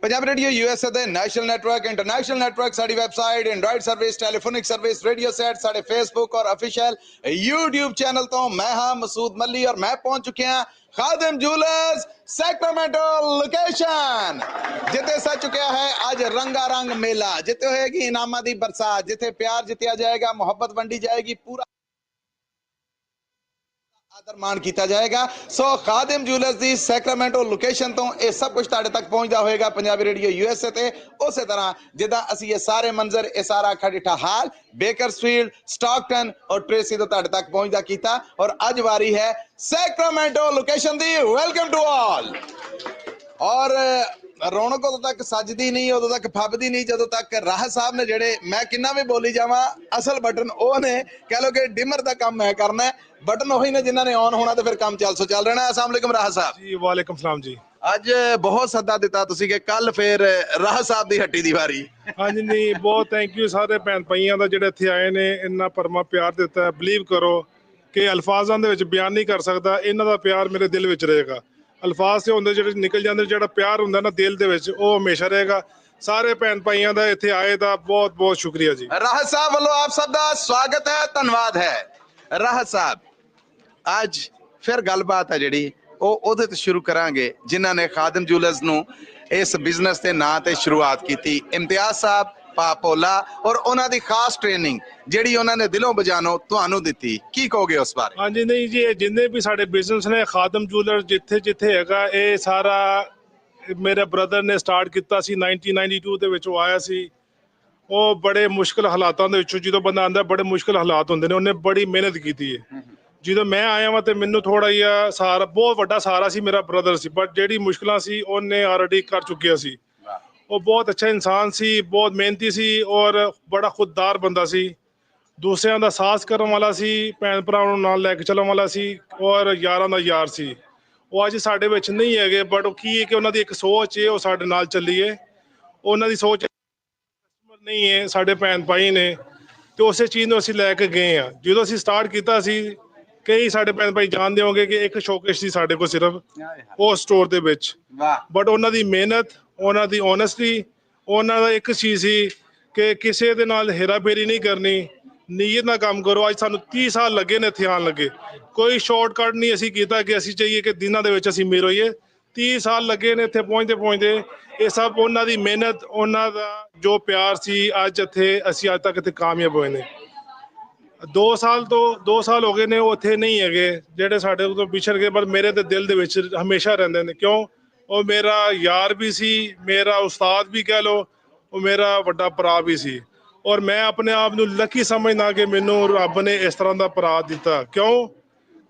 Punjab radio USA दे national network international network साड़ी website Android service telephonic service radio set साढ़े Facebook और official YouTube channel तो मैं हाँ मसूद मल्ली और मैं पहुंच चुके हैं खादिम जूलर्स सैक्रामेंटो लोकेशन जिते सज चुका है आज रंगारंग मेला जिते होएगी इनामा दी बरसात जिते प्यार जितया जाएगा मोहब्बत वंडी जाएगी पूरा आदर मान किया जाएगा। सो खादिम जूलर्स दी सैक्रामेंटो लोकेशन तो यह सब कुछ तुहाडे तक पहुंचता होएगा पंजाबी रेडियो यूएसए ते उस तरह जिदा असी ये सारे मंजर ये सारा अखा डिठा हाल बेकरसफील्ड स्टॉकटन और ट्रेसी तो तुहाडे तक पहुंचता किया और अज वारी है सैक्रामेंटो लोकेशन दी। Welcome to all. और रौनक उदों तक सजदी नहीं उदों तक फबदी नहीं जदों तक राह साहब ने जेडे मैं किन्ना भी बोली जावा असल बटन वो ने कह लो कि डिमर का काम मैं करना है बटन वही ने जिन्होंने ऑन होना तो फिर काम चल रहा है। अस्सलाम वालेकुम राह साहब जी। वालेकुम सलाम जी। अज बहुत सदा दिता तुसी कि कल फिर राह साहब की हट्टी दी वारी। हाँ जी नहीं बहुत थैंक यू सारे भैन भाइयों का ਜਿਹੜੇ ਇੱਥੇ ਆਏ ਨੇ ਇੰਨਾ ਪਰਮਾ ਪਿਆਰ ਦਿੱਤਾ ਬਲੀਵ ਕਰੋ ਕਿ ਅਲਫਾਜ਼ਾਂ ਦੇ ਵਿੱਚ ਬਿਆਨ ਨਹੀਂ ਕਰ ਸਕਦਾ ਇਹਨਾਂ ਦਾ ਪਿਆਰ ਮੇਰੇ ਦਿਲ ਵਿੱਚ ਰਹੇਗਾ। ਅਲਫਾਜ਼ ਤੇ ਹੁੰਦੇ ਜਿਹੜੇ ਨਿਕਲ ਜਾਂਦੇ ਜਿਹੜਾ ਪਿਆਰ ਹੁੰਦਾ ਨਾ ਦਿਲ ਦੇ ਵਿੱਚ ਉਹ ਹਮੇਸ਼ਾ ਰਹੇਗਾ। ਸਾਰੇ ਭੈਨ ਭਾਈਆਂ ਦਾ ਇੱਥੇ ਆਏ ਦਾ ਬਹੁਤ ਬਹੁਤ ਸ਼ੁਕਰੀਆ ਜੀ। ਰਾਹ ਸਾਹਿਬ ਵੱਲੋਂ ਆਪ ਸਭ ਦਾ ਸਵਾਗਤ ਹੈ ਧੰਨਵਾਦ ਹੈ। ਰਾਹ ਸਾਹਿਬ ਅੱਜ ਫਿਰ ਗੱਲਬਾਤ ਹੈ ਜਿਹੜੀ ਉਹ ਉਹਦੇ ਤੋਂ ਸ਼ੁਰੂ ਕਰਾਂਗੇ ਜਿਨ੍ਹਾਂ ਨੇ ਖਾਦਮ ਜੂਲਰਸ ਨੂੰ ਇਸ ਬਿਜ਼ਨਸ ਦੇ ਨਾਂ ਤੇ ਸ਼ੁਰੂਆਤ ਕੀਤੀ ਇਮਤਿਆਜ਼ ਸਾਹਿਬ ਪਾਪੋਲਾ और ਉਹਨਾਂ ਦੀ ਖਾਸ ਟ੍ਰੇਨਿੰਗ ਜਿਹੜੀ ਉਹਨਾਂ ਨੇ ਦਿਲੋਂ ਬਜਾਨੋ ਤੁਹਾਨੂੰ ਦਿੱਤੀ ਕੀ ਕਹੋਗੇ ਉਸ ਬਾਰੇ। ਹਾਂਜੀ ਨਹੀਂ ਜੀ ਜਿੰਨੇ ਵੀ ਸਾਡੇ ਬਿਜ਼ਨਸ ਨੇ ਖਾਦਮ ਜੂਲਰ ਜਿੱਥੇ ਜਿੱਥੇ ਹੈਗਾ ਇਹ ਸਾਰਾ ਮੇਰੇ ਬ੍ਰਦਰ ਨੇ ਸਟਾਰਟ ਕੀਤਾ ਸੀ 1992 ਦੇ ਵਿੱਚ ਉਹ ਆਇਆ ਸੀ। ਉਹ ਬੜੇ ਮੁਸ਼ਕਲ ਹਾਲਾਤਾਂ ਦੇ ਵਿੱਚੋਂ ਜਦੋਂ ਬੰਦਾ ਆਉਂਦਾ ਬੜੇ ਮੁਸ਼ਕਲ ਹਾਲਾਤ ਹੁੰਦੇ ਨੇ ਉਹਨੇ ਬੜੀ ਮਿਹਨਤ ਕੀਤੀ ਹੈ। ਜਦੋਂ ਮੈਂ ਆਇਆ ਵਾਂ ਤੇ ਮੈਨੂੰ ਥੋੜਾ ਜਿਹਾ ਸਹਾਰਾ ਬਹੁਤ ਵੱਡਾ ਸਹਾਰਾ ਸੀ ਮੇਰਾ ਬ੍ਰਦਰ ਸੀ ਬਟ ਜਿਹੜੀ ਮੁਸ਼ਕਲਾਂ ਸੀ ਉਹਨੇ ਆਲਰੇਡੀ ਕਰ ਚੁੱਕਿਆ ਸੀ। ਉਹ ਬਹੁਤ ਅੱਛਾ ਇਨਸਾਨ ਸੀ ਬਹੁਤ ਮਿਹਨਤੀ ਸੀ ਔਰ ਬੜਾ ਖੁਦਦਾਰ ਬੰਦਾ ਸੀ ਦੂਸਰਿਆਂ ਦਾ ਸਾਥ ਕਰਨ ਵਾਲਾ ਸੀ ਭੈਣ ਭਰਾਵਾਂ ਨੂੰ ਨਾਲ ਲੈ ਕੇ ਚੱਲਣ ਵਾਲਾ ਸੀ ਔਰ ਯਾਰਾਂ ਦਾ ਯਾਰ ਸੀ। ਉਹ ਅੱਜ ਸਾਡੇ ਵਿੱਚ ਨਹੀਂ ਹੈਗੇ ਬਟ ਉਹ ਕੀ ਹੈ ਕਿ ਉਹਨਾਂ ਦੀ ਇੱਕ ਸੋਚ ਹੈ ਉਹ ਸਾਡੇ ਨਾਲ ਚੱਲੀਏ। ਉਹਨਾਂ ਦੀ ਸੋਚ ਨਹੀਂ ਹੈ ਸਾਡੇ ਭੈਣ ਭਾਈ ਨੇ ਤੇ ਉਸੇ ਚੀਜ਼ ਨੂੰ ਅਸੀਂ ਲੈ ਕੇ ਗਏ ਆ। ਜਦੋਂ ਅਸੀਂ ਸਟਾਰਟ ਕੀਤਾ ਸੀ ਕਈ ਸਾਡੇ ਭੈਣ ਭਾਈ ਜਾਣਦੇ ਹੋਗੇ ਕਿ ਇੱਕ ਸ਼ੋਕੇਸ ਸੀ ਸਾਡੇ ਕੋਲ ਸਿਰਫ ਉਹ ਸਟੋਰ ਦੇ ਵਿੱਚ ਬਟ ਉਹਨਾਂ ਦੀ ਮਿਹਨਤ ਉਹਨਾਂ ਦੀ ਓਨੈਸਟੀ ਉਹਨਾਂ ਦਾ ਇੱਕ ਚੀਜ਼ ਸੀ ਕਿ ਕਿਸੇ ਦੇ ਨਾਲ ਹੇਰਾਫੇਰੀ ਨਹੀਂ ਕਰਨੀ ਨੀਅਤ ਨਾਲ ਕੰਮ ਕਰੋ। ਅੱਜ ਸਾਨੂੰ 30 ਸਾਲ ਲੱਗੇ ਨੇ ਇੱਥੇ ਆਉਣ ਲੱਗੇ ਕੋਈ ਸ਼ਾਰਟਕਟ ਨਹੀਂ ਅਸੀਂ ਕੀਤਾ ਕਿ ਅਸੀਂ ਚਾਹੀਏ ਕਿ ਦਿਨਾਂ ਦੇ ਵਿੱਚ ਅਸੀਂ ਅਮੀਰ ਹੋਈਏ 30 ਸਾਲ ਲੱਗੇ ਨੇ ਇੱਥੇ ਪਹੁੰਚਦੇ ਪਹੁੰਚਦੇ। ਇਹ ਸਭ ਉਹਨਾਂ ਦੀ ਮਿਹਨਤ ਉਹਨਾਂ ਦਾ ਜੋ ਪਿਆਰ ਸੀ ਅੱਜ ਇੱਥੇ ਅਸੀਂ ਅੱਜ ਤੱਕ ਇੱਥੇ ਕਾਮਯਾਬ ਹੋਏ ਨੇ। 2 ਸਾਲ ਹੋ ਗਏ ਨੇ ਉਹ ਉੱਥੇ ਨਹੀਂ ਹੈਗੇ ਜਿਹੜੇ ਸਾਡੇ ਤੋਂ ਵਿਛੜ ਗਏ ਪਰ ਮੇਰੇ ਤੇ ਦਿਲ ਦੇ ਵਿੱਚ ਹਮੇਸ਼ਾ ਰਹਿੰਦੇ ਨੇ ਕਿਉਂ ਉਹ ਮੇਰਾ ਯਾਰ ਵੀ ਸੀ ਮੇਰਾ ਉਸਤਾਦ ਵੀ ਕਹਿ ਲਓ ਉਹ ਮੇਰਾ ਵੱਡਾ ਭਰਾ ਵੀ ਸੀ ਔਰ ਮੈਂ ਆਪਣੇ ਆਪ ਨੂੰ ਲੱਕੀ ਸਮਝਦਾ ਕਿ ਮੈਨੂੰ ਰੱਬ ਨੇ ਇਸ ਤਰ੍ਹਾਂ ਦਾ ਭਰਾ ਦਿੱਤਾ ਕਿਉਂ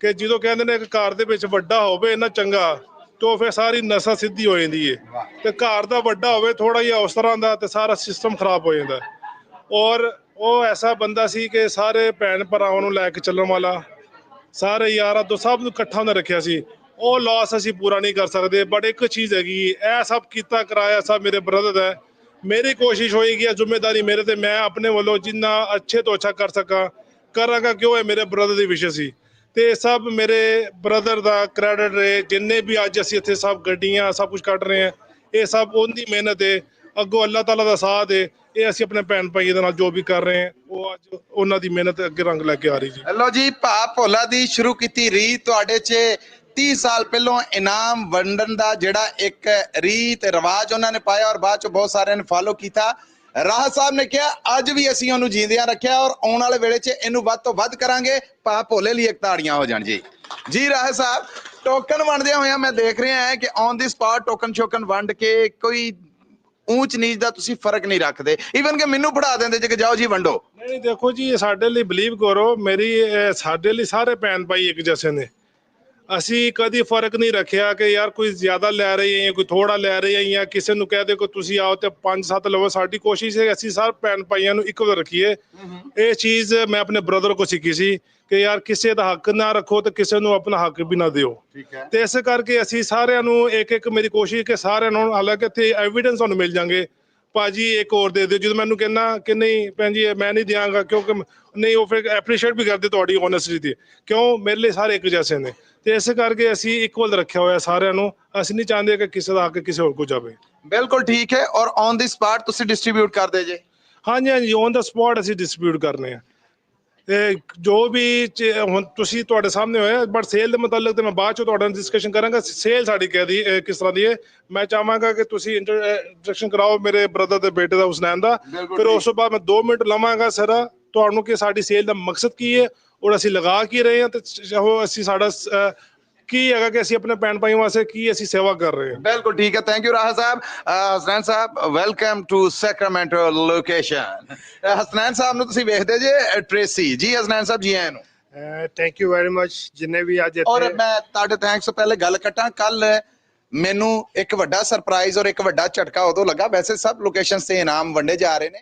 ਕਿ ਜਦੋਂ ਕਹਿੰਦੇ ਨੇ ਕਿ ਘਰ ਦੇ ਵਿੱਚ ਵੱਡਾ ਹੋਵੇ ਇੰਨਾ ਚੰਗਾ ਤਾਂ ਫਿਰ ਸਾਰੀ ਨਸਲ ਸਿੱਧੀ ਹੋ ਜਾਂਦੀ ਹੈ ਤੇ ਘਰ ਦਾ ਵੱਡਾ ਹੋਵੇ ਥੋੜਾ ਜਿਹਾ ਉਸ ਤਰ੍ਹਾਂ ਦਾ ਤੇ ਸਾਰਾ ਸਿਸਟਮ ਖਰਾਬ ਹੋ ਜਾਂਦਾ ਔਰ ਉਹ ਐਸਾ ਬੰਦਾ ਸੀ ਕਿ ਸਾਰੇ ਭੈਣ ਭਰਾਵਾਂ ਨੂੰ ਲੈ ਕੇ ਚੱਲਣ ਵਾਲਾ ਸਾਰੇ ਯਾਰਾਂ ਤੋਂ ਸਭ ਨੂੰ ਇਕੱਠਾ ਨਾ ਰੱਖਿਆ ਸੀ। ਉਹ ਲਾਸ ਅਸੀਂ ਪੂਰਾ ਨਹੀਂ ਕਰ ਸਕਦੇ ਬਟ ਇੱਕ ਚੀਜ਼ ਹੈਗੀ ਇਹ ਸਭ ਕੀਤਾ ਕਰਾਇਆ ਸਭ ਮੇਰੇ ਬ੍ਰਦਰ ਹੈ। ਮੇਰੀ ਕੋਸ਼ਿਸ਼ ਹੋਏਗੀ ਜ਼ਿੰਮੇਵਾਰੀ ਮੇਰੇ ਤੇ ਮੈਂ ਆਪਣੇ ਵੱਲੋਂ ਜਿੰਨਾ ਅੱਛੇ ਤੋਂ ਅੱਛਾ ਕਰ ਸਕਾਂ ਕਰਾਂਗਾ ਕਿਉਂ ਇਹ ਮੇਰੇ ਬ੍ਰਦਰ ਦੀ ਵਿਸ਼ੇ ਸੀ ਤੇ ਸਭ ਮੇਰੇ ਬ੍ਰਦਰ ਦਾ ਕ੍ਰੈਡਿਟ ਹੈ। ਜਿੰਨੇ ਵੀ ਅੱਜ ਅਸੀਂ ਇੱਥੇ ਸਭ ਗੱਡੀਆਂ ਸਭ ਕੁਝ ਕੱਢ ਰਹੇ ਹਾਂ ਇਹ ਸਭ ਉਹਦੀ ਮਿਹਨਤ ਹੈ ਅੱਗੋਂ ਅੱਲਾਹ ਤਾਲਾ ਦਾ ਸਾਥ ਹੈ। ਇਹ ਅਸੀਂ ਆਪਣੇ ਭੈਣ ਭਾਈ ਦੇ ਨਾਲ ਜੋ ਵੀ ਕਰ ਰਹੇ ਹਾਂ ਉਹ ਅੱਜ ਉਹਨਾਂ ਦੀ ਮਿਹਨਤ ਅੱਗੇ ਰੰਗ ਲੈ ਕੇ ਆ ਰਹੀ ਜੀ। ਲੋ ਜੀ ਭਾ ਭੋਲਾ ਦੀ ਸ਼ੁਰੂ ਕੀਤੀ ਰੀਤ ਤੁਹਾਡੇ 'ਚ 30 ਸਾਲ ਪਹਿਲੋਂ ਇਨਾਮ ਵੰਡਣ ਦਾ ਜਿਹੜਾ ਇੱਕ ਰੀਤ ਰਿਵਾਜ ਉਹਨਾਂ ਨੇ ਪਾਇਆ ਔਰ ਬਾਅਦ 'ਚ ਬਹੁਤ ਸਾਰਿਆਂ ਨੇ ਫਾਲੋ ਕੀਤਾ। ਰਾਹ ਸਾਹਿਬ ਨੇ ਕਿਹਾ ਅੱਜ ਵੀ ਅਸੀਂ ਉਹਨੂੰ ਜੀਂਦਿਆਂ ਰੱਖਿਆ ਔਰ ਆਉਣ ਵਾਲੇ ਵੇਲੇ 'ਚ ਇਹਨੂੰ ਵੱਧ ਤੋਂ ਵੱਧ ਕਰਾਂਗੇ। ਭਾ ਭੋਲੇ ਲਈ ਇੱਕ ਤਾੜੀਆਂ ਹੋ ਜਾਣ ਜੀ। ਜੀ ਰਾਹ ਸਾਹਿਬ ਟੋਕਨ ਵੰਡਦਿਆਂ ਹੋਇਆਂ ਮੈਂ ਦੇਖ ਰਿਹਾ ਹਾਂ ਕਿ ਔਨ ਦੀ ਸਪਾਟ ਟੋਕਨ ਸ਼ੋਕਨ ਵੰਡ ਕੇ ਕੋਈ ਊਚ ਨੀਚ ਦਾ ਤੁਸੀਂ ਫਰਕ ਨਹੀਂ ਰੱਖਦੇ ਈਵਨ ਕਿ ਮੈਨੂੰ ਫੜਾ ਦਿੰਦੇ ਜੇ ਕਿ ਜਾਓ ਜੀ ਵੰਡੋ। ਨਹੀਂ ਦੇਖੋ ਜੀ ਸਾਡੇ ਲਈ ਬਲੀਵ ਕਰੋ ਮੇਰੀ ਸਾਡੇ ਲਈ ਸਾਰੇ ਭੈਣ ਭਾਈ ਇੱਕ ਜੈਸੇ ਨੇ ਅਸੀਂ ਕਦੀ ਫਰਕ ਨਹੀਂ ਰੱਖਿਆ ਕਿ ਯਾਰ ਕੋਈ ਜ਼ਿਆਦਾ ਲੈ ਰਹੀ ਹੈ ਕੋਈ ਥੋੜਾ ਲੈ ਰਹੀ ਹੈ ਜਾਂ ਕਿਸੇ ਨੂੰ ਕਹਿ ਦੇ ਕਿ ਤੁਸੀਂ ਆਓ ਤੇ 5-7 ਲਵੋ। ਸਾਡੀ ਕੋਸ਼ਿਸ਼ ਹੈ ਅਸੀਂ ਸਾਰੇ ਭੈਣ ਭਾਈਆਂ ਨੂੰ ਇਕੁਅਲ ਰੱਖੀਏ। ਇਹ ਚੀਜ਼ ਮੈਂ ਆਪਣੇ ਬ੍ਰਦਰ ਕੋਲ ਸਿੱਖੀ ਸੀ ਕਿ ਯਾਰ ਕਿਸੇ ਦਾ ਹੱਕ ਨਾ ਰੱਖੋ ਤੇ ਕਿਸੇ ਨੂੰ ਆਪਣਾ ਹੱਕ ਵੀ ਨਾ ਦਿਓ ਤੇ ਇਸ ਕਰਕੇ ਅਸੀਂ ਸਾਰਿਆਂ ਨੂੰ ਇੱਕ ਮੇਰੀ ਕੋਸ਼ਿਸ਼ ਕਿ ਸਾਰਿਆਂ ਨੂੰ ਹਾਲਾਂਕਿ ਇੱਥੇ ਐਵੀਡੈਂਸ ਤੁਹਾਨੂੰ ਮਿਲ ਜਾਣਗੇ ਭਾਜੀ ਇੱਕ ਹੋਰ ਦੇ ਦਿਓ, ਜਦੋਂ ਮੈਨੂੰ ਕਹਿੰਦਾ ਕਿ ਨਹੀਂ ਭੈਣ ਜੀ ਮੈਂ ਨਹੀਂ ਦਿਆਂਗਾ, ਕਿਉਂਕਿ ਨਹੀਂ ਉਹ ਫਿਰ ਐਪਰੀਸ਼ੀਏਟ ਵੀ ਕਰਦੇ ਤੁਹਾਡੀ ਓਨੈਸਟੀ ਤੇ, ਕਿਉਂ ਮੇਰੇ ਲਈ ਸਾਰੇ ਇੱਕ ਜੈਸੇ ਨੇ, ਤੇ ਇਸੇ ਕਰਕੇ ਅਸੀਂ ਇਕੁਅਲ ਰੱਖਿਆ ਹੋਇਆ ਸਾਰਿਆਂ ਨੂੰ। ਅਸੀਂ ਨਹੀਂ ਚਾਹੁੰਦੇ ਕਿ ਕਿਸੇ ਦਾ ਆ ਕੇ ਕਿਸੇ ਹੋਰ ਕੋ ਜਾਵੇ। ਬਿਲਕੁਲ ਠੀਕ ਹੈ। ਔਰ ਔਨ ਦੀ ਸਪਾਟ ਤੁਸੀਂ ਡਿਸਟ੍ਰੀਬਿਊਟ ਕਰਦੇ ਜੇ? ਹਾਂਜੀ ਹਾਂਜੀ, ਔਨ ਦਾ ਸਪੌਟ ਅਸੀਂ ਡਿਸਟ੍ਰੀਬਿਊਟ ਕਰਨੇ ਆ। ਤੇ ਜੋ ਵੀ ਹੁਣ ਤੁਸੀਂ ਤੁਹਾਡੇ ਸਾਹਮਣੇ ਹੋਇਆ, ਬਟ ਸੇਲ ਦੇ ਮੁਤਲਕ ਤੇ ਮੈਂ ਬਾਅਦ ਚੋਂ ਤੁਹਾਡੇ ਨਾਲ ਡਿਸਕਸ਼ਨ ਕਰਾਂਗਾ। ਸੇਲ ਸਾਡੀ ਕਿਸ ਤਰ੍ਹਾਂ ਦੀ ਹੈ, ਮੈਂ ਚਾਹਾਂਗਾ ਕਿ ਤੁਸੀਂ ਇੰਟਰੋਡਕਸ਼ਨ ਕਰਾਓ ਮੇਰੇ ਬ੍ਰਦਰ ਦੇ ਬੇਟੇ ਦਾ, ਹੁਸਨੈਨ ਦਾ। ਫਿਰ ਉਸ ਤੋਂ ਬਾਅਦ ਮੈਂ 2 ਮਿੰਟ ਲਵਾਂਗਾ ਸਰ ਤੁਹਾਨੂੰ ਕਿ ਸਾਡੀ ਸੇਲ ਦਾ ਮਕਸਦ ਕੀ ਹੈ ਔਰ ਅਸੀਂ ਲਗਾ ਕੀ ਰਹੇ ਹਾਂ, ਤੇ ਅਸੀਂ ਸਾਡਾ ਕੀ ਹੈਗਾ ਕਿ ਅਸੀਂ ਆਪਣੇ ਭੈਣ ਭਾਈਆਂ ਵਾਸਤੇ ਕੀ ਅਸੀਂ ਸੇਵਾ ਕਰ ਰਹੇ ਹਾਂ। ਬਿਲਕੁਲ ਠੀਕ ਹੈ। Thank you Raha sahib. Hasnain sahib welcome to Sacramento location. Hasnain sahib ਨੂੰ ਤੁਸੀਂ ਵੇਖਦੇ ਜੇ, ਟ੍ਰੇਸੀ ਜੀ। ਹਸਨੈਨ ਸਾਹਿਬ ਜੀ ਆਇਆਂ ਨੂੰ। ਥੈਂਕ ਯੂ ਵੈਰੀ ਮਚ ਜਿੰਨੇ ਵੀ ਅੱਜ ਔਰ ਇੱਥੇ। ਮੈਂ ਤੁਹਾਡੇ ਥੈਂਕਸ ਤੋਂ ਪਹਿਲੇ ਗੱਲ ਕੱਟਾਂ, ਕੱਲ ਮੈਨੂੰ ਇੱਕ ਵੱਡਾ ਸਰਪ੍ਰਾਈਜ਼ ਔਰ ਇੱਕ ਵੱਡਾ ਝਟਕਾ ਉਦੋਂ ਲੱਗਾ, ਵੈਸੇ ਸਭ ਲੋਕੇਸ਼ਨਸ ਤੇ ਇਨਾਮ ਵੰਡੇ ਜਾ ਰਹੇ ਨੇ,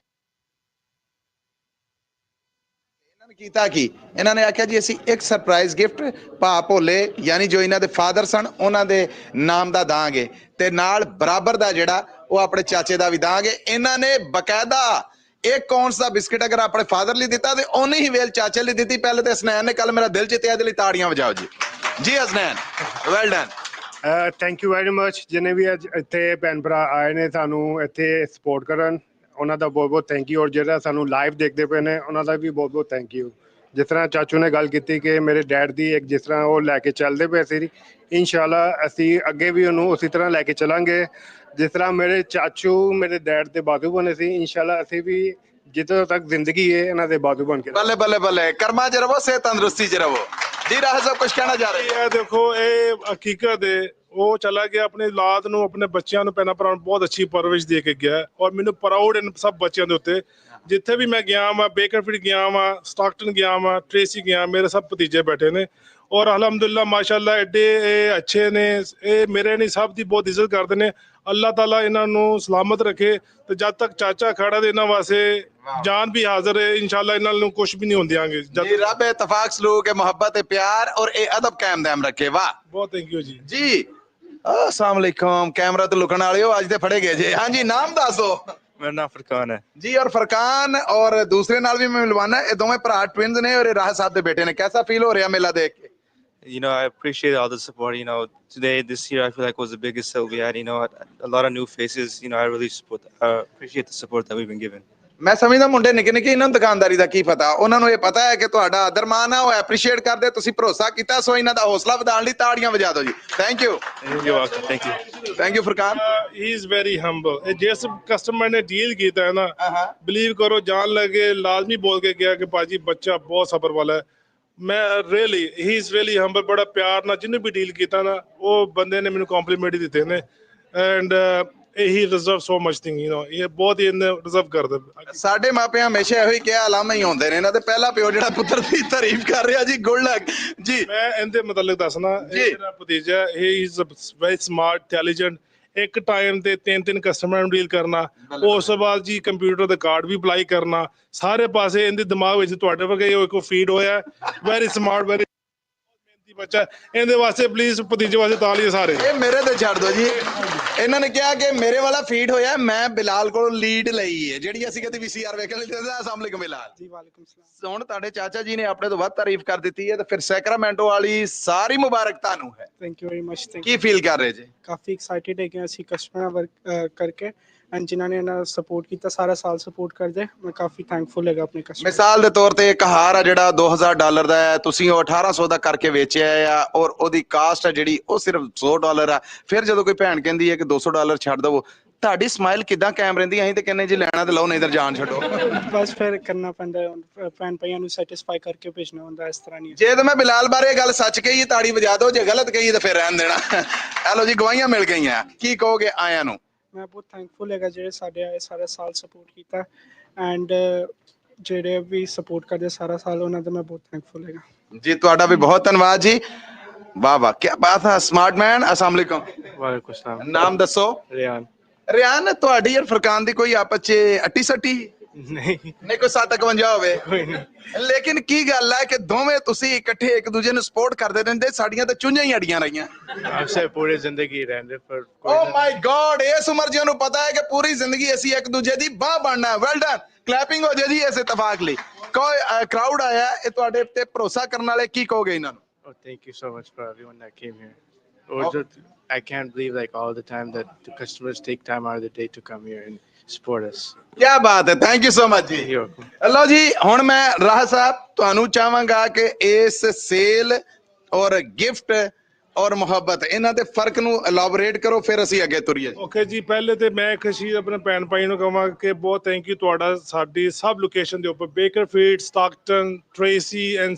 ਇਹਨਾਂ ਨੇ ਕੀਤਾ ਕੀ, ਇਹਨਾਂ ਨੇ ਆਖਿਆ ਜੀ ਅਸੀਂ ਇੱਕ ਸਰਪ੍ਰਾਈਜ਼ ਗਿਫਟ ਭਾ ਭੋਲੇ ਯਾਨੀ ਜੋ ਇਹਨਾਂ ਦੇ ਫਾਦਰ ਸਨ ਉਹਨਾਂ ਦੇ ਨਾਮ ਦਾ ਦਾਂਗੇ, ਤੇ ਨਾਲ ਬਰਾਬਰ ਦਾ ਜਿਹੜਾ ਉਹ ਆਪਣੇ ਚਾਚੇ ਦਾ ਵੀ ਦਾਂਗੇ। ਇਹਨਾਂ ਨੇ ਬਕਾਇਦਾ 1 ਔਂਸ ਦਾ ਬਿਸਕਿਟ ਅਗਰ ਆਪਣੇ ਫਾਦਰ ਲਈ ਦਿੱਤਾ ਤੇ ਉਹਨੀ ਹੀ ਵੇਲ ਚਾਚੇ ਲਈ ਦਿੱਤੀ। ਪਹਿਲੇ ਤੇ ਹਸਨੈਨ ਨੇ ਕੱਲ ਮੇਰਾ ਦਿਲ ਜਿੱਤਿਆ, ਇਹਦੇ ਲਈ ਤਾੜੀਆਂ ਵਜਾਓ ਜੀ। ਜੀ Hasnain, well done. Thank you very much ਜਿੰਨੇ ਵੀ ਅੱਜ ਇੱਥੇ ਭੈਣ ਭਰਾ ਆਏ ਨੇ ਸਾਨੂੰ ਇੱਥੇ ਸਪੋਰਟ ਕਰਨ, ਉਹਨਾਂ ਦਾ ਬਹੁਤ ਬਹੁਤ ਥੈਂਕ ਯੂ। ਔਰ ਜਿਹੜਾ ਸਾਨੂੰ ਲਾਈਵ ਦੇਖਦੇ ਪਏ ਨੇ ਉਹਨਾਂ ਦਾ ਵੀ ਬਹੁਤ ਬਹੁਤ ਥੈਂਕ ਯੂ। ਜਿਸ ਤਰ੍ਹਾਂ ਚਾਚੂ ਨੇ ਗੱਲ ਕੀਤੀ ਕਿ ਮੇਰੇ ਡੈਡ ਦੀ ਇੱਕ ਜਿਸ ਤਰ੍ਹਾਂ ਉਹ ਲੈ ਕੇ ਚੱਲਦੇ ਪਏ ਸੀ, ਇਨਸ਼ਾਅੱਲਾ ਅਸੀਂ ਅੱਗੇ ਵੀ ਉਹਨੂੰ ਉਸੇ ਤਰ੍ਹਾਂ ਲੈ ਕੇ ਚੱਲਾਂਗੇ। ਜਿਸ ਤਰ੍ਹਾਂ ਮੇਰੇ ਚਾਚੂ ਮੇਰੇ ਡੈਡ ਦੇ ਬਾਜੂ ਬਣੇ ਸੀ, ਇਨਸ਼ਾਅੱਲਾ ਅਸੀਂ ਵੀ ਜਿੱਦੋਂ ਤੱਕ ਜ਼ਿੰਦਗੀ ਹੈ ਇਹਨਾਂ ਦੇ ਬਾਜੂ ਬਣ ਕੇ। ਬੱਲੇ ਬੱਲੇ ਬੱਲੇ, ਕਰਮਾਂ 'ਚ ਰਵੋ, ਸਿਹਤ ਤੰਦਰੁਸਤੀ 'ਚ ਰਵੋ। ਜੀ ਰਾਹ ਸਾਹਿਬ ਕੁਝ ਕਹਿਣਾ ਚਾਹ ਰਹੇ? ਇਹ ਦੇਖੋ ਇਹ ਹਕੀਕਤ ਹੈ, ਉਹ ਚਲਾ ਗਿਆ ਆਪਣੀ ਔਲਾਦ ਨੂੰ, ਆਪਣੇ ਬੱਚਿਆਂ ਨੂੰ, ਭੈਣਾਂ ਭਰਾਵਾਂ ਨੂੰ ਬਹੁਤ ਅੱਛੀ ਪਰਵਰਿਸ਼ ਦੇ ਕੇ ਗਿਆ, ਔਰ ਮੈਨੂੰ ਪ੍ਰਾਊਡ ਇਨ ਸਭ ਬੱਚਿਆਂ ਦੇ ਉੱਤੇ। ਜਿੱਥੇ ਵੀ ਮੈਂ ਗਿਆ ਵਾਂ, ਬੇਕਰਫੀਲਡ ਗਿਆ ਵਾਂ, ਸਟਾਕਟਨ ਗਿਆ ਵਾਂ, ਟ੍ਰੇਸੀ ਗਿਆ, ਮੇਰੇ ਸਭ ਭਤੀਜੇ ਬੈਠੇ ਨੇ ਔਰ ਅਲਹਮਦੁਲਿਲਾ ਮਾਸ਼ਾਅੱਲਾ ਐਡੇ ਇਹ ਅੱਛੇ ਨੇ, ਇਹ ਮੇਰੇ ਨਹੀਂ ਸਭ ਦੀ ਬਹੁਤ ਇੱਜ਼ਤ ਕਰਦੇ ਨੇ। ਅੱਲਾਹ ਤਾਲਾ ਇਹਨਾਂ ਨੂੰ ਸਲਾਮਤ ਰੱਖੇ, ਤੇ ਜਦ ਤੱਕ ਚਾਚਾ ਖੜਾ ਤੇ ਇਹਨਾਂ ਵਾਸਤੇ ਜਾਨ ਵੀ ਹਾਜ਼ਰ ਹੈ। ਇੰਸ਼ਾਅੱਲਾ ਇਹਨਾਂ ਨੂੰ ਕੁਝ ਵੀ ਨਹੀਂ ਹੁੰਦੇ ਆਂਗੇ। ਜੀ ਰੱਬ ਇਤਫਾਕ ਸਲੂਕ ਹੈ, ਮੁਹੱਬਤ ਹੈ, ਪਿਆਰ ਔਰ ਇਹ ਅਦਬ ਕਾਇਮ ਦਾਇਮ ਰੱਖੇ। ਵਾਹ, ਬਹੁਤ ਥੈਂਕ ਯੂ ਜੀ। ਜੀ अस्सलाम वालेकुम। कैमरा तो लुकण वाले हो, आज तो फड़े गए जे। हाँ जी, नाम दसो। मेरा नाम फरकान है जी। और फरकान और दूसरे नाल भी मैं मिलवाना, ये दोवें भरा ट्विन्स ने और ये राह साहब दे बेटे ने। कैसा फील हो रहा मेला देख के? You know, I appreciate all the support. You know, today, this year, I feel like was the biggest sale we had. You know, a lot of new faces. You know, I really appreciate the support that we've been given. ਮੈਂ ਸਮਝਦਾ ਮੁੰਡੇ ਨਿੱਕੇ ਨਿੱਕੇ ਇਹਨਾਂ ਨੂੰ ਦੁਕਾਨਦਾਰੀ ਦਾ ਕੀ ਪਤਾ, ਉਹਨਾਂ ਨੂੰ ਇਹ ਪਤਾ ਹੈ ਕਿ ਤੁਹਾਡਾ ਆਦਰ ਮਾਨ ਆ, ਉਹ ਐਪਰੀਸ਼ੀਏਟ ਕਰਦੇ, ਤੁਸੀਂ ਭਰੋਸਾ ਕੀਤਾ, ਸੋ ਇਹਨਾਂ ਦਾ ਹੌਸਲਾ ਵਧਾਉਣ ਲਈ ਤਾੜੀਆਂ ਵਜਾ ਦਿਓ ਜੀ। Thank you. You're welcome. Thank you. Thank you Furqan. He is very humble. ਜਿਸ ਕਸਟਮਰ ਨੇ ਡੀਲ ਕੀਤਾ ਹੈ ਨਾ, ਬਿਲੀਵ ਕਰੋ ਜਾਣ ਲੱਗੇ ਲਾਜ਼ਮੀ ਬੋਲ ਕੇ ਗਿਆ ਕਿ ਭਾਜੀ ਬੱਚਾ ਬਹੁਤ ਸਬਰ ਵਾਲਾ ਹੈ। ਮੈਂ really he is really humble. ਬੜਾ ਪਿਆਰ ਨਾਲ ਜਿਹਨੇ ਵੀ ਡੀਲ ਕੀਤਾ ਨਾ, ਉਹ ਬੰਦੇ ਨੇ ਮੈਨੂੰ ਕੰਪਲੀਮੈਂਟ ਹੀ ਦਿੱਤੇ ਨੇ। And he reserve so much thing, you know, ਇਹ ਬਹੁਤ ਹੀ ਰਿਜ਼ਰਵ ਕਰਦਾ। ਸਾਡੇ ਮਾਪਿਆਂ ਹਮੇਸ਼ਾ ਇਹੋ ਹੀ ਕਿਹਾ, ਅਲਾਮਾ ਹੀ ਹੁੰਦੇ ਨੇ ਇਹਨਾਂ ਦੇ। ਪਹਿਲਾ ਪਿਓ ਜਿਹੜਾ ਪੁੱਤਰ ਦੀ ਤਾਰੀਫ ਕਰ ਰਿਹਾ ਜੀ, ਗੁੱਡ ਲੱਕ ਜੀ। ਮੈਂ ਇਹਦੇ ਮੁਤਲਕ ਦੱਸਣਾ, ਇਹ ਮੇਰਾ ਭਤੀਜਾ, ਹੀ ਇਜ਼ ਵੈਰੀ ਸਮਾਰਟ, ਇੰਟੈਲੀਜੈਂਟ। ਇੱਕ ਟਾਈਮ ਤੇ 3 ਕਸਟਮਰਾਂ ਨੂੰ ਡੀਲ ਕਰਨਾ, ਉਸ ਤੋਂ ਬਾਅਦ ਜੀ ਕੰਪਿਊਟਰ ਦੇ ਕਾਰਡ ਵੀ ਅਪਲਾਈ ਕਰਨਾ, ਸਾਰੇ ਪਾਸੇ ਇਹਦੇ ਦਿਮਾਗ ਵਿੱਚ ਤੁਹਾਡੇ ਵਰਗੇ ਇੱਕ ਫੀਡ ਹੋਇਆ। ਵੈਰੀ ਸਮਾਰਟ, ਵੈਰੀ ਮਿਹਨਤੀ ਬੱਚਾ। ਇਹਦੇ ਵਾਸਤੇ ਪਲੀਜ਼ ਭਤੀਜੇ ਵਾਸਤੇ ਤਾਲੀਆਂ ਸਾਰੇ। ਇਹ ਮੇਰੇ ਤੇ ਛੱਡ ਦਿਓ ਜੀ। ਇਹਨਾਂ ਨੇ ਕਿਹਾ ਕਿ ਮੇਰੇ ਵਾਲਾ ਫੀਡ ਹੋਇਆ, ਮੈਂ ਬਿਲਾਲ ਕੋਲੋਂ ਲੀਡ ਲਈ ਹੈ, ਜਿਹੜੀ ਅਸੀਂ ਕਦੇ ਵੀਸੀਆਰ ਵੇਖਣ ਲਈ ਦਿੰਦੇ। ਅਸਲਾਮ ਵਾਲੇਕੁਮ ਬਿਲਾਲ ਜੀ। ਵਾਲੇਕੁਮ ਸਲਾਮ। ਹੁਣ ਤੁਹਾਡੇ ਚਾਚਾ ਜੀ ਨੇ ਆਪਣੇ ਤੋਂ ਵੱਧ ਤਾਰੀਫ ਕਰ ਦਿੱਤੀ ਹੈ, ਤੇ ਫਿਰ ਸੈਕਰਾਮੈਂਟੋ ਵਾਲੀ ਸਾਰੀ ਮੁਬਾਰਕ ਤੁਹਾਨੂੰ ਹੈ। Thank you very much. Ki feel ਕਰ ਰਹੇ ਜੀ? ਕਾਫੀ ਐਕਸਾਈਟਿਡ ਹੈ ਕਿ ਅਸੀਂ ਕਸਟਮਰਾਂ ਵਰਕ ਕਰਕੇ, ਐਂਡ ਜਿਨ੍ਹਾਂ ਨੇ ਇਹਨਾਂ ਸਪੋਰਟ ਕੀਤਾ, ਸਾਰਾ ਸਾਲ ਸਪੋਰਟ ਕਰਦੇ, ਮੈਂ ਕਾਫੀ ਥੈਂਕਫੁਲ ਹੈਗਾ ਆਪਣੇ ਕਸਟਮਰ। ਮਿਸਾਲ ਦੇ ਤੌਰ ਤੇ ਇੱਕ ਹਾਰ ਆ ਜਿਹੜਾ $2000 ਦਾ ਹੈ, ਤੁਸੀਂ ਉਹ 1800 ਦਾ ਕਰਕੇ ਵੇਚਿਆ ਆ, ਔਰ ਉਹਦੀ ਕਾਸਟ ਹੈ ਜਿਹੜੀ ਉਹ ਸਿਰਫ $100 ਆ। ਫਿਰ ਜਦੋਂ ਕੋਈ ਭੈਣ ਕਹਿੰਦੀ ਹੈ ਕਿ $200 ਛੱਡ ਦਵੋ, ਤੁਹਾਡੀ ਸਮਾਈਲ ਕਿਦਾਂ ਕਾਇਮ ਰਹਿੰਦੀ? ਅਸੀਂ ਤੇ ਕਹਿੰਨੇ ਜੀ ਲੈਣਾ ਤੇ ਲਓ, ਨਹੀਂ ਤਾਂ ਜਾਨ ਛੱਡੋ। ਬਸ ਫਿਰ ਕਰਨਾ ਪੈਂਦਾ, ਭੈਣ ਭਾਈਆਂ ਨੂੰ ਸੈਟੀਸਫਾਈ ਕਰਕੇ ਭੇਜਣਾ ਹੁੰਦਾ, ਇਸ ਤਰ੍ਹਾਂ ਨਹੀਂ। ਜੇ ਤਾਂ ਮੈਂ ਬਿਲਾਲ ਬਾਰੇ ਗੱਲ ਸੱਚ ਕਹੀ ਤਾੜੀ ਵਜਾ ਦਿਓ, ਜੇ ਗਲਤ ਕਹੀ ਤਾਂ ਫਿਰ ਰਹਿਣ ਦੇਣਾ। ਹੈਲੋ ਜੀ, ਗਵਾਹੀਆਂ ਮਿਲ ਗਈਆਂ। ਕੀ ਕਹੋਗੇ ਆਇਆਂ ਨੂੰ? ਮੈਂ ਬਹੁਤ ਥੈਂਕਫੁਲ ਹੈਗਾ ਜਿਹੜੇ ਸਾਡੇ ਆਏ, ਸਾਰਾ ਸਾਲ ਸਪੋਰਟ ਕੀਤਾ, ਐਂਡ ਜਿਹੜੇ ਵੀ ਸਪੋਰਟ ਕਰਦੇ ਸਾਰਾ ਸਾਲ, ਉਹਨਾਂ ਦਾ ਮੈਂ ਬਹੁਤ ਥੈਂਕਫੁਲ ਹੈਗਾ ਜੀ। ਤੁਹਾਡਾ ਵੀ ਬਹੁਤ ਧੰਨਵਾਦ ਜੀ। ਵਾਹ ਵਾਹ, ਕੀ ਬਾਤ ਹੈ। ਸਮਾਰਟ ਮੈਨ, अस्सलाम वालेकुम। वालेकुम सलाम। ਨਾਮ ਦੱਸੋ? रेहान। ਰਿਆਨ, ਤੁਹਾਡੀ ਔਰ ਫਰਕਾਨ ਦੀ ਕੋਈ ਆਪਸ ਚ ਅੱਟੀ ਸੱਟੀ? ਨਹੀਂ ਨਹੀਂ ਕੋਈ 57 ਹੋਵੇ ਕੋਈ ਨਹੀਂ। ਲੇਕਿਨ ਕੀ ਗੱਲ ਹੈ ਕਿ ਦੋਵੇਂ ਤੁਸੀਂ ਇਕੱਠੇ ਇੱਕ ਦੂਜੇ ਨੂੰ ਸਪੋਰਟ ਕਰਦੇ ਰਹਿੰਦੇ, ਸਾਡੀਆਂ ਤਾਂ ਚੁੰਝਾਂ ਹੀ ਅੜੀਆਂ ਰਹੀਆਂ। ਆਪਸੇ ਪੂਰੀ ਜ਼ਿੰਦਗੀ ਰਹਿੰਦੇ ਪਰ ਓ ਮਾਈ ਗॉड, ਇਸ ਉਮਰ ਜੀ ਨੂੰ ਪਤਾ ਹੈ ਕਿ ਪੂਰੀ ਜ਼ਿੰਦਗੀ ਅਸੀਂ ਇੱਕ ਦੂਜੇ ਦੀ ਬਾਹ ਬਣਨਾ ਹੈ। ਵੈਲ ਡਨ, ਕਲੈਪਿੰਗ ਹੋ ਜੇ ਜੀ ਇਸ ਇਤਫਾਕ ਲਈ। ਕੋਈ ਕਰਾਊਡ ਆਇਆ, ਇਹ ਤੁਹਾਡੇ ਤੇ ਭਰੋਸਾ ਕਰਨ ਵਾਲੇ, ਕੀ ਕਹੋਗੇ ਇਹਨਾਂ ਨੂੰ? Oh, thank you so much for everyone that came here. Or just, I can't believe like all the time that the customers take time out of their day to come here and support us. ਕੀ ਬਾਤ ਹੈ, thank you so much ਜੀ। You're welcome. ਲਓ ਜੀ, ਹੁਣ ਮੈਂ ਰਾਹ ਸਾਹਿਬ ਤੁਹਾਨੂੰ ਚਾਹਾਂਗਾ ਕਿ ਇਸ ਸੇਲ ਔਰ ਗਿਫਟ ਔਰ ਮੁਹੱਬਤ, ਇਹਨਾਂ ਦੇ ਫਰਕ ਨੂੰ ਐਲਾਬੋਰੇਟ ਕਰੋ, ਫਿਰ ਅਸੀਂ ਅੱਗੇ ਤੁਰੀਏ। ਓਕੇ ਜੀ, ਪਹਿਲੇ ਤੇ ਮੈਂ ਇੱਕ ਚੀਜ਼ ਆਪਣੇ ਭੈਣ ਭਾਈ ਨੂੰ ਕਹਾਂ ਕਿ ਬਹੁਤ ਥੈਂਕ ਯੂ ਤੁਹਾਡਾ ਸਾਡੀ ਸਭ ਲੋਕੇਸ਼ਨ ਦੇ ਉੱਪਰ, Bakersfield, Stockton, Tracy and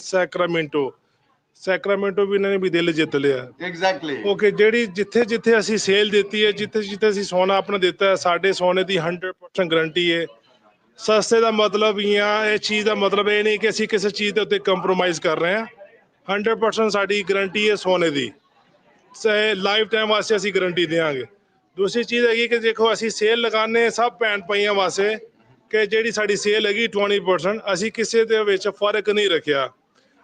Sacramento ਵੀ ਇਹਨਾਂ ਨੇ ਵੀ ਦਿਲ ਜਿੱਤ ਲਿਆ। ਐਗਜ਼ੈਕਟਲੀ। ਓਕੇ, ਜਿਹੜੀ ਜਿੱਥੇ ਜਿੱਥੇ ਅਸੀਂ ਸੇਲ ਦਿੱਤੀ ਹੈ, ਜਿੱਥੇ ਜਿੱਥੇ ਅਸੀਂ ਸੋਨਾ ਆਪਣਾ ਦਿੱਤਾ ਹੈ, ਸਾਡੇ ਸੋਨੇ ਦੀ 100% ਗਰੰਟੀ ਹੈ। ਸਸਤੇ ਦਾ ਮਤਲਬ ਜਾਂ ਇਹ ਚੀਜ਼ ਦਾ ਮਤਲਬ ਇਹ ਨਹੀਂ ਕਿ ਅਸੀਂ ਕਿਸੇ ਚੀਜ਼ ਦੇ ਉੱਤੇ ਕੰਪਰੋਮਾਈਜ਼ ਕਰ ਰਹੇ ਹਾਂ। 100% ਸਾਡੀ ਗਰੰਟੀ ਹੈ ਸੋਨੇ ਦੀ, ਲਾਈਫ ਟਾਈਮ ਵਾਸਤੇ ਅਸੀਂ ਗਰੰਟੀ ਦੇਵਾਂਗੇ। ਦੂਸਰੀ ਚੀਜ਼ ਹੈਗੀ ਕਿ ਦੇਖੋ, ਅਸੀਂ ਸੇਲ ਲਗਾਉਂਦੇ ਸਭ ਭੈਣ ਭਾਈਆਂ ਵਾਸਤੇ ਕਿ ਜਿਹੜੀ ਸਾਡੀ ਸੇਲ ਹੈਗੀ 20%, ਅਸੀਂ ਕਿਸੇ ਦੇ ਵਿੱਚ ਫਰਕ ਨਹੀਂ ਰੱਖਿਆ।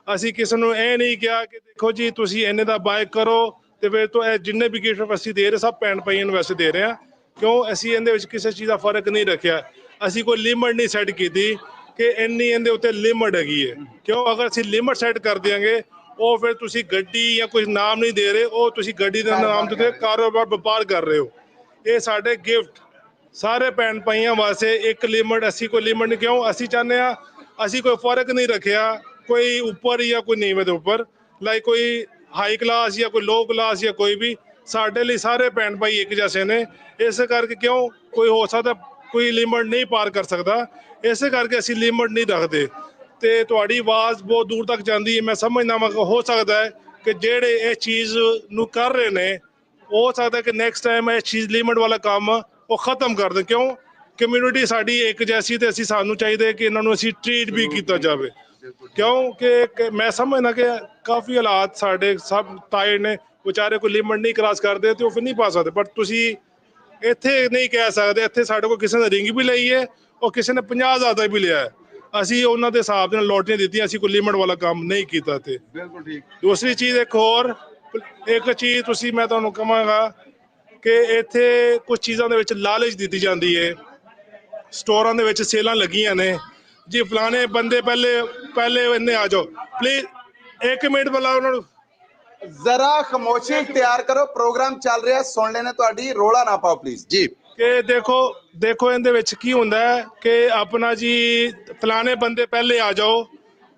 ਅਸੀਂ ਕਿਸੇ ਨੂੰ ਇਹ ਨਹੀਂ ਕਿਹਾ ਕਿ ਦੇਖੋ ਜੀ ਤੁਸੀਂ ਇੰਨੇ ਦਾ ਬਾਏ ਕਰੋ ਤੇ ਫਿਰ ਤੋਂ ਇਹ ਜਿੰਨੇ ਵੀ ਗਿਫਟ ਅਸੀਂ ਦੇ ਰਹੇ ਸਭ ਭੈਣ ਭਾਈਆਂ ਨੂੰ ਵੈਸੇ ਦੇ ਰਹੇ ਹਾਂ। ਕਿਉਂ? ਅਸੀਂ ਇਹਦੇ ਵਿੱਚ ਕਿਸੇ ਚੀਜ਼ ਦਾ ਫਰਕ ਨਹੀਂ ਰੱਖਿਆ। ਅਸੀਂ ਕੋਈ ਲਿਮਟ ਨਹੀਂ ਸੈੱਟ ਕੀਤੀ ਕਿ ਇੰਨੀ ਇਹਦੇ ਉੱਤੇ ਲਿਮਟ ਹੈਗੀ ਹੈ। ਕਿਉਂ? ਅਗਰ ਅਸੀਂ ਲਿਮਟ ਸੈੱਟ ਕਰ ਦਿਆਂਗੇ, ਉਹ ਫਿਰ ਤੁਸੀਂ ਗੱਡੀ ਜਾਂ ਕੋਈ ਨਾਮ ਨਹੀਂ ਦੇ ਰਹੇ, ਉਹ ਤੁਸੀਂ ਗੱਡੀ ਦੇ ਨਾਮ ਦੇ ਉੱਤੇ ਕਾਰੋਬਾਰ ਵਪਾਰ ਕਰ ਰਹੇ ਹੋ। ਇਹ ਸਾਡੇ ਗਿਫਟ ਸਾਰੇ ਭੈਣ ਭਾਈਆਂ ਵਾਸਤੇ ਇੱਕ ਲਿਮਟ, ਅਸੀਂ ਕੋਈ ਲਿਮਟ ਨਹੀਂ। ਕਿਉਂ? ਅਸੀਂ ਚਾਹੁੰਦੇ ਹਾਂ, ਅਸੀਂ ਕੋਈ ਫਰਕ ਨਹੀਂ ਰੱਖਿਆ ਕੋਈ ਉੱਪਰ ਜਾਂ ਕੋਈ ਨੀਵੇਂ ਦੇ ਉੱਪਰ, ਲਾਈਕ ਕੋਈ ਹਾਈ ਕਲਾਸ ਜਾਂ ਕੋਈ ਲੋ ਕਲਾਸ ਜਾਂ ਕੋਈ ਵੀ, ਸਾਡੇ ਲਈ ਸਾਰੇ ਭੈਣ ਭਾਈ ਇੱਕ ਜੈਸੇ ਨੇ। ਇਸੇ ਕਰਕੇ ਕਿਉਂ ਕੋਈ ਹੋ ਸਕਦਾ ਕੋਈ ਲਿਮਟ ਨਹੀਂ ਪਾਰ ਕਰ ਸਕਦਾ, ਇਸੇ ਕਰਕੇ ਅਸੀਂ ਲਿਮਟ ਨਹੀਂ ਰੱਖਦੇ। ਤੇ ਤੁਹਾਡੀ ਆਵਾਜ਼ ਬਹੁਤ ਦੂਰ ਤੱਕ ਜਾਂਦੀ ਹੈ। ਮੈਂ ਸਮਝਦਾ ਵਾਂ ਕਿ ਹੋ ਸਕਦਾ ਹੈ ਕਿ ਜਿਹੜੇ ਇਹ ਚੀਜ਼ ਨੂੰ ਕਰ ਰਹੇ ਨੇ, ਹੋ ਸਕਦਾ ਕਿ ਨੈਕਸਟ ਟਾਈਮ ਇਹ ਚੀਜ਼ ਲਿਮਟ ਵਾਲਾ ਕੰਮ ਉਹ ਖਤਮ ਕਰ ਦੇਣ। ਕਿਉਂ? ਕਮਿਊਨਿਟੀ ਸਾਡੀ ਇੱਕ ਜੈਸੀ ਤੇ ਅਸੀਂ ਸਾਨੂੰ ਚਾਹੀਦਾ ਕਿ ਇਹਨਾਂ ਨੂੰ ਅਸੀਂ ਟ੍ਰੀਟ ਵੀ ਕੀਤਾ ਜਾਵੇ। ਕਿਉਂਕਿ ਮੈਂ ਸਮਝਦਾ ਕਿ ਕਾਫੀ ਹਾਲਾਤ ਸਾਡੇ ਸਭ ਤਾਏ ਨੇ ਵਿਚਾਰੇ ਕੋਈ ਲਿਮਟ ਨਹੀਂ ਕ੍ਰਾਸ ਕਰਦੇ ਤੇ ਉਹ ਫਿਰ ਨਹੀਂ ਪਾ ਸਕਦੇ। ਪਰ ਤੁਸੀਂ ਇੱਥੇ ਨਹੀਂ ਕਹਿ ਸਕਦੇ, ਇੱਥੇ ਸਾਡੇ ਕੋਲ ਕਿਸੇ ਨੇ ਰਿੰਗ ਵੀ ਲਈ ਹੈ, ਉਹ ਕਿਸੇ ਨੇ 50,000 ਦਾ ਵੀ ਲਿਆ ਹੈ। ਅਸੀਂ ਉਹਨਾਂ ਦੇ ਹਿਸਾਬ ਨਾਲ ਲੋਟਰੀਆਂ ਦਿੱਤੀਆਂ, ਅਸੀਂ ਕੋਈ ਲਿਮਟ ਵਾਲਾ ਕੰਮ ਨਹੀਂ ਕੀਤਾ। ਤੇ ਬਿਲਕੁਲ ਠੀਕ। ਦੂਸਰੀ ਚੀਜ਼ ਇੱਕ ਚੀਜ਼ ਤੁਸੀਂ ਮੈਂ ਤੁਹਾਨੂੰ ਕਹਾਂਗਾ ਕਿ ਇੱਥੇ ਕੁਝ ਚੀਜ਼ਾਂ ਦੇ ਵਿੱਚ ਲਾਲਚ ਦਿੱਤੀ ਜਾਂਦੀ ਹੈ। ਸਟੋਰਾਂ ਦੇ ਵਿੱਚ ਸੇਲਾਂ ਲੱਗੀਆਂ ਨੇ ਜੀ, ਫਲਾਣੇ ਬੰਦੇ ਪਹਿਲੇ ਇੰਨੇ ਆ ਜਾਓ। ਪਲੀਜ਼ 1 ਮਿੰਟ ਬੁਲਾਓ ਉਹਨਾਂ ਨੂੰ। ਜ਼ਰਾ ਖਾਮੋਸ਼ੀ ਇਖਤਿਆਰ ਕਰੋ, ਪ੍ਰੋਗਰਾਮ ਚੱਲ ਰਿਹਾ, ਸੁਣ ਲੈਣੇ ਤੁਹਾਡੀ, ਰੋਲਾ ਨਾ ਪਾਓ ਪਲੀਜ਼ ਜੀ। ਕਿ ਦੇਖੋ ਇਹਦੇ ਵਿੱਚ ਕੀ ਹੁੰਦਾ ਹੈ ਕਿ ਆਪਣਾ ਜੀ ਫਲਾਣੇ ਬੰਦੇ ਪਹਿਲੇ ਆ ਜਾਓ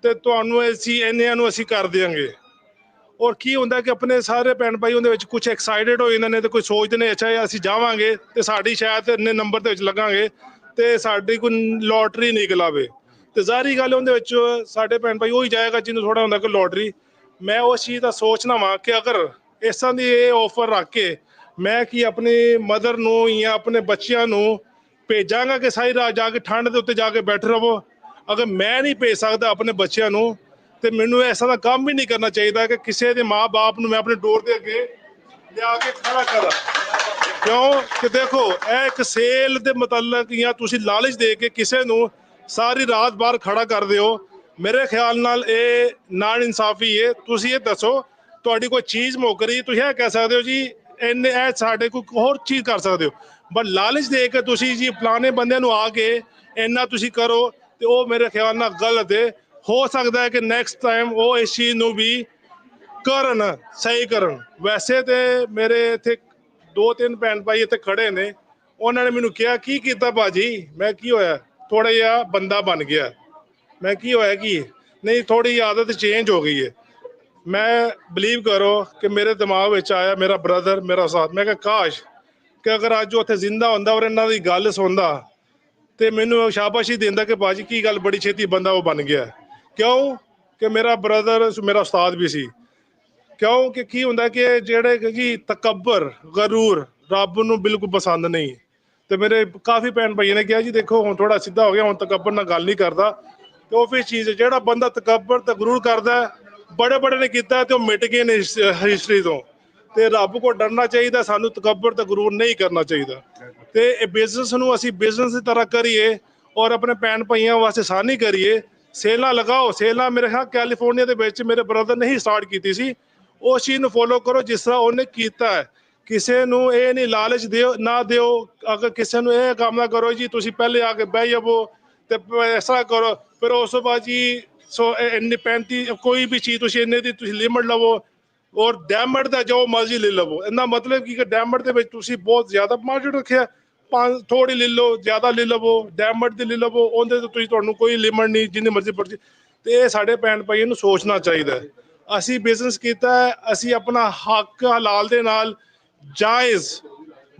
ਤੇ ਤੁਹਾਨੂੰ ਅਸੀਂ ਇੰਨਿਆਂ ਨੂੰ ਅਸੀਂ ਕਰ ਦਿਆਂਗੇ। ਔਰ ਕੀ ਹੁੰਦਾ ਕਿ ਆਪਣੇ ਸਾਰੇ ਭੈਣ ਭਾਈ ਉਹਦੇ ਵਿੱਚ ਕੁਝ ਐਕਸਾਈਟਡ ਹੋ ਜਾਂਦੇ ਨੇ ਤੇ ਕੋਈ ਸੋਚਦੇ ਨੇ ਅੱਛਾ ਅਸੀਂ ਜਾਵਾਂਗੇ ਤੇ ਸਾਡੀ ਸ਼ਾਇਦ ਇੰਨੇ ਨੰਬਰ ਦੇ ਵਿੱਚ ਲੱਗਾਂਗੇ ਤੇ ਸਾਡੀ ਕੋਈ ਲੋਟਰੀ ਨਿਕਲ ਆਵੇ। ਤੇ ਜ਼ਾਹਰੀ ਗੱਲ ਉਹਦੇ ਵਿੱਚ ਸਾਡੇ ਭੈਣ ਭਾਈ ਉਹੀ ਜਾਏਗਾ ਜਿਹਨੂੰ ਥੋੜਾ ਹੁੰਦਾ ਕਿ ਲੋਟਰੀ। ਮੈਂ ਉਸ ਚੀਜ਼ ਦਾ ਸੋਚਣਾ ਵਾਂ ਕਿ ਅਗਰ ਇਸ ਤਰ੍ਹਾਂ ਦੀ ਇਹ ਆਫਰ ਰੱਖ ਕੇ ਮੈਂ ਕੀ ਆਪਣੀ ਮਦਰ ਨੂੰ ਜਾਂ ਆਪਣੇ ਬੱਚਿਆਂ ਨੂੰ ਭੇਜਾਂਗਾ ਕਿ ਸਾਰੀ ਰਾਤ ਜਾ ਕੇ ਠੰਡ ਦੇ ਉੱਤੇ ਜਾ ਕੇ ਬੈਠੇ ਰਹੋ। ਅਗਰ ਮੈਂ ਨਹੀਂ ਭੇਜ ਸਕਦਾ ਆਪਣੇ ਬੱਚਿਆਂ ਨੂੰ ਤੇ ਮੈਨੂੰ ਐਸਾ ਦਾ ਕੰਮ ਵੀ ਨਹੀਂ ਕਰਨਾ ਚਾਹੀਦਾ ਕਿ ਕਿਸੇ ਦੇ ਮਾਂ-ਬਾਪ ਨੂੰ ਮੈਂ ਆਪਣੇ ਡੋਰ ਦੇ ਅੱਗੇ ਲਿਆ ਕੇ ਖੜਾ ਕਰਾਂ। ਕਿਉਂ? ਕਿ ਦੇਖੋ ਇਹ ਇੱਕ ਸੇਲ ਦੇ ਮੁਤਲਕ ਜਾਂ ਤੁਸੀਂ ਲਾਲਚ ਦੇ ਕੇ ਕਿਸੇ ਨੂੰ ਸਾਰੀ ਰਾਤ ਬਾਹਰ ਖੜਾ ਕਰਦੇ ਹੋ, ਮੇਰੇ ਖਿਆਲ ਨਾਲ ਇਹ ਨਾ ਇਨਸਾਫੀ ਹੈ। ਤੁਸੀਂ ਇਹ ਦੱਸੋ ਤੁਹਾਡੀ ਕੋਈ ਚੀਜ਼ ਮੁੱਕ ਰਹੀ, ਤੁਸੀਂ ਇਹ ਕਹਿ ਸਕਦੇ ਹੋ ਜੀ ਇੰਨੇ ਇਹ ਸਾਡੇ ਕੋਈ ਹੋਰ ਚੀਜ਼ ਕਰ ਸਕਦੇ ਹੋ, ਬਟ ਲਾਲਚ ਦੇ ਕੇ ਤੁਸੀਂ ਜੀ ਫਲਾਣੇ ਬੰਦਿਆਂ ਨੂੰ ਆ ਕੇ ਇੰਨਾ ਤੁਸੀਂ ਕਰੋ ਤੇ ਉਹ ਮੇਰੇ ਖਿਆਲ ਨਾਲ ਗਲਤ ਹੈ। ਹੋ ਸਕਦਾ ਹੈ ਕਿ ਨੈਕਸਟ ਟਾਈਮ ਉਹ ਇਸ ਚੀਜ਼ ਨੂੰ ਵੀ ਕਰਨ, ਸਹੀ ਕਰਨ। ਵੈਸੇ ਤੇ ਮੇਰੇ ਇੱਥੇ 2-3 ਭੈਣ ਭਾਈ ਇੱਥੇ ਖੜੇ ਨੇ, ਉਹਨਾਂ ਨੇ ਮੈਨੂੰ ਕਿਹਾ ਕੀ ਕੀਤਾ ਭਾਜੀ? ਮੈਂ ਕੀ ਹੋਇਆ? ਥੋੜਾ ਜਿਹਾ ਬੰਦਾ ਬਣ ਗਿਆ। ਮੈਂ ਕੀ ਹੋਇਆ? ਕੀ ਨਹੀਂ, ਥੋੜੀ ਆਦਤ ਚੇਂਜ ਹੋ ਗਈ ਹੈ। ਮੈਂ ਬਲੀਵ ਕਰੋ ਕਿ ਮੇਰੇ ਦਿਮਾਗ ਵਿੱਚ ਆਇਆ ਮੇਰਾ ਬ੍ਰਦਰ ਮੇਰਾ ਸਾਥ। ਮੈਂ ਕਿਹਾ ਕਾਸ਼ ਕਿ ਅਗਰ ਅੱਜ ਉੱਥੇ ਜ਼ਿੰਦਾ ਹੁੰਦਾ ਔਰ ਇਹਨਾਂ ਦੀ ਗੱਲ ਸੁਣਦਾ ਤੇ ਮੈਨੂੰ ਸ਼ਾਬਾਸ਼ੀ ਦਿੰਦਾ ਕਿ ਭਾਜੀ ਕੀ ਗੱਲ, ਬੜੀ ਛੇਤੀ ਬੰਦਾ ਉਹ ਬਣ ਗਿਆ। ਕਿਉਂ? ਕਿ ਮੇਰਾ ਬ੍ਰਦਰ ਮੇਰਾ ਉਸਤਾਦ ਵੀ ਸੀ। ਕਿਉਂ? ਕਿ ਕੀ ਹੁੰਦਾ ਕਿ ਜਿਹੜੇ ਜੀ ਤਕੱਬਰ, ਗਰੂਰ ਰੱਬ ਨੂੰ ਬਿਲਕੁਲ ਪਸੰਦ ਨਹੀਂ। ਤੇ ਮੇਰੇ ਕਾਫੀ ਭੈਣ ਭਾਈਆਂ ਨੇ ਕਿਹਾ ਜੀ ਦੇਖੋ ਹੁਣ ਥੋੜਾ ਸਿੱਧਾ ਹੋ ਗਿਆ, ਹੁਣ ਤਕੱਬਰ ਨਾਲ ਗੱਲ ਨਹੀਂ ਕਰਦਾ। ਤੇ ਉਹ ਫਿਰ ਚੀਜ਼ ਜਿਹੜਾ ਬੰਦਾ ਤਕੱਬਰ ਤੇ ਗਰੂਰ ਕਰਦਾ, ਬੜੇ ਨੇ ਕੀਤਾ ਤੇ ਉਹ ਮਿਟ ਗਏ ਨੇ ਹਿਸਟਰੀ ਤੋਂ। ਤੇ ਰੱਬ ਕੋਲ ਡਰਨਾ ਚਾਹੀਦਾ, ਸਾਨੂੰ ਤਕੱਬਰ ਤੇ ਗਰੂਰ ਨਹੀਂ ਕਰਨਾ ਚਾਹੀਦਾ। ਤੇ ਇਹ ਬਿਜ਼ਨਸ ਨੂੰ ਅਸੀਂ ਬਿਜ਼ਨਸ ਦੀ ਤਰ੍ਹਾਂ ਕਰੀਏ ਔਰ ਆਪਣੇ ਭੈਣ ਭਾਈਆਂ ਵਾਸਤੇ ਆਸਾਨੀ ਕਰੀਏ। ਸੇਲਾਂ ਲਗਾਓ, ਸੇਲਾਂ ਮੇਰੇ ਖਿਆਲ ਕੈਲੀਫੋਰਨੀਆ ਦੇ ਵਿੱਚ ਮੇਰੇ ਬ੍ਰਦਰ ਨੇ ਹੀ ਸਟਾਰਟ ਕੀਤੀ ਸੀ। ਉਸ ਚੀਜ਼ ਨੂੰ ਫੋਲੋ ਕਰੋ ਜਿਸ ਤਰ੍ਹਾਂ ਉਹਨੇ ਕੀਤਾ ਹੈ। ਕਿਸੇ ਨੂੰ ਇਹ ਨਹੀਂ ਲਾਲਚ ਨਾ ਦਿਓ। ਅਗਰ ਕਿਸੇ ਨੂੰ ਇਹ ਕੰਮ ਨਾ ਕਰੋ ਜੀ ਤੁਸੀਂ ਪਹਿਲੇ ਆ ਕੇ ਬਹਿ ਜਾਵੋ ਤੇ ਇਸ ਤਰ੍ਹਾਂ ਕਰੋ, ਫਿਰ ਉਸ ਤੋਂ ਬਾਅਦ ਜੀ ਇੰਨੇ 35 ਕੋਈ ਵੀ ਚੀਜ਼ ਤੁਸੀਂ ਇੰਨੇ ਦੀ ਤੁਸੀਂ ਲਿਮਟ ਲਵੋ ਔਰ ਡੈਮਟ ਦਾ ਜੋ ਮਰਜ਼ੀ ਲੈ ਲਵੋ। ਇਹਦਾ ਮਤਲਬ ਕਿ ਡੈਮਟ ਦੇ ਵਿੱਚ ਤੁਸੀਂ ਬਹੁਤ ਜ਼ਿਆਦਾ ਮਾਰਜਨ ਰੱਖਿਆ, ਥੋੜੀ ਲੈ ਲਓ, ਜ਼ਿਆਦਾ ਲੈ ਲਵੋ, ਡੈਮਟ ਦੀ ਲੈ ਲਵੋ, ਉਹਦੇ ਤੇ ਤੁਹਾਨੂੰ ਕੋਈ ਲਿਮਟ ਨਹੀਂ, ਜਿੰਨੀ ਮਰਜ਼ੀ ਪਰਚੀ। ਤੇ ਇਹ ਸਾਡੇ ਭੈਣ ਭਾਈਆਂ ਨੂੰ ਸੋਚਣਾ ਚਾਹੀਦਾ ਹੈ। ਅਸੀਂ ਬਿਜ਼ਨਸ ਕੀਤਾ, ਅਸੀਂ ਆਪਣਾ ਹੱਕ ਹਲਾਲ ਦੇ ਨਾਲ ਜਾਇਜ਼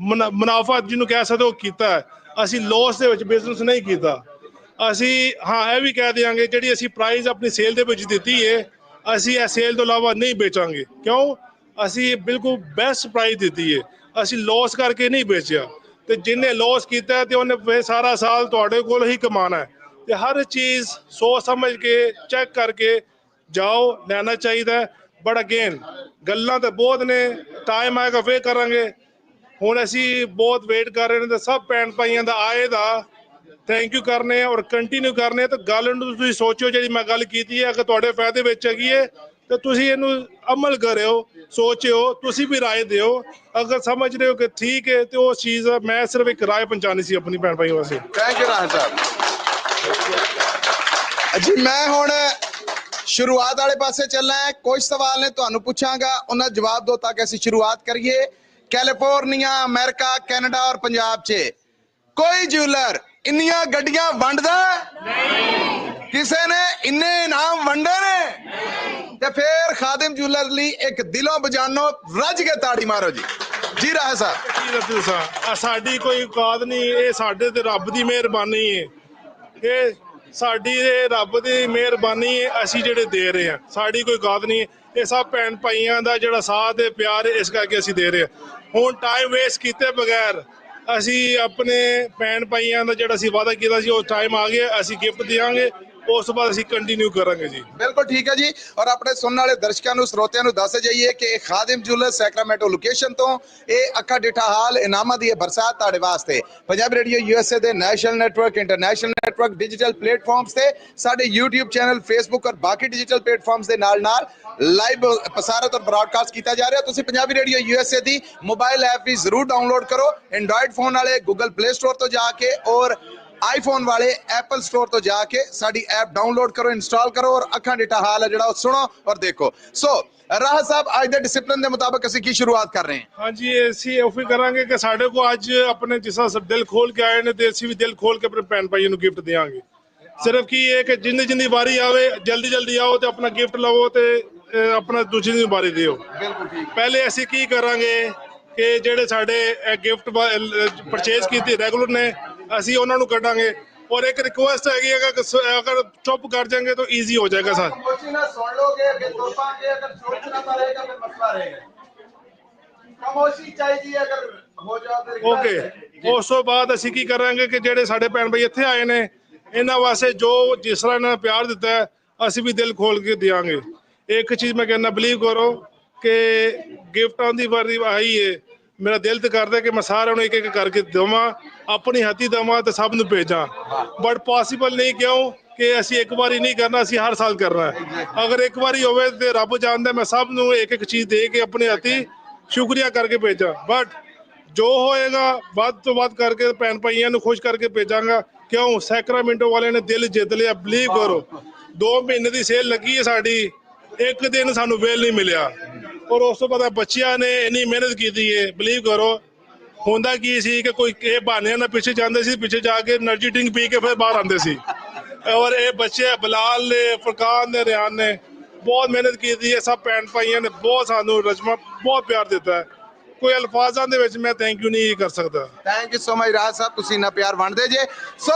ਮੁਨਾਫਾ ਜਿਹਨੂੰ ਕਹਿ ਸਕਦੇ ਉਹ ਕੀਤਾ। ਅਸੀਂ ਲੋਸ ਦੇ ਵਿੱਚ ਬਿਜ਼ਨਸ ਨਹੀਂ ਕੀਤਾ। ਅਸੀਂ ਹਾਂ ਇਹ ਵੀ ਕਹਿ ਦਿਆਂਗੇ ਜਿਹੜੀ ਅਸੀਂ ਪ੍ਰਾਈਜ਼ ਆਪਣੀ ਸੇਲ ਦੇ ਵਿੱਚ ਦਿੱਤੀ ਹੈ, ਅਸੀਂ ਇਹ ਸੇਲ ਤੋਂ ਇਲਾਵਾ ਨਹੀਂ ਵੇਚਾਂਗੇ। ਕਿਉਂ? ਅਸੀਂ ਬਿਲਕੁਲ ਬੈਸਟ ਪ੍ਰਾਈਜ਼ ਦਿੱਤੀ ਹੈ, ਅਸੀਂ ਲੋਸ ਕਰਕੇ ਨਹੀਂ ਵੇਚਿਆ। ਤੇ ਜਿਹਨੇ ਲੋਸ ਕੀਤਾ ਤੇ ਉਹਨੇ ਫਿਰ ਸਾਰਾ ਸਾਲ ਤੁਹਾਡੇ ਕੋਲ ਹੀ ਕਮਾਉਣਾ ਹੈ। ਤੇ ਹਰ ਚੀਜ਼ ਸੋਚ ਸਮਝ ਕੇ ਚੈੱਕ ਕਰਕੇ ਜਾਓ, ਲੈਣਾ ਚਾਹੀਦਾ। ਬਟ ਅਗੇਨ ਗੱਲਾਂ ਤਾਂ ਬਹੁਤ ਨੇ, ਟਾਈਮ ਆਏਗਾ ਫੇਰ ਕਰਾਂਗੇ। ਹੁਣ ਅਸੀਂ ਬਹੁਤ ਵੇਟ ਕਰ ਰਹੇ ਨੇ ਤੇ ਸਭ ਭੈਣ ਭਾਈਆਂ ਦਾ ਆਏ ਦਾ ਥੈਂਕ ਯੂ ਕਰਨੇ ਔਰ ਕੰਟੀਨਿਊ ਕਰਨੇ। ਤੇ ਗੱਲ ਨੂੰ ਤੁਸੀਂ ਸੋਚੋ, ਜਿਹੜੀ ਮੈਂ ਗੱਲ ਕੀਤੀ ਹੈ ਅਗਰ ਤੁਹਾਡੇ ਫਾਇਦੇ ਵਿੱਚ ਹੈਗੀ ਹੈ ਤੇ ਤੁਸੀਂ ਇਹਨੂੰ ਅਮਲ ਕਰਿਓ, ਸੋਚਿਓ, ਤੁਸੀਂ ਵੀ ਰਾਏ ਦਿਓ। ਅਗਰ ਸਮਝ ਰਹੇ ਹੋ ਕਿ ਠੀਕ ਹੈ ਤੇ ਉਹ ਚੀਜ਼ ਮੈਂ ਸਿਰਫ ਇੱਕ ਰਾਏ ਪਹੁੰਚਾਉਣੀ ਸੀ ਆਪਣੀ ਭੈਣ ਭਾਈ ਵਾਸਤੇ। ਥੈਂਕ ਯੂ ਰਾਜ ਸਾਹਿਬ ਜੀ। ਮੈਂ ਹੁਣ ਸ਼ੁਰੂਆਤ ਵਾਲੇ ਪਾਸੇ ਚੱਲਣਾ ਹੈ। ਕੁਝ ਸਵਾਲ ਨੇ ਤੁਹਾਨੂੰ ਪੁੱਛਾਂਗਾ, ਉਹਨਾਂ ਜਵਾਬ ਦਿਓ ਤਾਂ ਕਿ ਅਸੀਂ ਸ਼ੁਰੂਆਤ ਕਰੀਏ। ਕੈਲੀਫੋਰਨੀਆ, ਅਮਰੀਕਾ, ਕੈਨੇਡਾ ਔਰ ਪੰਜਾਬ 'ਚ ਕੋਈ ਜਿਊਲਰ ਇੰਨੀਆਂ ਗੱਡੀਆਂ ਵੰਡਦਾ ਨਹੀਂ? ਕਿਸੇ ਨੇ ਇੰਨੇ ਇਨਾਮ ਵੰਡੇ ਨੇ? ਤੇ ਫਿਰ ਖਾਦਿਮ ਜਿਊਲਰ ਲਈ ਇੱਕ ਦਿਲੋਂ ਬਜਾਨੋ ਰੱਜ ਕੇ ਤਾੜੀ ਮਾਰੋ ਜੀ। ਜੀ ਰਾਹ ਸਾਹਿਬ। ਸਾਡੀ ਕੋਈ ਔਕਾਤ ਨਹੀਂ, ਇਹ ਸਾਡੇ ਤੇ ਰੱਬ ਦੀ ਮਿਹਰਬਾਨੀ ਹੈ। ਇਹ ਸਾਡੀ ਰੱਬ ਦੀ ਮਿਹਰਬਾਨੀ ਹੈ, ਅਸੀਂ ਜਿਹੜੇ ਦੇ ਰਹੇ ਹਾਂ। ਸਾਡੀ ਕੋਈ ਔਕਾਤ ਨਹੀਂ, ਇਹ ਸਭ ਭੈਣ ਭਾਈਆਂ ਦਾ ਜਿਹੜਾ ਸਾਥ ਹੈ, ਪਿਆਰ ਹੈ, ਇਸ ਕਰਕੇ ਅਸੀਂ ਦੇ ਰਹੇ ਹਾਂ। ਹੁਣ ਟਾਈਮ ਵੇਸਟ ਕੀਤੇ ਬਗੈਰ ਅਸੀਂ ਆਪਣੇ ਭੈਣ ਭਾਈਆਂ ਦਾ ਜਿਹੜਾ ਅਸੀਂ ਵਾਅਦਾ ਕੀਤਾ ਸੀ ਉਹ ਟਾਈਮ ਆ ਗਿਆ, ਅਸੀਂ ਗਿਫਟ ਦੇਵਾਂਗੇ। ਉਸ ਤੋਂ ਬਾਅਦ ਅਸੀਂ ਕੰਟੀਨਿਊ ਕਰਾਂਗੇ ਜੀ। ਬਿਲਕੁਲ ਠੀਕ ਹੈ ਜੀ। ਔਰ ਆਪਣੇ ਸੁਣਨ ਵਾਲੇ ਦਰਸ਼ਕਾਂ ਨੂੰ, ਸਰੋਤਿਆਂ ਨੂੰ ਦੱਸ ਜਾਈਏ ਕਿ ਇਹ ਖਾਦਿਮ ਜਿਊਲਰ ਸੈਕਰਾਮੈਂਟੋ ਲੋਕੇਸ਼ਨ ਤੋਂ ਇਹ ਅੱਖਾਂ ਡਿੱਠਾ ਹਾਲ ਇਨਾਮਾਂ ਦੀ ਬਰਸਾਤ ਤੁਹਾਡੇ ਵਾਸਤੇ ਪੰਜਾਬੀ ਰੇਡੀਓ USA ਦੇ national network, international network, digital platforms ਤੇ ਸਾਡੇ YouTube ਚੈਨਲ, ਫੇਸਬੁੱਕ ਔਰ ਬਾਕੀ ਡਿਜੀਟਲ ਪਲੇਟਫਾਰਮਸ ਦੇ ਨਾਲ ਲਾਈਵ ਪ੍ਰਸਾਰਿਤ ਔਰ ਬ੍ਰਾਡਕਾਸਟ ਕੀਤਾ ਜਾ ਰਿਹਾ। ਤੁਸੀਂ ਪੰਜਾਬੀ ਰੇਡੀਓ USA ਦੀ ਮੋਬਾਈਲ ਐਪ ਵੀ ਜ਼ਰੂਰ ਡਾਊਨਲੋਡ ਕਰੋ। ਐਂਡਰੋਇਡ ਫੋਨ ਵਾਲੇ ਗੂਗਲ ਪਲੇ ਸਟੋਰ ਤੋਂ ਜਾ ਕੇ ਔਰ ਆਈਫੋਨ ਵਾਲੇ ਐਪਲ ਸਟੋਰ ਤੋਂ ਜਾ ਕੇ ਸਾਡੀ ਐਪ ਡਾਊਨਲੋਡ ਕਰੋ, ਇੰਸਟਾਲ ਕਰੋ ਔਰ ਅੱਖਾਂ ਡਿੱਠਾ ਹਾਲ ਹੈ ਜਿਹੜਾ ਉਹ ਸੁਣੋ ਔਰ ਦੇਖੋ। ਸੋ ਰਾਹ ਸਾਹਿਬ, ਅੱਜ ਦੇ ਡਿਸਪਲਿਨ ਦੇ ਮੁਤਾਬਕ ਅਸੀਂ ਕੀ ਸ਼ੁਰੂਆਤ ਕਰ ਰਹੇ ਹਾਂ? ਹਾਂਜੀ, ਅਸੀਂ ਉਹ ਵੀ ਕਰਾਂਗੇ ਕਿ ਸਾਡੇ ਕੋਲ ਅੱਜ ਆਪਣੇ ਜਿਸ ਤਰ੍ਹਾਂ ਦਿਲ ਖੋਲ ਕੇ ਆਏ ਨੇ ਤੇ ਅਸੀਂ ਵੀ ਦਿਲ ਖੋਲ ਕੇ ਆਪਣੇ ਭੈਣ ਭਾਈਆਂ ਨੂੰ ਗਿਫਟ ਦੇਵਾਂਗੇ। ਸਿਰਫ ਕੀ ਇਹ ਕਿ ਜਿੰਨੀ ਵਾਰੀ ਆਵੇ ਜਲਦੀ ਜਲਦੀ ਆਓ ਤੇ ਆਪਣਾ ਗਿਫਟ ਲਵੋ ਤੇ ਆਪਣਾ ਦੂਜੀ ਵਾਰੀ ਦਿਓ। ਬਿਲਕੁਲ ਠੀਕ। ਪਹਿਲੇ ਅਸੀਂ ਕੀ ਕਰਾਂਗੇ ਕਿ ਜਿਹੜੇ ਸਾਡੇ ਗਿਫਟ ਪਰਚੇਜ਼ ਕੀਤੇ ਰੈਗੂਲਰ ਨੇ ਅਸੀਂ ਉਹਨਾਂ ਨੂੰ ਕੱਢਾਂਗੇ। ਔਰ ਇੱਕ ਰਿਕੁਐਸਟ ਹੈਗੀ ਹੈ ਕਿ ਅਗਰ ਚੁੱਪ ਕਰ ਜਾएंगे तो ईजी हो जाएगा सर। खामोशी ना सुन लोगे कि तुर पाएंगे, अगर सोचना पड़ेगा फिर मसला रहेगा। खामोशी चाहिए, अगर हो जाए तो ਓਕੇ। ਉਸ ਤੋਂ ਬਾਅਦ ਅਸੀਂ ਕੀ ਕਰਾਂਗੇ ਕਿ ਜਿਹੜੇ ਸਾਡੇ ਭੈਣ ਭਾਈ ਇੱਥੇ ਆਏ ਨੇ ਇਹਨਾਂ ਵਾਸਤੇ ਜੋ ਜਿਸ ਤਰ੍ਹਾਂ ਇਹਨਾਂ ਨੇ ਪਿਆਰ ਦਿੱਤਾ ਹੈ ਅਸੀਂ ਵੀ ਦਿਲ ਖੋਲ ਕੇ ਦਿਆਂਗੇ। ਇੱਕ ਚੀਜ਼ ਮੈਂ ਕਹਿੰਦਾ, ਬਲੀਵ ਕਰੋ ਕਿ ਗਿਫਟਾਂ ਦੀ ਵਾਰੀ ਆਈ ਹੈ, ਮੇਰਾ ਦਿਲ ਤੇ ਕਰਦਾ ਕਿ ਮੈਂ ਸਾਰਿਆਂ ਨੂੰ ਇੱਕ ਇੱਕ ਕਰਕੇ ਦੇਵਾਂ, ਆਪਣੀ ਹੱਥੀਂ ਦੇਵਾਂ ਤੇ ਸਭ ਨੂੰ ਭੇਜਾਂ। ਬਟ ਪੋਸੀਬਲ ਨਹੀਂ, ਕਿਉਂ ਕਿ ਅਸੀਂ ਇੱਕ ਵਾਰੀ ਨਹੀਂ ਕਰਨਾ, ਅਸੀਂ ਹਰ ਸਾਲ ਕਰਨਾ ਹੈ। ਅਗਰ ਇੱਕ ਵਾਰੀ ਹੋਵੇ ਤੇ ਰੱਬ ਜਾਣਦਾ ਮੈਂ ਸਭ ਨੂੰ ਇੱਕ ਇੱਕ ਚੀਜ਼ ਦੇ ਕੇ ਆਪਣੇ ਹੱਥੀਂ ਸ਼ੁਕਰੀਆ ਕਰਕੇ ਭੇਜਾਂ। ਬਟ ਜੋ ਹੋਏਗਾ ਵੱਧ ਤੋਂ ਵੱਧ ਕਰਕੇ ਭੈਣ ਭਾਈਆਂ ਨੂੰ ਖੁਸ਼ ਕਰਕੇ ਭੇਜਾਂਗਾ। ਕਿਉਂ? ਸੈਕਰਾਮੈਂਟੋ ਵਾਲਿਆਂ ਨੇ ਦਿਲ ਜਿੱਤ ਲਿਆ। ਬਲੀਵ ਕਰੋ, 2 ਮਹੀਨੇ ਦੀ ਸੇਲ ਲੱਗੀ ਹੈ ਸਾਡੀ, ਇੱਕ ਦਿਨ ਸਾਨੂੰ ਵੇਲ ਨਹੀਂ ਮਿਲਿਆ। ਔਰ ਉਸ ਤੋਂ ਬਾਅਦ ਬੱਚਿਆਂ ਨੇ ਇੰਨੀ ਮਿਹਨਤ ਕੀਤੀ ਹੈ। ਬਲੀਵ ਕਰੋ, ਹੁੰਦਾ ਕੀ ਸੀ ਕਿ ਕੋਈ ਇਹ ਬਹਾਨੇ ਨਾਲ ਪਿੱਛੇ ਜਾਂਦੇ ਸੀ, ਪਿੱਛੇ ਜਾ ਕੇ એનર્ਜੀ ਡਰਿੰਕ ਪੀ ਕੇ ਫਿਰ ਬਾਹਰ ਆਉਂਦੇ ਸੀ। ਔਰ ਇਹ ਬੱਚੇ ਬਲਾਲ ਨੇ, ਫਰਕਾਨ ਨੇ, ਰਿਆਨ ਨੇ ਬਹੁਤ ਮਿਹਨਤ ਕੀਤੀ ਹੈ। ਸਭ ਭੈਣ ਭਾਈਆਂ ਨੇ ਬਹੁਤ ਸਾਨੂੰ ਰਜਮਾ ਬਹੁਤ ਪਿਆਰ ਦਿੱਤਾ ਹੈ। ਕੋਈ ਅਲਫਾਜ਼ਾਂ ਦੇ ਵਿੱਚ ਮੈਂ ਥੈਂਕ ਯੂ ਨਹੀਂ ਕਰ ਸਕਦਾ। ਥੈਂਕ ਯੂ ਸੋ ਮਚ ਰਾਜ ਸਾਹਿਬ, ਤੁਸੀਂ ਇੰਨਾ ਪਿਆਰ ਵੰਡਦੇ ਜੇ। ਸੋ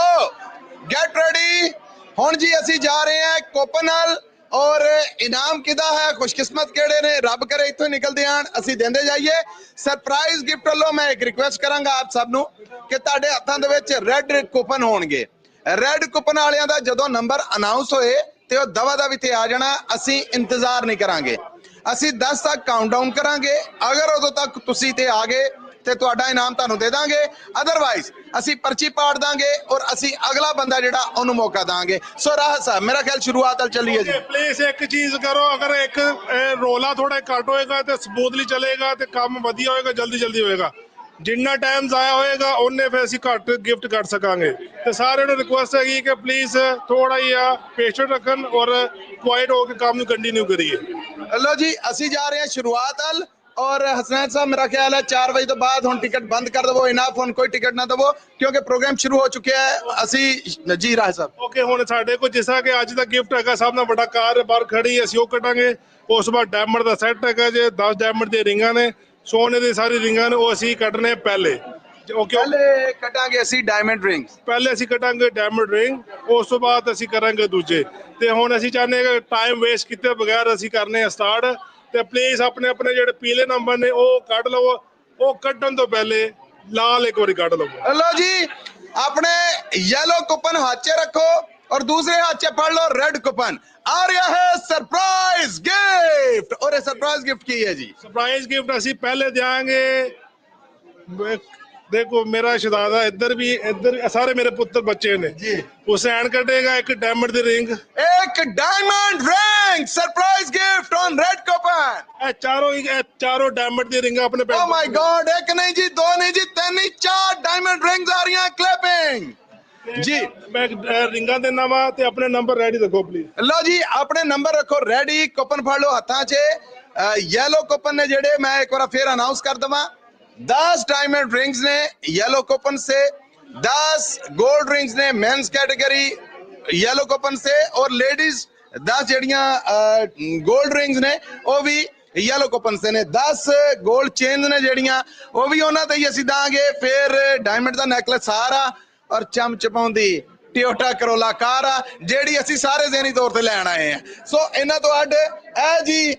ਗੈਟ ਰੈਡੀ। ਹੁਣ ਜੀ ਅਸੀਂ ਜਾ ਰਹੇ ਹਾਂ ਕੋਪਨ ਨਾਲ ਔਰ ਇਨਾਮ ਕਿਹਦਾ ਹੈ, ਖੁਸ਼ਕਿਸਮਤ ਕਿਹੜੇ ਨੇ, ਰੱਬ ਕਰੇ ਇੱਥੋਂ ਨਿਕਲਦੇ ਆਣ, ਅਸੀਂ ਦਿੰਦੇ ਜਾਈਏ। ਸਰਪ੍ਰਾਈਜ਼ ਗਿਫਟ ਵੱਲੋਂ ਮੈਂ ਇੱਕ ਰਿਕੁਐਸਟ ਕਰਾਂਗਾ ਆਪ ਸਭ ਨੂੰ ਕਿ ਤੁਹਾਡੇ ਹੱਥਾਂ ਦੇ ਵਿੱਚ ਰੈੱਡ ਕੂਪਨ ਹੋਣਗੇ। ਰੈੱਡ ਕੂਪਨ ਵਾਲਿਆਂ ਦਾ ਜਦੋਂ ਨੰਬਰ ਅਨਾਉਂਸ ਹੋਏ ਤੇ ਉਹ ਦਵਾ ਦਾ ਵੀ ਤੇ ਆ ਜਾਣਾ। ਅਸੀਂ ਇੰਤਜ਼ਾਰ ਨਹੀਂ ਕਰਾਂਗੇ, ਅਸੀਂ 10 ਤੱਕ ਕਾਊਂਟਡਾਊਨ ਕਰਾਂਗੇ। ਅਗਰ ਉਦੋਂ ਤੱਕ ਤੁਸੀਂ ਤੇ ਆ ਗਏ ਤੇ ਤੁਹਾਡਾ ਇਨਾਮ ਤੁਹਾਨੂੰ ਦੇ ਦਾਂਗੇ ਅਦਰਵਾਈਜ਼ ਅਸੀਂ ਪਰਚੀ ਪਾੜ ਦਾਂਗੇ ਔਰ ਅਸੀਂ ਅਗਲਾ ਬੰਦਾ ਜਿਹੜਾ ਉਹਨੂੰ ਮੌਕਾ ਦਾਂਗੇ ਸੋ ਰਾਹ ਸਾਹਿਬ ਮੇਰਾ ਖਿਆਲ ਸ਼ੁਰੂਆਤ ਨਾਲ ਚੱਲੀਏ ਜੀ ਪਲੀਜ਼ ਇੱਕ ਚੀਜ਼ ਕਰੋ ਅਗਰ ਇੱਕ ਰੋਲਾ ਥੋੜਾ ਘੱਟ ਹੋਏਗਾ ਤੇ ਸਮੂਥਲੀ ਚੱਲੇਗਾ ਤੇ ਕੰਮ ਵਧੀਆ ਹੋਏਗਾ ਜਲਦੀ ਹੋਏਗਾ ਜਿੰਨਾ ਟਾਈਮ ਜ਼ਾਇਆ ਹੋਏਗਾ ਉਹਨੇ ਫਿਰ ਅਸੀਂ ਘੱਟ ਗਿਫਟ ਕਰ ਸਕਾਂਗੇ ਤੇ ਸਾਰਿਆਂ ਨੂੰ ਰਿਕੁਐਸਟ ਹੈਗੀ ਕਿ ਪਲੀਜ਼ ਥੋੜਾ ਜਿਹਾ ਪੇਸ਼ੈਂਟ ਰੱਖਣ ਔਰ ਕੁਆਇਟ ਹੋ ਕੇ ਕੰਮ ਨੂੰ ਕੰਟੀਨਿਊ ਕਰੀਏ ਲੋ ਜੀ ਅਸੀਂ ਜਾ ਰਹੇ ਹਾਂ ਸ਼ੁਰੂਆਤ ਵੱਲ ਔਰ ਹਸਨੈਨ ਸਾਹਿਬ ਮੇਰਾ ਖਿਆਲ ਹੈ 4 ਵਜੇ ਤੋਂ ਬਾਅਦ ਹੁਣ ਟਿਕਟ ਬੰਦ ਕਰ ਦਵੋ ਇਨਾਫ ਹੁਣ ਕੋਈ ਟਿਕਟ ਨਾ ਦਵੋ ਕਿਉਂਕਿ ਪ੍ਰੋਗਰਾਮ ਸ਼ੁਰੂ ਹੋ ਚੁੱਕਿਆ ਹੈ ਅਸੀਂ ਜੀ ਰਾਜ ਸਾਹਿਬ ਓਕੇ ਹੁਣ ਸਾਡੇ ਕੋਲ ਜਿਸ ਤਰ੍ਹਾਂ ਕਿ ਅੱਜ ਦਾ ਗਿਫਟ ਹੈਗਾ ਸਭ ਨਾਲ ਵੱਡਾ ਕਾਰ ਬਾਹਰ ਖੜੀ ਅਸੀਂ ਉਹ ਕਟਾਂਗੇ ਉਸ ਤੋਂ ਬਾਅਦ ਡਾਇਮੰਡ ਦਾ ਸੈੱਟ ਹੈਗਾ ਜੇ 10 ਡਾਇਮੰਡ ਦੀਆਂ ਰਿੰਗਾਂ ਨੇ ਸੋਨੇ ਦੀ ਸਾਰੀ ਰਿੰਗਾਂ ਨੇ ਉਹ ਅਸੀਂ ਕੱਟਣੇ ਪਹਿਲੇ ਓਕੇ ਪਹਿਲੇ ਕਟਾਂਗੇ ਅਸੀਂ ਡਾਇਮੰਡ ਰਿੰਗਸ ਪਹਿਲੇ ਅਸੀਂ ਕਟਾਂਗੇ ਡਾਇਮੰਡ ਰਿੰਗ ਉਸ ਤੋਂ ਬਾਅਦ ਅਸੀਂ ਕਰਾਂਗੇ ਦੂਜੇ ਤੇ ਹੁਣ ਅਸੀਂ ਚਾਹੁੰਦੇ ਹਾਂ ਕਿ ਟਾਈਮ ਵੇਸਟ ਕੀਤੇ ਬਗੈਰ ਅਸੀਂ ਕਰਨੇ ਆ ਸਟਾਰਟ ਤੇ ਪਲੀਜ਼ ਆਪਣੇ ਆਪਣੇ ਜਿਹੜੇ ਪੀਲੇ ਨੰਬਰ ਨੇ ਉਹ ਕੱਢ ਲਵੋ ਉਹ ਕੱਢਣ ਤੋਂ ਪਹਿਲੇ ਲਾਲ ਇੱਕ ਵਾਰੀ ਕੱਢ ਲਵੋ ਲੋ ਜੀ ਆਪਣੇ येलो कूपन हाथ से रखो और दूसरे हाथ से पढ़ लो रेड कूपन आ रहा है सरप्राइज गिफ्ट और ये सरप्राइज गिफ्ट की है जी ਸਰਪ੍ਰਾਈਜ਼ ਗਿਫਟ ਅਸੀਂ ਪਹਿਲੇ ਦਿਆਂਗੇ देखो मेरा शहजादा इधर सारे मेरे पुत्र बच्चे ने जी हुसैन कटेगा एक डायमंड दी रिंग एक diamond ring surprise gift on red coupon चारों डायमंड दी रिंग अपने ओ माय गॉड एक नहीं जी दो नहीं जी तीन नहीं 4 डायमंड रिंग्स आ रही हैं क्लैपिंग जी मैं रिंगा देना वा ते अपने नंबर रेडी रखो प्लीज लो जी अपने नंबर रखो रेडी कूपन फड़ लो हाथां च येलो कूपन ने जेड़े मैं एक बार फिर अनाउंस कर दवा 10 डायमंड रिंग्स ने येलो कूपन से 10 गोल्ड रिंग्स ने मेंस कैटेगरी येलो कूपन से और लेडीज 10 जड़ियां गोल्ड रिंग्स ने वो भी येलो कूपन से ने 10 गोल्ड चेन ने जड़ियां वो भी उन्हां ते ही ਅਸੀਂ ਦਾਂਗੇ ਫਿਰ ਡਾਇਮੰਡ ਦਾ ਨੈਕਲੇਸ ਸਾਰਾ ਔਰ ਚਮਚਪਾਉਂਦੀ ਟਿਓਟਾ ਕਰੋਲਾ ਕਾਰ ਆ ਜਿਹੜੀ ਅਸੀਂ ਸਾਰੇ ਜ਼ਹਿਨੀ ਤੌਰ ਤੇ ਲੈਣ ਆਏ ਆ ਸੋ ਇਹਨਾਂ ਤੋਂ ਅੱਡ ਇਹ ਜੀ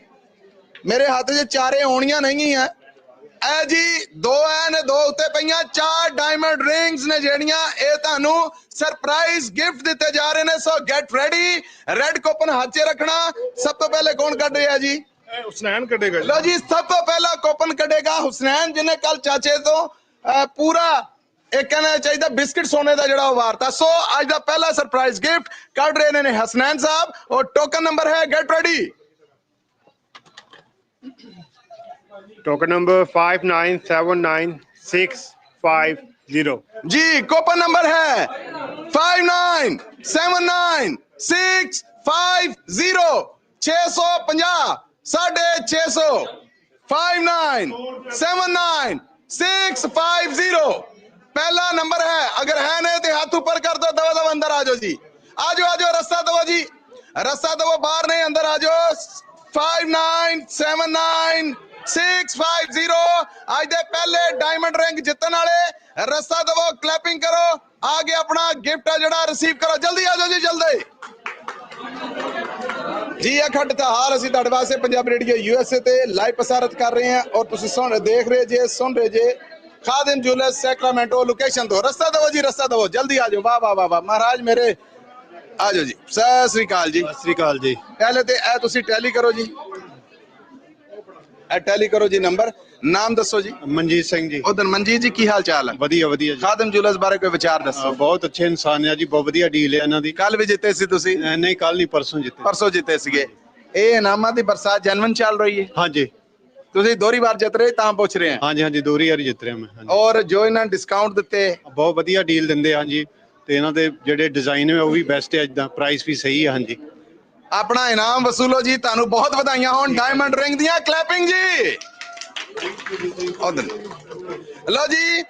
ਮੇਰੇ ਹੱਥ 'ਚ ਚਾਰੇ ਆਉਣੀਆਂ ਨਹੀਂ ਆ ਇਹ ਜੀ ਦੋ ਐ ਨੇ ਦੋ ਉੱਤੇ ਪਈਆਂ 4 ਡਾਇਮੰਡ ਰਿੰਗਸ ਨੇ ਜਿਹੜੀਆਂ ਇਹ ਤੁਹਾਨੂੰ ਸਰਪ੍ਰਾਈਜ਼ ਗਿਫਟ ਦਿੱਤੇ ਜਾ ਰਹੇ ਨੇ ਸੋ ਗੈਟ ਰੈਡੀ ਰੈਡ ਕੂਪਨ ਹੱਥ 'ਚ ਰੱਖਣਾ ਸਭ ਤੋਂ ਪਹਿਲੇ ਕੌਣ ਕੱਢ ਰਿਹਾ ਜੀ हुसैन कटेगा ਲੋ ਜੀ ਸਭ ਤੋਂ ਪਹਿਲਾ ਕੂਪਨ ਕੱਢੇਗਾ ਹੁਸਨੈਨ ਜਿਹਨੇ ਕੱਲ ਚਾਚੇ ਤੋਂ ਪੂਰਾ ਇਹ ਕਹਿਣਾ ਚਾਹੀਦਾ ਬਿਸਕਿਟ ਸੋਨੇ ਦਾ ਜਿਹੜਾ ਉਹ ਵਾਰਤਾ ਸੋ ਅੱਜ ਦਾ ਪਹਿਲਾ ਸਰਪ੍ਰਾਈਜ਼ ਗਿਫਟ ਕੱਢ ਰਹੇ ਨੇ ਹਸਨੈਨ ਸਾਹਿਬ ਔਰ ਟੋਕਨ ਨੰਬਰ ਹੈ ਗੈਟ ਰੈਡੀ टोकन नंबर 5979650 जी कूपन नंबर है 5979650 650 650 5979650 पहला नंबर है अगर है नहीं तो हाथ ऊपर कर दो दवा दवा अंदर आ जाओ जी आ जाओ रास्ता दो जी रास्ता दो बाहर नहीं अंदर आ जाओ 5979650 आज दे पहले डायमंड रिंग जितने वाले रस्ता दवो क्लैपिंग करो आगे अपना गिफ्ट जड़ा रिसीव करो जल्दी आ जाओ जी जल्दी जी अखंड त्योहार ਅਸੀਂ ਤੁਹਾਡੇ ਵਾਸਤੇ ਪੰਜਾਬੀ ਰੇਡੀਓ USA ਤੇ ਲਾਈਵ ਪ੍ਰਸਾਰਿਤ ਕਰ ਰਹੇ ਹਾਂ ਔਰ ਤੁਸੀਂ ਦੇਖ ਰਹੇ ਜੇ ਸੁਣ ਰਹੇ ਜੇ ਖਾਦਿਮ ਜੁਲਸ ਸੈਕਰਾਮੈਂਟੋ ਲੋਕੇਸ਼ਨ ਤੋਂ ਰਸਤਾ ਦਵੋ ਜੀ ਰਸਤਾ ਦਵੋ ਜਲਦੀ ਆ ਜਾਓ ਵਾਹ ਵਾਹ ਵਾਹ ਵਾਹ ਮਹਾਰਾਜ ਮੇਰੇ ਆ ਜਾਓ ਜੀ ਸਤਿ ਸ੍ਰੀ ਅਕਾਲ ਜੀ सत श्री अकाल जी ਪਹਿਲੇ ਤੇ ਇਹ ਤੁਸੀਂ ਟੈਲੀ ਕਰੋ ਜੀ ਇਹ ਟੈਲੀ ਕਰੋ ਜੀ ਨੰਬਰ ਨਾਮ ਦੱਸੋ ਜੀ मनजीत सिंह जी ਉਧਰ ਮਨਜੀਤ ਜੀ ਕੀ ਹਾਲ ਚਾਲ ਹੈ ਵਧੀਆ ਵਧੀਆ ਜੀ ਖਾਦਮ ਜੁਲਸ ਬਾਰੇ ਕੋਈ ਵਿਚਾਰ ਦੱਸੋ ਬਹੁਤ ਅੱਛੇ ਇਨਸਾਨ ਆ ਜੀ ਬਹੁਤ ਵਧੀਆ ਡੀਲ ਹੈ ਇਹਨਾਂ ਦੀ ਕੱਲ ਵੀ ਜਿੱਤੇ ਸੀ ਤੁਸੀਂ ਨਹੀਂ ਕੱਲ ਨਹੀਂ ਪਰਸੋਂ ਜਿੱਤੇ ਪਰਸੋਂ ਜਿੱਤੇ ਸੀਗੇ ਇਹ ਇਨਾਮਾਂ ਦੀ ਬਰਸਾਤ ਜਨਮਨ ਚੱਲ ਰਹੀ ਹੈ ਹਾਂਜੀ ਤੁਸੀਂ ਦੋਹਰੀ ਵਾਰ ਜਿੱਤ ਰਹੇ ਤਾਂ ਪੁੱਛ ਰਹੇ ਹਾਂ ਹਾਂਜੀ ਹਾਂਜੀ ਦੋਰੀ ਯਾਰੀ ਜਿੱਤ ਰਿਹਾ ਮੈਂ ਹਾਂਜੀ। ਔਰ ਜੋ ਇਹਨਾਂ ਨੇ ਡਿਸਕਾਊਂਟ ਦਿੱਤੇ ਬਹੁਤ ਵਧੀਆ ਡੀਲ ਦਿੰਦੇ ਆ ਹਾਂਜੀ ਤੇ ਇਹਨਾਂ ਦੇ ਜਿਹੜੇ ਡਿਜ਼ਾਈਨ ਹੈ ਉਹ ਵੀ ਬੈਸਟ ਹੈ ਇਦਾਂ ਪ੍ਰਾਈਸ ਵੀ ਸਹੀ ਹੈ ਹਾਂਜੀ ਆਪਣਾ ਇਨਾਮ ਵਸੂਲੋ ਜੀ ਤੁਹਾਨੂੰ ਬਹੁਤ ਵਧਾਈਆਂ ਹੋਣ ਡਾਇਮੰਡ ਰਿੰਗ ਦੀਆਂ ਕਲੈਪਿੰਗ ਜੀ ਉਧਰ ਲਓ ਜੀ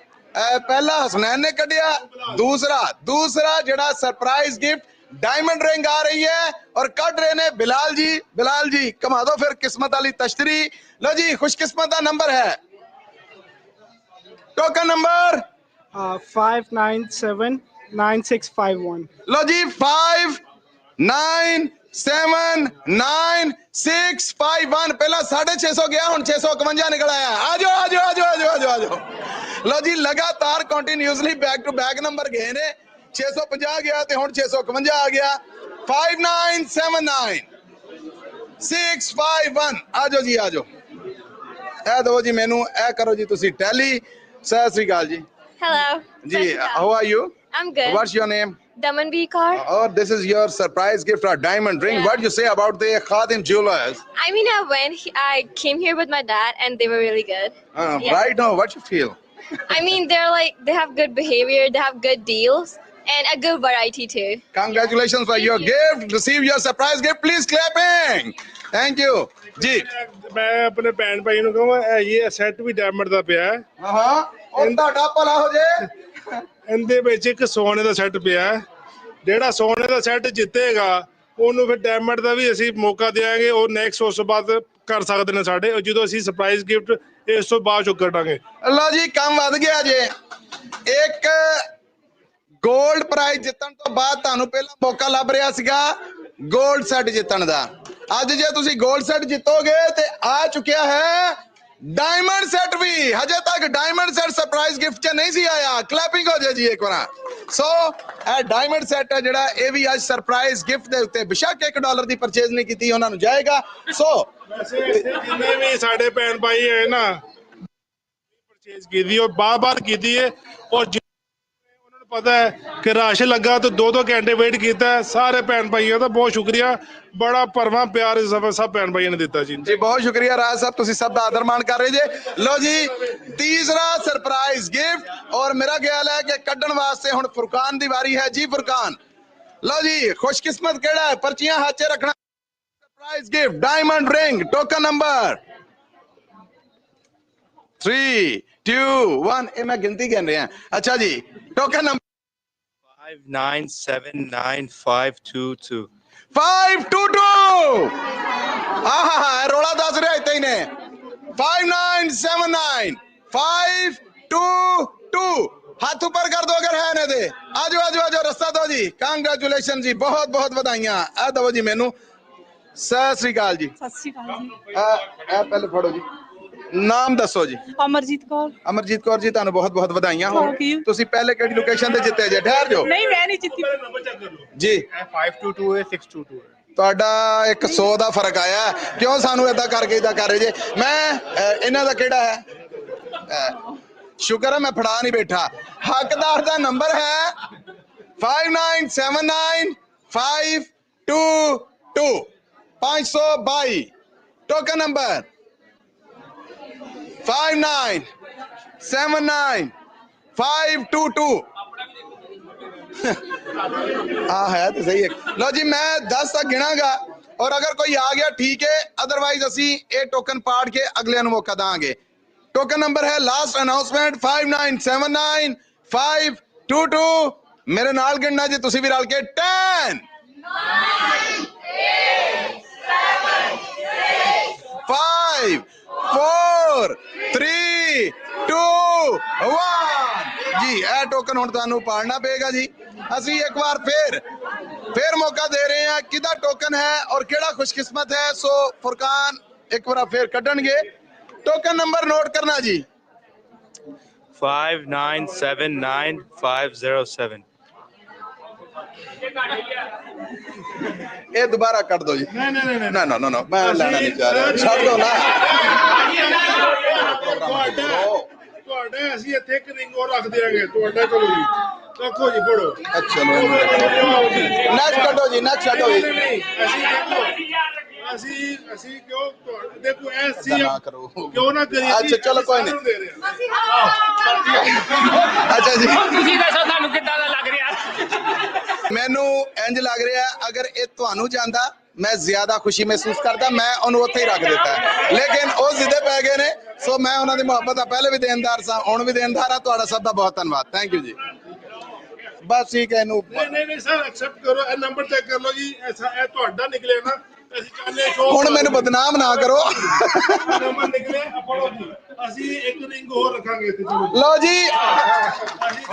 ਪਹਿਲਾ ਹਸਨੈਨ ਨੇ ਕੱਢਿਆ दूसरा ਜਿਹੜਾ ਸਰਪ੍ਰਾਈਜ਼ ਗਿਫਟ डायमंड रिंग आ रही है और कट रहे ने बिलाल जी कमा दो फिर किस्मत वाली तश्तरी लो जी खुशकिस्मत का नंबर है टोकन नंबर 5979651 लो जी 5979651 पहला 650 गया हुन 651 निकल आया आ जाओ लो जी लगातार continuously back to back number गए ने 650 गया ਤੇ ਹੁਣ 651 ਆ ਗਿਆ 5979651 ਆ ਜਾਓ ਜੀ ਆ ਜਾਓ ਇਹ ਦਿਓ ਜੀ ਮੈਨੂੰ ਇਹ ਕਰੋ ਜੀ ਤੁਸੀਂ ਟੈਲੀ ਸਤਿ ਸ੍ਰੀ ਅਕਾਲ ਜੀ Hello. ਜੀ how are you I'm good. what's your name Damanvi Kaur. oh this is your surprise gift a diamond ring Yeah. what do you say about the Khadim Jewelers I mean, I came here with my dad, and they were really good. Yeah. right now what you feel I mean, they have good behavior, they have good deals, and a good variety too. congratulations for your gift receive your surprise gift please clapping thank you ਜੀ ਮੈਂ ਆਪਣੇ ਭੈਣ ਭਾਈ ਨੂੰ ਕਹਾਂ ਇਹ set ਵੀ diamond ਦਾ ਪਿਆ ਹੈ ਹਾਂ ਉਹ ਤੁਹਾਡਾ ਭਲਾ ਹੋ ਜੇ ਇਹਦੇ ਵਿੱਚ ਇੱਕ ਸੋਨੇ ਦਾ ਸੈੱਟ ਪਿਆ ਹੈ ਜਿਹੜਾ ਸੋਨੇ ਦਾ ਸੈੱਟ ਜਿੱਤੇਗਾ ਉਹਨੂੰ ਫਿਰ ਡਾਇਮੰਡ ਦਾ ਵੀ ਅਸੀਂ ਮੌਕਾ ਦੇਵਾਂਗੇ ਉਹ ਨੈਕਸਟ ਉਸ ਤੋਂ ਬਾਅਦ ਕਰ ਸਕਦੇ ਨੇ ਸਾਡੇ ਜਦੋਂ ਅਸੀਂ ਸਰਪ੍ਰਾਈਜ਼ ਗਿਫਟ ਇਸ ਤੋਂ ਬਾਅਦ ਚੁੱਕ ਕਰਾਂਗੇ ਲਓ ਜੀ ਕੰਮ ਵੱਧ ਗਿਆ ਜੇ ਇੱਕ 골ਡ ਪ੍ਰਾਈਜ਼ ਜਿੱਤਣ ਤੋਂ ਬਾਅਦ ਤੁਹਾਨੂੰ ਪਹਿਲਾਂ ਮੌਕਾ ਲੱਭ ਰਿਹਾ ਸੀਗਾ 골ਡ ਸੈੱਟ ਜਿੱਤਣ ਦਾ ਅੱਜ ਜੇ ਤੁਸੀਂ 골ਡ ਸੈੱਟ ਜਿੱਤੋਗੇ ਤੇ ਆ ਚੁੱਕਿਆ ਹੈ ਡਾਇਮੰਡ ਸੈੱਟ ਵੀ ਹਜੇ ਤੱਕ ਡਾਇਮੰਡ ਸੈੱਟ ਸਰਪ੍ਰਾਈਜ਼ ਗਿਫਟ 'ਚ ਨਹੀਂ ਸੀ ਆਇਆ ਕਲੈਪਿੰਗ ਹੋ ਜੇ ਜੀ ਇੱਕ ਵਾਰ ਸੋ ਇਹ ਡਾਇਮੰਡ ਸੈੱਟ ਹੈ ਜਿਹੜਾ ਇਹ ਵੀ ਅੱਜ ਸਰਪ੍ਰਾਈਜ਼ ਗਿਫਟ ਦੇ ਉੱਤੇ ਬਿਸ਼ੱਕ $1 ਦੀ ਪਰਚੇਜ਼ ਨਹੀਂ ਕੀਤੀ ਉਹਨਾਂ ਨੂੰ ਜਾਏਗਾ ਸੋ ਵੈਸੇ ਇੱਥੇ ਜਿੰਨੇ ਵੀ ਸਾਡੇ ਭੈਣ ਭਾਈ ਹੈ ਨਾ ਪਰਚੇਜ਼ ਕੀਤੀ ਉਹ ਬਾਰ-ਬਾਰ ਕੀਤੀ ਹੈ ਔਰ ਉਹਨਾਂ ਨੂੰ ਪਤਾ ਹੈ ਕਿ ਰਾਸ਼ਨ ਲੱਗਾ ਤਾਂ 2-2 ਘੰਟੇ ਵੇਟ ਕੀਤਾ ਸਾਰੇ ਭੈਣ ਭਾਈਆਂ ਦਾ ਬਹੁਤ ਸ਼ੁਕਰੀਆ ਬੜਾ ਭਰਵਾਂ ਪਿਆਰ ਇਸ ਸਭ ਭੈਣ ਭਾਈਆਂ ਨੇ ਦਿੱਤਾ ਜੀ ਜੀ ਬਹੁਤ ਸ਼ੁਕਰੀਆ ਰਾਜ ਸਾਹਿਬ ਤੁਸੀਂ ਸਭ ਦਾ ਆਦਰ ਮਾਣ ਕਰ ਰਹੇ ਜੇ ਲੋ ਜੀ ਤੀਸਰਾ ਸਰਪ੍ਰਾਈਜ਼ ਗਿਫਟ ਔਰ ਮੇਰਾ ਖਿਆਲ ਹੈ ਕਿ ਕੱਢਣ ਵਾਸਤੇ ਹੁਣ ਫੁਰਕਾਨ ਦੀ ਵਾਰੀ ਹੈ ਜੀ ਫੁਰਕਾਨ ਲੋ ਜੀ ਖੁਸ਼ਕਿਸਮਤ ਕਿਹੜਾ ਹੈ ਪਰਚੀਆਂ ਹੱਥ 'ਚ ਰੱਖਣਾ surprise gift diamond ring token number 3 2 1 ਇਹ ਮੈਂ ਗਿਣਤੀ ਗਿਣ ਰਿਹਾ ਅੱਛਾ ਜੀ ਟੋਕਨ ਨੰਬਰ 5979522 522 ਆਹਾ ਰੋਲਾ ਦੱਸ ਰਿਹਾ ਇੱਥੇ ਹੀ ਨੇ 5979 522 ਹੱਥ ਉੱਪਰ ਕਰ ਦੋ ਅਗਰ ਹੈ ਨੇ ਦੇ ਆਜੋ ਆਜੋ ਆਜੋ ਰਸਤਾ ਦੋ ਜੀ ਕੰਗ੍ਰੈਚੁਲੇਸ਼ਨ ਜੀ ਬਹੁਤ ਬਹੁਤ ਵਧਾਈਆਂ ਆ ਦਵੋ ਜੀ ਮੈਨੂੰ ਸਤਿ ਸ੍ਰੀ ਅਕਾਲ ਜੀ ਸਤਿ ਸ਼੍ਰੀ ਅਕਾਲ ਜੀ ਇਹ ਪਹਿਲੇ ਫੜੋ ਜੀ ਨਾਮ ਦੱਸੋ ਜੀ ਅਮਰਜੀਤ ਕੌਰ ਅਮਰਜੀਤ ਕੌਰ ਜੀ ਤੁਹਾਨੂੰ ਬਹੁਤ ਬਹੁਤ ਵਧਾਈਆਂ ਹੋਣ Thank you. ਤੁਸੀਂ ਪਹਿਲੇ ਕਿਹੜੀ ਲੋਕੇਸ਼ਨ ਤੇ ਜਿੱਤੇ ਜੇ ਠਹਿਰ ਜਾਓ ਨਹੀਂ ਮੈਂ ਨਹੀਂ ਜਿੱਤੀ ਜੀ 522 ਹੈ 622 ਹੈ ਤੁਹਾਡਾ ਇੱਕ 100 ਦਾ ਫਰਕ ਆਇਆ ਕਿਉਂ ਸਾਨੂੰ ਏਦਾਂ ਕਰਕੇ ਇਦਾਂ ਕਰ ਰਹੇ ਜੇ ਮੈਂ ਇਹਨਾਂ ਦਾ ਕਿਹੜਾ ਹੈ ਸ਼ੁਕਰ ਹੈ ਮੈਂ ਫੜਾ ਨਹੀਂ ਬੈਠਾ ਹੱਕਦਾਰ ਦਾ ਨੰਬਰ ਹੈ 597952 522 ਟੋਕਨ ਨੰਬਰ 597952 हाँ है तो सही है लो जी मैं 10 तक गिनागा और अगर कोई आ गया ठीक है अदरवाइज असी ये टोकन पाड़ के अगले नु मौका देंगे टोकन नंबर है लास्ट अनाउंसमेंट 597952 मेरे नाल गिनना जी तुसी भी रल के 10 5 4 3 2 1 जी ਇਹ ਟੋਕਨ ਹੁਣ ਤੁਹਾਨੂੰ ਪਾੜਨਾ ਪਏਗਾ ਜੀ ਅਸੀਂ ਇੱਕ ਵਾਰ ਫੇਰ ਮੌਕਾ ਦੇ ਰਹੇ ਹਾਂ ਕਿਹਦਾ ਟੋਕਨ ਹੈ ਔਰ ਕਿਹੜਾ ਖੁਸ਼ਕਿਸਮਤ ਹੈ ਸੋ ਫੁਰਕਾਨ ਇੱਕ ਵਾਰ ਫੇਰ ਕੱਢਣਗੇ ਟੋਕਨ ਨੰਬਰ ਨੋਟ ਕਰਨਾ ਜੀ 5979507 ਇਹ ਦੁਬਾਰਾ ਕੱਢ ਦਿਓ ਜੀ ਨਹੀਂ ਨਾ ਮੈਂ ਲੈਣਾ ਨਹੀਂ ਚਾਹ ਰਿਹਾ ਛੱਡ ਦਿਓ ਨਾ ਤੁਹਾਡੇ ਅਸੀਂ ਇੱਥੇ ਇੱਕ ਰਿੰਗ ਹੋਰ ਰੱਖ ਦਿਆਂਗੇ ਤੁਹਾਡਾ ਚਲੋ ਜੀ ਰੱਖੋ ਜੀ ਫੜੋ ਅੱਛਾ ਨੈਕਸਟ ਕੱਢੋ ਜੀ ਨੈਕਸਟ ਕੱਢੋ ਜੀ ਅਸੀਂ ਕਿਉਂ ਦੇਖੋ ਐਸੀ ਨਾ ਕਰੋ ਕਿਉਂ ਨਾ ਕਰੀਏ ਅੱਛਾ ਚਲੋ ਕੋਈ ਨਹੀਂ ਅੱਛਾ ਜੀ ਤੁਸੀਂ ਦੱਸੋ ਤੁਹਾਨੂੰ ਕਿੱਦਾਂ ਦਾ ਲੱਗ ਰਿਹਾ ਮੈਨੂੰ ਇੰਜ ਲੱਗ ਰਿਹਾ ਅਗਰ ਇਹ ਤੁਹਾਨੂੰ ਜਾਂਦਾ ਮੈਂ ਜ਼ਿਆਦਾ ਖੁਸ਼ੀ ਮਹਿਸੂਸ ਕਰਦਾ ਮੈਂ ਉਹਨੂੰ ਉੱਥੇ ਹੀ ਰੱਖ ਦਿੱਤਾ ਲੇਕਿਨ ਉਹ ਜ਼ਿੱਦੇ ਪੈ ਗਏ ਨੇ ਸੋ ਮੈਂ ਉਹਨਾਂ ਦੀ ਮੁਹੱਬਤ ਦਾ ਪਹਿਲੇ ਵੀ ਦੇਣਦਾਰ ਸਾਂ ਹੁਣ ਵੀ ਦੇਣਦਾਰ ਹਾਂ ਤੁਹਾਡਾ ਸਭ ਦਾ ਬਹੁਤ ਧੰਨਵਾਦ ਥੈਂਕ ਯੂ ਜੀ ਬਸ ਠੀਕ ਹੈ ਇਹਨੂੰ ਨਹੀਂ ਸਰ ਐਕਸੈਪਟ ਕਰੋ ਇਹ ਨੰਬਰ ਚੈੱਕ ਕਰ ਲਓ ਜੀ ਇਹ ਤੁਹਾਡਾ ਨਿਕਲਿਆ ਨਾ ਅਸੀਂ ਚਾਹੁੰਦੇ ਹੁਣ ਮੈਨੂੰ ਬਦਨਾਮ ਨਾ ਕਰੋ ਨੰਬਰ ਨਿਕਲੇ ਫੜੋ ਜੀ ਅਸੀਂ ਇੱਕ ਰਿੰਗ ਹੋਰ ਰੱਖਾਂਗੇ ਇੱਥੇ ਲਓ ਜੀ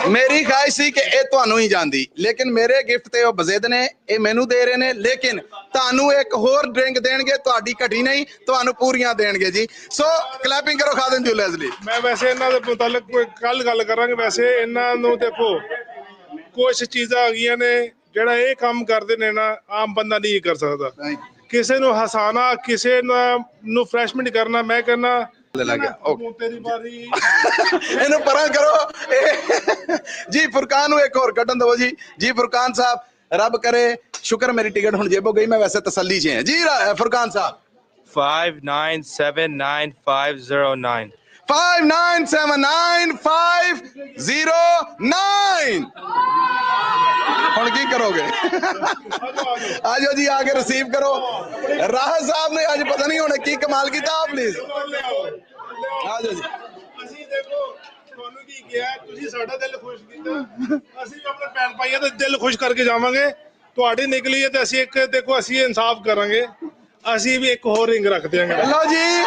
ਮੇਰੀ ਖਾਹਿਸ਼ ਸੀ ਕਿ ਇਹ ਤੁਹਾਨੂੰ ਹੀ ਜਾਂਦੀ ਲੇਕਿਨ ਮੇਰੇ ਗਿਫਟ ਤੇ ਉਹ ਬਜ਼ਿੱਦ ਨੇ ਇਹ ਮੈਨੂੰ ਦੇ ਰਹੇ ਨੇ ਲੇਕਿਨ ਤੁਹਾਨੂੰ ਇੱਕ ਹੋਰ ਡਰਿੰਕ ਦੇਣਗੇ ਤੁਹਾਡੀ ਘਟੀ ਨਹੀਂ ਤੁਹਾਨੂੰ ਪੂਰੀਆਂ ਦੇਣਗੇ ਜੀ ਸੋ ਕਲੈਪਿੰਗ ਕਰੋ ਖਾਦਮ ਜੁਲਰਸ ਲਈ ਮੈਂ ਵੈਸੇ ਇਹਨਾਂ ਦੇ ਮੁਤਲਕ ਕੱਲ ਗੱਲ ਕਰਾਂਗੇ ਵੈਸੇ ਇਹਨਾਂ ਨੂੰ ਦੇਖੋ ਕੁਝ ਚੀਜ਼ਾਂ ਆ ਗਈਆਂ ਨੇ ਜਿਹੜਾ ਇਹ ਕੰਮ ਕਰਦੇ ਨੇ ਨਾ ਆਮ ਬੰਦਾ ਨਹੀਂ ਕਰ ਸਕਦਾ ਕਿਸੇ ਨੂੰ ਹਸਾਣਾ ਕਿਸੇ ਨੂੰ ਫਰੈਸ਼ਮੈਂਟ ਕਰਨਾ ਮੈਂ ਕਹਿੰਦਾ ਲੱਗ ਗਿਆ ਤੇਰੀ ਵਾਰੀ ਇਹਨੂੰ ਪਰਾਂ ਕਰੋ ਜੀ। ਫੁਰਕਾਨ ਨੂੰ ਇੱਕ ਹੋਰ ਕੱਢਣ ਦਿਓ ਜੀ। ਜੀ ਫੁਰਕਾਨ ਸਾਹਿਬ, ਰੱਬ करे शुक्र मेरी टिकट हुण जेबों गई, मैं वैसे तसल्ली च है जी। फुरकान साहब 5979509 5979509 ਹੁਣ ਕੀ ਕਰੋਗੇ? ਆਜੋ ਜੀ, ਆके रिसीव करो। राहत साहब ने आज पता नहीं हुणे की कमाल कीता। प्लीज आजो जी। ਅਸੀਂ ਦੇਖੋ ਤੁਹਾਨੂੰ ਕੀ ਕਿਹਾ, ਤੁਸੀਂ ਸਾਡਾ ਦਿਲ ਖੁਸ਼ ਕੀਤਾ, ਅਸੀਂ ਵੀ ਆਪਣੇ ਭੈਣ ਭਾਈਆਂ ਦਾ ਦਿਲ ਖੁਸ਼ ਕਰਕੇ ਜਾਵਾਂਗੇ। ਤੁਹਾਡੀ ਨਿਕਲੀ ਹੈ ਤੇ ਅਸੀਂ ਇੱਕ ਦੇਖੋ ਅਸੀਂ ਇਨਸਾਫ ਕਰਾਂਗੇ, ਅਸੀਂ ਵੀ ਇੱਕ ਹੋਰ ਰਿੰਗ ਰੱਖ ਦਿਆਂਗੇ। ਲਓ ਜੀ,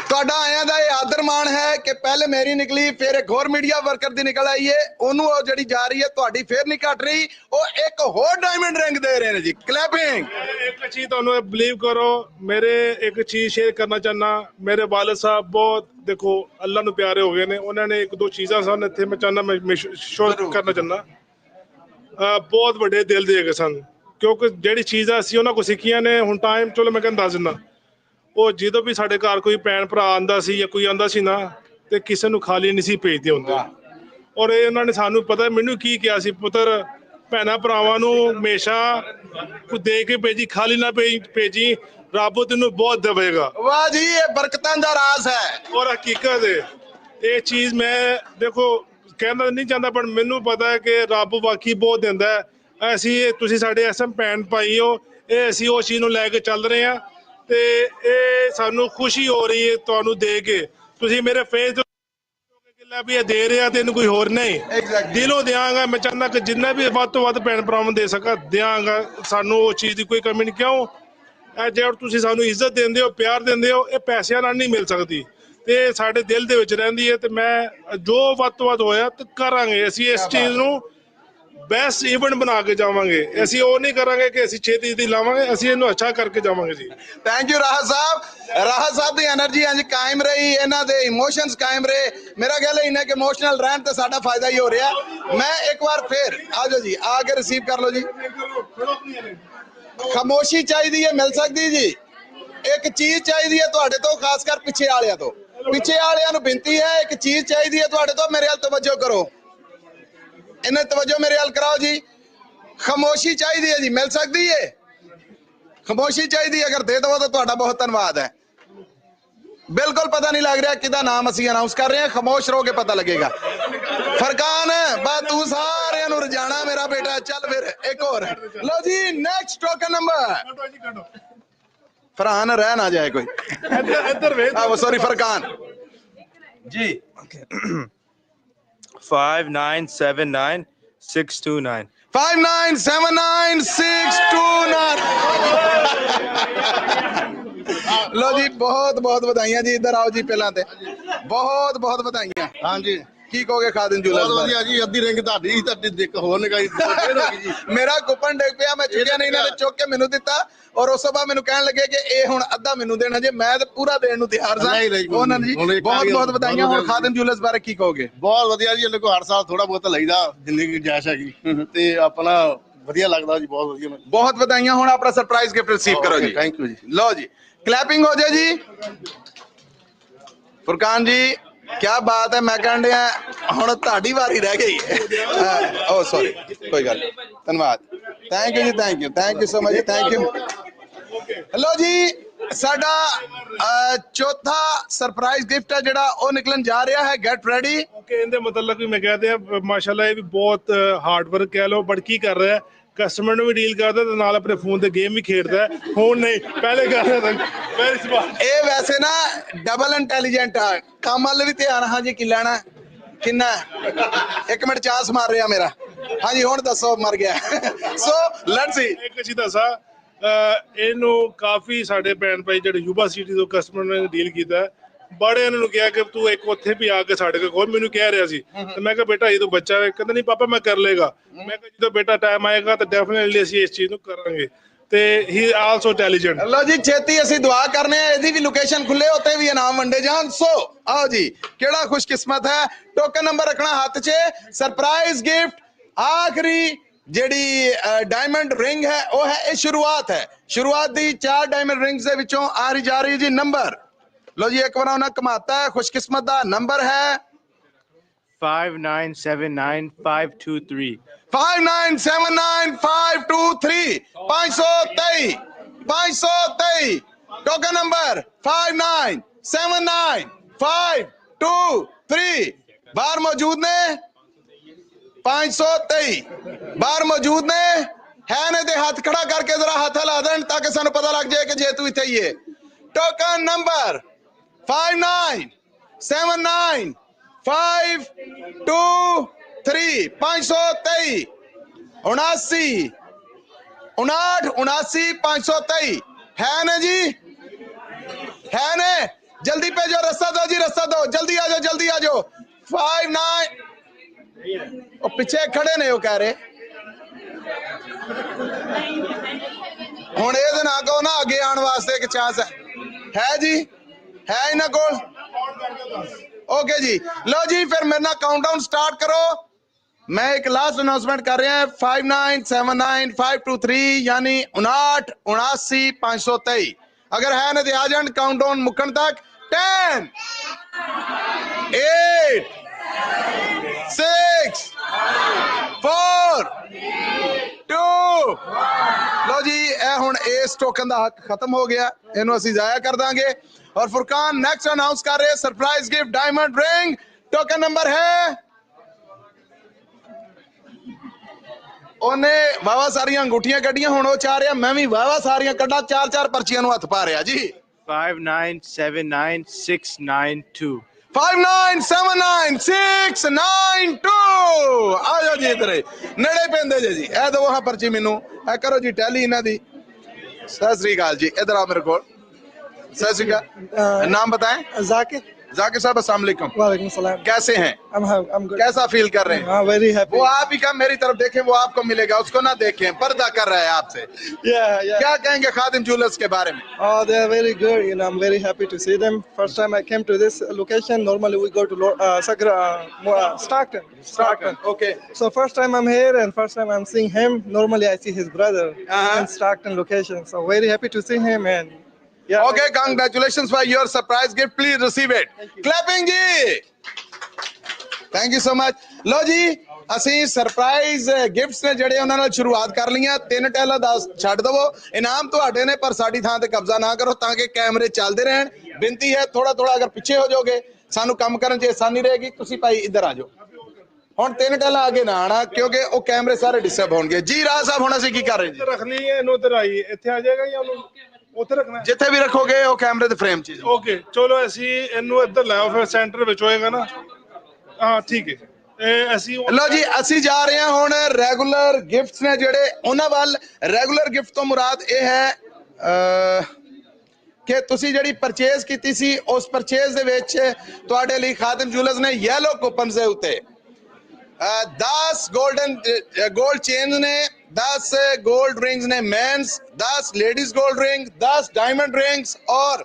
ਤੁਹਾਡਾ ਆਇਆਂ ਦਾ ਇਹ ਆਦਰ ਮਾਣ ਹੈ ਕਿ ਪਹਿਲੇ ਮੇਰੀ ਨਿਕਲੀ, ਫਿਰ ਇੱਕ ਹੋਰ ਮੀਡੀਆ ਵਰਕਰ ਦੀ ਨਿਕਲ ਆਈ ਹੈ, ਉਹਨੂੰ ਉਹ ਜਿਹੜੀ ਜਾ ਰਹੀ ਹੈ, ਤੁਹਾਡੀ ਫੇਰ ਨਹੀਂ ਘਟ ਰਹੀ, ਉਹ ਇੱਕ ਹੋਰ ਡਾਇਮੰਡ ਰਿੰਗ ਦੇ ਰਹੇ ਨੇ ਜੀ। ਕਲੈਪਿੰਗ। ਇੱਕ ਚੀਜ਼ ਤੁਹਾਨੂੰ ਬਿਲੀਵ ਕਰੋ, ਮੇਰੇ ਇੱਕ ਚੀਜ਼ ਸ਼ੇਅਰ ਕਰਨਾ ਚਾਹਨਾ, ਮੇਰੇ ਵਾਲਿਦ ਸਾਹਿਬ ਬਹੁਤ ਦੇਖੋ ਅੱਲਾ ਨੂੰ ਪਿਆਰੇ ਹੋ ਗਏ ਨੇ, ਉਹਨਾਂ ਨੇ ਇੱਕ ਦੋ ਚੀਜ਼ਾਂ ਸਨ ਇੱਥੇ ਮੈਂ ਚਾਹੁੰਦਾ ਮੈਂ ਸ਼ੋਅ ਕਰਨਾ ਚਾਹੁੰਦਾ, ਬਹੁਤ ਵੱਡੇ ਦਿਲ ਦੇ ਹੈਗੇ ਸਨ, ਕਿਉਂਕਿ ਜਿਹੜੀ ਚੀਜ਼ਾਂ ਅਸੀਂ ਉਹਨਾਂ ਕੋਲ ਸਿੱਖੀਆਂ ਨੇ। ਹੁਣ ਟਾਈਮ ਚਲੋ ਮੈਂ ਕਹਿੰਦਾ ਦੱਸ ਦਿੰਦਾ, ਉਹ ਜਦੋਂ ਵੀ ਸਾਡੇ ਘਰ ਕੋਈ ਭੈਣ ਭਰਾ ਆਉਂਦਾ ਸੀ ਜਾਂ ਕੋਈ ਆਉਂਦਾ ਸੀ ਨਾ, ਤੇ ਕਿਸੇ ਨੂੰ ਖਾਲੀ ਨਹੀਂ ਸੀ ਭੇਜਦੇ ਹੁੰਦੇ। ਔਰ ਇਹ ਉਹਨਾਂ ਨੇ ਸਾਨੂੰ ਪਤਾ ਮੈਨੂੰ ਕੀ ਕਿਹਾ ਸੀ, ਪੁੱਤਰ ਭੈਣਾਂ ਭਰਾਵਾਂ ਨੂੰ ਹਮੇਸ਼ਾ ਕੁਝ ਦੇ ਕੇ ਭੇਜੀ, ਖਾਲੀ ਨਾ ਭੇਜੀ, ਰੱਬ ਤੈਨੂੰ ਬਹੁਤ ਦੇਵੇਗਾ। ਵਾਹ ਜੀ, ਇਹ ਬਰਕਤਾਂ ਦਾ ਰਾਜ਼ ਹੈ ਔਰ ਹਕੀਕਤ ਹੈ ਇਹ ਚੀਜ਼। ਮੈਂ ਦੇਖੋ ਕਹਿਣਾ ਨਹੀਂ ਚਾਹੁੰਦਾ, ਪਰ ਮੈਨੂੰ ਪਤਾ ਹੈ ਕਿ ਰੱਬ ਵਾਕਈ ਬਹੁਤ ਦਿੰਦਾ ਹੈ। ਅਸੀਂ ਤੁਸੀਂ ਸਾਡੇ ਐਸਐਮ ਭੈਣ ਭਾਈ ਹੋ, ਇਹ ਅਸੀਂ ਉਸ ਚੀਜ਼ ਨੂੰ ਲੈ ਕੇ ਚੱਲ ਰਹੇ ਹਾਂ ਤੇ ਇਹ ਸਾਨੂੰ ਖੁਸ਼ੀ ਹੋ ਰਹੀ ਹੈ ਤੁਹਾਨੂੰ ਦੇ ਕੇ। ਤੁਸੀਂ ਮੇਰੇ ਫੇਸ ਵੀ ਇਹ ਦੇ ਰਿਹਾ ਤੇ ਇਹਨੂੰ ਕੋਈ ਹੋਰ ਨਹੀਂ, ਦਿਲੋਂ ਦਿਆਂਗਾ। ਮੈਂ ਚਾਹੁੰਦਾ ਕਿ ਜਿੰਨਾ ਵੀ ਵੱਧ ਤੋਂ ਵੱਧ ਭੈਣ ਭਰਾਵਾਂ ਦੇ ਸਕਾਂ ਦਿਆਂਗਾ, ਸਾਨੂੰ ਉਸ ਚੀਜ਼ ਦੀ ਕੋਈ ਕਮੀ ਨਹੀਂ। ਕਿਉਂ ਇਹ ਜੇ ਤੁਸੀਂ ਸਾਨੂੰ ਇੱਜ਼ਤ ਦਿੰਦੇ ਹੋ, ਪਿਆਰ ਦਿੰਦੇ ਹੋ, ਇਹ ਪੈਸਿਆਂ ਨਾਲ ਨਹੀਂ ਮਿਲ ਸਕਦੀ ਤੇ ਸਾਡੇ ਦਿਲ ਦੇ ਵਿੱਚ ਰਹਿੰਦੀ ਹੈ। ਤੇ ਮੈਂ ਜੋ ਵੱਧ ਤੋਂ ਵੱਧ ਹੋਇਆ ਤੇ ਕਰਾਂਗੇ, ਅਸੀਂ ਇਸ ਚੀਜ਼ ਨੂੰ ਬੈਸਟ ਇਵੈਂਟ ਬਣਾ ਕੇ ਜਾਵਾਂਗੇ। ਅਸੀਂ ਉਹ ਨਹੀਂ ਕਰਾਂਗੇ ਕਿ ਅਸੀਂ ਛੇਤੀ ਦੀ ਲਾਵਾਂਗੇ, ਅਸੀਂ ਇਹਨੂੰ ਅੱਛਾ ਕਰਕੇ ਜਾਵਾਂਗੇ ਜੀ। Thank you Rahat Sahib. Rahat Sahib the energy ਇੰਜ ਕਾਇਮ ਰਹੀ, ਇਹਨਾਂ ਦੇ ਇਮੋਸ਼ਨਸ ਕਾਇਮ ਰਹੇ। ਮੇਰਾ ਖਿਆਲ ਹੈ ਇਹਨਾਂ ਕਿ ਇਮੋਸ਼ਨਲ ਰਹਿਣ ਤੇ ਸਾਡਾ ਫਾਇਦਾ ਹੀ ਹੋ ਰਿਹਾ। ਮੈਂ ਇੱਕ ਵਾਰ ਫਿਰ ਆਜੋ ਜੀ, ਆ ਕੇ ਰਿਸੀਵ ਕਰ ਲਓ ਜੀ। ਖਾਮੋਸ਼ੀ ਚਾਹੀਦੀ ਹੈ, ਮਿਲ ਸਕਦੀ ਜੀ। ਇੱਕ ਚੀਜ਼ ਚਾਹੀਦੀ ਹੈ ਤੁਹਾਡੇ ਤੋਂ, ਖਾਸ ਕਰ ਪਿੱਛੇ ਵਾਲਿਆਂ ਤੋਂ। ਪਿੱਛੇ ਵਾਲਿਆਂ ਨੂੰ ਬੇਨਤੀ ਹੈ, ਇੱਕ ਚੀਜ਼ ਚਾਹੀਦੀ ਹੈ ਤੁਹਾਡੇ ਤੋਂ, ਮੇਰੇ ਵੱਲ ਤਵੱਜੋ ਕਰੋ। इन्हें तवज्जो मेरे हाल कराओ जी। खामोशी चाहिए है जी, मिल सकती है? खामोशी चाहिए, अगर दे दो तो तुहाडा बहुत धन्यवाद है। बिल्कुल पता नहीं लग रहा किदा नाम असी अनाउंस कर रहे हैं, खामोश रहोगे पता लगेगा। फरकान बस तू सारे नूं रजाना मेरा बेटा। चल फिर एक और लो जी, नेक्स्ट टोकन नंबर। फरहान रह ना जाए कोई इधर सॉरी फरकान जी। 5979629 5979629 लो जी, बहुत बहुत बधाइयां जी। इधर आओ जी, पहला ते बहुत बहुत बधाइयां। हाँ जी, की कहोगे खादिम ज्वेलर्स बहुत बारे? वधिया जी। अद्धी रिंग ਤੁਹਾਡੀ ਹੋਰ ਨਿਕਾਈ ਫੇਰ ਹੋ ਗਈ ਜੀ। मेरा कूपन डिग पिया, मैं चुकिया नहीं, इन्होंने चुक के मैनू दिता और उस बाद मैनू कहन लगे कि ये हुण अद्धा मैनू देना जे, मैं तो पूरा देण नू तैयार सां। ਉਹਨਾਂ ਜੀ ਬਹੁਤ ਬਹੁਤ ਵਧਾਈਆਂ। ਹੁਣ ਖਾदिम ज्वेलर्स ਬਾਰੇ ਕੀ ਕਹੋਗੇ? ਬਹੁਤ ਵਧੀਆ ਜੀ, ਇਹਦੇ ਕੋ ਹਰ ਸਾਲ ਥੋੜਾ ਬਹੁਤ ਲਈਦਾ ਜਿੰਨੀ ਕੀ ਜਾਇਸ਼ ਹੈਗੀ ਤੇ ਆਪਣਾ ਵਧੀਆ ਲੱਗਦਾ ਜੀ, ਬਹੁਤ ਵਧੀਆ। ਬਹੁਤ ਵਧਾਈਆਂ। ਹੁਣ ਆਪਣਾ ਸਰਪ੍ਰਾਈਜ਼ ਗਿਫਟ ਰਿਸੀਵ ਕਰੋ ਜੀ। ਥੈਂਕ ਯੂ ਜੀ। लो जी, क्लैपिंग हो जाए जी। फुरकान जी क्या बात है, मैं कहन दिया हुण तुहाडी वारी रह गई है। ओ सॉरी, कोई गल नहीं, धन्यवाद। थैंक यू जी, थैंक यू सो मच जी, थैंक यू। लो जी, साडा चौथा सरप्राइज गिफ्ट है ਜਿਹੜਾ ਉਹ ਨਿਕਲਣ ਜਾ ਰਿਹਾ ਹੈ। Get ready. ओके, ਇਹਦੇ ਮਤਲਬ ਵੀ ਮੈਂ ਕਹਦੇ ਆ ਮਾਸ਼ਾਅੱਲਾ ਇਹ ਵੀ ਬਹੁਤ ਹਾਰਡ ਵਰਕ ਕਹਿ ਲਓ, ਬਟ ਕੀ ਕਰ ਰਿਹਾ, ਕਸਟਮਰ ਨੂੰ ਵੀ ਡੀਲ ਕਰਦਾ ਤੇ ਨਾਲ ਆਪਣੇ ਫੋਨ ਤੇ ਗੇਮ ਵੀ ਖੇਡਦਾ। ਹੁਣ ਨਹੀਂ, ਪਹਿਲੇ ਕਰ ਰਿਹਾ था। Very smart. ਇਹ ਵੈਸੇ ਨਾ ਡਬਲ ਇੰਟੈਲੀਜੈਂਟ ਆ, ਕੰਮ ਵੱਲ ਵੀ ਧਿਆਨ। ਹਾਂ ਜੀ, ਕੀ ਲੈਣਾ ਕਿੰਨਾ? 1 ਮਿੰਟ ਚਾਸ ਮਾਰ ਰਿਹਾ ਮੇਰਾ। ਹਾਂਜੀ ਹੁਣ ਦੱਸੋ, ਮਰ ਗਿਆ। So let's see. ਇੱਕ ਚੀਜ਼ ਦੱਸਾਂ, ਇਹਨੂੰ ਕਾਫੀ ਸਾਡੇ ਭੈਣ ਭਾਈ ਜਿਹੜੇ ਯੂਬਾ ਸਿਟੀ ਤੋਂ ਕਸਟਮਰ ਨੇ ਡੀਲ ਕੀਤਾ, ਬੜੇ ਇਹਨਾਂ ਨੂੰ ਕਿਹਾ ਕਿ ਤੂੰ ਇੱਕ ਉੱਥੇ ਵੀ ਆ ਕੇ ਸਾਡੇ ਕੋਲ। ਮੈਨੂੰ ਕਹਿ ਰਿਹਾ ਸੀ ਤੇ ਮੈਂ ਕਿਹਾ ਬੇਟਾ ਇਹ ਤਾਂ ਬੱਚਾ ਹੈ, ਕਹਿੰਦਾ ਨਹੀਂ ਪਾਪਾ ਮੈਂ ਕਰ ਲੇਗਾ। ਮੈਂ ਕਿਹਾ ਜਦੋਂ ਬੇਟਾ ਟਾਈਮ ਆਏਗਾ ਤਾਂ ਡੈਫੀਨਿਟਲੀ ਅਸੀਂ ਇਸ ਚੀਜ਼ ਨੂੰ ਕਰਾਂਗੇ। ਤੇ ਹੀ ਆਲਸੋ ਇੰਟੈਲੀਜੈਂਟ। ਲਓ ਜੀ, ਛੇਤੀ ਅਸੀਂ ਦੁਆ ਕਰਨੇ ਆ ਇਹਦੀ ਵੀ ਲੋਕੇਸ਼ਨ ਖੁੱਲੇ ਉੱਤੇ ਵੀ ਇਨਾਮ ਵੰਡੇ ਜਾਣ। ਸੋ ਆਓ ਜੀ, ਕਿਹੜਾ ਖੁਸ਼ਕਿਸਮਤ ਹੈ। ਟੋਕਨ ਨੰਬਰ ਰੱਖਣਾ ਹੱਥ 'ਚ। ਸਰਪ੍ਰਾਈਜ਼ ਗਿਫਟ ਆਖਰੀ ਜਿਹੜੀ ਡਾਇਮੰਡ ਰਿੰਗ ਹੈ ਉਹ ਹੈ। ਇਹ ਸ਼ੁਰੂਆਤ ਹੈ, ਸ਼ੁਰੂਆਤ ਦੀ 4 ਡਾਇਮੰਡ ਰਿੰਗਸ ਦੇ ਵਿੱਚੋਂ ਆ ਰਹੀ ਜਾ ਰਹੀ ਜੀ ਨੰਬਰ लो जी एक बार उन्हें कमाता है खुशकिस्मत दा नंबर है 5979523 5979523 523 टोकन नंबर 5979523 बाहर मौजूद ने 523 बाहर मौजूद ने है ने दे हाथ खड़ा करके जरा हाथ हिला दें ताकि सानू पता लग जाए कि जेतू इत्थे ही है टोकन नंबर 5979523 523 79 523 है ने जी है ने जल्दी भेजो रस्ता दो जी रस्ता दो जल्दी आ जाओ 59 ਉਹ ਪਿੱਛੇ ਖੜੇ ਨੇ ਉਹ ਕਹਿ ਰਹੇ ਹੁਣ ਇਹਦੇ ਨਾਲ ਕਹੋ ਨਾ ਅੱਗੇ ਆਉਣ ਵਾਸਤੇ ਇੱਕ ਚਾਂਸ ਹੈ ਜੀ ਹੈ ਇਹਨਾਂ ਕੋਲ ਓਕੇ ਜੀ ਲਓ ਜੀ ਫਿਰ ਮੇਰੇ ਨਾਲ ਕਾਊਂਟਡਾਊਨ ਸਟਾਰਟ ਕਰੋ मैं एक लास्ट अनाउंसमेंट कर रहा है 5979523 यानी 59 अगर है ना तो आ जाए काउंटडाउन मुक्कन तक 10 8 6 4 2 लो जी ए हुण इस टोकन दा हक खत्म हो गया इहनू असीं जाया कर दांगे और फुरकान नेक्स्ट अनाउंस कर रहे surprise gift diamond ring token number है ਉਹਨੇ ਵਾਵਾ ਸਾਰੀਆਂ ਅੰਗੂਠੀਆਂ ਕੱਢੀਆਂ ਹੁਣ ਉਹ ਚਾਹ ਰਿਹਾ ਮੈਂ ਵੀ ਵਾਵਾ ਸਾਰੀਆਂ ਕੱਢਾਂ ਚਾਰ ਪਰਚੀਆਂ ਨੂੰ ਹੱਥ ਪਾ ਰਿਹਾ ਜੀ 5979692 5979692 ਆ ਜਾਓ ਜੀ ਇਧਰੇ ਨੇੜੇ ਪੈਂਦੇ ਜੀ ਇਹ ਦੋ ਹਾਂ ਪਰਚੀ ਮੈਨੂੰ ਇਹ ਕਰੋ ਜੀ ਟੈਲੀ ਇਹਨਾਂ ਦੀ ਸਤਿ ਸ੍ਰੀ ਅਕਾਲ ਜੀ ਇਧਰ ਆ ਮੇਰੇ ਕੋਲ सत श्री अकाल नाम बताएं जाकिर साहब अस्सलाम वालेकुम वालेकुम सलाम कैसे हैं I'm good. कैसा फील कर रहे हैं Very happy. वो आप ही का मेरी तरफ देखें वो आपको मिलेगा उसको ना देखें पर्दा कर रहा है आपसे Yeah. क्या कहेंगे खादिम ज्वेलर्स के बारे में Oh, they are very good. I'm very happy to see them. First time I came to this location. Normally we go to Stockton. okay So first time I'm here and first time I'm seeing him. Normally I see his brother in Stockton location. So very happy to see him and. Yeah, okay congratulations for your surprise gift please receive it clapping ji thank you so much लो जी ਅਸੀਂ surprise gifts ਨੇ ਜਿਹੜੇ ਉਹਨਾਂ ਨਾਲ ਸ਼ੁਰੂਆਤ ਕਰ ਲਈਆਂ 3 ਟੈਲਾ 10 ਛੱਡ ਦਵੋ ਇਨਾਮ ਤੁਹਾਡੇ ਨੇ ਪਰ ਸਾਡੀ ਥਾਂ ਤੇ ਕਬਜ਼ਾ ਨਾ ਕਰੋ ਤਾਂ ਕਿ ਕੈਮਰੇ ਚੱਲਦੇ ਰਹਿਣ ਬੇਨਤੀ ਹੈ ਥੋੜਾ ਅਗਰ ਪਿੱਛੇ ਹੋ ਜਾਓਗੇ ਸਾਨੂੰ ਕੰਮ ਕਰਨ 'ਚ ਆਸਾਨੀ ਰਹੇਗੀ ਤੁਸੀਂ ਭਾਈ ਇੱਧਰ ਆ ਜਾਓ ਹੁਣ 3 ਟੈਲਾ ਅੱਗੇ ਨਾ ਆਣਾ ਕਿਉਂਕਿ ਉਹ ਕੈਮਰੇ ਸਾਰੇ ਡਿਸਟਰਬ ਹੋਣਗੇ ਜੀ ਰਾਜ ਸਾਹਿਬ ਹੁਣ ਅਸੀਂ ਕੀ ਕਰ ਰਹੇ ਜੀ ਰੱਖਣੀ ਹੈ ਇਹਨੂੰ ਉਧਰ ਆਈ ਇੱਥੇ ਆ ਜਾਏਗਾ ਜਾਂ ਉਹਨੂੰ ਉੱਥੇ ਰੱਖਣਾ ਜਿੱਥੇ ਵੀ ਰੱਖੋਗੇ ਉਹ ਕੈਮਰੇ ਦੇ ਫਰੇਮ 'ਚ ਓਕੇ ਚਲੋ ਅਸੀਂ ਇਹਨੂੰ ਇੱਧਰ ਲਾਓ ਫਿਰ ਸੈਂਟਰ ਵਿੱਚ ਹੋਏਗਾ ਨਾ ਹਾਂ ਠੀਕ ਹੈ ਇਹ ਅਸੀਂ ਲਓ ਜੀ ਅਸੀਂ ਜਾ ਰਹੇ ਹਾਂ ਹੁਣ ਰੈਗੂਲਰ ਗਿਫਟਸ ਨੇ ਜਿਹੜੇ ਉਹਨਾਂ ਵੱਲ ਰੈਗੂਲਰ ਗਿਫਟ ਤੋਂ ਮੁਰਾਦ ਇਹ ਹੈ ਕਿ ਤੁਸੀਂ ਜਿਹੜੀ ਪਰਚੇਜ਼ ਕੀਤੀ ਸੀ ਉਸ ਪਰਚੇਜ਼ ਦੇ ਵਿੱਚ ਤੁਹਾਡੇ ਲਈ ਖਾਦਿਮ ਜੁਐਲਰਸ ਨੇ ਯੈਲੋ ਕੂਪਨਸ ਦੇ ਉੱਤੇ 10 गोल्ड चेन ने 10 गोल्ड रिंग्स ने men's 10 ladies gold ring 10 diamond rings और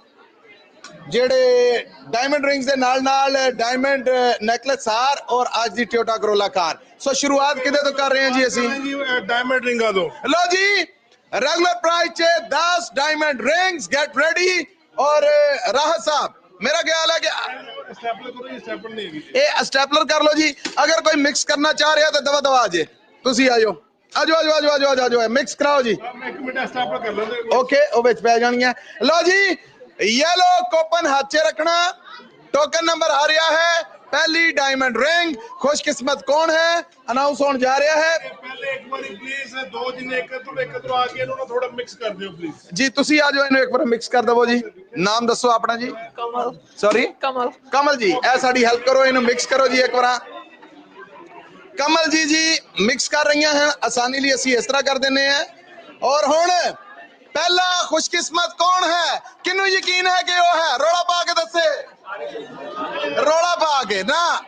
जेड़े डायमंड रिंग्स दे नाल डायमंड नेकलेस हार और आज दी टोयोटा करोला कार सो शुरुआत किदे तो कर रहे हैं जी ਅਸੀਂ डायमंड रिंगा दो लो जी रेगुलर प्राइस चे 10 डायमंड रिंग्स गेट रेडी और राहत साहब मेरा ख्याल है कि ਇਹ ਸਟੈਪਲਰ ਕਰ ਲਓ ਜੀ ਅਗਰ ਕੋਈ ਮਿਕਸ ਕਰਨਾ ਚਾਹ ਰਿਹਾ ਤਾਂ ਦਵਾ ਆ ਜੇ ਤੁਸੀਂ ਆਜੋ ਮਿਕਸ ਕਰਾਓ ਜੀ ਇੱਕ ਮਿੰਟ ਸਟੈਪਲਰ ਕਰ ਲੈਂਦੇ ਓਕੇ ਉਹ ਵਿੱਚ ਪੈ ਜਾਣੀਆਂ ਲਓ ਜੀ ਯੈਲੋ ਕੂਪਨ ਹੱਥ 'ਚ ਰੱਖਣਾ ਟੋਕਨ ਨੰਬਰ ਆ ਰਿਹਾ ਹੈ पहली डायमंड रिंग खुशकिस्मत कौन है अनाउंस होने जा रहा है पहले एक बार प्लीज दो जिन्हें एकत्र आके इन्होंने थोड़ा मिक्स कर दियो प्लीज जी तुसी आ जाओ इन्हें एक बार मिक्स कर दवो जी नाम दसो अपना जी कमल सॉरी कमल जी ए साडी हेल्प करो इन्हें मिक्स करो जी एक बार कमल जी मिक्स कर रही हैं आसानी लिए असी इस तरह कर देने हैं और हुण पहला खुशकिस्मत कौन है किन्नू यकीन है कि वो है रोला पा के दसे ਰੋਲਾ ਪਾ ਕੇ ਨਾ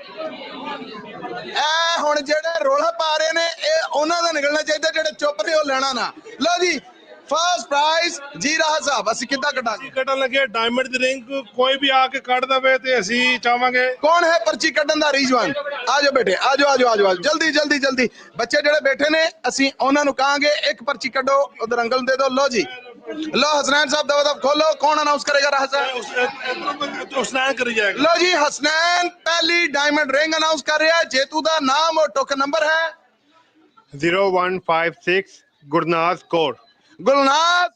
ਇਹ ਹੁਣ ਜਿਹੜੇ ਰੋਲਾ ਪਾ ਰਹੇ ਨੇ ਇਹ ਉਹਨਾਂ ਦਾ ਨਿਕਲਣਾ ਚਾਹੀਦਾ ਜਿਹੜੇ ਚੁੱਪ ਨੇ ਉਹ ਲੈਣਾ ਨਾ ਲਓ ਜੀ ਫਸਟ ਪ੍ਰਾਈਜ਼ ਜੀ ਰਾਹਤ ਸਾਹਿਬ ਅਸੀਂ ਕਿੱਦਾਂ ਕੱਢਾਂਗੇ ਕੱਢਣ ਲੱਗੇ ਡਾਇਮੰਡ ਦੀ ਰਿੰਗ ਕੋਈ ਵੀ ਆ ਕੇ ਕੱਢ ਦਵੇ ਤੇ ਅਸੀਂ ਚਾਹਾਂਗੇ ਕੌਣ ਹੈ ਪਰਚੀ ਕੱਢਣ ਦਾ ਰੀਜਵਾਨ ਆ ਜਾਓ ਬੇਟੇ ਆ ਜਾਓ ਜਲਦੀ ਬੱਚੇ ਜਿਹੜੇ ਬੈਠੇ ਨੇ ਅਸੀਂ ਉਹਨਾਂ ਨੂੰ ਕਹਾਂਗੇ ਇੱਕ ਪਰਚੀ ਕੱਢੋ ਉਧਰ ਅੰਕਲ ਨੂੰ ਦੇ ਦਿਓ ਲਓ ਜੀ लो हसनैन साहब दबा खोलो, कौन अनाउंस करेगा हसनैन करी जाएगा। लो जी हसनैन पहली डायमंड रिंग अनाउंस कर रहा है, जेतू का नाम और टोकन नंबर है 0156 गुरनाज कौर। गुरनाज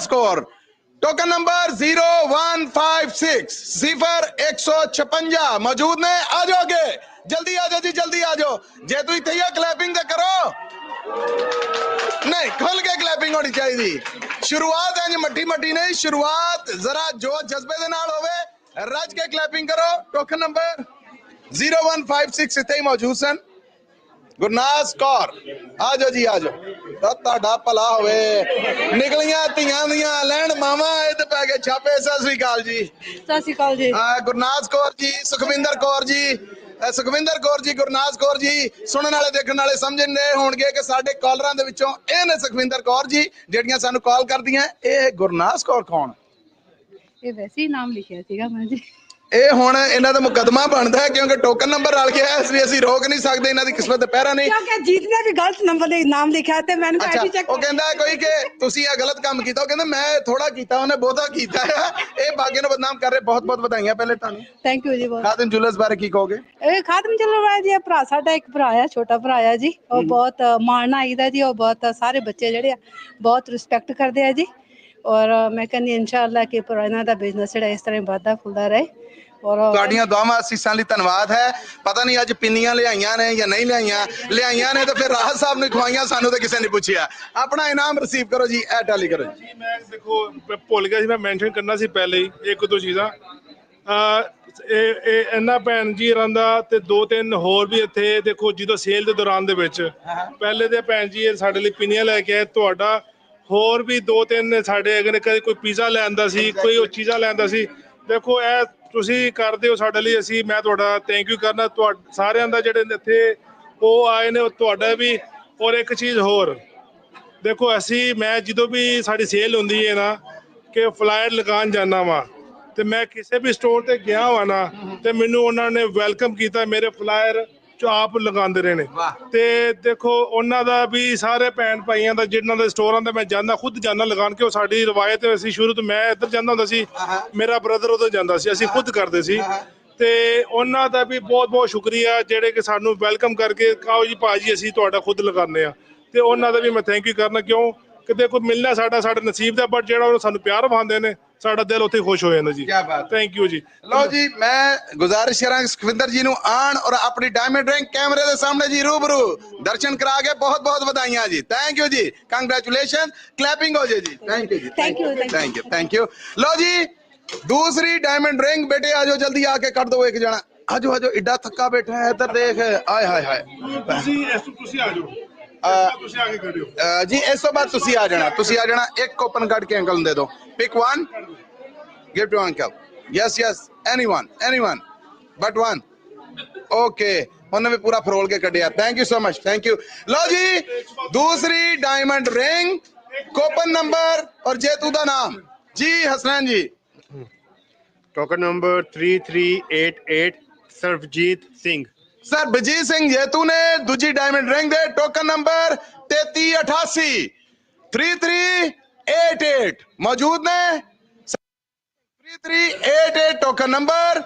कौर टोकन नंबर 0156 0156 मौजूद ने। आ जाओगे, जल्दी आ जाओ जी, जल्दी आ जाओ। जेतू इतने ही क्लैपिंग तो करो, नहीं खुल के क्लैपिंग होनी चाहिए। शुरुआत है जी, मट्टी मट्टी नहीं, शुरुआत जरा जो जज्बे दे नाल होवे, रज के क्लैपिंग करो। टोकन नंबर 0156 इतने ही मौजूद सन। गुरनाज कौर आ जाओ जी, आ जाओ। ਤੁਹਾਡਾ ਭਲਾ ਹੋਵੇ। ਨਿਕਲੀਆਂ ਧੀਆਂ ਦੀਆਂ ਲੈਣ ਮਾਵਾ ਇਹ ਤੇ ਪੈ ਗਏ ਛਾਪੇ। ਸਤਿ ਸ੍ਰੀ ਅਕਾਲ ਜੀ। ਸਤਿ ਸ਼੍ਰੀ ਅਕਾਲ ਜੀ। ਗੁਰਨਾਜ ਕੌਰ ਜੀ, ਸੁਖਵਿੰਦਰ ਕੌਰ ਜੀ, ਸੁਖਵਿੰਦਰ ਕੌਰ ਜੀ, ਗੁਰਨਾਜ ਕੌਰ ਜੀ। ਸੁਣਨ ਵਾਲੇ ਦੇਖਣ ਵਾਲੇ ਸਮਝਣਦੇ ਹੋਣਗੇ ਕਿ ਸਾਡੇ ਕਾਲਰਾਂ ਦੇ ਵਿੱਚੋਂ ਇਹ ਨੇ ਸੁਖਵਿੰਦਰ ਕੌਰ ਜੀ ਜਿਹੜੀਆਂ ਸਾਨੂੰ ਕਾਲ ਕਰਦੀਆਂ। ਇਹ ਗੁਰਨਾਜ ਕੌਰ ਕੌਣ? ਇਹ ਵੈਸੇ ਹੀ ਨਾਮ ਲਿਖਿਆ ਸੀਗਾ ਮੈਂ ਜੀ। ਇਹ ਹੁਣ ਇਹਨਾਂ ਦਾ ਮੁਕੱਦਮਾ ਬਣਦਾ ਹੈ ਕਿਉਂਕਿ ਟੋਕਨ ਨੰਬਰ ਰਲ ਗਿਆ, ਇਸ ਲਈ ਅਸੀਂ ਰੋਕ ਨਹੀਂ ਸਕਦੇ ਇਹਨਾਂ ਦੀ ਕਿਸਮਤ ਤੇ ਪਹਿਰਾ ਨਹੀਂ। ਕਿਉਂਕਿ ਜੀਤ ਨੇ ਵੀ ਗਲਤ ਨੰਬਰ ਦੇ ਨਾਮ ਲਿਖਿਆ ਤੇ ਮੈਨੂੰ ਆਈਡੀ ਚੈੱਕ ਉਹ ਕਹਿੰਦਾ ਕੋਈ ਕਿ ਤੁਸੀਂ ਇਹ ਗਲਤ ਕੰਮ ਕੀਤਾ। ਉਹ ਕਹਿੰਦਾ ਮੈਂ ਥੋੜਾ ਕੀਤਾ, ਉਹਨੇ ਬਹੁਤਾ ਕੀਤਾ ਹੈ। ਇਹ ਬਾਗੇ ਨੂੰ ਬਦਨਾਮ ਕਰ ਰਹੇ। ਬਹੁਤ ਬਹੁਤ ਵਧਾਈਆਂ ਪਹਿਲੇ ਤੁਹਾਨੂੰ। ਥੈਂਕ ਯੂ ਜੀ ਬਹੁਤ। ਖਾਦਮ ਜੁਲਸ ਬਾਰੇ ਕੀ ਕਹੋਗੇ? ਇਹ ਖਾਦਮ ਜੁਲਸ ਜੀ ਭਰਾ ਸਾਡਾ ਇੱਕ ਭਰਾ ਆ, ਛੋਟਾ ਭਰਾ ਆ ਜੀ। ਉਹ ਬਹੁਤ ਮਾਣ ਆਈਦਾ ਜੀ। ਉਹ ਬਹੁਤ ਸਾਰੇ ਬੱਚੇ ਜਿਹੜੇ ਆ ਬਹੁਤ ਰਿਸਪੈਕਟ ਕਰਦੇ ਆ ਜੀ। ਔਰ ਮੈਂ ਕਹਿੰਦੀ ਇਨਸ਼ਾਅੱਲਾ ਕਿ ਇਹਨਾਂ ਦਾ ਬਿਜ਼ਨਸ ਜਿਹੜਾ ਇਸ ਤਰ੍ਹਾਂ ਵੱਧਦਾ ਫੁੱਲਦਾ ਰਹੇ। ਤੁਹਾਡੀਆਂ ਦੁਆਵਾਂ ਅਸੀਸਾਂ ਲਈ ਧੰਨਵਾਦ ਹੈ। ਪਤਾ ਨਹੀਂ ਅੱਜ ਪਿੰਨੀਆਂ ਲਿਆਈਆਂ ਨੇ ਜਾਂ ਨਹੀਂ ਲਿਆਈਆਂ ਨੇ ਤਾਂ ਫਿਰ ਰਾਹਤ ਸਾਹਿਬ ਨੂੰ ਖਵਾਈਆਂ, ਸਾਨੂੰ ਤਾਂ ਕਿਸੇ ਨੇ ਪੁੱਛਿਆ। ਆਪਣਾ ਇਨਾਮ ਰਿਸੀਵ ਕਰੋ ਜੀ, ਇਹ ਟੈਲੀ ਕਰੋ ਜੀ। ਮੈਂ ਦੇਖੋ ਭੁੱਲ ਗਿਆ ਸੀ, ਮੈਂ ਮੈਂਸ਼ਨ ਕਰਨਾ ਸੀ ਪਹਿਲੇ ਹੀ ਇੱਕ ਦੋ ਚੀਜ਼ਾਂ। ਇਹ ਇਹਨਾਂ ਭੈਣ ਜੀ ਦਾ ਤੇ ਦੋ ਤਿੰਨ ਹੋਰ ਵੀ ਇੱਥੇ ਦੇਖੋ ਜਦੋਂ ਸੇਲ ਦੇ ਦੌਰਾਨ ਦੇ ਵਿੱਚ ਪਹਿਲੇ ਦੇ ਭੈਣ ਜੀ ਸਾਡੇ ਲਈ ਪਿੰਨੀਆਂ ਲੈ ਕੇ ਆਏ। ਤੁਹਾਡਾ ਹੋਰ ਵੀ ਦੋ ਤਿੰਨ ਸਾਡੇ ਅਗਰ ਕਦੇ ਕੋਈ ਪੀਜ਼ਾ ਲੈਂਦਾ ਸੀ, ਕੋਈ ਉਹ ਚੀਜ਼ਾਂ ਲੈਂਦਾ ਸੀ। ਦੇਖੋ ਇਹ ਤੁਸੀਂ ਕਰਦੇ ਹੋ ਸਾਡੇ ਲਈ, ਅਸੀਂ ਮੈਂ ਤੁਹਾਡਾ ਥੈਂਕ ਯੂ ਕਰਨਾ। ਸਾਰਿਆਂ ਦਾ ਜਿਹੜੇ ਇੱਥੇ ਉਹ ਆਏ ਨੇ ਤੁਹਾਡਾ ਵੀ। ਔਰ ਇੱਕ ਚੀਜ਼ ਹੋਰ ਦੇਖੋ, ਮੈਂ ਜਦੋਂ ਵੀ ਸਾਡੀ ਸੇਲ ਹੁੰਦੀ ਹੈ ਨਾ ਕਿ ਫਲਾਇਰ ਲਗਾਉਣ ਜਾਂਦਾ ਵਾਂ ਤੇ ਮੈਂ ਕਿਸੇ ਵੀ ਸਟੋਰ ਤੇ ਗਿਆ ਵਾ ਨਾ ਤੇ ਮੈਨੂੰ ਉਹਨਾਂ ਨੇ ਵੈਲਕਮ ਕੀਤਾ। ਮੇਰੇ ਫਲਾਇਰ ਜੋ ਆਪ ਲਗਾਉਂਦੇ ਰਹੇ ਨੇ ਤੇ ਦੇਖੋ ਉਹਨਾਂ ਦਾ ਵੀ ਸਾਰੇ ਭੈਣ ਭਾਈਆਂ ਦਾ ਜਿਹਨਾਂ ਦੇ ਸਟੋਰਾਂ ਤੇ ਮੈਂ ਜਾਂਦਾ, ਖੁਦ ਜਾਂਦਾ ਲਗਾਉਣ ਕੇ। ਉਹ ਸਾਡੀ ਰਵਾਇਤ ਅਸੀਂ ਸ਼ੁਰੂ ਤੋਂ, ਮੈਂ ਇੱਧਰ ਜਾਂਦਾ ਹੁੰਦਾ ਸੀ, ਮੇਰਾ ਬ੍ਰਦਰ ਉਧਰ ਜਾਂਦਾ ਸੀ, ਅਸੀਂ ਖੁਦ ਕਰਦੇ ਸੀ। ਤੇ ਉਹਨਾਂ ਦਾ ਵੀ ਬਹੁਤ ਬਹੁਤ ਸ਼ੁਕਰੀਆ ਜਿਹੜੇ ਕਿ ਸਾਨੂੰ ਵੈਲਕਮ ਕਰਕੇ ਕਹੋ ਜੀ ਭਾਜੀ ਅਸੀਂ ਤੁਹਾਡਾ ਖੁਦ ਲਗਾਉਂਦੇ ਆ। ਤੇ ਉਹਨਾਂ ਦਾ ਵੀ ਮੈਂ ਥੈਂਕ ਯੂ ਕਰਨਾ, ਕਿਉਂ ਕਿ ਦੇਖੋ ਮਿਲਣਾ ਸਾਡੇ ਨਸੀਬ ਦਾ, ਬਟ ਜਿਹੜਾ ਉਹ ਸਾਨੂੰ ਪਿਆਰ ਪਾਉਂਦੇ ਨੇ ਸਾਡਾ ਦਿਲ ਉੱਥੇ ਖੁਸ਼ ਹੋ ਜਾਂਦਾ ਜੀ। ਥੈਂਕ ਯੂ ਜੀ। ਲਓ ਜੀ ਮੈਂ ਗੁਜ਼ਾਰਿਸ਼ ਕਰਾਂਗਾ ਸੁਖਵਿੰਦਰ ਜੀ ਨੂੰ ਆਣ ਔਰ ਆਪਣੀ ਡਾਇਮੰਡ ਰਿੰਗ ਕੈਮਰੇ ਦੇ ਸਾਹਮਣੇ ਜੀ ਰੂਬਰੂ ਦਰਸ਼ਨ ਕਰਾ ਕੇ ਬਹੁਤ ਬਹੁਤ ਵਧਾਈਆਂ ਜੀ। ਥੈਂਕ ਯੂ ਜੀ, ਕੰਗ੍ਰੈਚੁਲੇਸ਼ਨ। ਕਲੈਪਿੰਗ ਹੋ ਜੇ ਜੀ। ਥੈਂਕ ਯੂ ਜੀ, thank you thank you, thank you. ਲਓ ਜੀ दूसरी डायमंड रिंग बेटे आ जाओ, जल्दी आके कर दो एक जना। आ जाओ इड्डा थक्का बैठा है इधर देख। आय हाय हाय जी। इस तो बाद तुसी आ जाना। एक कूपन कट के अंकल दे दो। Pick one, give to uncle. Yes yes, anyone but one. Okay, उन्होंने भी पूरा फरोल के कटिया। Thank you so much, thank you. लो जी दूसरी डायमंड रिंग, कूपन नंबर और जेतू दा नाम जी। हसनैन जी। Token number 3388 Sarabjit Singh. ਸਰਬਜੀਤ ਸਿੰਘ ਜੇਤੂ ਨੇ ਦੂਜੀ ਡਾਇਮੰਡ ਰਿੰਗ ਦੇ ਟੋਕਨ ਨੰਬਰ 3388 3388 ਮੌਜੂਦ ਨੇ। 3388 ਟੋਕਨ ਨੰਬਰ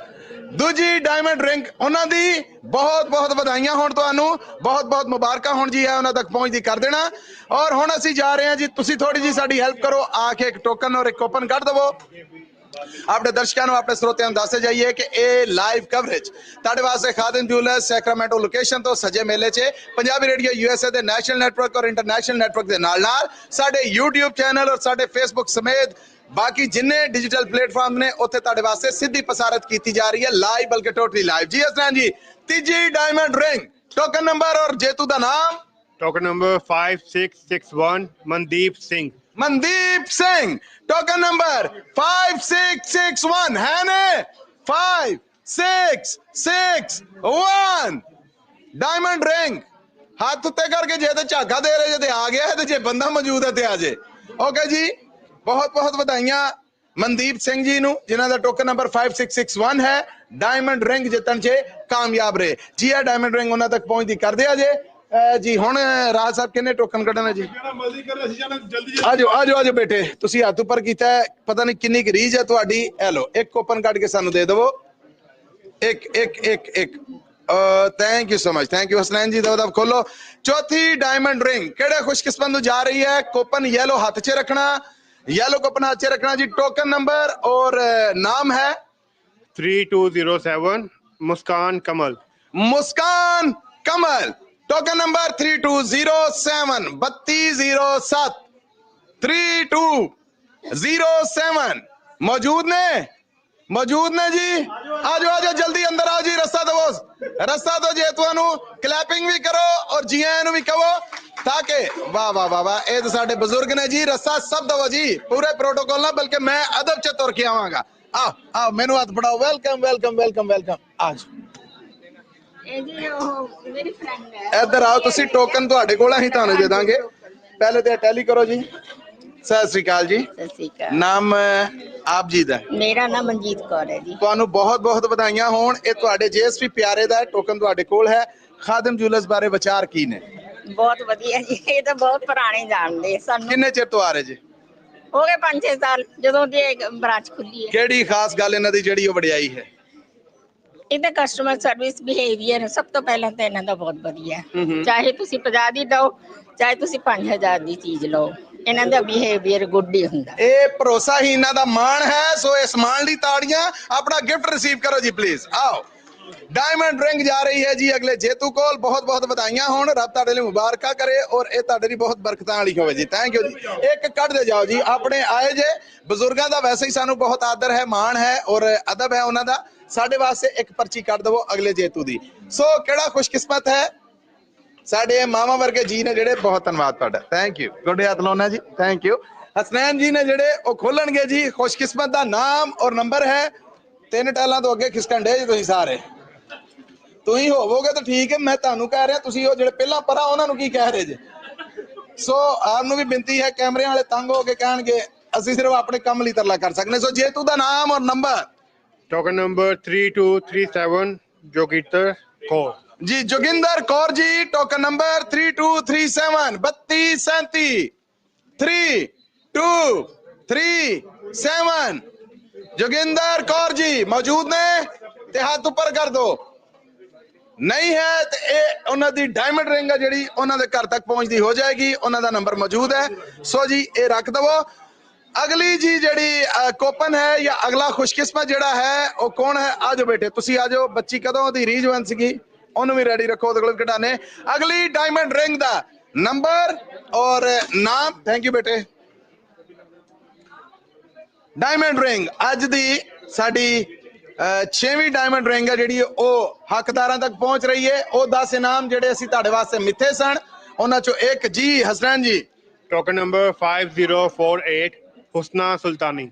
ਦੂਜੀ ਡਾਇਮੰਡ ਰਿੰਗ ਉਹਨਾਂ ਦੀ ਬਹੁਤ ਬਹੁਤ ਵਧਾਈਆਂ ਹੋਣ, ਤੁਹਾਨੂੰ ਬਹੁਤ ਬਹੁਤ ਮੁਬਾਰਕਾਂ ਹੋਣ ਜੀ। ਉਹਨਾਂ ਤੱਕ ਪਹੁੰਚਦੀ ਕਰ ਦੇਣਾ। ਔਰ ਹੁਣ ਅਸੀਂ ਜਾ ਰਹੇ ਹਾਂ ਜੀ, ਤੁਸੀਂ ਥੋੜੀ ਜੀ ਸਾਡੀ ਹੈਲਪ ਕਰੋ, ਆ ਕੇ ਇੱਕ ਟੋਕਨ ਔਰ ਇੱਕ ਕੂਪਨ ਕੱਢ ਦਵੋ। ਆਪਣੇ ਦਰਸ਼ਕਾਂ ਨੂੰ ਆਪਣੇ ਸਰੋਤਿਆਂ ਨੂੰ ਦੱਸਦੇ ਜਾਈਏ ਕਿ ਇਹ ਲਾਈਵ ਕਵਰੇਜ ਤੁਹਾਡੇ ਵਾਸਤੇ ਖਾਦਮ ਜੂਲਰਸ ਸੈਕਰਾਮੈਂਟੋ ਲੋਕੇਸ਼ਨ ਤੋਂ ਸਜੇ ਮੇਲੇ 'ਚ ਪੰਜਾਬੀ ਰੇਡੀਓ USA ਦੇ ਨੈਸ਼ਨਲ ਨੈਟਵਰਕ ਔਰ ਇੰਟਰਨੈਸ਼ਨਲ ਨੈਟਵਰਕ ਦੇ ਨਾਲ ਨਾਲ ਸਾਡੇ YouTube ਚੈਨਲ ਔਰ ਸਾਡੇ Facebook ਸਮੇਤ ਬਾਕੀ ਜਿੰਨੇ ਡਿਜੀਟਲ ਪਲੇਟਫਾਰਮ ਨੇ ਉੱਥੇ ਤੁਹਾਡੇ ਵਾਸਤੇ ਸਿੱਧੀ ਪ੍ਰਸਾਰਿਤ ਕੀਤੀ ਜਾ ਰਹੀ ਹੈ ਲਾਈਵ, ਬਲਕਿ ਟੋਟਲੀ ਲਾਈਵ। ਜੀ ਹਸਨੈਨ ਜੀ, ਤੀਜੀ ਡਾਇਮੰਡ ਰਿੰਗ, ਟੋਕਨ ਨੰਬਰ ਔਰ ਜੇਤੂ ਦਾ ਨਾਮ। Token number 5661 Mandeep Singh. Mandeep Singh token number 5661 है ने 561 डायमंड रिंग हाथ उत्ते करके जे ते झागा दे रहे जे आ गया है, जे बंदा मौजूद है ते आ जे। ओके जी, बहुत बहुत ਵਧਾਈਆਂ ਮਨਦੀਪ ਸਿੰਘ ਜੀ ਨੂੰ ਜਿਨ੍ਹਾਂ ਦਾ ਟੋਕਨ ਨੰਬਰ 5661 ਹੈ। ਡਾਇਮੰਡ ਰਿੰਗ ਜਿੱਤਣ 'ਚ ਕਾਮਯਾਬ ਰਹੇ ਜੀ। ਇਹ ਡਾਇਮੰਡ ਰਿੰਗ ਉਹਨਾਂ ਤੱਕ ਪਹੁੰਚਦੀ ਕਰਦੇ ਆ ਜੇ। ਜੀ ਹੁਣ ਰਾਜ ਸਾਹਿਬ ਕਿੰਨੇ ਟੋਕਨ ਕੱਢਣੇ ਜੀ ਜਿਹੜਾ ਮਰਜ਼ੀ ਕਰੇ ਅਸੀਂ ਜਾਣਾ ਜਲਦੀ ਆਜੋ ਬੇਟੇ ਤੁਸੀਂ ਹੱਥ ਉੱਪਰ ਕੀਤਾ ਹੈ ਪਤਾ ਨਹੀਂ ਕਿੰਨੀ ਕੁ ਰੀਝ ਹੈ ਤੁਹਾਡੀ ਇਹ ਲਓ ਇੱਕ ਕੂਪਨ ਕੱਢ ਕੇ ਸਾਨੂੰ ਦੇ ਦੇਵੋ ਇੱਕ thank you so much thank you Hasnain ਜੀ ਦਬ ਖੋਲੋ ਚੌਥੀ ਡਾਇਮੰਡ ਰਿੰਗ ਕਿਹੜੇ ਖੁਸ਼ਕਿਸਮਤ ਨੂੰ ਜਾ ਰਹੀ ਹੈ ਕੂਪਨ येलो ਹੱਥ 'ਚ ਰੱਖਣਾ येलो कूपन हाथ से रखना जी टोकन नंबर और नाम है 3207 मुस्कान कमल टोकन नंबर 3207 3207 3207 मौजूद ने जी आजो जल्दी अंदर आओ जी रस्ता दो जेतुआ क्लैपिंग भी करो और जी आया भी कहो ताकि वाह ये तो साडे बुजुर्ग ने जी रस्सा सब दवो जी पूरे प्रोटोकॉल ना बल्कि मैं अदब च तुर के आवांगा आओ मेनू हाथ बढ़ाओ वेलकम आज इधर आओ तुसी टोकन तुहाडे कोल असीं तुहानू दे दांगे पहले ते टैली करो जी सत श्री अकाल जी नाम आप जी दा मेरा नाम मनजीत कौर है जी तुहानू बहुत बधाइयां होण ये तुहाडे जेएसपी प्यारे दा टोकन तुहाडे कोल है खादिम ज्वेलर्स बारे विचार की ने बहुत वधिया जी ये तो बहुत पुराने जानते सानू किन्ने चिर तो आ रहे जी हो गए 5-6 साल ਜਦੋਂ ਦੀ ਬ੍ਰਾਂਚ ਖੁੱਲੀ ਹੈ ਕਿਹੜੀ ਖਾਸ ਗੱਲ ਇਹਨਾਂ ਦੀ ਜਿਹੜੀ ਉਹ ਵਡਿਆਈ ਹੈ ਇਹਦਾ ਕਸਟਮਰ ਸਰਵਿਸ ਬਿਹੇਵੀਅਰ ਸਭ ਤੋਂ ਪਹਿਲਾਂ ਤਾਂ ਇਹਨਾਂ ਦਾ ਬਹੁਤ ਵਧੀਆ ਚਾਹੇ ਤੁਸੀਂ 50 ਦੀ ਲਓ ਚਾਹੇ ਤੁਸੀਂ 5000 ਦੀ ਚੀਜ਼ ਲਓ ਇਹਨਾਂ ਦਾ ਬਿਹੇਵੀਅਰ ਗੁੱਡ ਹੀ ਹੁੰਦਾ ਇਹ ਭਰੋਸਾ ਹੀ ਇਹਨਾਂ ਦਾ ਮਾਣ ਹੈ ਸੋ ਇਸ ਮਾਣ ਲਈ ਤਾੜੀਆਂ ਆਪਣਾ ਗਿਫਟ ਰਿਸੀਵ ਕਰੋ ਜੀ ਪਲੀਜ਼ ਆਓ डायमंड रिंग जा रही है जी अगले जेतू को बहुत बधाइयां होण रब तुहाडे लई मुबारका करे और ये तुहाडे लई बहुत बरकतां वाली होवे जी थैंक यू जी एक कट दे जाओ जी अपने आए जे बुजुर्गां दा वैसे ही सानू बहुत आदर है मान है और अदब है उन्हां दा साडे वास्ते एक पर्ची कट दवो अगले जेतू दी सो केड़ा खुशकिस्मत है साडे मामा वर्गे जी ने जेड़े बहुत धन्नवाद तुहाडा थैंक यू गोडे हथ लाउणा जी थैंक यू हसनैन जी ने जेड़े ओ खोलणगे जी खुशकिस्मत दा नाम और नंबर है 3 टैलां तो अगे खिसकण डे जी तुसीं सारे ਤੁਸੀਂ ਹੋਵੋਗੇ ਤਾਂ ਠੀਕ ਹੈ ਮੈਂ ਤੁਹਾਨੂੰ ਕਹਿ ਰਿਹਾ ਤੁਸੀਂ ਉਹ ਜਿਹੜੇ ਪਹਿਲਾਂ ਪਰਾਂ ਉਹਨਾਂ ਨੂੰ ਕੀ ਕਹਿ ਰਹੇ ਜੇ ਸੋ ਆਪ ਨੂੰ ਵੀ ਬੇਨਤੀ ਹੈ ਕੈਮਰਿਆਂ ਵਾਲੇ ਤੰਗ ਹੋ ਕੇ ਕਹਿਣਗੇ ਅਸੀਂ ਸਿਰਫ ਆਪਣੇ ਕੰਮ ਲਈ ਤਰਲਾ ਕਰ ਸਕਦੇ ਸੋ ਜੇਤੂ ਦਾ ਨਾਮ ਔਰ number token number 3237 Joginder Kaur ji Joginder Kaur ji token number 3237 3237 Joginder Kaur ji ਮੌਜੂਦ ਨੇ ਤੇ ਹੱਥ ਉੱਪਰ ਕਰ ਦੋ नहीं है तो ये उन्हां दी डायमंड रिंग है जिहड़ी उन्हां दे घर तक पहुंचदी हो जाएगी उन्हां दा नंबर मौजूद है सो जी ये रख दवो अगली जी जिहड़ी कूपन है या अगला खुशकिस्मत जिहड़ा है वो कौन है आ जाओ बेटे तुसी आ जाओ बच्ची कदों दी रीजवंत सीगी ओनू भी रेडी रखो ओदे कोल कढाने अगली डायमंड रिंग दा नंबर और नाम थैंक यू बेटे डायमंड रिंग अज दी साडी 6ਵੀਂ डायमंड रिंग है जिहड़ी ਉਹ ਹੱਕਦਾਰਾਂ तक पहुंच रही है ਉਹ 10 ਇਨਾਮ ਜਿਹੜੇ ਅਸੀਂ ਤੁਹਾਡੇ ਵਾਸਤੇ ਮਿੱਥੇ ਸਨ ਉਹਨਾਂ ਚੋਂ ਇੱਕ ਜੀ Hasnain ji token number 5048 Husna Sultani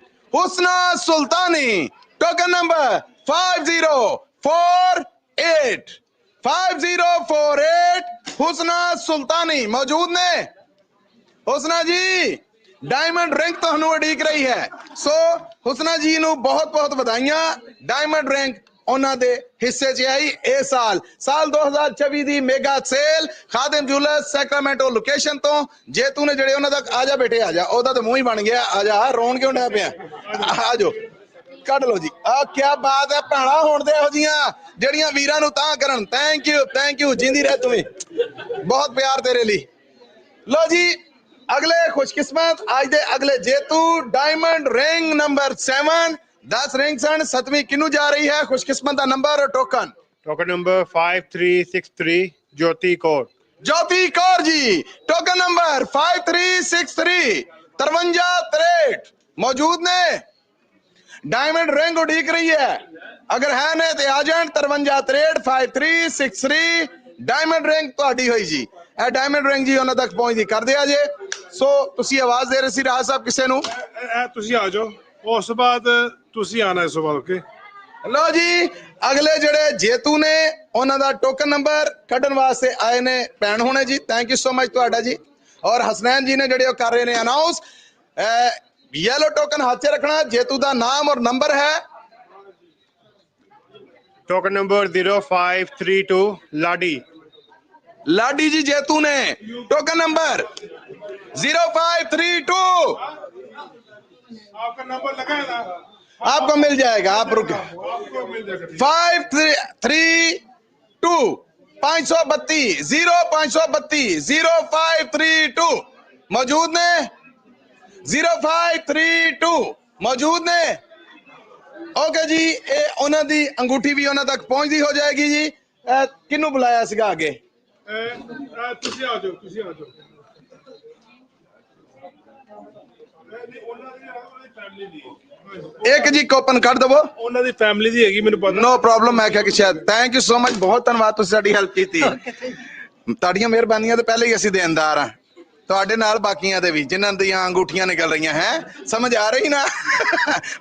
token number 5048 Husna Sultani मौजूद ने हुस्ना जी डायमंड रिंग ਤੁਹਾਨੂੰ ਉਡੀਕ ਰਹੀ ਹੈ ਸੋ ਹੁਸਨਾ ਜੀ ਨੂੰ ਬਹੁਤ ਵਧਾਈਆਂ ਡਾਇਮੰਡ ਰਿੰਗ ਉਹਨਾਂ ਦੇ ਹਿੱਸੇ 'ਚ ਆਈ ਇਸ ਸਾਲ 2024 ਦੀ ਮੇਗਾ ਸੇਲ ਖਾਦਿਮ ਜੁਲਰਸ ਸੈਕਰਾਮੈਂਟੋ ਲੋਕੇਸ਼ਨ ਤੋਂ ਜੇਤੂ ਨੇ ਜਿਹੜੇ ਉਹਨਾਂ ਦਾ ਆ ਜਾ ਬੇਟੇ ਆ ਜਾ ਉਹਦਾ ਤਾਂ ਮੂੰਹ ਹੀ ਬਣ ਗਿਆ ਆ ਜਾ ਰੋਣ ਕਿਉਂ ਡਿਆ ਪਿਆ ਆ ਜਾਓ ਕੱਢ ਲਓ ਜੀ ਆ ਕੀ ਬਾਤ ਹੈ ਭੈਣਾ ਹੋਣ ਦੇ ਇਹੋ ਜੀਆਂ ਜਿਹੜੀਆਂ ਵੀਰਾਂ ਨੂੰ ਤਾਂ ਕਰਨ ਥੈਂਕ ਯੂ ਜਿੰਦੀ ਰਹਿ ਤੂੰ ਬਹੁਤ ਪਿਆਰ ਤੇਰੇ ਲਈ ਲਓ ਜੀ अगले खुशकिस्मत आज दे अगले जेतू डायमंड रिंग नंबर 7 10 रिंग सन 7वीं किनू जा रही है खुशकिस्मत का नंबर और टोकन नंबर 5363 ज्योति कौर जी टोकन नंबर 5363 5363 मौजूद ने डायमंड रिंग उड़ीक रही है अगर है ने ते आ जान 5363 5363 डायमंड रिंग ਤੁਹਾਡੀ ਹੋਈ ਜੀ ਇਹ ਡਾਇਮੰਡ ਰਿੰਗ ਜੀ ਉਹਨਾਂ ਤੱਕ ਪਹੁੰਚਦੀ ਕਰਦੇ ਆ ਜੇ ਸੋ ਤੁਸੀਂ ਆਵਾਜ਼ ਦੇ ਰਹੇ ਸੀ ਰਾਜ ਸਾਹਿਬ ਕਿਸੇ ਨੂੰ ਤੁਸੀਂ ਆ ਜਾਓ ਉਸ ਤੋਂ ਬਾਅਦ ਤੁਸੀਂ ਆਣਾ ਇਸ ਤੋਂ ਬਾਅਦ ਓਕੇ ਲਓ ਜੀ ਅਗਲੇ ਜਿਹੜੇ ਜੇਤੂ ਨੇ ਉਹਨਾਂ ਦਾ ਟੋਕਨ ਨੰਬਰ ਕੱਢਣ ਵਾਸਤੇ ਆਏ ਨੇ ਭੈਣ ਹੋਣੇ ਜੀ ਥੈਂਕ ਯੂ ਸੋ ਮਚ ਤੁਹਾਡਾ ਜੀ ਔਰ ਹਸਨੈਨ ਜੀ ਨੇ ਜਿਹੜੇ ਉਹ ਕਰ ਰਹੇ ਨੇ ਅਨਾਉਂਸ येलो टोकन हाथ से रखना जेतू का नाम और नंबर है टोकन नंबर 0532 लाडी लाडी जी जेतू ने टोकन नंबर 0532। आपका नंबर लगा है ना? आपको मिल जाएगा, आप रुके। आपको मिल जाएगा। 532 532 0532 0532 मौजूद ने 0532 मौजूद ने। ओके जी, ये ਉਹਨਾਂ ਦੀ ਅੰਗੂਠੀ ਵੀ ਉਹਨਾਂ ਤੱਕ ਪਹੁੰਚਦੀ ਹੋ ਜਾਏਗੀ ਜੀ। ਕਿਹਨੂੰ ਬੁਲਾਇਆ ਸੀਗਾ ਅੱਗੇ? ਤੁਸੀਂ ਆ ਜਾਓ, ਤੁਸੀਂ ਆ ਜਾਓ। ਇੱਕ ਜੀ ਕੋਪਨ ਕੱਢ ਦਵੋ। ਉਹਨਾਂ ਦੀ ਫੈਮਿਲੀ ਦੀ ਹੈਗੀ ਮੈਨੂੰ ਪਤਾ। No problem. ਮੈਂ ਕਿਹਾ ਕਿ ਸ਼ਾਇਦ। ਥੈਂਕ ਯੂ ਸੋ ਮਚ, ਬਹੁਤ ਧੰਨਵਾਦ, ਤੁਸੀਂ ਸਾਡੀ ਹੈਲਪ ਕੀਤੀ। ਤੁਹਾਡੀਆਂ ਮਿਹਰਬਾਨੀਆਂ ਤੇ ਪਹਿਲੇ ਹੀ ਅਸੀਂ ਦੇਣਦਾਰ ਹਾਂ, ਤੁਹਾਡੇ ਨਾਲ ਬਾਕੀਆਂ ਦੇ ਵੀ ਜਿਨ੍ਹਾਂ ਦੀਆਂ ਅੰਗੂਠੀਆਂ ਨਿਕਲ ਰਹੀਆਂ ਹੈ। ਸਮਝ ਆ ਰਹੀ ਨਾ?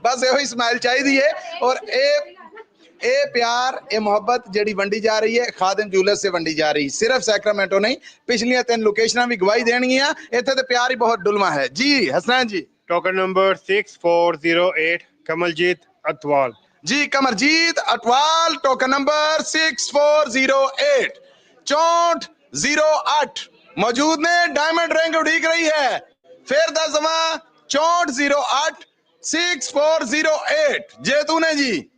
ਬਸ ਇਹੋ ਹੀ ਸਮਾਈਲ ਚਾਹੀਦੀ ਹੈ। ਔਰ ਇਹ ਪਿਆਰ, ਇਹ ਮੁਹੱਬਤ ਜਿਹੜੀ ਵੰਡੀ ਜਾ ਰਹੀ ਹੈ ਖਾਦਿਮ ਜੂਲਰਸ से ਵੰਡੀ ਜਾ ਰਹੀ, ਸਿਰਫ ਸੈਕਰਾਮੈਂਟੋ ਨਹੀਂ, ਪਿਛਲੀਆਂ 3 ਲੋਕੇਸ਼ਨਾਂ ਵੀ ਗਵਾਹੀ ਦੇਣਗੀਆਂ। ਇੱਥੇ ਤੇ ਪਿਆਰ ਹੀ ਬਹੁਤ ਡੁਲਮਾ ਹੈ ਜੀ। ਹਸਨੈਨ ਜੀ टोकन नंबर 6408 कमलजीत अतवाल जी। कमरजीत अटवाल टोकन नंबर 6408 6408 मौजूद ने। डायमंड रिंग उड़ीक रही है। फिर 10 दफा 6408 6408 जेतू ने जी।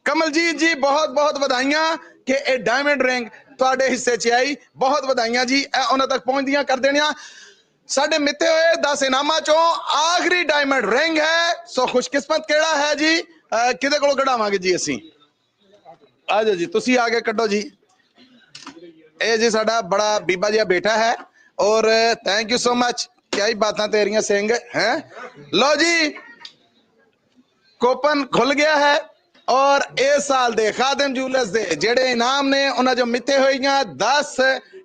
कमलजीत जी बहुत बहुत ਵਧਾਈਆਂ ਕਿ ਇਹ ਡਾਇਮੰਡ ਰਿੰਗ ਤੁਹਾਡੇ ਹਿੱਸੇ 'ਚ ਆਈ। ਬਹੁਤ ਵਧਾਈਆਂ ਜੀ। ਇਹ ਉਹਨਾਂ ਤੱਕ ਪਹੁੰਚਦੀਆਂ ਕਰ ਦੇਣੀਆਂ। ਸਾਡੇ ਮਿੱਥੇ ਹੋਏ 10 ਇਨਾਮਾਂ ਚੋਂ ਆਖਰੀ ਡਾਇਮੰਡ ਰਿੰਗ ਹੈ। ਸੋ ਖੁਸ਼ਕਿਸਮਤ ਕਿਹੜਾ ਹੈ ਜੀ? ਕਿਹਦੇ ਕੋਲੋਂ ਕਢਾਵਾਂਗੇ ਜੀ ਅਸੀਂ? ਆ ਜਾਓ ਜੀ, ਤੁਸੀਂ ਆ ਕੇ ਕੱਢੋ ਜੀ। ਇਹ ਜੀ ਸਾਡਾ ਬੜਾ ਬੀਬਾ ਜਿਹਾ ਬੇਟਾ ਹੈ। ਔਰ ਥੈਂਕ ਯੂ ਸੋ ਮਚ। ਕਿਆ ਹੀ ਬਾਤਾਂ ਤੇਰੀਆਂ ਸਿੰਘ ਹੈ। ਲਓ ਜੀ, ਕੋਪਨ ਖੁੱਲ ਗਿਆ ਹੈ। ਔਰ ਇਸ ਸਾਲ ਦੇ ਖਾਦਿਮ ਜੂਲਰਸ ਦੇ ਜਿਹੜੇ ਇਨਾਮ ਨੇ ਉਹਨਾਂ ਜੋ ਮਿੱਥੇ ਹੋਈਆਂ 10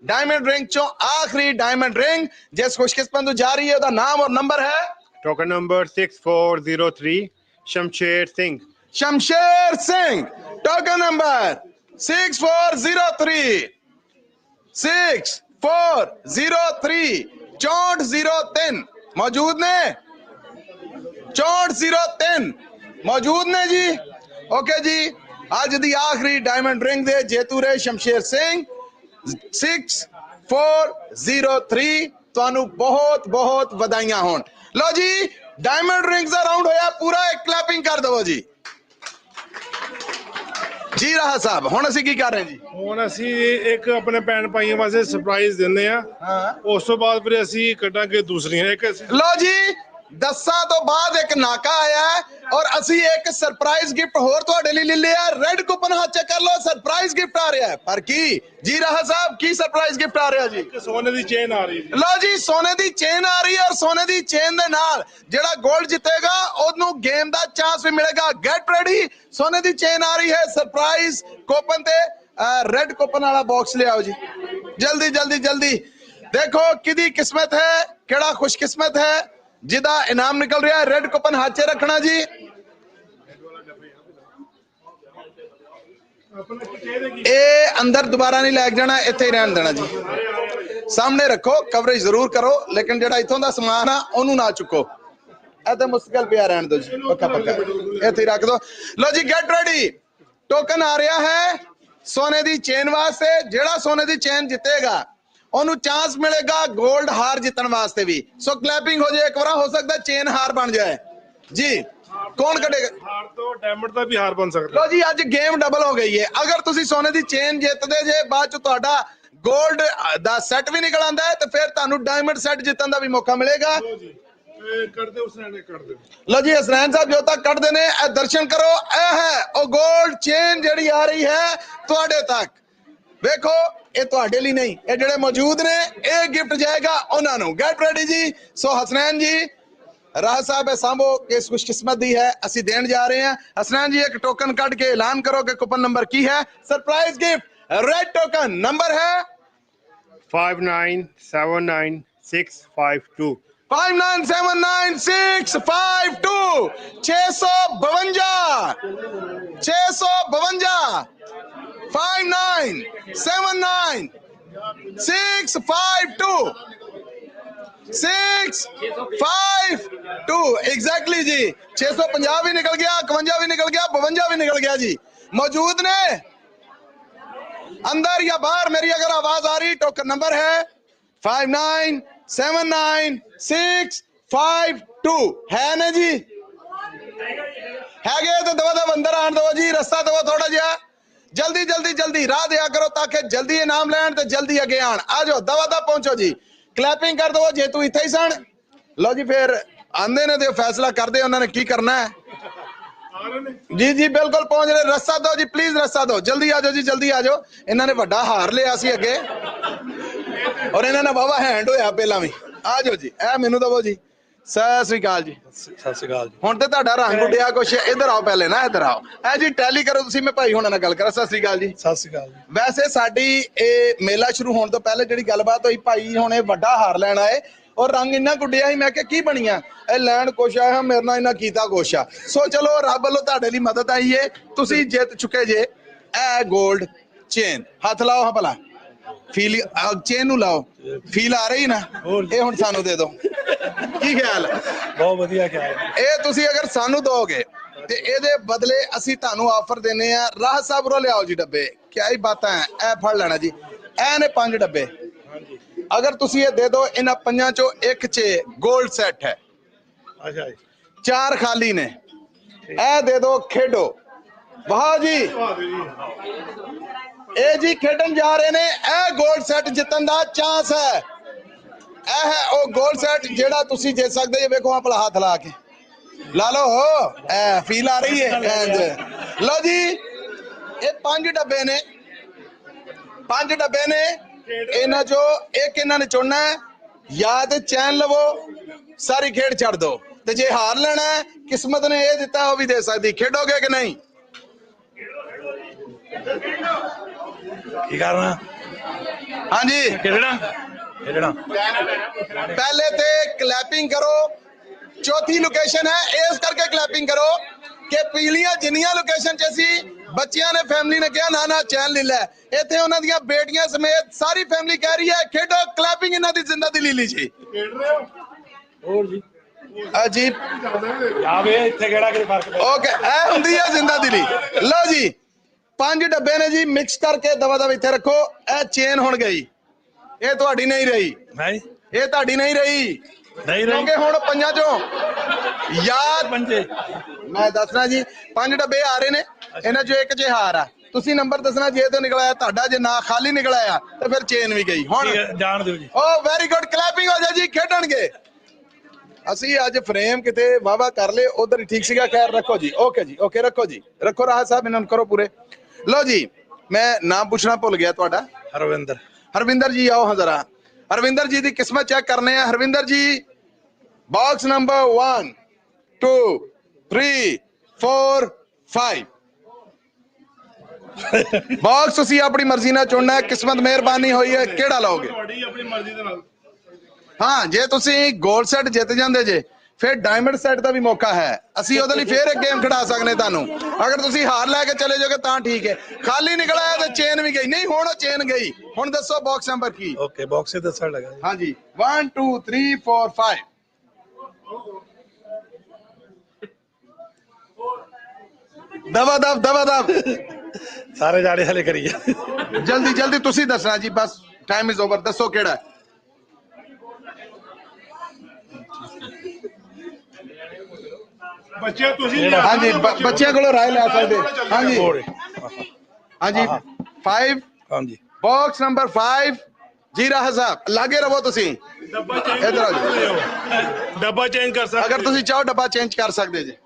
डायमंड रिंग चो आखिरी डायमंड रिंग जिस खुशकिस्मत जा रही है, नाम और नंबर है। Token number 6403 Shamsher Singh. Shamsher Singh token number 6403 6403 6403 मौजूद ने। 6403 मौजूद ने जी। ओके जी, आज दी आखिरी डायमंड रिंग दे जेतू रहे शमशेर सिंह 6403। ਤੁਹਾਨੂੰ ਬਹੁਤ ਬਹੁਤ ਵਧਾਈਆਂ ਹੋਣ। ਲਓ ਜੀ, ਡਾਇਮੰਡ ਰਿੰਗਸ ਦਾ ਰਾਉਂਡ ਹੋਇਆ ਪੂਰਾ। ਇੱਕ ਕਲੈਪਿੰਗ ਕਰ ਦਿਓ ਜੀ। ਜੀ ਰਾਹ ਸਾਹਿਬ, ਹੁਣ ਅਸੀਂ ਕੀ ਕਰ ਰਹੇ ਜੀ? ਹੁਣ ਅਸੀਂ ਇੱਕ ਆਪਣੇ ਭੈਣ ਭਾਈਆਂ ਵਾਸਤੇ ਸਰਪ੍ਰਾਈਜ਼ ਦਿੰਦੇ ਆ। ਉਸ ਤੋਂ ਬਾਅਦ ਫਿਰ ਅਸੀਂ ਕੱਢਾਂਗੇ ਦੂਸਰੀਆਂ। ਇੱਕ ਲਓ ਜੀ, 10 ਤੋਂ ਬਾਅਦ ਇੱਕ ਨਾਕਾ ਆਇਆ ਹੈ ਔਰ ਅਸੀਂ ਇੱਕ ਸਰਪ੍ਰਾਈਜ਼ ਗਿਫਟ ਹੋਰ ਤੁਹਾਡੇ ਲਈ ਲੈ ਲਿਆ। ਰੈੱਡ ਕੂਪਨ ਹੱਥ ਚ ਕਰ ਲਓ। ਸਰਪ੍ਰਾਈਜ਼ ਗਿਫਟ ਆ ਰਿਹਾ ਹੈ। ਪਰ ਕੀ ਜੀ ਰਾਹ ਸਾਹਿਬ, ਕੀ ਸਰਪ੍ਰਾਈਜ਼ ਗਿਫਟ ਆ ਰਿਹਾ ਜੀ? ਸੋਨੇ ਦੀ ਚੇਨ ਆ ਰਹੀ ਹੈ। ਲਓ ਜੀ, ਸੋਨੇ ਦੀ ਚੇਨ ਆ ਰਹੀ ਹੈ ਔਰ ਸੋਨੇ ਦੀ ਚੇਨ ਦੇ ਨਾਲ ਜਿਹੜਾ 골ਡ ਜਿੱਤੇਗਾ ਉਹਨੂੰ ਗੇਮ ਦਾ ਚਾਂਸ ਵੀ ਮਿਲੇਗਾ। Get ready. ਸੋਨੇ ਦੀ ਚੇਨ ਆ ਰਹੀ ਹੈ। ਸਰਪ੍ਰਾਈਜ਼ ਕੂਪਨ ਤੇ ਰੈੱਡ ਕੂਪਨ ਵਾਲਾ ਬਾਕਸ ਲਿਆਓ ਜੀ। ਜਲਦੀ ਜਲਦੀ ਜਲਦੀ। ਦੇਖੋ ਕਿਹਦੀ ਕਿਸਮਤ ਹੈ, ਕਿਹੜਾ ਖੁਸ਼ਕਿਸਮਤ ਹੈ ਜਿਹਦਾ ਇਨਾਮ ਨਿਕਲ ਰਿਹਾ ਹੈ। ਰੈੱਡ ਕੂਪਨ ਹੱਥ 'ਚ ਰੱਖਣਾ ਜੀ। ਇਹ ਅੰਦਰ ਦੁਬਾਰਾ ਨਹੀਂ ਲੈ ਕੇ ਜਾਣਾ, ਇੱਥੇ ਹੀ ਰਹਿਣ ਦੇਣਾ ਜੀ। ਸਾਹਮਣੇ ਰੱਖੋ, ਕਵਰੇਜ ਜ਼ਰੂਰ ਕਰੋ, ਲੇਕਿਨ ਜਿਹੜਾ ਇੱਥੋਂ ਦਾ ਸਮਾਨ ਆ ਉਹਨੂੰ ਨਾ ਚੁੱਕੋ। ਇਹ ਤਾਂ ਮੁਸ਼ਕਿਲ ਪਿਆ ਰਹਿਣ ਦਿਓ ਜੀ। ਪੱਕਾ ਪੱਕਾ ਇੱਥੇ ਹੀ ਰੱਖ ਦਿਓ। ਲਓ ਜੀ, ਗੈਟ ਰੈਡੀ। ਟੋਕਨ ਆ ਰਿਹਾ ਹੈ ਸੋਨੇ ਦੀ ਚੇਨ ਵਾਸਤੇ। ਜਿਹੜਾ ਸੋਨੇ ਦੀ ਚੇਨ ਜਿੱਤੇਗਾ ਉਹਨੂੰ ਚਾਂਸ ਮਿਲੇਗਾ 골ਡ ਹਾਰ ਜਿੱਤਣ ਵਾਸਤੇ ਵੀ। ਸੋ ਕਲੈਪਿੰਗ ਹੋ ਜਾਏ ਇੱਕ ਵਾਰ। ਹੋ ਸਕਦਾ ਚੇਨ ਹਾਰ ਬਣ ਜਾਏ ਜੀ। ਕੌਣ ਕੱਢੇਗਾ? ਹਾਰ ਤੋਂ ਡਾਇਮੰਡ ਦਾ ਵੀ ਹਾਰ ਬਣ ਸਕਦਾ। ਲਓ ਜੀ, ਅੱਜ ਗੇਮ ਡਬਲ ਹੋ ਗਈ ਹੈ। ਅਗਰ ਤੁਸੀਂ ਸੋਨੇ ਦੀ ਚੇਨ ਜਿੱਤਦੇ ਜੇ, ਬਾਅਦ ਚ ਤੁਹਾਡਾ 골ਡ ਦਾ ਸੈੱਟ ਵੀ ਨਿਕਲ ਆਂਦਾ ਹੈ ਤੇ ਫਿਰ ਤੁਹਾਨੂੰ ਡਾਇਮੰਡ ਸੈੱਟ ਜਿੱਤਣ ਦਾ ਵੀ ਮੌਕਾ ਮਿਲੇਗਾ। ਕਰਦੇ ਉਸਨੇ ਕਰਦੇ। ਲਓ ਜੀ, ਹਸਨੈਨ ਸਾਹਿਬ ਜੋ ਤੱਕ ਕੱਢਦੇ ਨੇ, ਇਹ ਦਰਸ਼ਨ ਕਰੋ। ਇਹ ਹੈ ਉਹ 골ਡ ਚੇਨ ਜਿਹੜੀ ਆ ਰਹੀ ਹੈ ਤੁਹਾਡੇ ਤੱਕ। ਵੇਖੋ, ਇਹ ਤੁਹਾਡੇ ਲਈ ਨਹੀਂ, ਇਹ ਜਿਹੜੇ ਮੌਜੂਦ ਨੇ ਇਹ ਗਿਫਟ ਜਾਏਗਾ ਉਹਨਾਂ ਨੂੰ। ਗੈਟ ਰੈਡੀ ਜੀ। ਸੋ ਹਸਨੈਨ ਜੀ, ਰਾਹ ਸਾਹਿਬ ਇਹ ਸਾਂਭੋ ਕਿ ਇਸ ਖੁਸ਼ਕਿਸਮਤ ਦੀ ਹੈ, ਅਸੀਂ ਦੇਣ ਜਾ ਰਹੇ ਹਾਂ। ਹਸਨੈਨ ਜੀ, ਇੱਕ ਟੋਕਨ ਕੱਢ ਕੇ ਐਲਾਨ ਕਰੋ ਕਿ ਕੂਪਨ ਨੰਬਰ ਕੀ ਹੈ। Surprise gift red token number ਹੈ 5979652 5979652 652 652 5979652 652 एग्जैक्टली जी। 650 भी निकल गया, 51 भी निकल गया, 52 भी निकल गया जी। मौजूद ने अंदर या बाहर मेरी अगर आवाज आ रही, टोकन नंबर है 597965 है ना जी, है गए तो दवा दवा अंदर आन दो जी, रस्ता दो थोड़ा जिहा, जल्दी जल्दी जल्दी राह दिया करो ताकि जल्दी इनाम लैन ते जल्दी अगे आन। आ जाओ दवा दा पहुंचो जी, क्लैपिंग कर दो जे तू इत्थे ही सन। लो जी फिर आंदे ने ते फैसला कर दे उन्होंने की करना है। जी जी बिल्कुल पहुंच रहे, रस्ता दो जी प्लीज, रस्ता दो, जल्दी आ जाओ जी, जल्दी आ जाओ। इन्होंने वड्डा हार लिया सी अगे और इन्होंने वावा हैंड होया पहला भी। आ जाओ जी, ए मैनू दवो जी। सत श्री अकाल जी। सत श्री अकाल जी। हुण ते तुहाडा रंग उड्डिया कुछ, इधर आओ पहले ना, इधर आओ। ए जी टैली करो तुसीं, मैं भाई हुणां नाल गल करा। सत श्री अकाल जी। सत श्री अकाल जी। वैसे साडी ਇਹ ਮੇਲਾ ਸ਼ੁਰੂ ਹੋਣ ਤੋਂ ਪਹਿਲੇ ਜਿਹੜੀ ਗੱਲਬਾਤ ਹੋਈ, ਭਾਈ ਹੁਣੇ ਵੱਡਾ ਹਾਰ ਲੈਣ ਆਏ ਔਰ ਰੰਗ ਇੰਨਾ ਗੁੱਡਿਆ ਸੀ, ਮੈਂ ਕਿਹਾ ਕੀ ਬਣੀਆਂ ਇਹ ਲੈਣ ਕੁਛ ਆ, ਮੇਰੇ ਨਾਲ ਇਹਨਾਂ ਕੀਤਾ ਕੁਛ ਆ। ਸੋ ਚਲੋ ਰੱਬ ਵੱਲੋਂ ਤੁਹਾਡੇ ਲਈ ਮਦਦ ਆਈ ਏ, ਤੁਸੀਂ ਜਿੱਤ ਚੁੱਕੇ ਜੇ ਇਹ 골ਡ ਚੇਨ। ਹੱਥ ਲਾਓ ਹਾਂ ਭਲਾ, ਫੀਲ ਚੇਨ ਨੂੰ ਲਾਓ, ਫੀਲ ਆ ਰਹੀ ਨਾ, ਇਹ ਹੁਣ ਸਾਨੂੰ ਦੇ ਦਿਓ। ਕੀ ਖਿਆਲ ਹੈ? ਬਹੁਤ ਵਧੀਆ ਖਿਆਲ। ਇਹ ਤੁਸੀਂ ਅਗਰ ਸਾਨੂੰ ਦੋਗੇ ਤੇ ਇਹਦੇ ਬਦਲੇ ਅਸੀਂ ਤੁਹਾਨੂੰ ਆਫਰ ਦੇਨੇ ਆ। ਰਾਹ ਸਾਹਿਬ ਰੋ ਲਿਆਓ ਜੀ ਡੱਬੇ, ਕਿਆ ਹੀ ਬਾਤਾਂ ਹੈ। ਇਹ ਫੜ ਲੈਣਾ ਜੀ, ਇਹ ਨੇ 5 ਡੱਬੇ। अगर तुसी ये दे दो, इन्हां पंजां चो एक च गोल्ड सेट है, अच्छा जी, 4 खाली ने। ए दे दो खेडो, वाह जी, ए जी खेडन जा रहे ने। ए गोल्ड सेट जितन दा चांस है। ए है ओ गोल्ड सेट जेड़ा तुसी जित सकदे जे। वेखो अपना हाथ ला के ला लो हो, ए फील आ रही है। लो जी ये 5 डब्बे ने, 5 डब्बे ने। इन्हां चो एक इन्हां ने चुनना है, या ते चैन लवो सारी खेड छड़ दो, ते जे हार लेना है किस्मत ने ये दिता वो भी दे सकती। खेडोगे कि नहीं? की करना? हाँ जी खेलना खेलना। पहले ते क्लैपिंग करो, चौथी लोकेशन है इस करके क्लैपिंग करो कि पीलियां जिन्नियां लोकेशन च सी बच्चियां ने फैमिली ने कहा ना ना चैन ले लै, इत्थे उन्हां दियां बेटियां समेत सारी फैमिली कह रही है खेडो। क्लैपिंग इन्हां दी जिंदा दी लीली जी। और जी जी आवे इत्थे केड़ा कोई फर्क पै। ओके ए हुंदी है जिंदा दिली। लो जी 5 डब्बे ने जी, मिक्स करके दवा दवा इत्थे रखो। ए चेन हुण गई, ये तुहाडी नहीं रही, नहीं ये तुहाडी नहीं रही, नहीं रही क्योंकि हुण पंजां चों याद पंजे मैं दसना जी 5 डब्बे आ रहे ने, इन्हां चों एक च हार आ। ਤੁਸੀਂ ਨੰਬਰ ਦੱਸਣਾ, ਜੇ ਤੋਂ ਨਿਕਲਿਆ ਤੁਹਾਡਾ, ਜੇ ਨਾ ਖਾਲੀ ਨਿਕਲਿਆ ਤੇ ਫਿਰ ਚੇਨ ਵੀ ਗਈ। ਹੁਣ ਜਾਣ ਦਿਓ ਜੀ। ਓ ਵੈਰੀ ਗੁੱਡ, ਕਲੈਪਿੰਗ ਹੋ ਜਾ ਜੀ, ਖੇਡਣਗੇ। ਅਸੀਂ ਅੱਜ ਫਰੇਮ ਕਿਤੇ ਵਾਵਾ ਕਰ ਲਏ, ਉਧਰ ਹੀ ਠੀਕ ਸੀਗਾ। ਖੈਰ ਰੱਖੋ ਜੀ, ਓਕੇ ਜੀ, ਓਕੇ ਰੱਖੋ ਜੀ, ਰੱਖੋ ਰਾਹ ਸਾਹਿਬ, ਇਹਨਾਂ ਨੂੰ ਕਰੋ ਪੂਰੇ। ਲਓ ਜੀ ਮੈਂ ਨਾਮ ਪੁੱਛਣਾ ਭੁੱਲ ਗਿਆ ਤੁਹਾਡਾ। ਹਰਵਿੰਦਰ। ਹਰਵਿੰਦਰ ਜੀ ਆਓ ਹਾਂ ਜ਼ਰਾ। ਹਰਵਿੰਦਰ ਜੀ ਦੀ ਕਿਸਮਤ ਚੈੱਕ ਕਰਨੇ ਆ। ਹਰਵਿੰਦਰ ਜੀ ਬਾਕਸ ਨੰਬਰ 1 2 3 4 5 ਬਾਕਸ ਤੁਸੀਂ ਆਪਣੀ ਮਰਜ਼ੀ ਨਾਲ ਚੁਣਨਾ ਹੈ। ਕਿਸਮਤ ਮਿਹਰਬਾਨੀ ਹੋਈ ਹੈ, ਕਿਹੜਾ ਲਓਗੇ? ਤੁਹਾਡੀ ਆਪਣੀ ਮਰਜ਼ੀ ਦੇ ਨਾਲ। ਹਾਂ ਜੇ ਤੁਸੀਂ 골ਡ ਸੈੱਟ ਜਿੱਤ ਜਾਂਦੇ ਜੇ ਫਿਰ ਡਾਇਮੰਡ ਸੈੱਟ ਦਾ ਵੀ ਮੌਕਾ ਹੈ। ਅਸੀਂ ਉਹਦੇ ਲਈ ਫੇਰ ਇੱਕ ਗੇਮ ਖਿਡਾ ਸਕਦੇ ਤੁਹਾਨੂੰ। ਅਗਰ ਤੁਸੀਂ ਹਾਰ ਲੈ ਕੇ ਚਲੇ ਜਾਓਗੇ ਤਾਂ ਠੀਕ ਹੈ। ਖਾਲੀ ਨਿਕਲਿਆ ਤੇ ਚੇਨ ਵੀ ਗਈ। ਨਹੀਂ ਹੁਣ ਉਹ ਚੇਨ ਗਈ। ਹੁਣ ਦੱਸੋ ਬਾਕਸ ਨੰਬਰ ਕੀ? ओके बॉक्स से दस लगा जी। ਹਾਂਜੀ 1 2 3 4 5 ਦਵਾ ਦਵ ਦਵਾ ਦਵ सारे जाड़े हले करिए। ਜਲਦੀ ਜਲਦੀ ਤੁਸੀਂ ਦੱਸਣਾ ਜੀ, ਬਸ ਟਾਈਮ ਇਜ਼ ਓਵਰ। ਦੱਸੋ ਕਿਹੜਾ ਹੈ? ਬੱਚੇ ਤੁਸੀਂ ਹਾਂਜੀ ਬੱਚਿਆਂ ਕੋਲੋਂ ਰਾਏ ਲੈ ਸਕਦੇ। ਹਾਂਜੀ ਹਾਂਜੀ 5 हाँ जी ਬਾਕਸ ਨੰਬਰ 5 ਜੀਰਾ ਹਜ਼ਾਬ ਲਾਗੇ ਰਹੋ ਤੁਸੀਂ। ਇਧਰ ਆ ਜਾਓ। ਡੱਬਾ ਚੇਂਜ ਕਰ ਸਕਦੇ। ਅਗਰ ਤੁਸੀਂ ਚਾਹੋ ਡੱਬਾ ਚੇਂਜ ਕਰ ਸਕਦੇ ਜੀ।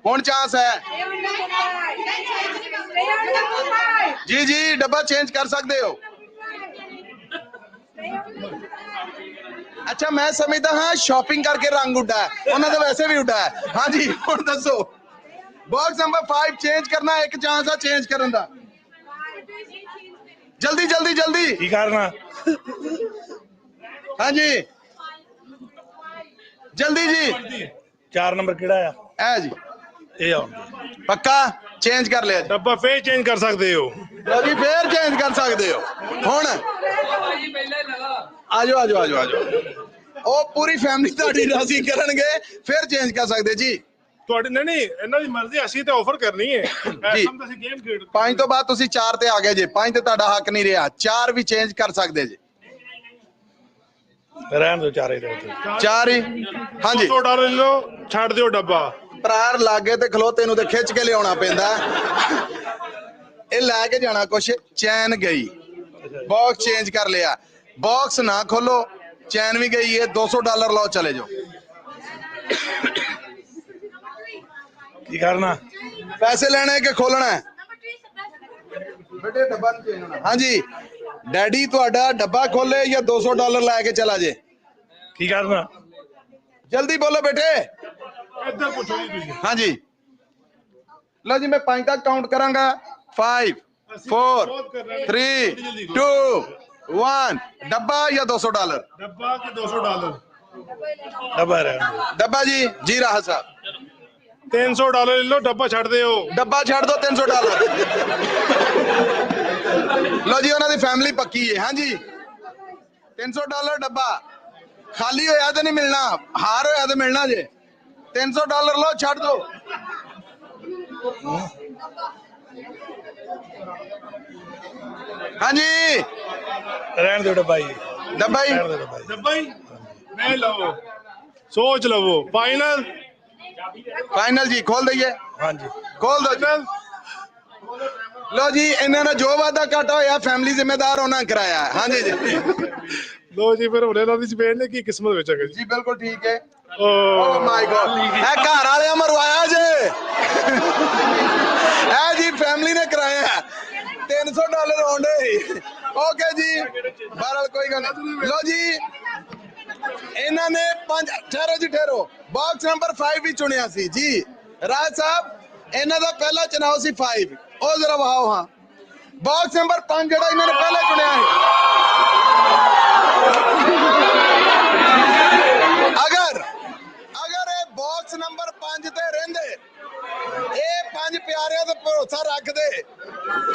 ਹੁਣ ਚਾਂਸ ਹੈ ਜੀ ਜੀ, ਡੱਬਾ ਚੇਂਜ ਕਰ ਸਕਦੇ ਹੋ। अच्छा मैं समझता हाँ शॉपिंग करके रंग उड़ा है, उन्होंने तो वैसे भी उड़ा है। हाँ जी हुण दसो बॉक्स नंबर 5 चेंज करना, एक चांस है चेंज करने दा। जल्दी जल्दी जल्दी की करना? हाँ जी जल्दी जी। 4 नंबर केड़ा है? ए जी ये आओ पक्का चेंज कर लिया जी। ਡੱਬਾ ਫੇਰ ਚੇਂਜ ਕਰ ਸਕਦੇ ਹੋ। जी फिर चेंज कर सकते हो। हुण आजो आजो आजो आजो ओ पूरी फैमिली ਤੁਹਾਡੀ ਰਾਜ਼ੀ ਕਰਨਗੇ, ਫਿਰ ਚੇਂਜ ਕਰ ਸਕਦੇ ਜੀ। ਤੁਹਾਡੀ ਨਹੀਂ ਇਹਨਾਂ ਦੀ ਮਰਜ਼ੀ, ਅਸੀਂ ਤੇ ਆਫਰ ਕਰਨੀ ਹੈ ਜੀ। ਐਸਾ ਅਸੀਂ ਗੇਮ ਖੇਡ 5 ਤੋਂ ਬਾਅਦ ਤੁਸੀਂ 4 ਤੇ ਆ ਗਏ ਜੇ, 5 ਤੇ ਤੁਹਾਡਾ ਹੱਕ ਨਹੀਂ ਰਿਹਾ, 4 ਵੀ ਚੇਂਜ ਕਰ ਸਕਦੇ ਜੇ। ਰਹਿਣ ਦਿਓ, ਚਾਰੇ ਰਹਿਣ ਦਿਓ। 4 ਹੀ ਹਾਂਜੀ। $200 ਲੈ ਲਓ, ਛੱਡ ਦਿਓ ਡੱਬਾ। ਭਰਾ ਲਾਗੇ ਤੇ ਖਲੋਤੇ ਨੂੰ ਤੇ ਖਿੱਚ ਕੇ ਲਿਆਉਣਾ ਪੈਂਦਾ। ਇਹ ਲੈ ਕੇ ਜਾਣਾ ਕੁਛ, ਚੈਨ ਗਈ, ਬਾਕਸ ਚੇਂਜ ਕਰ ਲਿਆ, ਬਾਕਸ ਨਾ ਖੋਲੋ, ਚੈਨ ਵੀ ਗਈ ਹੈ, $200 ਲਓ, ਚਲੇ ਜਾਓ। ਕੀ ਕਰਨਾ? ਪੈਸੇ ਲੈਣੇ ਕਿ ਖੋਲਣਾ ਹੈ? ਬੇਟੇ ਡੱਬਾ ਨਹੀਂ ਚੇਂਜ ਹੋਣਾ। ਹਾਂਜੀ ਡੈਡੀ ਤੁਹਾਡਾ ਡੱਬਾ ਖੋਲੇ ਜਾਂ $200 ਲੈ ਕੇ ਚਲਾ ਜੇ? ਕੀ ਕਰਨਾ? ਜਲਦੀ ਬੋਲੋ ਬੇਟੇ। ਇੱਧਰ ਪੁੱਛੋ ਜੀ ਤੁਸੀਂ। ਹਾਂਜੀ ਲਓ ਜੀ, ਮੈਂ 5 ਤੱਕ ਕਾਊਂਟ ਕਰਾਂਗਾ। 5 4 3 2 1 ਡੱਬਾ ਜਾਂ $200? ਡੱਬਾ ਕਿ $200? ਡੱਬਾ ਰਹਿਣ ਦਿਓ। ਡੱਬਾ ਜੀ ਰਾਹ ਸਾਹਿਬ। $300 ਲੈ ਲਓ, ਡੱਬਾ ਛੱਡ ਦਿਓ। ਡੱਬਾ ਛੱਡ ਦੋ, $300। ਲਓ ਜੀ, ਉਹਨਾਂ ਦੀ ਫੈਮਿਲੀ ਪੱਕੀ ਹੈ। ਹਾਂਜੀ $300 ਡੱਬਾ, ਖਾਲੀ ਹੋਇਆ ਤੇ ਨਹੀਂ ਮਿਲਣਾ, ਹਾਰ ਹੋਇਆ ਤੇ ਮਿਲਣਾ ਜੇ। $300 ਲਓ, ਛੱਡ ਦੋ। ਹਾਂਜੀ ਰਹਿਣ ਦਿਓ ਡੱਬਾ ਜੀ। ਡੱਬਾ ਹੀ ਰਹਿਣ ਦਿਓ ਡੱਬਾ ਜੀ। ਡੱਬਾ ਹੀ ਮੈਂ ਲਵੋ, ਸੋਚ ਲਵੋ। ਫਾਈਨਲ ਜੀ, ਖੋਲ ਦਈਏ? ਹਾਂਜੀ ਖੋਲ ਦੋ ਜੀ। ਲਓ ਜੀ, ਇਹਨਾਂ ਨੇ ਜੋ ਵਾਦਾ ਘਾਟਾ ਹੋਇਆ ਫੈਮਿਲੀ ਜ਼ਿੰਮੇਦਾਰ ਉਹਨਾਂ ਕਰਾਇਆ। ਹਾਂਜੀ ਜੀ ਲੋ ਜੀ, ਫਿਰ ਉਹਨੇ ਦੀ ਸਪੇਨ ਨੇ ਕੀ ਕਿਸਮਤ ਵਿੱਚ ਹੈਗਾ ਜੀ। ਬਿਲਕੁਲ ਠੀਕ ਹੈ। ਓ ਮਾਈ ਗॉड, ਇਹ ਘਰ ਵਾਲਿਆਂ ਮਰਵਾਇਆ ਜੇ। ਇਹ ਜੀ ਫੈਮਿਲੀ ਨੇ ਕਰਾਇਆ। $300 ਆਉਂਦੇ। ਓਕੇ ਜੀ, ਬਹਰਹਾਲ ਕੋਈ ਗੱਲ ਨਹੀਂ। ਲਓ ਜੀ, ਇਹਨਾਂ ਨੇ 5 ਠਹਿਰੋ ਜੀ, ਠਹਿਰੋ। ਬਾਕਸ ਨੰਬਰ 5 ਵੀ ਚੁਣਿਆ ਸੀ ਜੀ। ਰਾਜ ਸਾਹਿਬ, ਇਹਨਾਂ ਦਾ ਪਹਿਲਾ ਚੁਣਾਵ ਸੀ 5, ਉਹ ਜ਼ਰਾ ਵਹਾਓ। ਹਾਂ, ਬਾਕਸ ਨੰਬਰ 5 ਜਿਹੜਾ ਇਹਨਾਂ ਨੇ ਪਹਿਲਾਂ ਚੁਣਿਆ ਹੈ। ਅਗਰ ਇਹ ਬਾਕਸ ਨੰਬਰ 5 ਤੇ ਰਹਿੰਦੇ, ਇਹ 5 ਪਿਆਰਿਆਂ ਤੇ ਭਰੋਸਾ ਰੱਖਦੇ,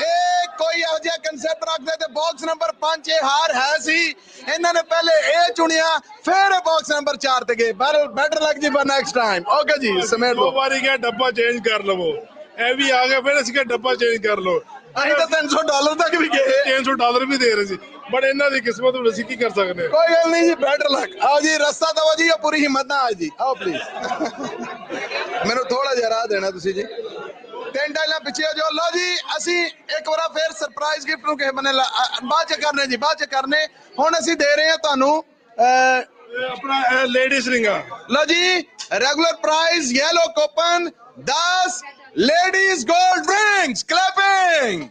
ਇਹ ਕੋਈ ਇਹੋ ਜਿਹਾ ਕਨਸੈਪਟ ਰੱਖਦੇ ਤੇ ਬਾਕਸ ਨੰਬਰ 5 ਇਹ ਹਾਰ ਹੈ ਸੀ। ਇਹਨਾਂ ਨੇ ਪਹਿਲੇ ਇਹ ਚੁਣਿਆ, ਫਿਰ ਇਹ ਬਾਕਸ ਨੰਬਰ 4 ਤੇ ਗਏ। ਬੈਟਰ ਲੱਕ ਜੀ ਫॉर ਨੈਕਸਟ ਟਾਈਮ। ਓਕੇ ਜੀ, ਸਮੇਟ ਲਓ। 2 ਵਾਰੀ ਗਿਆ ਡੱਬਾ ਚੇਂਜ ਕਰ ਲਵੋ, ਇਹ ਵੀ ਆ ਗਿਆ, ਫਿਰ ਅਸੀਂ ਕਿਹਾ ਡੱਬਾ ਚੇਂਜ ਕਰ ਲਓ। ਅਸੀਂ ਤਾਂ $300 ਤੱਕ ਵੀ ਗਏ, $300 ਵੀ ਦੇ ਰਹੇ ਸੀ, ਬਟ ਇਹਨਾਂ ਦੀ ਕਿਸਮਤ ਹੁਣ ਅਸੀਂ ਕੀ ਕਰ ਸਕਦੇ। ਕੋਈ ਗੱਲ ਨਹੀਂ ਜੀ, ਬੈਟਰ ਲੱਕ। ਆਓ ਜੀ, ਰਸਤਾ ਦਵੋ ਜੀ, ਪੂਰੀ ਹਿੰਮਤ ਨਾਲ ਆਓ ਜੀ, ਆਓ ਪਲੀਜ਼। ਮੈਨੂੰ ਥੋੜਾ ਜਿਹਾ ਰਾਹ ਦੇਣਾ ਤੁਸੀਂ ਜੀ। 3 ਟਾਈਲਾਂ ਪਿੱਛੇ ਹੋ ਜਾਓ। ਲਓ ਜੀ, ਅਸੀਂ ਇੱਕ ਵਾਰ ਫਿਰ ਸਰਪ੍ਰਾਈਜ਼ ਗਿਫਟ ਨੂੰ ਕਿਸੇ ਬੰਨੇ ਬਾਅਦ ਚ ਕਰਨੇ ਜੀ, ਬਾਅਦ ਚ ਕਰਨੇ। ਹੁਣ ਅਸੀਂ ਦੇ ਰਹੇ ਹਾਂ ਤੁਹਾਨੂੰ ਆਪਣਾ ਲੇਡੀਜ਼ ਰਿੰਗਾ। ਲਓ ਜੀ, regular price yellow coupon 10 ladies 골ਡ ਰਿੰਗਸ। ਕਲੈਪਿੰਗ।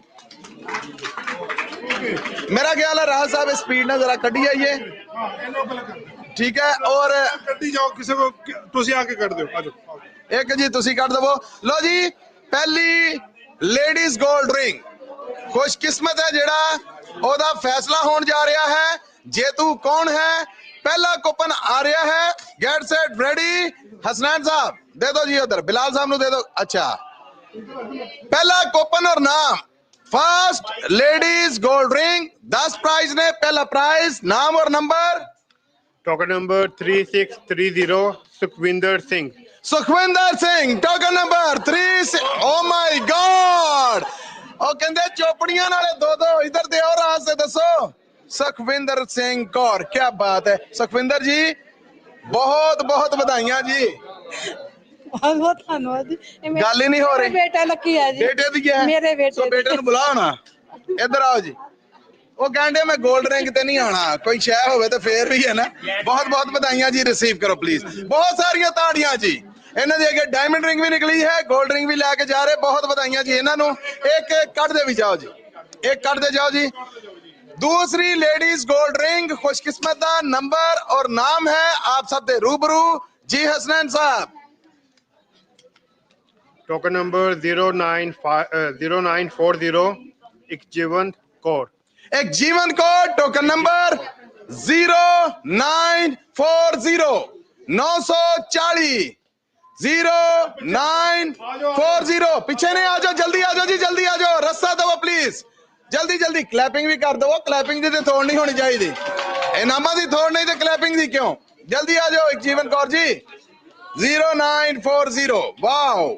मेरा ख्याल है राह साहब स्पीड ना जरा कटी आइए, ठीक है। और कटी जाओ, किसी को तुसी आके कर दो। आ जाओ एक जी तुसी कर दवो। लो जी, पहली लेडीज गोल्ड रिंग, खुशकिस्मत है जेड़ा ओदा फैसला होने जा रहा है। जेतू कौन है? पहला कूपन आ रहा है। Gate set ready. हसनैन साहब दे दो जी, उधर बिलाल साहब नु दे दो। अच्छा, पहला कूपन और नाम, first ladies gold ring, 10 prize ने। पहला प्राइज, नाम और नंबर। Token number 3630 Sukhwinder Singh. Sukhwinder Singh, token number 3। Oh my God, ओ कहंदे चोपड़ियां नाले दो इधर दे और राज से दसो। सुखविंदर सिंह कौर, क्या बात है। सुखविंदर जी, बहुत बहुत बधाइयां जी। बहुत बहुत धन्यवाद जी। गल ही नहीं हो रही। बेटा लकी है जी। बेटे दी है? मेरे बेटे तो बेटे नु बुलाओ ना, इधर आओ जी। वो कहते मैं गोल्ड रिंग ते नहीं आना, कोई शय होवे तो फिर भी है ना। बहुत बहुत बधाइयां जी, रिसीव करो प्लीज। बहुत सारियां ताड़ियां जी। इन्हां दे अगे डायमंड रिंग भी निकली है, गोल्ड रिंग भी लेके जा रहे। बहुत बधाइयां जी इन्हां नु। एक कट दे भी जाओ जी, एक कट दे जाओ जी। दूसरी लेडीज गोल्ड रिंग, खुशकिस्मत दा नंबर और नाम है आप सब दे रूबरू जी। हसनैन साहब, टोकन नंबर 0940 एक जीवन कौर। एक जीवन कोड, टोकन नंबर 0940 940 0940। पीछे नहीं, आ जाओ, जल्दी आ जाओ जी, जल्दी आ जाओ। रास्ता दो प्लीज, जल्दी जल्दी। क्लैपिंग भी कर दो, क्लैपिंग की थोड़ नहीं होनी चाहिए, इनामा की थोड़ नहीं तो क्लैपिंग की क्यों। जल्दी आ जाओ। एक जीवन कौर जी, 0940। ਵਾਓ,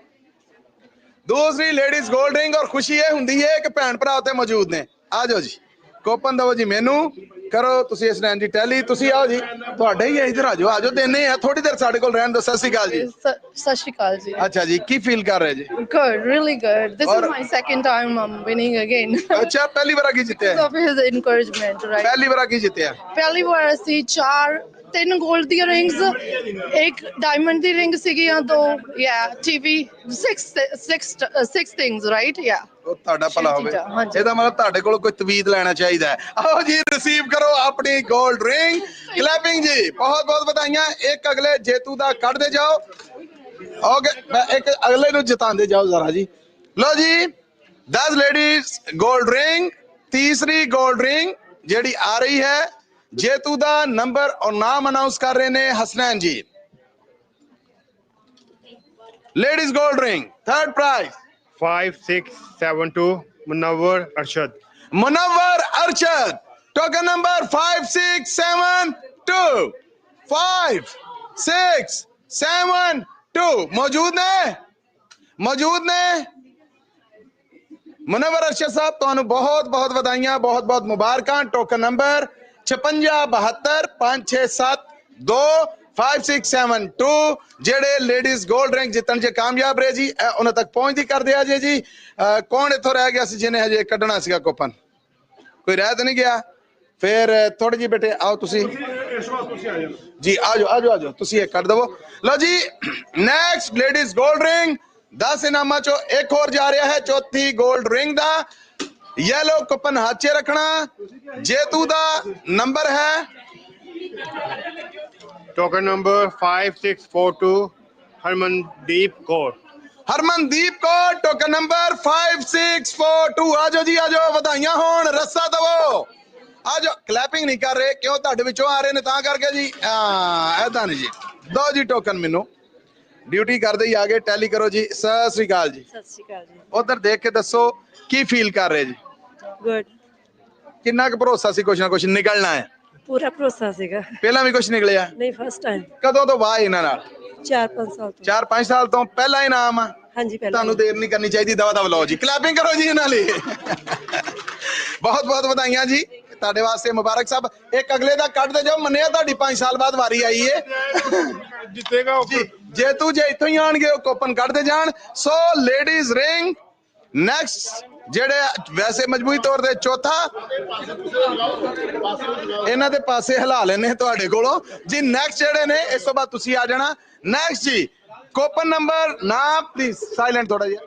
ਦੂਸਰੀ ਲੇਡੀਜ਼ ਗੋਲਡ ਰਿੰਗ। ਔਰ ਖੁਸ਼ੀ ਇਹ ਹੁੰਦੀ ਹੈ ਕਿ ਭੈਣ ਭਰਾ ਉੱਤੇ ਮੌਜੂਦ ਨੇ। ਆ ਜਾਓ ਜੀ, ਕੋਪਨ ਦਵੋ ਜੀ ਮੈਨੂੰ, ਕਰੋ ਤੁਸੀਂ ਹਸਨੈਨ ਜੀ ਟੈਲੀ। ਤੁਸੀਂ ਆਓ ਜੀ, ਤੁਹਾਡਾ ਹੀ ਹੈ, ਇੱਧਰ ਆ ਜਾਓ ਦੇਣੇ ਆ, ਥੋੜੀ ਦੇਰ ਸਾਡੇ ਕੋਲ ਰਹਿਣ ਦਿਓ। ਸਤਿ ਸ਼੍ਰੀ ਅਕਾਲ ਜੀ। ਸਤਿ ਸ਼੍ਰੀ ਅਕਾਲ ਜੀ। ਅੱਛਾ ਜੀ, ਕੀ ਫੀਲ ਕਰ ਰਹੇ ਜੀ? Good, really good. This is my second time winning again. ਅੱਛਾ, ਪਹਿਲੀ ਵਾਰ ਕੀ ਜਿੱਤਿਆ? Of his encouragement, right? ਪਹਿਲੀ ਵਾਰ ਕੀ ਜਿੱਤਿਆ? ਪਹਿਲੀ ਵਾਰ ਅਸੀਂ ਤਿੰਨ 골ਡ ਦੀਆਂ ਰਿੰਗਸ, ਇੱਕ ਡਾਇਮੰਡ ਦੀ ਰਿੰਗ ਸੀਗੀਆਂ, ਦੋ ਟੀਵੀ, 6 things, right? ਉਹ ਤੁਹਾਡਾ ਭਲਾ ਹੋਵੇ। ਇਹਦਾ ਮਤਲਬ ਤੁਹਾਡੇ ਕੋਲ ਕੋਈ ਤਵੀਦ ਲੈਣਾ ਚਾਹੀਦਾ ਹੈ। ਆਓ ਜੀ, ਰਿਸੀਵ ਕਰੋ ਆਪਣੀ 골ਡ ਰਿੰਗ। ਕਲੈਪਿੰਗ ਜੀ, ਬਹੁਤ ਬਹੁਤ ਵਧਾਈਆਂ। ਇੱਕ ਅਗਲੇ ਜੇਤੂ ਦਾ ਕੱਢਦੇ ਜਾਓ। ਓਕੇ, ਇੱਕ ਅਗਲੇ ਨੂੰ ਜਿਤਾਉਂਦੇ ਜਾਓ ਜ਼ਰਾ ਜੀ। ਲੋ ਜੀ, 10 ਲੇਡੀਜ਼ 골ਡ ਰਿੰਗ। ਤੀਸਰੀ 골ਡ ਰਿੰਗ ਜਿਹੜੀ ਆ ਰਹੀ ਹੈ, ਜੇਤੂ ਦਾ ਨੰਬਰ ਔਰ ਨਾਮ ਅਨਾਉਂਸ ਕਰ ਰਹੇ ਨੇ ਹਸਨੈਨ ਜੀ। ਲੇਡੀਜ਼ 골ਡ ring, third ਪ੍ਰਾइज 5672 Munawwar Arshad। Munawwar Arshad, token number 5672। 5672 ਮੌਜੂਦ ਨੇ ਮੁਨੱਵਰ ਅਰਸ਼ਦ ਸਾਹਿਬ, ਤੁਹਾਨੂੰ ਬਹੁਤ ਬਹੁਤ ਵਧਾਈਆਂ, ਬਹੁਤ ਬਹੁਤ ਮੁਬਾਰਕਾਂ। ਟੋਕਨ ਨੰਬਰ 56725672 ਜਿਹੜੇ ਲੇਡੀਜ਼ 골ਡ ਰਿੰਗ ਜਿੱਤਣ ਚ ਕਾਮਯਾਬ ਰਹੇ ਜੀ, ਉਹਨਾਂ ਤੱਕ ਪਹੁੰਚਦੀ ਕਰਦੇ ਆ ਜੀ। ਕੌਣ ਇੱਥੋਂ ਰਹਿ ਗਿਆ ਸੀ ਜਿਹਨੇ ਹਜੇ ਕੱਢਣਾ ਸੀਗਾ ਕੋਪਨ? ਕੋਈ ਰਹਿ ਤਾਂ ਨਹੀਂ ਗਿਆ? ਫਿਰ ਥੋੜੇ ਜੀ ਬੇਟੇ ਆਓ ਤੁਸੀਂ ਜੀ, ਆਜੋ ਤੁਸੀਂ ਇਹ ਕੱਢ ਦਵੋ। ਲਓ ਜੀ, ਨੈਕਸਟ ਲੇਡੀਜ਼ 골ਡ ਰਿੰਗ 10 ਇਨਾਮਾਂ ਚੋਂ ਇੱਕ ਹੋਰ ਜਾ ਰਿਹਾ ਹੈ, ਚੌਥੀ 골ਡ ਰਿੰਗ ਦਾ। ਯੈਲੋ ਕੋਪਨ ਹੱਥ 'ਚ ਰੱਖਣਾ। ਜੇਤੂ ਦਾ ਨੰਬਰ ਹੈ token number 5642 Harmandeep Kaur. Harmandeep Kaur, token number 5642। ਆਜੋ ਜੀ, ਆਜੋ, ਵਧਾਈਆਂ ਹੋਣ। ਰੱਸਾ ਦਵੋ, ਆਜੋ। ਕਲੈਪਿੰਗ ਨਹੀਂ ਕਰ ਰਹੇ, ਕਿਉਂ? ਤੁਹਾਡੇ ਵਿੱਚੋਂ ਆ ਰਹੇ ਨੇ ਤਾਂ ਕਰਕੇ ਜੀ। ਐਦਾਂ ਨਹੀਂ ਜੀ। ਦੋ ਜੀ ਟੋਕਨ ਮੈਨੂੰ, ਡਿਊਟੀ ਕਰਦੇ ਹੀ ਆ ਗਏ। ਟੈਲੀ ਕਰੋ ਜੀ। ਸਤਿ ਸ੍ਰੀ ਅਕਾਲ ਜੀ। ਸਤਿ ਸ਼੍ਰੀ ਅਕਾਲ ਜੀ। ਉਧਰ ਦੇਖ ਕੇ ਦੱਸੋ ਕੀ ਫੀਲ ਕਰ ਰਹੇ ਜੀ? ਗੁੱਡ। ਕਿੰਨਾ ਕੁ ਭਰੋਸਾ ਸੀ ਕੁਛ ਨਾ ਕੁਛ ਨਿਕਲਣਾ ਹੈ? ਪੂਰਾ ਭਰੋਸਾ ਸੀਗਾ। ਪਹਿਲਾਂ ਵੀ ਕੁਛ ਨਿਕਲਿਆ? ਨਹੀਂ, ਫਸਟ ਟਾਈਮ। ਕਦੋਂ ਤੋਂ ਬਾਅਦ ਇਹਨਾਂ ਨਾਲ? 4-5 ਸਾਲ ਤੋਂ। 4-5 ਸਾਲ ਤੋਂ ਪਹਿਲਾ ਇਨਾਮ ਆ? ਹਾਂਜੀ, ਪਹਿਲਾਂ। ਤੁਹਾਨੂੰ ਦੇਰ ਨਹੀਂ ਕਰਨੀ ਚਾਹੀਦੀ, ਦਵਾ ਦਵ ਲਓ ਜੀ। ਕਲੈਪਿੰਗ ਕਰੋ ਜੀ ਇਹਨਾਂ ਲਈ। ਬਹੁਤ ਬਹੁਤ ਵਧਾਈਆਂ ਜੀ ਤੁਹਾਡੇ ਵਾਸਤੇ, ਮੁਬਾਰਕ ਸਾਹਿਬ। ਇੱਕ ਅਗਲੇ ਦਾ ਕੱਢਦੇ ਜਾਓ। ਮੰਨਿਆ ਤੁਹਾਡੀ 5 ਸਾਲ ਬਾਅਦ ਵਾਰੀ ਆਈ ਏ। ਜਿੱਤੇਗਾ ਜੇਤੂ ਜੇ ਇੱਥੋਂ ਹੀ ਆਣਗੇ ਉਹ ਕੋਪਨ ਕੱਢਦੇ ਜਾਣ। ਸੋ ਲੇਡੀਜ਼ ਰਿੰਗ ਨੈਕਸਟ, ਜਿਹੜੇ ਵੈਸੇ ਮਜਬੂਰੀ ਤੌਰ ਤੇ ਚੌਥਾ, ਇਹਨਾਂ ਦੇ ਪਾਸੇ ਹਿਲਾ ਲੈਣੇ ਤੁਹਾਡੇ ਕੋਲੋਂ ਜੀ। ਨੈਕਸਟ ਜਿਹੜੇ ਨੇ, ਇਸ ਤੋਂ ਬਾਅਦ ਤੁਸੀਂ ਆ ਜਾਣਾ। ਨੈਕਸਟ ਜੀ, ਕੋਪਨ ਨੰਬਰ, ਨਾਮ ਪਲੀਜ਼ ਸਾਇਲੈਂਟ ਥੋੜਾ ਜਿਹਾ।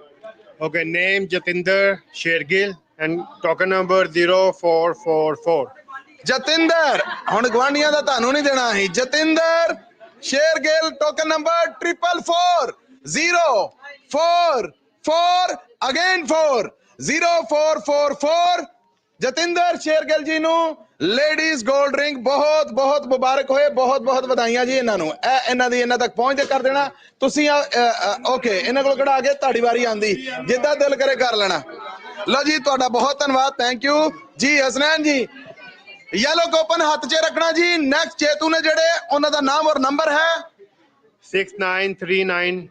Okay, name Jatinder Shergill and token number 0444। Jatinder, ਹੁਣ ਗਵਾਂਢੀਆਂ ਦਾ ਤੁਹਾਨੂੰ ਨਹੀਂ ਦੇਣਾ ਸੀ। Jatinder Shergill, token number 444 044 again 4 0444। Jatinder Shergill ji ਨੂੰ ਲੇਡੀਜ਼ 골ਡ ਰਿੰਗ ਬਹੁਤ ਬਹੁਤ ਮੁਬਾਰਕ ਹੋਏ, ਬਹੁਤ ਬਹੁਤ ਵਧਾਈਆਂ ਜੀ ਇਹਨਾਂ ਨੂੰ। ਇਹਨਾਂ ਦੀ ਇਹਨਾਂ ਤੱਕ ਪਹੁੰਚਦੇ ਕਰ ਦੇਣਾ ਤੁਸੀਂ। ਓਕੇ, ਇਹਨਾਂ ਕੋਲ ਕਿਹੜਾ ਆ ਕੇ ਤੁਹਾਡੀ ਵਾਰੀ ਆਂਦੀ, ਜਿੱਦਾਂ ਦਿਲ ਕਰੇ ਕਰ ਲੈਣਾ। ਲਓ ਜੀ, ਤੁਹਾਡਾ ਬਹੁਤ ਧੰਨਵਾਦ, ਥੈਂਕ ਯੂ ਜੀ। ਹਸਨੈਨ ਜੀ, ਯੈਲੋ ਕੋਪਨ ਹੱਥ 'ਚ ਰੱਖਣਾ ਜੀ। ਨੈਕਸਟ ਜੇਤੂ ਨੇ ਜਿਹੜੇ, ਉਹਨਾਂ ਦਾ ਨਾਮ ਔਰ ਨੰਬਰ ਹੈ 6939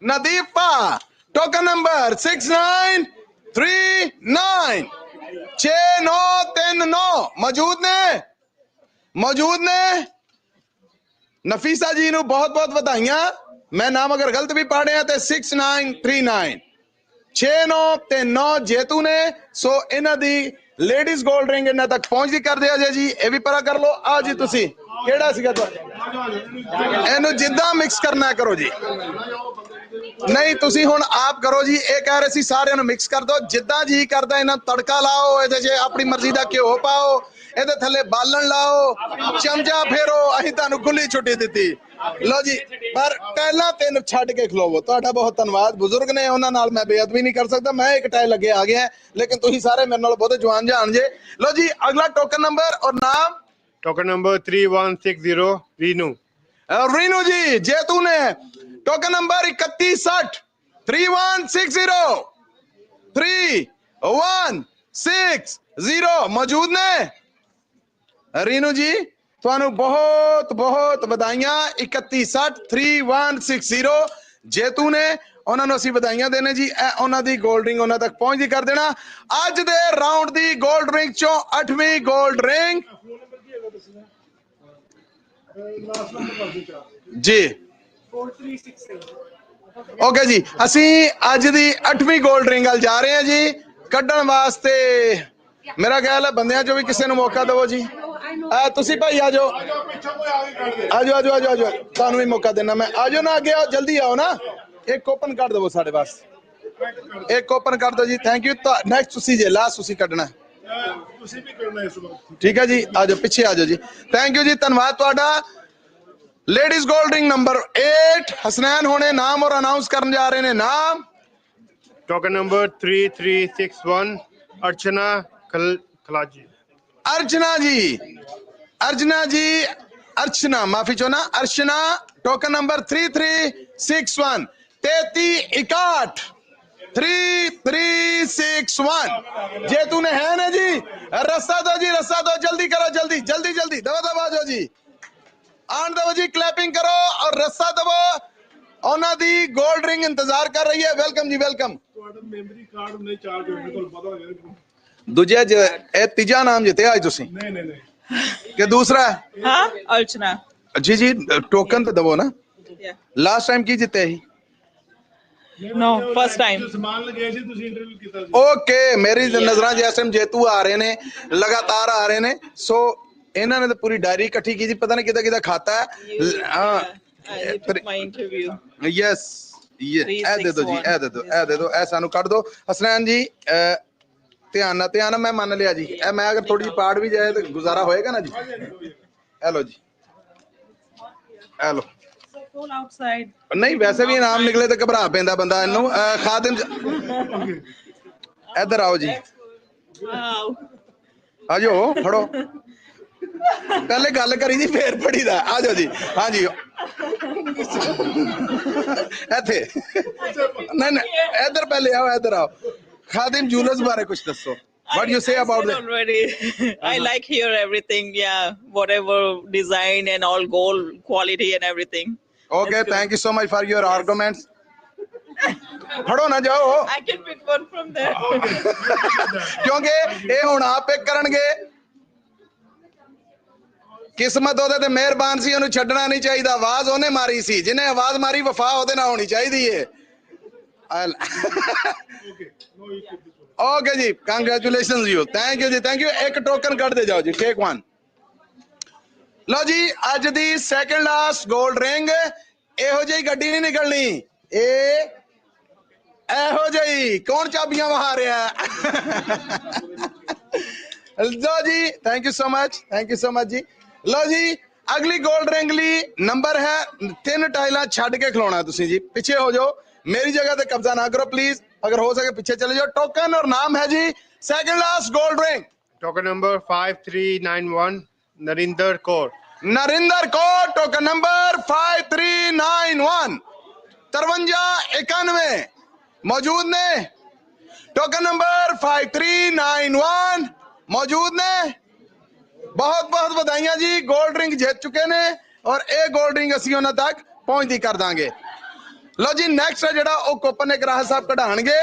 ਨਦੀਫਾ। Token number 6939 6939। ਮੌਜੂਦ ਨੇ ਨਫੀਸਾ ਜੀ ਨੂੰ ਬਹੁਤ ਬਹੁਤ ਵਧਾਈਆਂ। ਮੈਂ ਨਾਮ ਅਗਰ ਗਲਤ ਵੀ ਪੜ੍ਹਿਆ ਤੇ 6939 6939 ਜੇਤੂ ਨੇ। ਸੋ ਇਹਨਾਂ ਦੀ ਲੇਡੀਜ਼ 골ਡ ਰਿੰਗ ਇਹਨਾਂ ਤੱਕ ਪਹੁੰਚਦੀ ਕਰਦੇ ਆ ਜੀ। ਇਹ ਵੀ ਪਰਾ ਕਰ ਲਓ। ਆ ਜੀ, ਤੁਸੀਂ ਕਿਹੜਾ ਸੀਗਾ ਤੁਹਾਡਾ? ਇਹਨੂੰ ਜਿੱਦਾਂ ਮਿਕਸ ਕਰਨਾ ਕਰੋ ਜੀ। ਨਹੀਂ, ਤੁਸੀਂ ਹੁਣ ਆਪ ਕਰੋ ਜੀ। ਇਹ ਕਹਿ ਰਹੇ ਸੀ ਸਾਰਿਆਂ ਨੂੰ ਮਿਕਸ ਕਰ ਦਿਓ, ਜਿੱਦਾਂ ਜੀ ਕਰਦਾ ਇਹਨਾਂ ਤੜਕਾ ਲਾਓ, ਇਹਦੇ 'ਚ ਆਪਣੀ ਮਰਜ਼ੀ ਦਾ ਘਿਓ ਪਾਓ, ਇਹਦੇ ਥੱਲੇ ਬਾਲਣ ਲਾਓ, ਚਮਚਾ ਫੇਰੋ। ਅਸੀਂ ਤੁਹਾਨੂੰ ਖੁੱਲੀ ਛੁੱਟੀ ਦਿੱਤੀ। ਲਓ ਜੀ, ਪਰ ਪਹਿਲਾਂ 3 ਛੱਡ ਕੇ ਖਲੋਵੋ। ਤੁਹਾਡਾ ਬਹੁਤ ਧੰਨਵਾਦ। ਬਜ਼ੁਰਗ ਨੇ, ਉਹਨਾਂ ਨਾਲ ਮੈਂ ਬੇਅਦਬੀ ਨਹੀਂ ਕਰ ਸਕਦਾ। ਮੈਂ ਇੱਕ ਟਾਈ ਲੱਗੇ ਆ ਗਿਆ, ਲੇਕਿਨ ਤੁਸੀਂ ਸਾਰੇ ਮੇਰੇ ਨਾਲ ਬਹੁਤ ਜਵਾਨ ਜਾਣ ਜੇ। ਲਓ ਜੀ, ਅਗਲਾ ਟੋਕਨ ਨੰਬਰ ਔਰ ਨਾਮ। Token number 3160 Rinu. ਰੀਨੂ ਜੀ ਜੇਤੂ ਨੇ। टोकन नंबर 3160 3160 3160 मौजूद ने। रीनू जी ਤੁਹਾਨੂੰ ਬਹੁਤ ਬਹੁਤ ਵਧਾਈਆਂ 31603160 ਜੇਤੂ ਨੇ ਉਹਨਾਂ ਨੂੰ ਅਸੀਂ ਵਧਾਈਆਂ ਦੇਣੇ ਜੀ ਇਹ ਉਹਨਾਂ ਦੀ 골ਡ ਰਿੰਗ ਉਹਨਾਂ ਤੱਕ ਪਹੁੰਚਦੀ ਕਰ ਦੇਣਾ ਅੱਜ ਦੇ ਰਾਉਂਡ ਦੀ 골ਡ ਰਿੰਗ ਚੋਂ 8ਵੀਂ 골ਡ ਰਿੰਗ ਜੀ ਓਕੇ ਜੀ ਅਸੀਂ ਅੱਜ ਦੀ 8ਵੀਂ 골ਡ ਰਿੰਗ ਵੱਲ ਜਾ ਰਹੇ ਹਾਂ ਜੀ ਕੱਢਣ ਵਾਸਤੇ ਮੇਰਾ ਖਿਆਲ ਹੈ ਬੰਦਿਆਂ ਚੋਂ ਵੀ ਕਿਸੇ ਨੂੰ ਮੌਕਾ ਦਿਵੋ ਜੀ ਤੁਸੀਂ ਭਾਈ ਆ ਜਾਓ ਤੁਹਾਨੂੰ ਵੀ ਮੌਕਾ ਦੇਣਾ ਮੈਂ ਆ ਜਾਓ ਨਾ ਅੱਗੇ ਆਓ ਜਲਦੀ ਆਓ ਨਾ ਇੱਕ ਓਪਨ ਕਰ ਦਿਵੋ ਸਾਡੇ ਵਾਸਤੇ ਇੱਕ ਓਪਨ ਕਰ ਦਿਓ ਜੀ ਥੈਂਕ ਯੂ ਨੈਕਸਟ ਤੁਸੀਂ ਜੇ ਲਾਸਟ ਤੁਸੀਂ ਕੱਢਣਾ ਤੁਸੀਂ ਵੀ ਕਰਨਾ ਇਸ ਵਕਤ ਠੀਕ ਹੈ ਜੀ ਆ ਜਾਓ ਪਿੱਛੇ ਆ ਜਾਓ ਜੀ ਥੈਂਕ ਯੂ ਜੀ ਧੰਨਵਾਦ ਤੁਹਾਡਾ ਲੇਡੀਜ਼ 골ਡ ਰਿੰਗ ਨੰਬਰ 8 ਹਸਨੈਨ ਹੋਣੇ ਨਾਮ ਔਰ ਅਨਾਉਂਸ ਕਰਨ ਜਾ ਰਹੇ ਨੇ ਨਾਮ ਟੋਕਨ ਨੰਬਰ 3361 अर्चना खलाजी अर्चना माफी चोना अर्चना टोकन नंबर 3361 3361 जे तूने है ना जी रस्सा दो जल्दी करो जल्दी दबा जाओ जी आन दबो जी क्लैपिंग करो और रस्सा दबो ਉਹਨਾਂ ਦੀ 골ਡ ਰਿੰਗ ਇੰਤਜ਼ਾਰ ਕਰ ਰਹੀ ਹੈ ਵੈਲਕਮ ਜੀ ਵੈਲਕਮ ਤੁਹਾਡਾ ਮੈਮਰੀ ਕਾਰਡ ਨਹੀਂ ਚਾਰਜ ਹੋਣੇ ਕੋਲ ਪਤਾ ਹੋਵੇ ਦੂਜਾ ਇਹ ਤੀਜਾ ਨਾਮ ਜਿੱਤਿਆ ਅੱਜ ਤੁਸੀਂ ਨਹੀਂ ਕਿ ਦੂਸਰਾ ਹਾਂ ਅਰਚਨਾ ਜੀ ਟੋਕਨ ਤੇ ਦਵੋ ਨਾ ਲਾਸਟ ਟਾਈਮ ਕੀ ਜਿੱਤਿਆ ਸੀ नो फर्स्ट टाइम ਸਮਾਨ ਲਗਾਇਆ ਸੀ ਤੁਸੀਂ ਇੰਟਰਵਿਊ ਕੀਤਾ ਸੀ ਓਕੇ ਮੇਰੀ ਨਜ਼ਰਾਂ 'ਚ ਇਸ ਟਾਈਮ ਜੇਤੂ ਆ ਰਹੇ ਨੇ ਲਗਾਤਾਰ ਆ ਰਹੇ ਨੇ ਸੋ ਇਹਨਾਂ ਨੇ ਤਾਂ ਪੂਰੀ ਡਾਇਰੀ ਇਕੱਠੀ ਕੀਤੀ ਪਤਾ ਨਹੀਂ ਕਿਹਦਾ ਖਾਤਾ ਹੈ ਹਾਂ my interview ਯੈਸ ਇਹ ਦੇ ਦਿਓ ਜੀ ਇਹ ਦੇ ਦਿਓ ਇਹ ਸਾਨੂੰ ਕੱਢ ਦਿਓ ਹਸਨੈਨ ਜੀ ਧਿਆਨ ਨਾਲ ਮੈਂ ਮੰਨ ਲਿਆ ਜੀ ਇਹ ਮੈਂ ਅਗਰ ਥੋੜੀ ਜਿਹੀ ਪਾੜ ਵੀ ਜਾਏ ਤਾਂ ਗੁਜ਼ਾਰਾ ਹੋਏਗਾ ਨਾ ਜੀ ਇਹ ਲਓ ਜੀ ਇਹ ਲਓ ਨਹੀਂ ਵੈਸੇ ਵੀ ਇਨਾਮ ਨਿਕਲੇ ਤਾਂ ਘਬਰਾ ਪੈਂਦਾ ਬੰਦਾ ਇਹਨੂੰ ਖਾਦਮ ਇੱਧਰ ਆਓ ਜੀ ਆ ਜਾਓ ਫੜੋ ਪਹਿਲੇ ਗੱਲ ਕਰੀ ਜੀ ਫੇਰ ਪੜੀ ਦਾ ਆ ਜਾਓ ਜੀ ਹਾਂਜੀ ਇੱਥੇ ਨਹੀਂ ਇੱਧਰ ਪਹਿਲੇ ਆਓ ਇੱਧਰ ਆਓ ਖਾਦਿਮ ਜੂਲਰਸ ਬਾਰੇ ਕੁਝ ਦੱਸੋ what you say about that already I like here everything whatever design and all gold quality and everything okay thank you so much for your arguments ਫੜੋ ਨਾ ਜਾਓ I can pick one from there ਕਿਉਂਕਿ ਇਹ ਹੁਣ ਆਪ pick ਕਰਨਗੇ ਕਿਸਮਤ ਉਹਦੇ ਤੇ ਮਿਹਰਬਾਨ ਸੀ ਉਹਨੂੰ ਛੱਡਣਾ ਨਹੀਂ ਚਾਹੀਦਾ ਆਵਾਜ਼ ਉਹਨੇ ਮਾਰੀ ਸੀ ਜਿਹਨੇ ਆਵਾਜ਼ ਮਾਰੀ ਵਫਾ ਉਹਦੇ ਨਾਲ ਹੋਣੀ ਚਾਹੀਦੀ ਏ ਓਕੇ ਜੀ ਕੰਗ੍ਰੈਚੁਲੇਸ਼ਨਸ ਯੂ ਥੈਂਕ ਯੂ ਇੱਕ ਟੋਕਨ ਕੱਢ ਦੇ ਜਾਓ ਜੀ ਟੇਕ 1 ਲਓ ਜੀ ਅੱਜ ਦੀ ਸੈਕੰਡ ਲਾਸਟ 골ਡ ਰਿੰਗ ਇਹੋ ਜਿਹੀ ਗੱਡੀ ਨਹੀਂ ਨਿਕਲਣੀ ਇਹੋ ਜਿਹੀ ਕੌਣ ਚਾਬੀਆਂ ਵਹਾ ਰਿਹਾ ਲਓ ਜੀ ਥੈਂਕ ਯੂ ਸੋ ਮਚ ਜੀ ਲਓ ਜੀ ਅਗਲੀ 골ਡ ਰਿੰਗ ਲਈ ਨੰਬਰ ਹੈ 3 ਟਾਈਲਾਂ ਛੱਡ ਕੇ ਖਲੋਣਾ ਤੁਸੀਂ ਜੀ ਪਿੱਛੇ ਹੋ ਜਾਓ ਮੇਰੀ ਜਗ੍ਹਾ ਤੇ ਕਬਜ਼ਾ ਨਾ ਕਰੋ ਪਲੀਜ਼ अगर हो सके पीछे चले जाओ टोकन और नाम है जी second last gold ring token number 5391 Narinder Kaur token number 5391 5391 मौजूद ने टोकन नंबर 5391 मौजूद ने बहुत बहुत बधाइयां जी गोल्ड रिंग जीत चुके ने और ये गोल्ड रिंग असी उन्हां तक पहुंचती कर दांगे लो जी नेक्स्ट है ਜਿਹੜਾ ਉਹ ਕੋਪਨ ਇੱਕ ਰਾਹ ਸਾਹਿਬ ਕਢਾਣਗੇ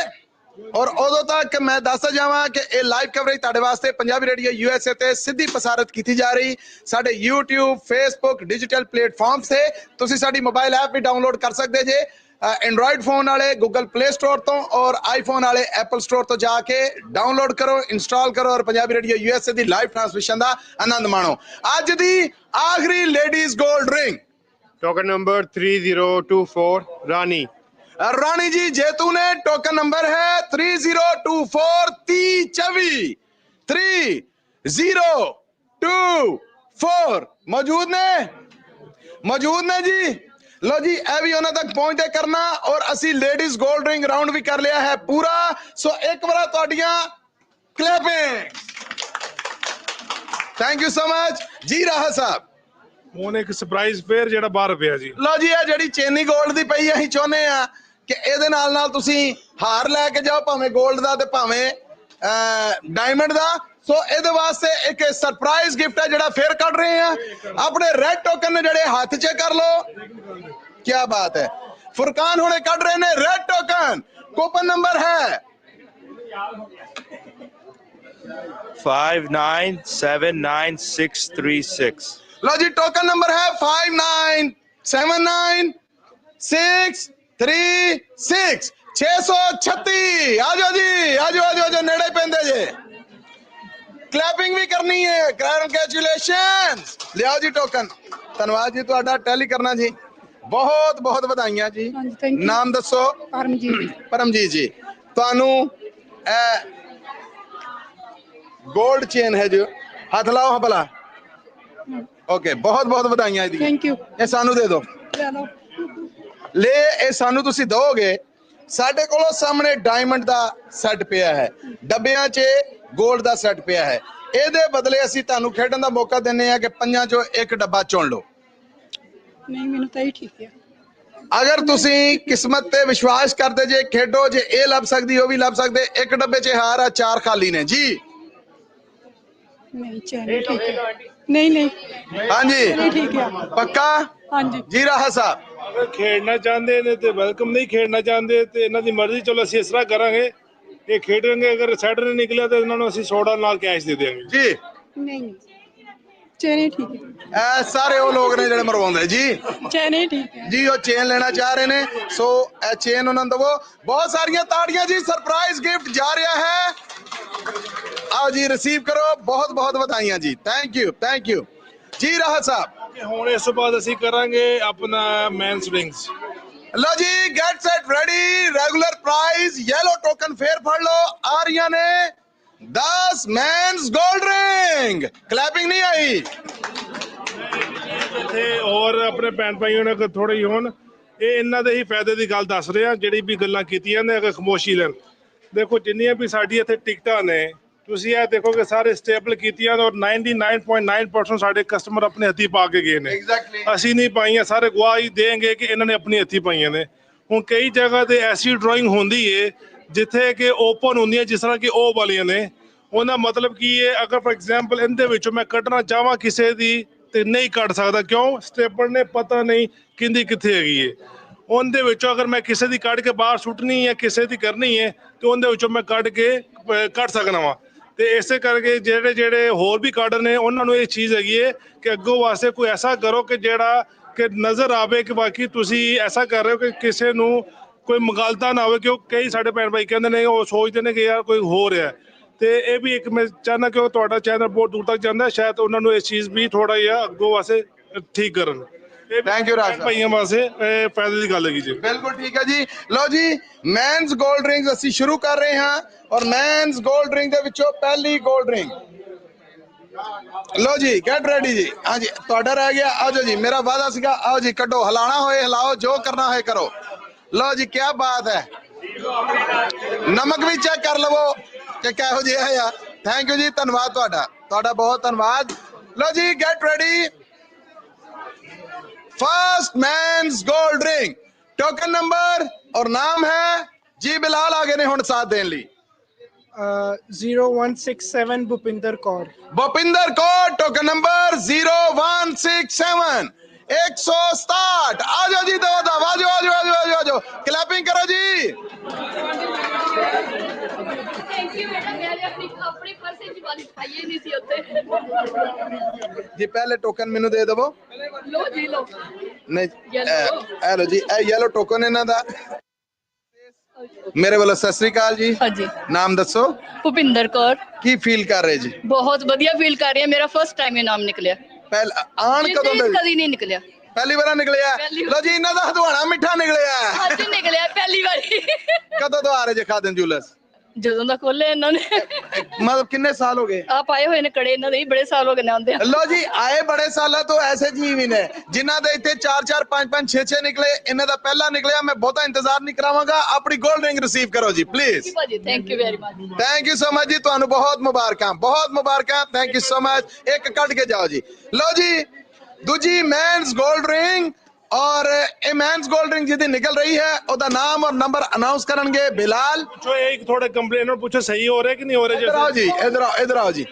ਔਰ ਉਦੋਂ ਤੱਕ ਮੈਂ ਦੱਸ ਜਾਵਾਂ ਕਿ ਇਹ ਲਾਈਵ ਕਵਰੇਜ ਤੁਹਾਡੇ ਵਾਸਤੇ ਪੰਜਾਬੀ ਰੇਡੀਓ USA ਤੇ ਸਿੱਧੀ ਪ੍ਰਸਾਰਿਤ ਕੀਤੀ ਜਾ ਰਹੀ ਸਾਡੇ YouTube Facebook ਡਿਜੀਟਲ ਪਲੇਟਫਾਰਮਸ ਤੇ ਤੁਸੀਂ ਸਾਡੀ ਮੋਬਾਈਲ ਐਪ ਵੀ ਡਾਊਨਲੋਡ ਕਰ ਸਕਦੇ ਜੇ ਐਂਡਰੋਇਡ ਫੋਨ ਵਾਲੇ Google Play Store ਤੋਂ ਔਰ ਆਈਫੋਨ ਵਾਲੇ Apple Store ਤੋਂ ਜਾ ਕੇ ਡਾਊਨਲੋਡ ਕਰੋ ਇੰਸਟਾਲ ਕਰੋ ਔਰ ਪੰਜਾਬੀ ਰੇਡੀਓ USA ਦੀ ਲਾਈਵ ਟ੍ਰਾਂਸਮਿਸ਼ਨ ਦਾ ਆਨੰਦ ਮਾਣੋ ਅੱਜ ਦੀ ਆਖਰੀ ਲੇਡੀਜ਼ 골ਡ ਰਿੰਗ टोकन नंबर 3024 रानी जी जेतू ने टोकन नंबर है 3024 3024 मौजूद ने जी लो जी ए भी उन्होंने तक पहुंचते करना और असी लेडीज गोल्ड रिंग राउंड भी कर लिया है पूरा सो एक बार तुहाडियां clapping thank you so much जी राह साहब ਹੁਣ ਇੱਕ ਸਰਪ੍ਰਾਈਜ਼ ਫੇਅਰ ਜਿਹੜਾ ਬਾਹਰ ਪਿਆ ਜੀ ਲਓ ਜੀ ਇਹ ਜਿਹੜੀ ਚੇਨੀ 골ਡ ਦੀ ਪਈ ਅਸੀਂ ਚਾਹੁੰਦੇ ਆ ਕਿ ਇਹਦੇ ਨਾਲ ਤੁਸੀਂ ਹਾਰ ਲੈ ਕੇ ਜਾਓ ਭਾਵੇਂ 골ਡ ਦਾ ਤੇ ਭਾਵੇਂ ਡਾਇਮੰਡ ਦਾ ਸੋ ਇਹਦੇ ਵਾਸਤੇ ਇੱਕ ਸਰਪ੍ਰਾਈਜ਼ ਗਿਫਟ ਹੈ ਜਿਹੜਾ ਫੇਰ ਕੱਢ ਰਹੇ ਆ। ਆਪਣੇ ਰੈੱਡ ਟੋਕਨ ਨੇ ਜਿਹੜੇ ਹੱਥ 'ਚ ਕਰ ਲਓ। ਕੀ ਬਾਤ ਹੈ, ਫੁਰਕਾਨ ਹੁਣੇ ਕੱਢ ਰਹੇ ਨੇ ਰੈੱਡ ਟੋਕਨ। ਕੂਪਨ ਨੰਬਰ ਹੈ 5979636। ਲਓ ਜੀ, ਟੋਕਨ ਨੰਬਰ ਹੈ 5979636। 636। ਆਜੋ ਜੀ, ਆਜੋ ਨੇੜੇ ਪੈਂਦੇ ਜੇ। ਕਲੈਪਿੰਗ ਵੀ ਕਰਨੀ ਹੈ। ਕੰਗ੍ਰੈਚੁਲੇਸ਼ਨਸ। ਲਿਆਓ ਜੀ ਟੋਕਨ। ਧੰਨਵਾਦ ਜੀ ਤੁਹਾਡਾ। ਟੈਲੀ ਕਰਨਾ ਜੀ। ਬਹੁਤ ਬਹੁਤ ਵਧਾਈਆਂ ਜੀ। ਨਾਮ ਦੱਸੋ? ਪਰਮਜੀਤ ਜੀ। ਤੁਹਾਨੂੰ ਇਹ गोल्ड चेन है जो, हाथ लाओ भला। ओके, बहुत बहुत ਵਧਾਈਆਂ ਜੀ। Thank you. ਇਹ ਸਾਨੂੰ ਦੇ ਦਿਓ। ਲੈ ਇਹ ਸਾਨੂੰ ਤੁਸੀਂ ਦੋਗੇ। ਸਾਡੇ ਕੋਲੋਂ ਸਾਹਮਣੇ ਡਾਇਮੰਡ ਦਾ ਸੈੱਟ ਪਿਆ ਹੈ, ਡੱਬਿਆਂ 'ਚ 골ਡ ਦਾ ਸੈੱਟ ਪਿਆ ਹੈ। ਇਹਦੇ ਬਦਲੇ ਅਸੀਂ ਤੁਹਾਨੂੰ ਖੇਡਣ ਦਾ ਮੌਕਾ ਦਿੰਨੇ ਆ ਕਿ ਪੰਜਾਂ 'ਚੋਂ ਇੱਕ ਡੱਬਾ ਚੁਣ ਲਓ। ਨਹੀਂ, ਮੈਨੂੰ ਤਾਂ ਇਹ ਠੀਕ ਹੈ। ਅਗਰ ਤੁਸੀਂ ਕਿਸਮਤ ਤੇ ਵਿਸ਼ਵਾਸ ਕਰਦੇ ਜੇ, ਖੇਡੋ ਜੇ, ਇਹ ਲੱਭ ਸਕਦੀ ਉਹ ਵੀ ਲੱਭ ਸਕਦੇ। ਇੱਕ ਡੱਬੇ 'ਚ ਹਾਰ ਆ, 4 ਖਾਲੀ ਨੇ ਜੀ। नहीं चलिए ठीक है। नहीं हाँ जी, ठीक है। पक्का? हाँ जी। जी राहा साहब, अगर खेडना चाहते ने तो वेलकम, नहीं खेडना चाहते तो इन्हां दी मर्जी। चलो ਅਸੀਂ ਇਸ ਤਰ੍ਹਾਂ ਕਰਾਂਗੇ, ਇਹ ਖੇਡਣਗੇ। ਅਗਰ ਸੈਟ ਨਹੀਂ ਨਿਕਲਿਆ ਤਾਂ ਇਹਨਾਂ ਨੂੰ ਅਸੀਂ ਸੋਡਾ ਨਾਲ ਕੈਸ਼ ਦੇ ਦੇਵਾਂਗੇ ਜੀ। नहीं चलिए ठीक है। ਇਹ ਸਾਰੇ ਉਹ ਲੋਕ ਨੇ ਜਿਹੜੇ ਮਰਵਾਉਂਦੇ ਜੀ। चलिए ठीक है ਜੀ ਉਹ ਚੇਨ ਲੈਣਾ ਚਾਹ ਰਹੇ ਨੇ, ਸੋ ਇਹ ਚੇਨ ਉਹਨਾਂ ਨੂੰ ਦਵੋ। ਬਹੁਤ ਸਾਰੀਆਂ ਤਾੜੀਆਂ ਜੀ। ਸਰਪ੍ਰਾਈਜ਼ ਗਿਫਟ ਜਾ ਰਿਹਾ ਹੈ। आओ जी, रिसीव करो। बहुत बहुत ਵਧਾਈਆਂ ਜੀ। थैंक यू जी राहत साहब। ਹੁਣ ਇਸ ਤੋਂ ਬਾਅਦ ਅਸੀਂ ਕਰਾਂਗੇ ਆਪਣਾ ਮੈਨਸ ਰਿੰਗਸ। लो जी, get set ready. Regular prize yellow token फेर फड़ लो। आ रही ने 10 मेंस गोल्ड रिंग। क्लैपिंग नहीं आई। ਤੇ ਔਰ ਆਪਣੇ ਭੈਣ ਭਾਈਆਂ ਨੇ ਥੋੜੇ ਹੀ ਹੋਣ, ਇਹ ਇਹਨਾਂ ਦੇ ਹੀ ਫਾਇਦੇ ਦੀ ਗੱਲ ਦੱਸ ਰਹੇ ਆ। ਜਿਹੜੀ ਵੀ ਗੱਲਾਂ ਕੀਤੀਆਂ ਨੇ, ਅਗਰ ਖਾਮੋਸ਼ੀ ਲੈਣ। ਦੇਖੋ ਜਿੰਨੀਆਂ ਵੀ ਸਾਡੀ ਇੱਥੇ ਟਿਕਟਾਂ ਨੇ, ਤੁਸੀਂ ਇਹ ਦੇਖੋ ਕਿ ਸਾਰੇ ਸਟੇਬਲ ਕੀਤੀਆਂ ਔਰ 99.9% ਸਾਡੇ ਕਸਟਮਰ ਆਪਣੇ ਹੱਥੀਂ ਪਾ ਕੇ ਗਏ ਨੇ। ਅਸੀਂ ਨਹੀਂ ਪਾਈਆਂ। ਸਾਰੇ ਗਵਾਹ ਹੀ ਦੇਣਗੇ ਕਿ ਇਹਨਾਂ ਨੇ ਆਪਣੀ ਹੱਥੀਂ ਪਾਈਆਂ ਨੇ। ਹੁਣ ਕਈ ਜਗ੍ਹਾ ਤੇ ਐਸੀ ਡਰਾਇੰਗ ਹੁੰਦੀ ਏ ਜਿੱਥੇ ਕਿ ਓਪਨ ਹੁੰਦੀਆਂ, ਜਿਸ ਤਰ੍ਹਾਂ ਕਿ ਉਹ ਵਾਲੀਆਂ ਨੇ। ਉਹਦਾ ਮਤਲਬ ਕੀ ਹੈ, ਅਗਰ ਫॉर ਐਗਜ਼ਾਮਪਲ ਇਹਦੇ ਵਿੱਚੋਂ ਮੈਂ ਕੱਢਣਾ ਚਾਹਾਂ ਕਿਸੇ ਦੀ ਤੇ ਨਹੀਂ ਕੱਢ ਸਕਦਾ। ਕਿਉਂ? ਸਟੇਬਲ ਨੇ ਪਤਾ ਨਹੀਂ ਕਿੰਦੀ ਕਿੱਥੇ ਹੈਗੀ ਏ। ਉਹਦੇ ਵਿੱਚੋਂ ਅਗਰ ਮੈਂ ਕਿਸੇ ਦੀ ਕੱਢ ਕੇ ਬਾਹਰ ਸੁੱਟਣੀ ਹੈ, ਕਿਸੇ ਦੀ ਕਰਨੀ ਹੈ, ਤੇ ਉਹਦੇ ਵਿੱਚੋਂ ਮੈਂ ਕੱਢ ਸਕਣਾ ਵਾ। ਤੇ ਇਸੇ ਕਰਕੇ ਜਿਹੜੇ ਹੋਰ ਵੀ ਕਾਰਡਰ ਨੇ, ਉਹਨਾਂ ਨੂੰ ਇਹ ਚੀਜ਼ ਹੈਗੀ ਹੈ ਕਿ ਅੱਗੋਂ ਵਾਸਤੇ ਕੋਈ ਐਸਾ ਕਰੋ ਕਿ ਜਿਹੜਾ ਕਿ ਨਜ਼ਰ ਆਵੇ ਕਿ ਬਾਕੀ ਤੁਸੀਂ ਐਸਾ ਕਰ ਰਹੇ ਹੋ ਕਿ ਕਿਸੇ ਨੂੰ ਕੋਈ ਮੁਗਾਲਤਾ ਨਾ ਹੋਵੇ। ਕਿਉਂ ਕਈ ਸਾਡੇ ਭੈਣ ਭਾਈ ਕਹਿੰਦੇ ਨੇ, ਉਹ ਸੋਚਦੇ ਨੇ ਕਿ ਯਾਰ ਕੋਈ ਹੋ ਰਿਹਾ। ਤੇ ਇਹ ਵੀ ਇੱਕ ਮੈਂ ਚਾਹੁੰਦਾ ਕਿ ਤੁਹਾਡਾ ਚੈਨਲ ਬਹੁਤ ਦੂਰ ਤੱਕ ਜਾਂਦਾ, ਸ਼ਾਇਦ ਉਹਨਾਂ ਨੂੰ ਇਸ ਚੀਜ਼ ਵੀ ਥੋੜਾ ਜਿਹਾ ਅੱਗੋਂ ਵਾਸਤੇ ਠੀਕ ਕਰਨ। थैंक यू राज ਭਾਈਆਂ ਵਾਸਤੇ ਫਾਇਦੇ ਦੀ ਗੱਲ ਹੈਗੀ ਜੀ। ਬਿਲਕੁਲ ਠੀਕ ਹੈ ਜੀ। ਲਓ ਜੀ, ਮੈਨਸ 골ਡ ਰਿੰਗਸ ਅਸੀਂ ਸ਼ੁਰੂ ਕਰ ਰਹੇ ਹਾਂ ਔਰ ਮੈਨਸ 골ਡ ਰਿੰਗ ਦੇ ਵਿੱਚੋਂ ਪਹਿਲੀ 골ਡ ਰਿੰਗ। ਲਓ ਜੀ, ਗੈਟ ਰੈਡੀ ਜੀ। ਹਾਂ ਜੀ, ਤੁਹਾਡਾ ਰਹਿ ਗਿਆ। ਆਜੋ ਜੀ, ਮੇਰਾ ਵਾਅਦਾ ਸੀਗਾ। ਆਓ ਜੀ, ਕੱਢੋ। ਹਿਲਾਣਾ ਹੋਏ ਹਿਲਾਓ, ਜੋ ਕਰਨਾ ਹੋਏ ਕਰੋ। ਲਓ ਜੀ, ਕੀ ਬਾਤ ਹੈ। ਨਮਕ ਵੀ ਚੈੱਕ ਕਰ ਲਵੋ ਕਿ ਕਿਹੋ ਜਿਹਾ ਹੈ। ਥੈਂਕ ਯੂ ਜੀ, ਧੰਨਵਾਦ ਤੁਹਾਡਾ ਬਹੁਤ ਧੰਨਵਾਦ। ਲਓ ਜੀ, get ready. First men's gold ring, token number और नाम है जी। बिलाल आगे ने हुण साथ देने ली। 0167 भूपिंदर कौर। Bhupinder Kaur, token number 0167। 167। आ जाओ जी, दवा दवा। आ जाओ। क्लैपिंग करो जी। जी पहले टोकन मैनू दे दवो। नहीं, ए लो जी, ए येलो टोकन इन्हां दा। मेरे वालों सत श्री अकाल जी। हाँ जी। नाम दसो। ਭੁਪਿੰਦਰ ਕੌਰ। की फील कर रहे जी? बहुत ਵਧੀਆ ਫੀਲ ਕਰ ਰਹੀ ਹਾਂ। ਮੇਰਾ ਫਸਟ ਟਾਈਮ ਇਹ ਨਾਮ ਨਿਕਲਿਆ। ਆਣ ਕਦੋਂ ਦੇ? ਕਦੀ ਨਹੀਂ ਨਿਕਲਿਆ। ਪਹਿਲੀ ਵਾਰ ਨਿਕਲਿਆ। ਲੋ ਜੀ, ਇਹਨਾਂ ਦਾ ਹਦਵਾਣਾ ਮਿੱਠਾ ਨਿਕਲਿਆ। ਅੱਜ ਨਿਕਲਿਆ ਪਹਿਲੀ ਵਾਰੀ। ਕਦੋਂ ਤੋਂ ਆ ਰਹੇ ਜੇ ਖਾਦਮ ਜੁਲਸ? ਜਦੋਂ ਦਾ ਖੋਲੇ ਇਹਨਾਂ ਨੇ। मतलब कितने साल हो गए आप आए हुए ने कड़े ਇਹਨਾਂ ਦੇ ਬੜੇ ਸਾਲ ਹੋ ਗਏ ਨੇ ਆਂਦੇ। लो जी, आए बड़े साल तो ऐसे जी भी ने जिन्हां दे इत्थे 4-4 5-5 6-6 निकले। इन्हां दा पहला निकलिया। मैं बहुता इंतजार नहीं करावांगा। अपनी गोल्ड रिंग रिसीव करो जी please. Thank you very much. Thank you so much जी। तुहानू बहुत मुबारकां। Thank you so much. एक कट के जाओ जी। लो जी, दूजी मेंस गोल्ड रिंग ਔਰ ਇਹ ਮੈਨਸ ਗੋਲਡ ਰਿੰਗ ਜਿਹਦੀ ਨਿਕਲ ਰਹੀ ਹੈ ਉਹਦਾ ਨਾਮ ਔਰ ਨੰਬਰ ਅਨਾਉਂਸ ਕਰਨਗੇ ਬਿਲਾਲ। ਜੋ ਇੱਕ ਥੋੜੇ ਕੰਪਲੇਨਰ ਪੁੱਛੋ ਸਹੀ ਹੋ ਰਿਹਾ ਕਿ ਨਹੀਂ ਹੋ ਰਿਹਾ। ਇਧਰ ਆਓ ਜੀ, ਇਧਰ ਆਓ, ਇਧਰ ਆਓ ਜੀ।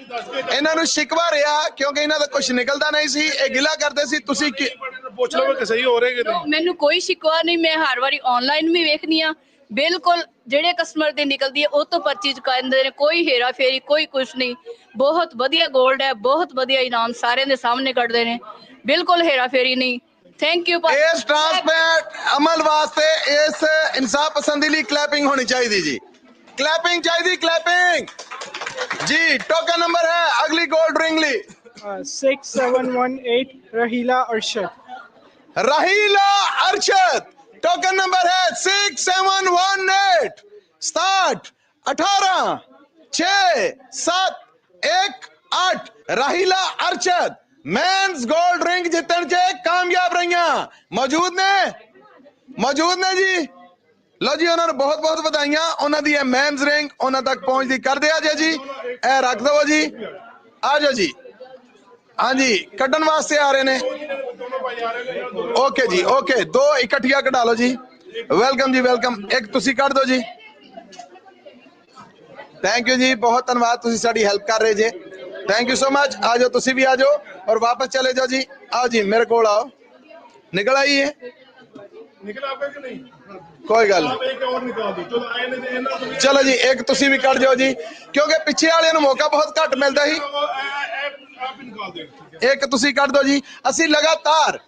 ਇਹਨਾਂ ਨੂੰ ਸ਼ਿਕਵਾ ਰਿਹਾ ਕਿਉਂਕਿ ਇਹਨਾਂ ਦਾ ਕੁਝ ਨਿਕਲਦਾ ਨਹੀਂ ਸੀ, ਇਹ ਗਿਲਾ ਕਰਦੇ ਸੀ। ਤੁਸੀਂ ਪੁੱਛ ਲਓ ਕਿ ਸਹੀ ਹੋ ਰਿਹਾ ਕਿ ਨਹੀਂ। ਮੈਨੂੰ ਕੋਈ ਸ਼ਿਕਵਾ ਨਹੀਂ, ਮੈਂ ਹਰ ਵਾਰੀ ਆਨਲਾਈਨ ਵੀ ਵੇਖਨੀ ਆ, ਬਿਲਕੁਲ ਜਿਹੜੇ ਕਸਟਮਰ ਦੇ ਨਿਕਲਦੀ ਹੈ ਉਹ ਤੋਂ ਪਰਚੇਜ ਕਰਦੇ ਨੇ, ਕੋਈ ਹੇਰਾ ਫੇਰੀ ਕੋਈ ਕੁਛ ਨਹੀਂ। ਬਹੁਤ ਵਧੀਆ ਗੋਲਡ ਹੈ, ਬਹੁਤ ਵਧੀਆ ਇਨਾਮ ਸਾਰਿਆਂ ਦੇ ਸਾਹਮਣੇ ਕੱਢਦੇ ਨੇ, ਬਿਲਕੁਲ ਹੇਰਾ ਫੇਰੀ ਨਹੀਂ। Thank you. इस ट्रांसपेरेंट अमल वास्ते इस इंसाफ पसंदी ली क्लैपिंग होनी चाहिए जी, क्लैपिंग चाहिए, क्लैपिंग जी। टोकन नंबर है अगली गोल्ड रिंग ली 6718 रहीला अरशद। रहीला अरशद टोकन नंबर है 6718। स्टार्ट 18 6 7 1 8। राहीला अरशद मैंस गोल्ड रिंग जितन च कामयाब रहियां। मौजूद ने जी। लो जी उन्होंने बहुत बहुत बधाइयां। उन्होंने ये मैंस रिंग उन्होंने तक पहुंचती कर दिया जी। ए रख दो जी, आ जाओ जी। हाँ जी, कड्डन वास्ते आ रहे ने। ओके जी, ओके, दो इकट्ठिया कढ़ा लो जी। वेलकम जी, वेलकम। एक तुसी कढ़ दो जी। थैंक यू जी, बहुत धन्यवाद, तुसी साडी हेल्प कर रहे जे। Thank you so much. आ जाओ, तुसी भी आ जाओ और वापस चले जाओ जी। आओ जी, मेरे को आओ। निकल आई है, निकल आपका कि नहीं? कोई गल आप एक और निकाल दो। चलो आए ने चलो जी, एक तुसी भी कट जाओ जी, क्योंकि पिछे वाले ਨੂੰ मौका बहुत घट मिलता ही। आप ही निकाल दो। एक तुसी कट दो जी। ਅਸੀਂ लगातार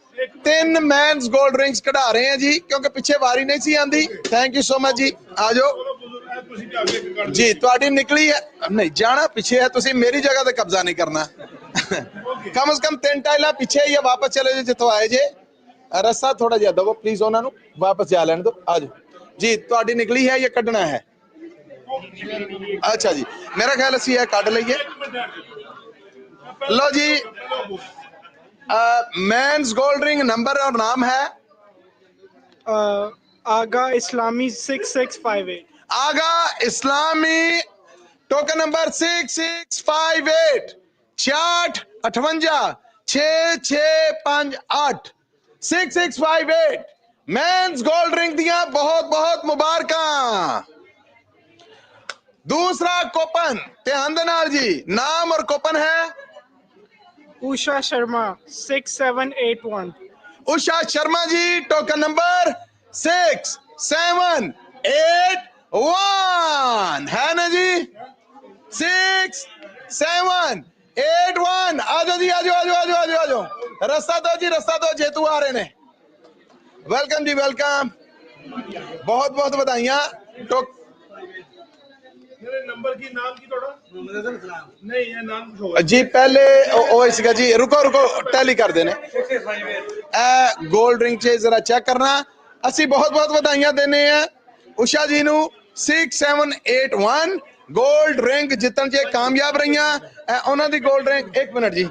3 मैंस गोल्ड रिंग्स कढ़ा रहे हैं जी, क्योंकि पिछे वारी नहीं सी आंदी। थैंक यू सो मच जी। आ जाओ जी, ਤੁਹਾਡੀ ਨਿਕਲੀ ਹੈ ਨਹੀਂ ਜਾਣਾ ਪਿੱਛੇ ਹੈ, ਤੁਸੀਂ ਮੇਰੀ ਜਗ੍ਹਾ ਤੇ ਕਬਜ਼ਾ ਨਹੀਂ ਕਰਨਾ। ਕਮ ਸੇ ਕਮ 3 ਟਾਈਲਾਂ ਪਿੱਛੇ ਹੀ ਵਾਪਸ ਚਲੇ ਜਾਓ ਜਿੱਥੋਂ ਆਏ ਜੇ। ਰਸਤਾ ਥੋੜਾ ਜਿਹਾ ਦਵੋ ਪਲੀਜ਼, ਉਹਨਾਂ ਨੂੰ ਵਾਪਸ ਜਾ ਲੈਣ ਦਿਓ। ਆ ਜਾਓ ਜੀ, ਤੁਹਾਡੀ ਨਿਕਲੀ ਹੈ, ਇਹ ਕੱਢਣਾ ਹੈ। अच्छा जी, मेरा ख्याल ਅਸੀਂ ਇਹ ਕੱਢ ਲਈਏ। लो जी, मेंस गोल्ड रिंग नंबर और नाम है Agha Islami 6658। Agha Islami token number 6658 6658 6658 6658। Men's gold ring दिया बहुत बहुत मुबारकां। दूसरा कूपन ध्यान देना जी, नाम और कूपन है उषा शर्मा 6781। उषा शर्मा जी टोकन नंबर 6781 है ना जी, 6781। आ जाओ जी, आ जाओ, आ जाओ, आ जाओ, आ जाओ, आ जाओ। रास्ता दो जी, रास्ता दो, जेतू आ रहे ने। वेलकम जी, वेलकम, बहुत बहुत बधाइयां। नंबर की नाम की थोड़ा नहीं ये नाम कुछ होगा जी। पहले ओ इसका जी, रुको रुको, टैली कर देने। गोल्ड रिंग चे जरा चेक करना। ਅਸੀਂ बहुत बहुत ਵਧਾਈਆਂ ਦੇਨੇ ਆ उषा जी ਨੂੰ। 6781 गोल्ड रिंग जितन चे कामयाब रहियां। ਉਹਨਾਂ ਦੀ गोल्ड रिंग, 1 मिनट जी,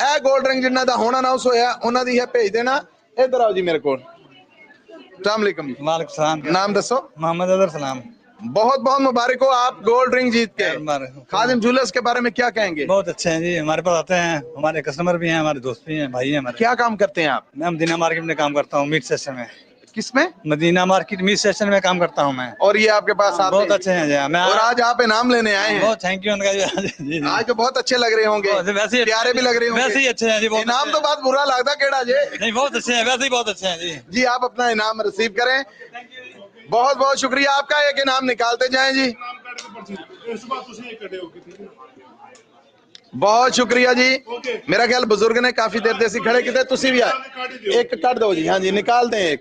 ਇਹ गोल्ड रिंग जिन्ना ਦਾ ਹੁਣ ਅਨਾਉਂਸ ਹੋਇਆ ਉਹਨਾਂ ਦੀ ਹੈ ਭੇਜ ਦੇਣਾ। इधर आओ जी मेरे को। अस्सलाम वालेकुम। वालेकुम सलाम। नाम दसो। मोहम्मद अजहर सलाम। बहुत बहुत मुबारक हो, आप गोल्ड रिंग जीत के। खादिम ज्वेलर्स के बारे में क्या कहेंगे? बहुत अच्छे हैं जी, हमारे पास आते हैं, हमारे कस्टमर भी हैं, हमारे दोस्त भी हैं, भाई हैं हमारे। क्या काम करते हैं आप? मैं मदीना मार्केट में काम करता हूँ, मीट सेक्शन में। किसमें? मदीना मार्केट मीट सेक्शन में काम करता हूँ मैं। और ये आपके पास आते बहुत अच्छे हैं जी। मैं और आज आप इनाम लेने आए हैं। बहुत थैंक यू उनका जी। आज तो बहुत अच्छे लग रहे होंगे, वैसे प्यारे भी लग रहे होंगे। वैसे ही अच्छे हैं जी। इनाम तो बात बुरा लगता केड़ा जी। नहीं बहुत अच्छे हैं, वैसे ही बहुत अच्छे हैं जी। जी आप अपना इनाम रिसीव करें। बहुत बहुत शुक्रिया आपका। एक इनाम निकालते जाएं जी। बहुत शुक्रिया जी। मेरा ख्याल बुजुर्ग ने काफी देर से खड़े किते, तुसी भी एक कट दो जी। हाँ जी, निकाल दें एक।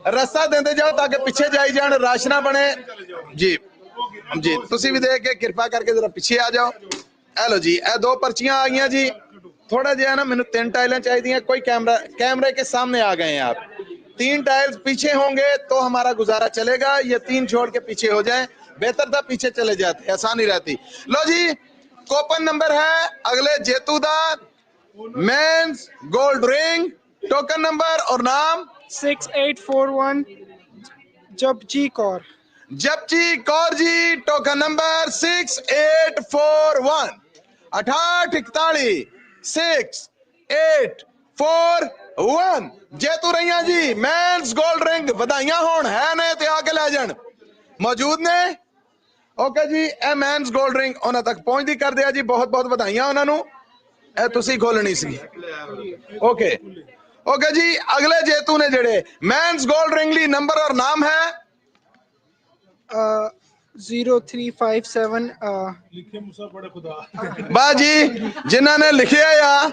रस्ता देंदे जाओ ताकि पीछे जाई जान, राश ना बने जी। जी तुसी भी देख के कृपा करके जरा पीछे आ जाओ। ए लो जी, ए 2 पर्चियां आ गई जी। थोड़ा जिहा ना मैनू 3 टाइलें चाहिए। कोई कैमरे के सामने आ गए हैं आप। 3 टाइल्स पीछे होंगे तो हमारा गुजारा चलेगा। ये 3 छोड़ के पीछे हो जाए बेहतर था, पीछे चले जाते आसानी रहती। लो जी, कूपन नंबर है अगले जेतू दा men's gold ring, token number और नाम 6841 जपजी कौर। जपजी कौर जी टोकन नंबर 6841 6841 6841 4 1 ਜੇਤੂ ਰਹੀਆਂ ਜੀ ਮੈਨਸ 골ਡ ਰਿੰਗ। ਵਧਾਈਆਂ ਹੋਣ, ਹੈ ਨੇ ਤੇ ਆ ਕੇ ਲੈ ਜਾਣ, ਮੌਜੂਦ ਨੇ। ਓਕੇ ਜੀ, ਇਹ ਮੈਨਸ 골ਡ ਰਿੰਗ ਉਹਨਾਂ ਤੱਕ ਪਹੁੰਚਦੀ ਕਰਦੇ ਆ ਜੀ। ਬਹੁਤ ਬਹੁਤ ਵਧਾਈਆਂ ਉਹਨਾਂ ਨੂੰ। ਇਹ ਤੁਸੀਂ ਖੋਲਣੀ ਸੀ। ਓਕੇ ਓਕੇ ਜੀ, ਅਗਲੇ ਜੇਤੂ ਨੇ ਜਿਹੜੇ ਮੈਨਸ 골ਡ ਰਿੰਗ ਲਈ ਨੰਬਰ ਔਰ ਨਾਮ ਹੈ 0357 ਲਿਖੇ ਮੁਸਾ ਬੜੇ ਖੁਦਾ ਬਾਜੀ ਜਿਨ੍ਹਾਂ ਨੇ ਲਿਖਿਆ ਆ।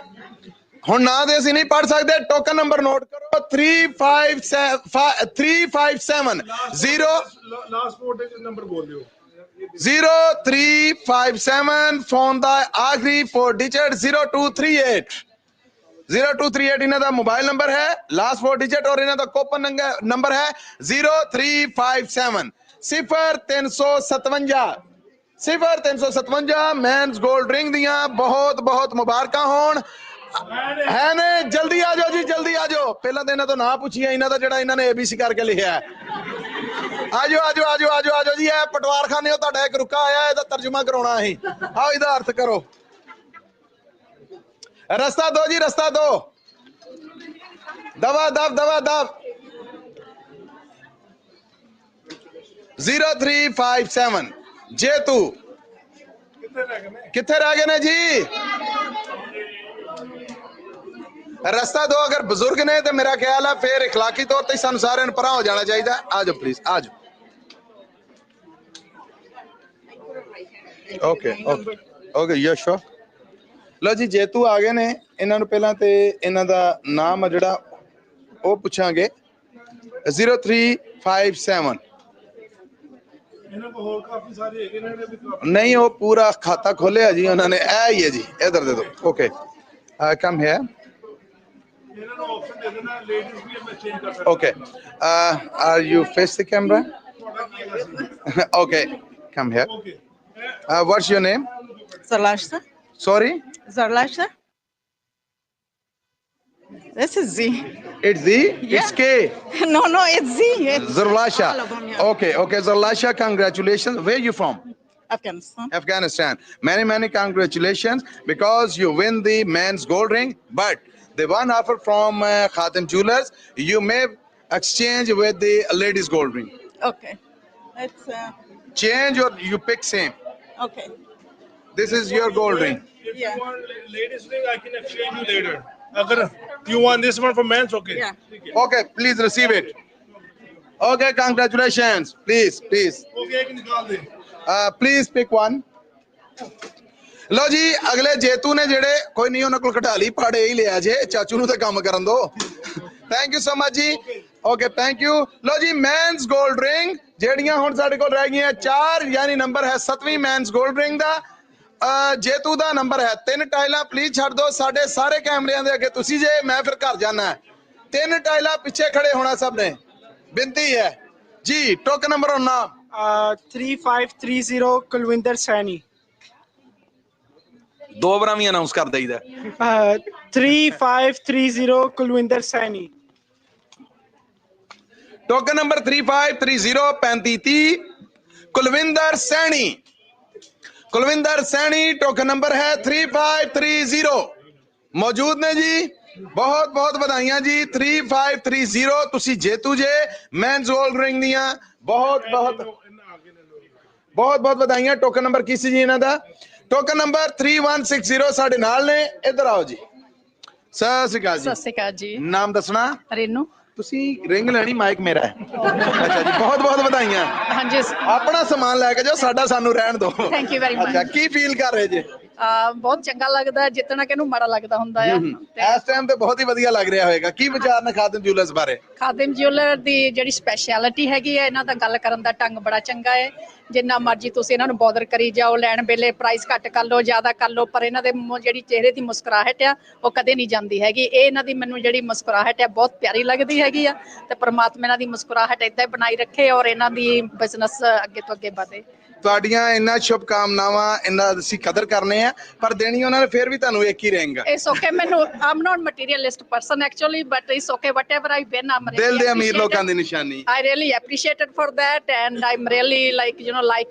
ਹੁਣ ਨਾਂ ਦੇ ਅਸੀਂ ਨਹੀਂ ਪੜ ਸਕਦੇ, ਟੋਕਨ ਨੰਬਰ ਨੋਟ ਕਰੋ 357 0 ਲਾਸਟ 4 ਡਿਜਿਟ ਨੰਬਰ ਬੋਲ ਦਿਓ। 0357 ਫੋਨ ਦਾ ਆਖਰੀ 4 ਡਿਜਿਟ 0238 0238 ਇਹਨਾਂ ਦਾ ਮੋਬਾਈਲ ਨੰਬਰ ਹੈ, ਲਾਸਟ 4 ਡਿਜਿਟ, ਔਰ ਇਹਨਾਂ ਦਾ ਕੋਪਨ ਨੰਬਰ ਹੈ 0357 0357 0357। ਮੈਨਸ 골ਡ ਰਿੰਗ ਦੀਆਂ ਬਹੁਤ ਬਹੁਤ ਮੁਬਾਰਕਾਂ ਹੋਣ, ਹੈ ਨੇ। ਜਲਦੀ ਆ ਜਾਓ ਜੀ, ਜਲਦੀ ਆ ਜਾਓ। ਪਹਿਲਾਂ ਤਾਂ ਇਹਨਾਂ ਤੋਂ ਨਾਂ ਪੁੱਛੀਏ ਇਹਨਾਂ ਦਾ ਜਿਹੜਾ ਇਹਨਾਂ ਨੇ ABC ਕਰਕੇ ਲਿਖਿਆ। ਆਜੋ ਆਜੋ ਆਜੋ ਆਜੋ ਆਜੋ ਜੀ। ਇਹ ਪਟਵਾਰਖਾਨੇ ਉਹ ਤੁਹਾਡਾ ਇੱਕ ਰੁਕਾ ਆਇਆ, ਇਹਦਾ ਤਰਜਮਾ ਕਰਾਉਣਾ ਅਸੀਂ। ਆਓ ਇਹਦਾ ਅਰਥ ਕਰੋ। ਰਸਤਾ ਦੋ ਜੀ, ਰਸਤਾ ਦੋ। ਦਵਾ ਦਬ ਦਵਾ ਦਬ 0357 ਜੇਤੂ ਕਿੱਥੇ ਰਹਿ ਗਏ ਨੇ ਜੀ? ਰਸਤਾ ਦੋ। ਅਗਰ ਬਜ਼ੁਰਗ ਨੇ ਤੇ ਮੇਰਾ ਖਿਆਲ ਹੈ ਫਿਰ ਇਖਲਾਕੀ ਤੌਰ ਤੇ ਸਾਨੂੰ ਸਾਰਿਆਂ ਨੂੰ ਪਰਾਂ ਹੋ ਜਾਣਾ ਚਾਹੀਦਾ। ਆ ਜਾਓ ਪਲੀਜ਼, ਆ ਜਾਓ। ਓਕੇ ਓਕੇ ਓਕੇ, ਯਸ ਸ਼ੋਰ। ਲੋ ਜੀ, ਜੇਤੂ ਆ ਗਏ ਨੇ। ਇਹਨਾਂ ਨੂੰ ਪਹਿਲਾਂ ਤੇ ਇਹਨਾਂ ਦਾ ਨਾਮ ਆ ਜਿਹੜਾ ਉਹ ਪੁੱਛਾਂਗੇ 0357। ਇਹਨਾਂ ਕੋਲ ਹੋਰ ਕਾਫੀ ਸਾਰੇ ਹੈਗੇ ਨੇ ਵੀ ਕਾਫੀ ਨਹੀਂ, ਉਹ ਪੂਰਾ ਖਾਤਾ ਖੋਲਿਆ ਜੀ ਉਹਨਾਂ ਨੇ। ਇਹ ਹੀ ਹੈ ਜੀ, ਇਧਰ ਦੇ ਦਿਓ। ਓਕੇ, ਕਮ ਹੈ। ਇਹਨਾਂ ਨੂੰ ਆਪਸ਼ਨ ਦੇ ਦੇਣਾ, ਲੇਡੀਜ਼ ਵੀ ਮੈਂ ਚੇਂਜ ਕਰ ਸਕਦਾ। Okay. Are you face the camera? Okay. Come here. What's your name? Zarlasha. Sorry? Zarlasha. This is Z. It's Z? Yeah. It's K. No, it's Z. It's Zarlasha. all of them, yeah. Okay, okay. Zarlasha, congratulations. Where are you from? Afghanistan. Afghanistan. Many, many congratulations because you win the men's gold ring. But the one offer from Khadim Jewelers, you may exchange with the ladies gold ring. Okay. Let's Change or you pick same. okay. This is your gold ring. If you want ladies ring, I can exchange you later. Agar you want this one for men's, okay. Yeah. Okay, please receive it. Okay, congratulations. Please, please. Okay, ek nikal de. Please pick one. ਲੋ ਜੀ, ਅਗਲੇ ਜੇਤੂ ਨੇ ਜਿਹੜੇ, ਕੋਈ ਨਹੀਂ ਉਹਨਾਂ ਕੋਲ ਕਢਾਲੀ ਪਾੜੇ ਹੀ ਲਿਆ ਜੇ, ਚਾਚੂ ਨੂੰ ਤਾਂ ਕੰਮ ਕਰਨ ਦੋ। ਥੈਂਕ ਯੂ ਸੋ ਮਚ ਜੀ। Okay, thank you. ਲੋ ਜੀ, ਮੈਨਸ 골ਡ ਰਿੰਗ ਜਿਹੜੀਆਂ ਹੁਣ ਸਾਡੇ ਕੋਲ ਰਹਿ ਗਈਆਂ 4, ਯਾਨੀ ਨੰਬਰ ਹੈ 7ਵੀਂ ਮੈਨਸ 골ਡ ਰਿੰਗ ਦਾ। ਜੇਤੂ ਦਾ ਨੰਬਰ ਹੈ 3 ਟਾਈਲਾਂ। ਪਲੀਜ਼ ਛੱਡ ਦਿਓ ਸਾਡੇ ਸਾਰੇ ਕੈਮਰਿਆਂ ਦੇ ਅੱਗੇ, ਤੁਸੀਂ ਜੇ ਮੈਂ ਫਿਰ ਘਰ ਜਾਣਾ। 3 ਟਾਈਲਾਂ ਪਿੱਛੇ ਖੜੇ ਹੋਣਾ ਸਭ ਨੇ, ਬੇਨਤੀ ਹੈ ਜੀ। ਟੋਕਨ ਨੰਬਰ ਔਰ ਨਾਮ 3530 ਕੁਲਵਿੰਦਰ ਸੈਣੀ। ਦੋ ਵਾਰਾਂ ਵੀ ਅਨਾਉਂਸ ਕਰ ਦਈਦਾ। 3530 Kulwinder Saini. Token number 3530 3530 Kulwinder Saini. Kulwinder Saini token number ਹੈ 3530। ਮੌਜੂਦ ਨੇ ਜੀ। ਬਹੁਤ ਬਹੁਤ ਵਧਾਈਆਂ ਜੀ। 3530 ਤੁਸੀਂ ਜੇਤੂ ਜੇ ਮੈਨਸ 골ਡ ਰਿੰਗ ਦੀਆਂ। ਬਹੁਤ ਬਹੁਤ ਬਹੁਤ ਬਹੁਤ ਵਧਾਈਆਂ। ਟੋਕਨ ਨੰਬਰ ਕੀ ਸੀ ਜੀ ਇਹਨਾਂ ਦਾ? ਟੋਕਨ ਨੰਬਰ 3160 ਸਾਡੇ ਨਾਲ ਨੇ। ਇੱਧਰ ਆਓ ਜੀ। ਸਤਿ ਸ਼੍ਰੀ ਅਕਾਲ ਜੀ। ਸਤਿ ਸ਼੍ਰੀ ਅਕਾਲ ਜੀ। ਨਾਮ ਦੱਸਣਾ? ਰੇਨੂ। ਤੁਸੀਂ ਰਿੰਗ ਲੈਣੀ, ਮਾਈਕ ਮੇਰਾ ਹੈ। ਅੱਛਾ ਜੀ, ਬਹੁਤ ਬਹੁਤ ਵਧਾਈਆਂ। ਹਾਂਜੀ। ਆਪਣਾ ਸਮਾਨ ਲੈ ਕੇ ਜਾਓ, ਸਾਡਾ ਸਾਨੂੰ ਰਹਿਣ ਦਿਓ। Thank you very much. ਅੱਛਾ, ਕੀ ਫੀਲ ਕਰ ਰਹੇ ਜੇ? ਬਹੁਤ ਚੰਗਾ ਲੱਗਦਾ, ਜਿੱਤਣਾ ਕਿਹਨੂੰ ਮਾੜਾ ਲੱਗਦਾ ਹੁੰਦਾ ਆ। ਇਸ ਟਾਈਮ ਤੇ ਬਹੁਤ ਹੀ ਵਧੀਆ ਲੱਗ ਰਿਹਾ ਹੋਵੇਗਾ। ਕੀ ਵਿਚਾਰ ਨੇ ਖਾਦਿਮ ਜੁਐਲਰਸ ਬਾਰੇ? ਖਾਦਿਮ ਜਿਊਲਰ ਦੀ ਜਿਹੜੀ ਸਪੈਸ਼ਲਿਟੀ ਹੈਗੀ ਹੈ, ਇਹਨਾਂ ਦਾ ਗੱਲ ਕਰਨ ਦਾ ਢੰਗ ਬੜਾ ਚੰਗਾ ਹੈ। ਜਿੰਨਾ ਮਰਜ਼ੀ ਤੁਸੀਂ ਇਹਨਾਂ ਨੂੰ ਬੋਦਰ ਕਰੀ ਜਾਓ, ਲੈਣ ਵੇਲੇ ਪ੍ਰਾਈਸ ਘੱਟ ਕਰ ਲਓ, ਜ਼ਿਆਦਾ ਕਰ ਲਓ, ਪਰ ਇਹਨਾਂ ਦੇ ਜਿਹੜੀ ਚਿਹਰੇ ਦੀ ਮੁਸਕਰਾਹਟ ਆ ਉਹ ਕਦੇ ਨਹੀਂ ਜਾਂਦੀ ਹੈਗੀ। ਇਹ ਇਹਨਾਂ ਦੀ ਮੈਨੂੰ ਜਿਹੜੀ ਮੁਸਕਰਾਹਟ ਹੈ ਬਹੁਤ ਪਿਆਰੀ ਲੱਗਦੀ ਹੈਗੀ ਆ। ਤੇ ਪਰਮਾਤਮਾ ਇਹਨਾਂ ਦੀ ਮੁਸਕਰਾਹਟ ਏਦਾਂ ਹੀ ਬਣਾਈ ਰੱਖੇ ਔਰ ਇਹਨਾਂ ਦੀ ਬਿਜ਼ਨਸ ਅੱਗੇ ਤੋਂ ਅੱਗੇ ਵਧੇ। ਤੁਹਾਡੀਆਂ ਇੰਨਾ ਸ਼ੁਭ ਕਾਮਨਾਵਾਂ, ਇੰਨਾ ਅਸੀਂ ਕਦਰ ਕਰਨੇ ਆ, ਪਰ ਦੇਣੀ ਉਹਨਾਂ ਨੇ ਫਿਰ ਵੀ ਤੁਹਾਨੂੰ ਇੱਕ ਹੀ ਰਿੰਗ। It's okay, ਮੈਨੂੰ I'm not materialist person actually, but it's okay whatever I win, I'm really ਦਿਲ ਦੇ ਅਮੀਰ ਲੋਕਾਂ appreciated. ਦੀ ਨਿਸ਼ਾਨੀ। I really appreciated for that, and I'm really like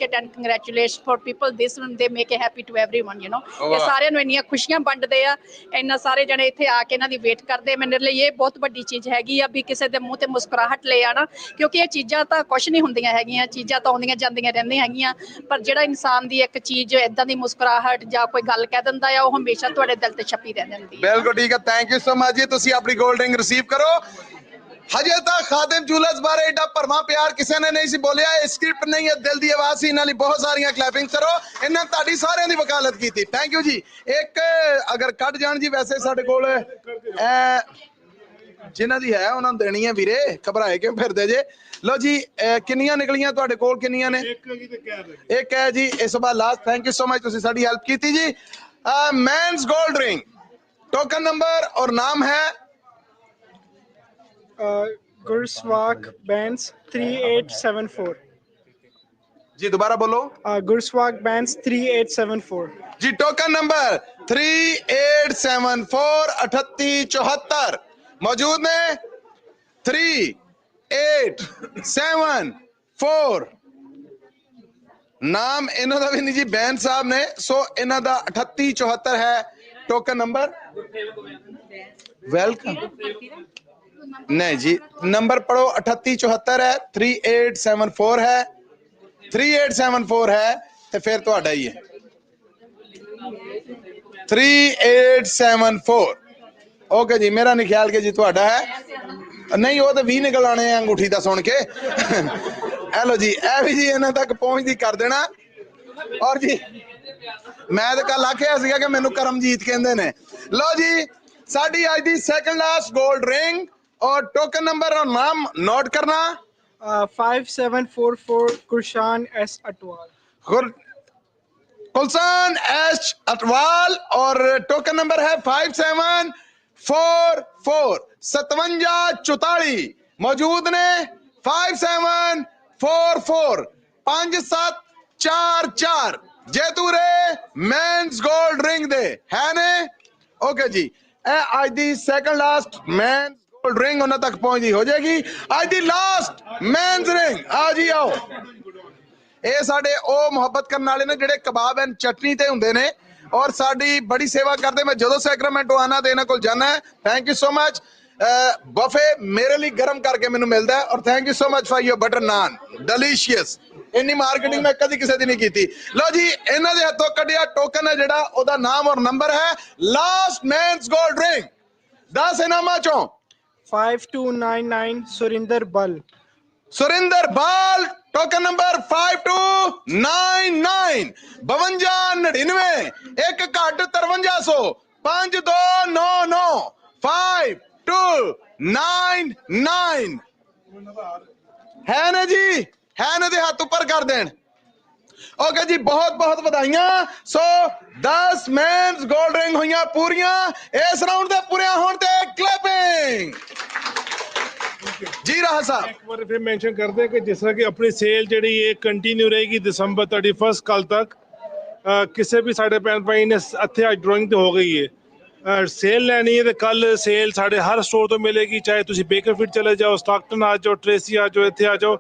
it, and congratulations for people. This one they make it happy to everyone, ਇਹ ਸਾਰਿਆਂ ਨੂੰ ਇੰਨੀਆਂ ਖੁਸ਼ੀਆਂ ਵੰਡਦੇ ਆ, ਇੰਨਾ ਸਾਰੇ ਜਣੇ ਇੱਥੇ ਆ ਕੇ ਇਹਨਾਂ ਦੀ ਵੇਟ ਕਰਦੇ। ਮੇਰੇ ਲਈ ਇਹ ਬਹੁਤ ਵੱਡੀ ਚੀਜ਼ ਹੈਗੀ ਆ ਵੀ ਕਿਸੇ ਦੇ ਮੂੰਹ ਤੇ ਮੁਸਕਰਾਹਟ ਲੈ ਆਣਾ, ਕਿਉਂਕਿ ਇਹ ਚੀਜ਼ਾਂ ਤਾਂ ਕੁਝ ਨਹੀਂ ਹੁੰਦੀਆਂ ਹੈਗੀਆਂ, ਚੀਜ਼ਾਂ ਤਾਂ ਆਉਂਦੀਆਂ ਜਾਂਦੀਆਂ ਰਹਿੰਦੀਆਂ ਹੈਗੀਆਂ, ਪਰ ਜਿਹੜਾ ਇਨਸਾਨ ਦੀ ਇੱਕ ਚੀਜ਼ ਇਦਾਂ ਦੀ ਮੁਸਕਰਾਹਟ ਜਾਂ ਕੋਈ ਗੱਲ ਕਹਿ ਦਿੰਦਾ ਆ, ਉਹ ਹਮੇਸ਼ਾ ਤੁਹਾਡੇ ਦਿਲ ਤੇ ਛਪੀ ਰਹਿ ਜਾਂਦੀ ਹੈ। ਬਿਲਕੁਲ ਠੀਕ ਹੈ, ਥੈਂਕ ਯੂ ਸੋ ਮਚ ਜੀ। ਤੁਸੀਂ ਆਪਣੀ ਗੋਲਡ ਰਿੰਗ ਰਿਸੀਵ ਕਰੋ। ਹਜੇ ਤੱਕ ਖਾਦਿਮ ਜੂਲਰਸ ਬਾਰੇ ਏਡਾ ਭਰਵਾਂ ਪਿਆਰ ਕਿਸੇ ਨੇ ਨਹੀਂ ਸੀ ਬੋਲਿਆ। ਇਹ ਸਕ੍ਰਿਪਟ ਨਹੀਂ ਹੈ, ਦਿਲ ਦੀ ਆਵਾਜ਼ ਸੀ। ਇਹਨਾਂ ਲਈ ਬਹੁਤ ਸਾਰੀਆਂ ਕਲੈਪਿੰਗ ਕਰੋ। ਇਹਨਾਂ ਤੁਹਾਡੀ ਸਾਰਿਆਂ ਦੀ ਵਕਾਲਤ ਕੀਤੀ, ਥੈਂਕ ਯੂ ਜੀ। ਇੱਕ ਅਗਰ ਕੱਢ ਜਾਣ ਜੀ, ਵੈਸੇ ਸਾਡੇ ਕੋਲ ਜਿਨ੍ਹਾਂ ਦੀ ਹੈ ਉਹਨਾਂ ਨੂੰ ਦੇਣੀ ਹੈ ਵੀਰੇ, ਘਬਰਾਏ ਕਿਉਂ ਫਿਰਦੇ ਜੇ। ਲੋ ਜੀ, ਕਿੰਨੀਆਂ ਨਿਕਲੀਆਂ ਤੁਹਾਡੇ ਕੋਲ? ਕਿੰਨੀਆਂ ਨੇ? ਇੱਕ ਹੈ ਜੀ। ਇਸ ਤੋਂ ਬਾਅਦ last. Thank you so much, ਤੁਸੀਂ ਸਾਡੀ ਹੈਲਪ ਕੀਤੀ ਜੀ। ਮੈਨਸ ਗੋल्ड रिंग, टोकन नंबर और नाम है गुरस्वाक बैंस 3874 जी। दोबारा बोलो। गुरस्वाक बैंस 3874 जी। टोकन नंबर 3874 3874 मौजूद ने 3874। नाम इन्हों का भी नहीं जी, बैन साहब ने। सो इन्हों का 3874 है टोकन नंबर। वेलकम। नहीं जी, नंबर पढ़ो। 3874 है, 3874 है, 3874 है, तो फिर तो ही है 3874। ओके जी, मेरा नहीं ख्याल कि जी तो है नहीं, वो तो 20 निकल आने अंगूठी का सुन के। हेलो जी, ए भी जी इन्हों तक पहुंचती कर देना। और जी मैं तो कल आखिया सीगा कि मैनू करमजीत कहंदे ने। लो जी, साडी अज दी सेकंड लास्ट गोल्ड रिंग और टोकन नंबर और नाम नोट करना। 5744 गुलशान एस अटवाल। गुलशान एस अटवाल और टोकन नंबर है 5744 5744 मौजूद ने। 5744 5744 जेतूरे मेंस गोल्ड रिंग दे है ने। ओके जी, ए आज दी second last men's gold ring उन्हां तक पहुंचदी हो जाएगी। आज दी लास्ट मेंस रिंग आ जी आओ। ਇਹ ਸਾਡੇ ਉਹ ਮੁਹੱਬਤ ਕਰਨ ਵਾਲੇ ਨੇ ਜਿਹੜੇ ਕਬਾਬ ਐਂਡ ਚਟਨੀ ਤੇ ਹੁੰਦੇ ਨੇ ਔਰ ਸਾਡੀ ਬੜੀ ਸੇਵਾ ਕਰਦੇ। ਮੈਂ ਜਦੋਂ ਸੈਕਰਾਮੈਂਟੋ ਆਣਾ ਤੇ ਇਹਨਾਂ ਕੋਲ ਜਾਣਾ ਹੈ। Thank you so much. Buffet ਮੇਰੇ ਲਈ ਗਰਮ ਕਰਕੇ ਮੈਨੂੰ ਮਿਲਦਾ ਹੈ। ਔਰ thank you so much for your butter naan, delicious. ਇੰਨੀ ਮਾਰਕੀਟਿੰਗ ਮੈਂ ਕਦੀ ਕਿਸੇ ਦੀ ਨਹੀਂ ਕੀਤੀ। ਲਓ ਜੀ, ਇਹਨਾਂ ਦੇ ਹੱਥੋਂ ਕੱਢਿਆ ਟੋਕਨ ਹੈ ਜਿਹੜਾ ਉਹਦਾ ਨਾਮ ਔਰ ਨੰਬਰ ਹੈ ਲਾਸਟ ਮੈਨਸ ਗੋਲਡ ਰਿੰਗ। 10 ਇਨਾਮਾਂ ਚੋਂ 5299 सुरिंदर बल। सुरिंदर बाल टोकन नंबर 5299 5299 एक घट 5300 5299 5299 है ना जी, है ना दे हाथ ऊपर कर देन। ओके जी, बहुत बहुत बधाइयां। सो 10 मेंस गोल्ड रिंग हुई पूरियां। इस राउंड दे पूरे होने ते क्लैपिंग जी। रहा साहब एक बार फिर मेंशन कर दें कि जिस तरह की अपनी सेल जी ये कंटिन्यू रहेगी दिसंबर 31 कल तक। किसी भी साढ़े भैन भाई ने इत्थे अज ड्राइंग तो हो गई है, सेल लैनी है तो कल सेल साढ़े हर स्टोर तो मिलेगी। चाहे तुम बेकरफील्ड चले जाओ, स्टॉकटन आ जाओ, ट्रेसी आ जाओ, इत्थे आ जाओ।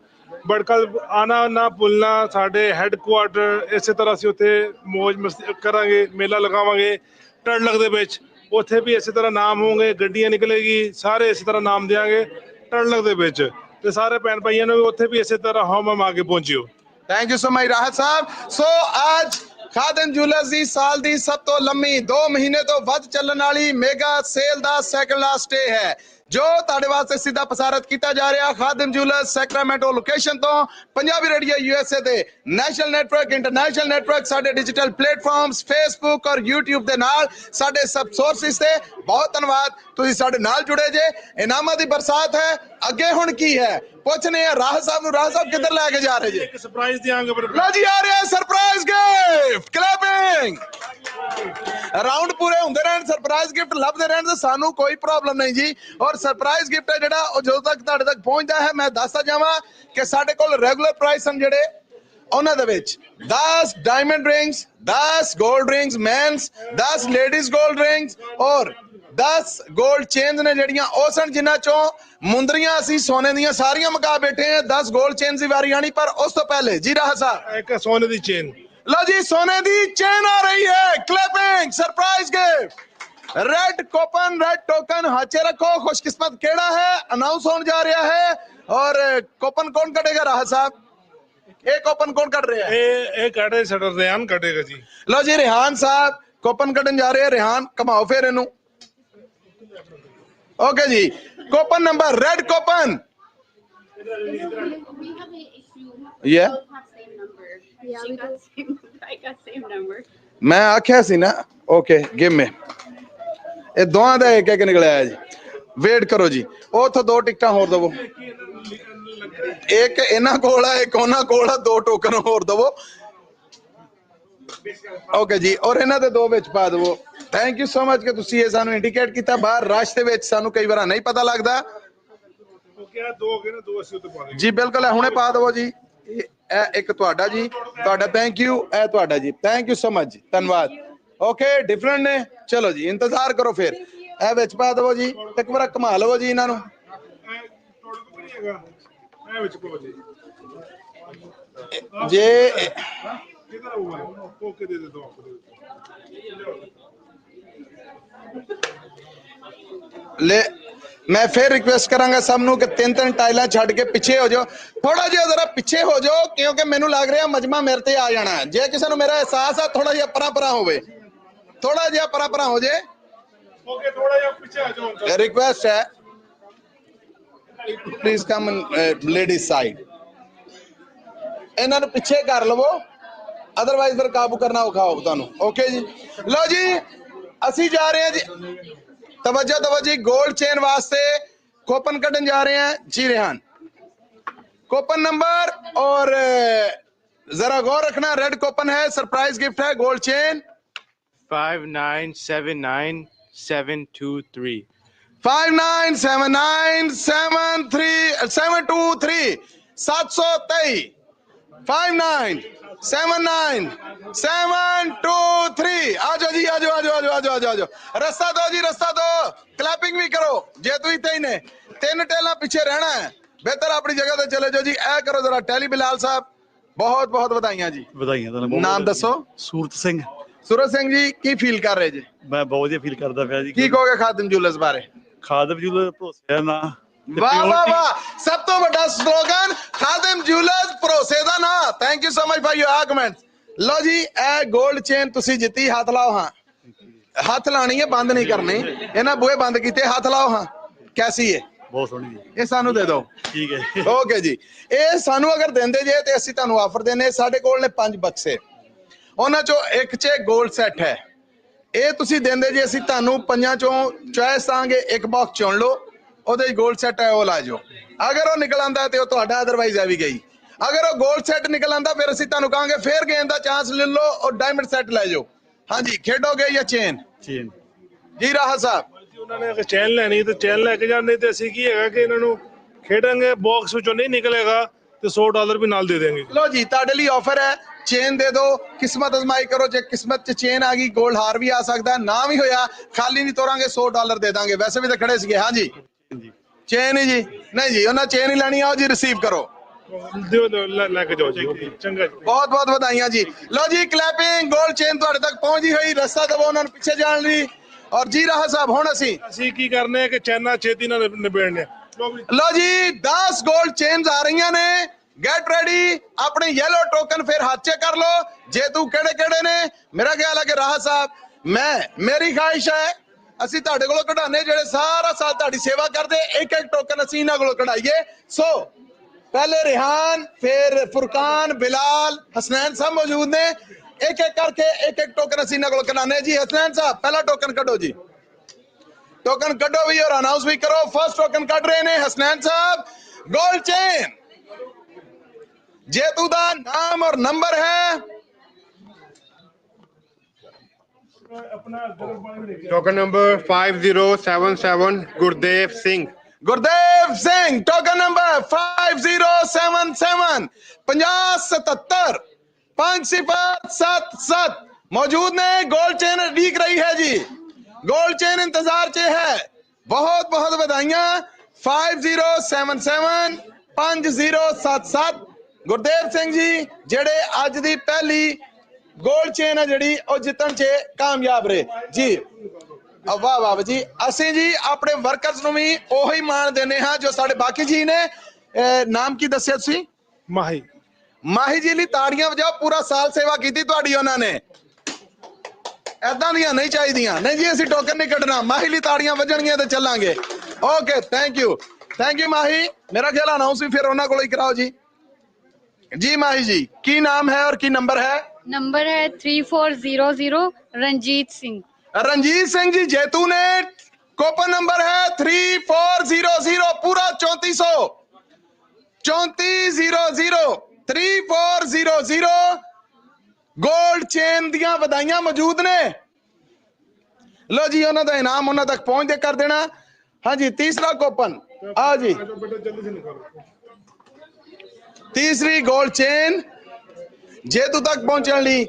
बट कल आना ना भुलना। साढ़े हैडकुआटर इस तरह से उत्थे मौज मस्ती करांगे, मेला लगावांगे टड़लक दे विच। उत्थे भी इस तरह नाम होंगे, गड्डियां निकलेगी, सारे इस तरह नाम देंगे टड़लक दे विच। ते सारे भैन भाइयों ने उत्थे भी इस तरह हम आगे पहुंचियो। थैंक यू सो मच राहत साहब। सो आज खादिम जूलर्स दी साल दी सब तो लंबी 2 महीने तो वध चलण वाली मेगा सेल दा सेकंड लास्ट डे है जो तुहाडे वास्ते सीधा प्रसारित किया जा रहा। खादिम जूलर्स सैक्रामेंटो लोकेशन तो पंजाबी रेडियो यूएसए दे नेशनल नेटवर्क, इंटरनेशनल नेटवर्क, साडे डिजिटल प्लेटफॉर्म्स फेसबुक और यूट्यूब दे नाल साडे सब सोर्सेस ते बहुत धन्यवाद। तुसीं साडे नाल जुड़े जे। इनामां दी बरसात है। अगे हुण की है पूछने राह साहब नूं। राह साहब किधर लेके जा रहे जे? सरप्राइज देंगे। लो जी, आ रहे हैं सरप्राइज गिफ्ट। क्लैपिंग। राउंड पूरे होंदे रहन, सरप्राइज गिफ्ट लभदे रहन ते सानू कोई प्रॉब्लम नहीं जी। और सरप्राइज गिफ्ट है जिहड़ा जो तक तुहाडे तक पहुंचदा है मैं दसदा जावां कि साडे कोल रेगुलर प्राइस हन जिहड़े ਉਹਨਾਂ ਦੇ ਵਿੱਚ 10 ਡਾਇਮੰਡ ਰਿੰਗਸ, 10 골ਡ ਰਿੰਗਸ ਮੈਨਸ, 10 ਲੇਡੀਜ਼ 골ਡ ਰਿੰਗਸ ਔਰ 10 골ਡ ਚੇਨਸ ਨੇ ਜਿਹੜੀਆਂ ਉਹ ਸਨ, ਜਿਨ੍ਹਾਂ ਚੋਂ ਮੁੰਦਰੀਆਂ ਅਸੀਂ ਸੋਨੇ ਦੀਆਂ ਸਾਰੀਆਂ ਮਗਾ ਬੈਠੇ ਆ। 10 골ਡ ਚੇਨਸ ਦੀ ਵਾਰੀ ਆਣੀ, ਪਰ ਉਸ ਤੋਂ ਪਹਿਲੇ ਜੀ ਰਾਹ ਸਾਹਿਬ ਇੱਕ ਸੋਨੇ ਦੀ ਚੇਨ। लो जी, सोने दी चेन आ रही है। Clapping, surprise gift, red coupon, red token हाथे रखो। खुशकिस्मत केड़ा है अनाउंस होने जा रहा है और कूपन कौन कटेगा राह साहब? ये कूपन कौन कट रहा है? ये कटे सटर रेहान कटेगा जी। लो जी, रेहान साहब कूपन कटन जा रहे हैं। रेहान कमाओ फिर इनू। ओके जी, कूपन नंबर रेड कूपन ये मैं आख्या सी ना। ओके गेम में ये दोवां दा एक एक निकलिया है जी। वेट करो जी, उथों 2 टिकटां होर दवो। एक इन्हां कोल है, एक उन्हां कोल है, 2 टोकन होर दवो। ओके जी, और इन्हां दे 2 विच पा दवो। थैंक यू सो मच कि तुसीं ये सानू इंडिकेट कीता। बाहर रश दे विच सानू कई बार नहीं पता लगदा। जी बिल्कुल, हुणे पा दवो जी। एक तुहाडा जी, तुहाडा थैंक यू, ए तुहाडा जी, थैंक यू सो मच जी, धन्यवाद। ओके डिफरेंट ने, चलो जी इंतजार करो फिर। ए विच पा दवो जी, एक बार घुमा लवो जी इन्हां नू। जे ले मैं फिर रिक्वेस्ट करांगा सबनू कि 3-3 टाइलां छड्ड के पिछे हो जाओ। थोड़ा जिहा जरा पिछे हो जाओ, क्योंकि मैनू लग रहा मजमा मेरे ते आ जाना है। जे किसी नू मेरा एहसास है थोड़ा जिहा परा होवे, थोड़ा जिहा परा हो जाए। ओके, थोड़ा जिहा पीछे आ जाओ। रिक्वेस्ट है प्लीज कम लेडीज साइड। इन्हां नू पिछे कर लवो, अदरवाइज फिर काबू करना औखा हो तुहानू। ओके जी, लो जी असी जा रहे हैं जी। तवज्जो तवज्जो, गोल्ड चेन वास्ते कूपन कटन जा रहे हैं जी। रेहान कूपन नंबर और जरा गौर रखना, रेड कूपन है, सरप्राइज गिफ्ट है, गोल्ड चेन 5979723 5979723 723 5979723। आ जाओ जी, आ जाओ, आ जाओ, आ जाओ, आ जाओ, आ जाओ। रास्ता दो जी, रास्ता दो। क्लैपिंग भी करो जे तू इतने ही ने 3 टेला पीछे रहना है, बेहतर अपनी जगह पे चले जाओ जी। ऐ करो जरा। टैली बिलाल साहब बहुत बहुत बधाइयां जी। बधाइयां। नाम दसो। सूरत सिंह। सूरत सिंह जी, की फील कर रहे जी? मैं बहुत ਵਧੀਆ फील करदा पिया जी। की कहोगे खादिम ज्वेलर्स बारे? खादिम ज्वेलर्स भरोसे ना। वाह वाह वाह, सब तो बड़ा स्लोगन खादिम ज्वेलर्स, भरोसे दा ना। Thank you so much for your arguments. लो जी, ए गोल्ड चेन तुसी जित्ती, हाथ लाओ। हाँ, हाथ लानी है, बंद नहीं करनी। इन्हां बूहे बंद कीते, हाथ लाओ। हाँ, कैसी है? बहुत सोहनी जी। ये सानू दे दो। ठीक है। ओके जी, ये सानू अगर देंदे जे ते असीं तुहानू ऑफर देने। साडे कोल ने 5 बक्से, ਉਹਨਾਂ ਚੋਂ ਇੱਕ 'ਚ 골ਡ ਸੈੱਟ ਹੈ। ਇਹ ਤੁਸੀਂ ਦਿੰਦੇ ਜੇ ਅਸੀਂ ਤੁਹਾਨੂੰ 5 ਚੋਂ ਚੁਆਇਸ ਦਾਂਗੇ, ਇੱਕ ਬਾਕਸ ਚੁਣ ਲਓ, ਉਹਦੇ 'ਚ 골ਡ ਸੈੱਟ ਹੈ, ਉਹ ਲਾ ਜਾਓ। ਅਗਰ ਉਹ ਨਿਕਲ ਆਂਦਾ ਤੇ ਉਹ ਤੁਹਾਡਾ, ਅਦਰਵਾਈਜ਼ ਆ ਵੀ ਗਈ। ਅਗਰ ਉਹ 골ਡ ਸੈੱਟ ਨਿਕਲ ਆਂਦਾ ਫਿਰ ਅਸੀਂ ਤੁਹਾਨੂੰ ਕਹਾਂਗੇ ਫੇਰ ਗੇਮ ਦਾ ਚਾਂਸ ਲੈ ਲਓ ਔਰ ਡਾਇਮੰਡ ਸੈੱਟ ਲੈ ਜਾਓ। ਹਾਂਜੀ, ਖੇਡੋਗੇ ਜਾਂ ਚੇਨ? ਚੇਨ ਜੀ ਰਾਹ ਸਾਹਿਬ। ਉਹਨਾਂ ਨੇ ਅਗਰ ਚੇਨ ਲੈਣੀ ਤੇ ਚੇਨ ਲੈ ਕੇ ਜਾਣੀ, ਤੇ ਅਸੀਂ ਕੀ ਹੈਗਾ ਕਿ ਇਹਨਾਂ ਨੂੰ ਖੇਡਾਂਗੇ, ਬਾਕਸ ਵਿੱਚੋਂ ਨਹੀਂ ਨਿਕਲੇਗਾ ਤੇ $100 ਵੀ ਨਾਲ ਦੇ ਦੇंगे। लो जी, ਤੁਹਾਡੇ ਲਈ ਆਫਰ ਹੈ, चेन दे दो, किस्मत आजमाई करो। जे किस्मत च चेन आ गई, गोल्ड हार भी आ सकता है, ना भी होया खाली नहीं तोरांगे, $100 दे दांगे। वैसे भी तो खड़े सीगे। हाँ जी, चेन ही जी? नहीं जी, उन्हें चेन ही लेनी। आओ जी, रिसीव करो, लेके जाओ जी। चंगा जी, बहुत बहुत बधाइयां जी। लो जी, क्लैपिंग, गोल्ड चेन तुहाडे तक पहुंची हुई। रस्ता दवो उन्हां नूं पिछे जाण लई। और जी राह साहब, हुण ਅਸੀਂ ਕੀ ਕਰਨੇ ਕਿ ਚੈਨਾ ਛੇਤੀ ਨਾਲ ਨਿਬੇੜਨੇ। लो जी, 10 गोल्ड चेन्स आ रही ने। गेट रेडी, अपने येलो टोकन फिर हाथ च कर लो। जेतू केड़े केड़े ने? मेरा ख्याल है कि राह साहब, मेरी ख्वाहिश है ਅਸੀਂ ਤੁਹਾਡੇ ਕੋਲੋਂ ਕਢਾਣੇ ਜਿਹੜੇ ਸਾਰਾ ਸਾਲ ਤੁਹਾਡੀ ਸੇਵਾ ਕਰਦੇ। ਇੱਕ ਇੱਕ ਟੋਕਨ ਅਸੀਂ ਇਹਨਾਂ ਕੋਲੋਂ ਕਢਾਈਏ। ਸੋ पहले रेहान, फिर फुरकान, बिलाल, हसनैन साहब मौजूद ने। एक एक करके एक एक टोकन असीं इन्हां कोलों कढाने जी। हसनैन साहब, पहला टोकन कढो जी। टोकन कढो भी और अनाउंस भी करो। फर्स्ट टोकन कढ रहे ने हसनैन साहब। गोल्ड चेन, जेतू दा नाम और नंबर है। Token number 5077 Gurdev Singh. Gurdev Singh token number 5077 5077 5077 मौजूद ने। गोल्ड चेन लीक रही है जी, गोल्ड चेन इंतजार च है। बहुत बहुत बधाइयां। 5077 5077 गुरदेव सिंह जी जेड़े अज दी पहली गोल्ड चेन है जेड़ी ओ जितन च कामयाब रहे जी। वाह वाह जी। ਅਸੀਂ जी अपने वर्कर्स ਨੂੰ भी ਉਹੀ ਮਾਣ ਦਿੰਦੇ ਹਾਂ ਜੋ ਸਾਡੇ ਬਾਕੀ ਜੀ ਨੇ। ਨਾਮ ਕੀ ਦੱਸਿਆ ਤੁਸੀਂ? ਮਾਹੀ। ਮਾਹੀ ਜੀ ਲਈ ਤਾੜੀਆਂ ਵਜਾਓ, ਪੂਰਾ ਸਾਲ ਸੇਵਾ ਕੀਤੀ ਤੁਹਾਡੀ ਉਹਨਾਂ ਨੇ। ਐਦਾਂ ਦੀਆਂ ਨਹੀਂ ਚਾਹੀਦੀਆਂ। ਨਹੀਂ ਜੀ ਅਸੀਂ ਟੋਕਨ ਨਹੀਂ ਕੱਢਣਾ, ਮਾਹੀ ਲਈ ਤਾੜੀਆਂ ਵੱਜਣਗੀਆਂ ਤੇ ਚੱਲਾਂਗੇ। ਓਕੇ ਥੈਂਕ ਯੂ ਮਾਹੀ। ਮੇਰਾ ਖਿਆਲ ਅਨਾਉਂਸ ਵੀ ਫਿਰ ਉਹਨਾਂ ਕੋਲ ਹੀ ਕਰਾਓ ਜੀ। ਜੀ ਮਾਹੀ ਜੀ ਕੀ ਨਾਮ ਹੈ और ਕੀ ਨੰਬਰ है? नंबर है 3400 रंजीत सिंह। रंजीत सिंह जी जेतू ने कूपन नंबर है 3400 पूरा 3400 3400 गोल्ड चेन दियां वधाइयां मौजूद ने। लो जी उन्हां दा इनाम उन्हां तक पहुंच दे कर देना। हाँ जी तीसरा कूपन आ जी, तीसरी गोल्ड चेन जेतू तक पहुंचने ली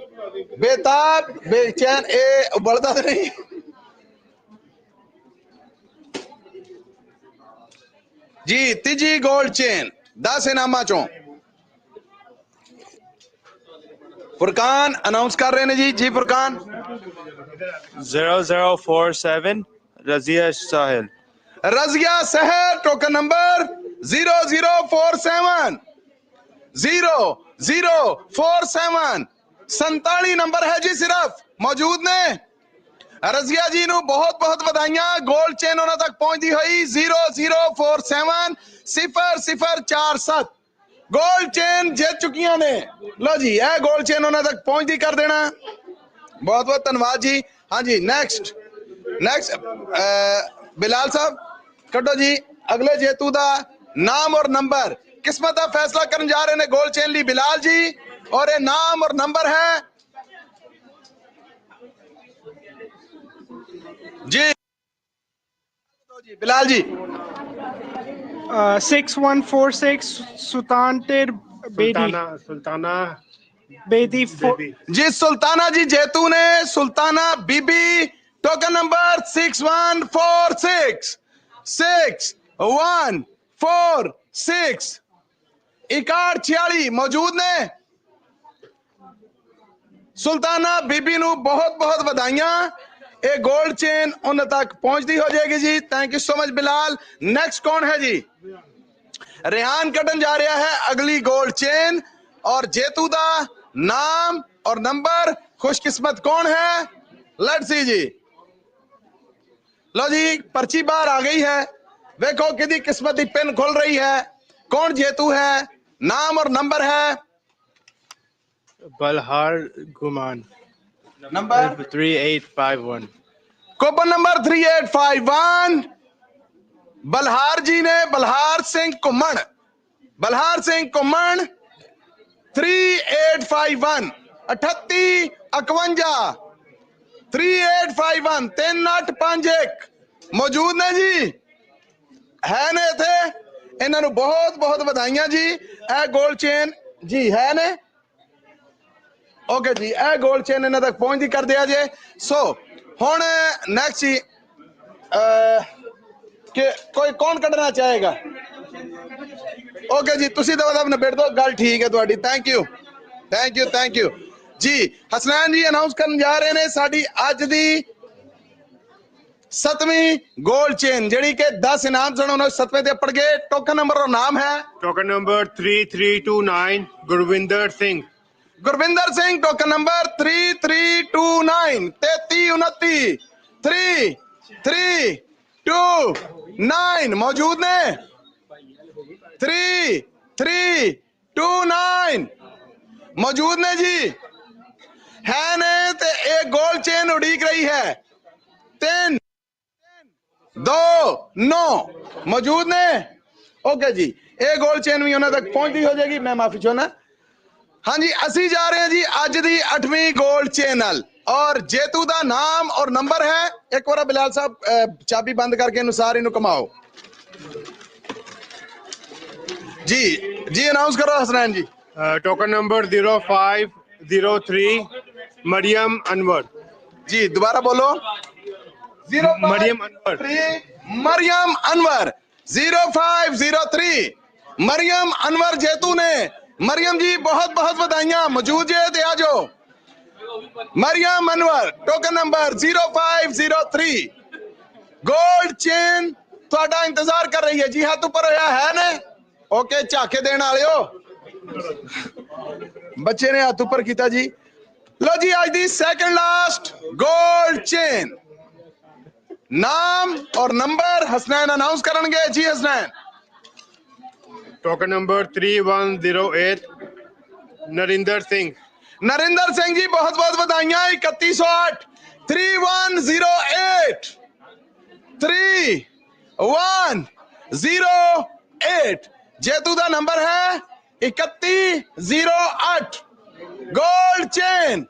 बेताब बेचैन ए उबलदा तो नहीं। जी तीजी गोल्ड चेन 10 इनामा चों फुरकान अनाउंस कर रहे हैं जी। जी फुरकान। 0047 रजिया साहिल। रजिया सहर टोकन नंबर 0047 0047 47 नंबर है जी सिर्फ मौजूद ने। रजिया जी नू बहुत बहुत बधाइयां। गोल्ड चेन उन्हां तक पहुंचती हुई 0047 0047 गोल्ड चेन जीत चुकियां ने। लो जी यह गोल्ड चेन उन्हां तक पहुंचती कर देना। बहुत बहुत धन्यवाद जी। हाँ जी नेक्स्ट बिलाल साहब कटो जी अगले जेतू दा नाम और नंबर। किस्मत का फैसला करने जा रहे हैं गोल्ड चेन ली बिलाल जी और ये नाम और नंबर है जी। बिलाल जी 6146 सुल्तानपुर बेदी। सुल्ताना बेदी जी सुल्ताना जी जेतू ने सुल्ताना बीबी टोकन नंबर 6146 6146 6146 मौजूद ने। सुल्ताना बीबी नू बहुत बहुत बधाइयां। ये गोल्ड चेन उन तक पहुंचती हो जाएगी जी। Thank you so much Bilal. Next कौन है जी? रेहान कटन जा रहा है अगली गोल्ड चेन और जेतू दा नाम और नंबर। खुशकिस्मत कौन है? लेट्स सी जी। लो जी पर्ची बाहर आ गई है। देखो किसी किस्मत की पिन खुल रही है। कौन जेतू है? नाम और नंबर है बलहार गुमान। नंबर 3851। कूपन नंबर 3851 बलहार जी ने। बलहार सिंह घुमन 3851 3851 3851 3851 मौजूद ने जी है ने इथे। इन्हों बहुत बहुत बधाइयां जी। ए गोल्ड चेन जी है ने। ओके जी ए गोल्ड चेन इन्हों तक पहुंचती कर दिया जे। सो हुण नेक्स्ट जी कि कोई कौन कढ़ना चाहेगा? ओके जी तुसी दवा दव निबेड़ दो गल। ठीक है तुहाडी। थैंक यू जी। हसनैन जी अनाउंस करन जा रहे ने साडी अज दी 7वीं गोल्ड चेन जेड़ी के 10 इनाम सन उन्होंने 7वें ते पड़ गए। टोकन नंबर और नाम है token number 3329 Gurvinder Singh. Gurvinder Singh token number 3329 3329 3329 मौजूद ने। 3329 मौजूद ने जी है ने। ते एक गोल्ड चेन उड़ीक रही है 329 मौजूद ने। ओके जी एक गोल्ड चेन भी उन्होंने तक पहुंचती हो जाएगी। मैं माफी चाहना। हाँ जी असी जा रहे हैं जी अज दी 8वीं गोल्ड चैनल और जेतू दा नाम और नंबर है। एक बार बिलाल साहब चाबी बंद करके अनुसार इन्हू कमाओ। जी जी अनाउंस करो हसनैन जी। Token number 0503 Maryam Anwar. जी दोबारा बोलो। मरियम अनवर। मरियम अनवर 0503 मरियम अनवर जेतू ने। मरियम जी बहुत बहुत बधाइयां। मौजूद जे ते आ जाओ। Maryam Anwar token number 0503 gold chain ਤੁਹਾਡਾ इंतजार कर रही है जी। हाथ ऊपर होया है ने ओके झाके देने वाले हो बच्चे ने हाथ ऊपर किया जी। लो जी आज दी सेकंड लास्ट गोल्ड चेन नाम और नंबर हसनैन अनाउंस करेंगे जी। Hasnain token number 3108 Narinder Singh. नरिंदर सिंह जी बहुत बहुत बधाइयां। 3108 3108 3108 जेतू का नंबर है 3108 गोल्ड चेन।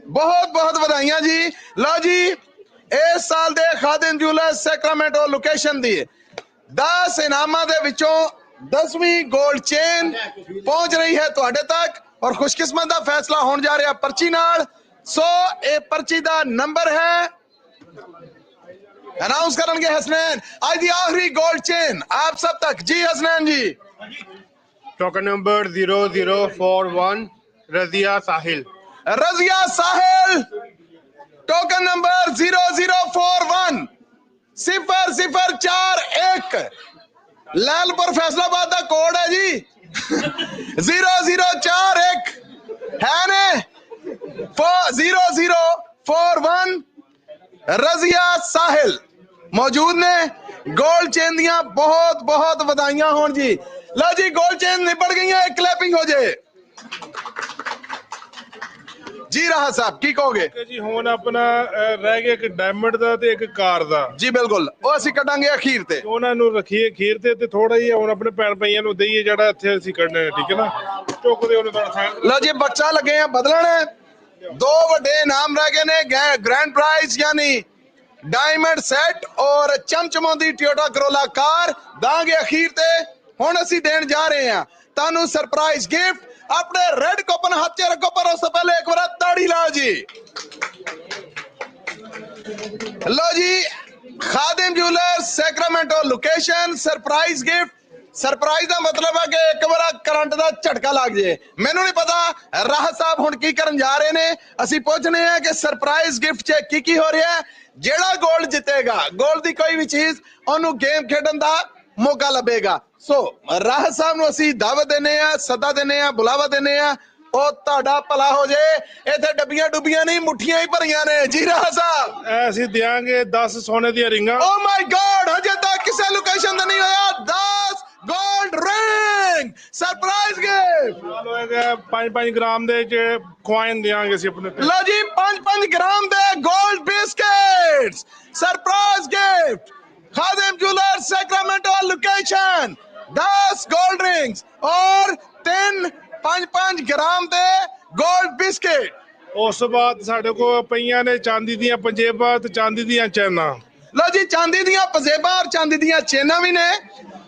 बहुत बहुत बधाइयां जी। लो जी इस साल दे खादिम जूलर्स सैक्रामेंटो लोकेशन दी 10 इनामां दे विचों 10वीं गोल्ड चेन पहुंच रही है तुहाडे तक और खुशकिस्मत दा फैसला होने जा रहा पर्ची नाल। सो ए पर्ची दा नंबर है अनाउंस करेंगे हसनैन। आज दी आखिरी गोल्ड चेन आप सब तक जी। हसनैन जी टोकन नंबर 0041 रजिया साहिल। रजिया साहिल टोकन नंबर 0041 0041 लैलपुर फैसलाबाद का कोड है जी 0041 है ने 0041 रजिया साहिल मौजूद ने। गोल्ड चेन दियां बहुत बहुत बधाइयां होन जी। लो जी गोल्ड चेन निपट गई है। क्लैपिंग हो जाए जी। राह साहब की कहोगे जी हुण अपना रह गया एक डायमंड दा ते एक कार दा जी। बिल्कुल ਉਹ ਅਸੀਂ ਕਟਾਂਗੇ ਅਖੀਰ ਤੇ ਉਹਨਾਂ ਨੂੰ ਰੱਖੀਏ ਅਖੀਰ ਤੇ ਥੋੜਾ ਜਿਹਾ ਹੁਣ ਆਪਣੇ ਭੈਣ ਭਾਈਆਂ ਨੂੰ ਦਈਏ ਜਿਹੜਾ ਇੱਥੇ ਅਸੀਂ ਕੱਢਣੇ ਨੇ। ਠੀਕ ਹੈ ਨਾ ਚੁੱਕਦੇ ਉਹਨੂੰ ਥੋੜਾ ਸਾਈਡ। ਲਓ ਜੀ ਬੱਚਾ ਲੱਗੇ ਆ ਬਦਲਣ। ਦੋ ਵੱਡੇ ਇਨਾਮ ਰਹਿ ਗਏ ਨੇ ਗ੍ਰੈਂਡ ਪ੍ਰਾਈਜ਼ यानी डायमंड सेट और चमचमाਉਂਦੀ टोयोटा करोला कार ਦਾਂਗੇ ਅਖੀਰ ਤੇ। ਹੁਣ ਅਸੀਂ ਦੇਣ ਜਾ ਰਹੇ ਹਾਂ ਤੁਹਾਨੂੰ ਸਰਪ੍ਰਾਈਜ਼ ਗਿਫਟ। अपने रेड कूपन हाथ च रखो पर उससे पहले एक बार ताड़ी लाओ जी। लो जी Khadim jewellers Sacramento location surprise gift. Surprise का मतलब है कि एक बार करंट का झटका लग जाए। मैनू नहीं पता राह साहब हुण की करन जा रहे ने। असी पूछने हैं कि सरप्राइज गिफ्ट च की हो रहा है। जेड़ा गोल्ड जितेगा गोल्ड की कोई भी चीज ओनू गेम खेडन दा मौका लभेगा। सो राह साहब नूं असीं दावत देने आ सदा देने आ बुलावा देने आ ਉਹ ਤੁਹਾਡਾ ਭਲਾ ਹੋ ਜੇ। ਇੱਥੇ ਡੱਬੀਆਂ ਡੁੱਬੀਆਂ ਨਹੀਂ ਮੁੱਠੀਆਂ ਹੀ ਭਰੀਆਂ ਨੇ ਜੀ। ਰਾਹ ਸਾਹਿਬ ਅਸੀਂ ਦੇਾਂਗੇ 10 ਸੋਨੇ ਦੀਆਂ ਰਿੰਗਾਂ। ਓ ਮਾਈ ਗॉड ਹਜੇ ਤੱਕ ਕਿਸੇ ਲੋਕੇਸ਼ਨ ਤੇ ਨਹੀਂ ਹੋਇਆ 10 ਗੋਲਡ ਰਿੰਗ ਸਰਪ੍ਰਾਈਜ਼ ਗਿਫਟ। ਚਲੋ ਇਹ 5-5 ਗ੍ਰਾਮ ਦੇ ਚ ਕੁਆਇਨ ਦੇਾਂਗੇ ਅਸੀਂ ਆਪਣੇ। ਲਓ ਜੀ 5-5 ਗ੍ਰਾਮ ਦੇ gold biscuits surprise gift. Khadim jewellers Sacramento location 10 gold rings और 5 ग्राम दे गोल्ड बिस्किट। ਉਸ ਤੋਂ ਬਾਅਦ ਸਾਡੇ ਕੋਲ ਪਈਆਂ ਨੇ ਚਾਂਦੀ ਦੀਆਂ ਪੰਜੇਬਾਂ ਤੇ ਚਾਂਦੀ ਦੀਆਂ ਚੈਨਾਂ। लो जी चांदी दियां पंजेबां और चांदी दियां चेना भी ने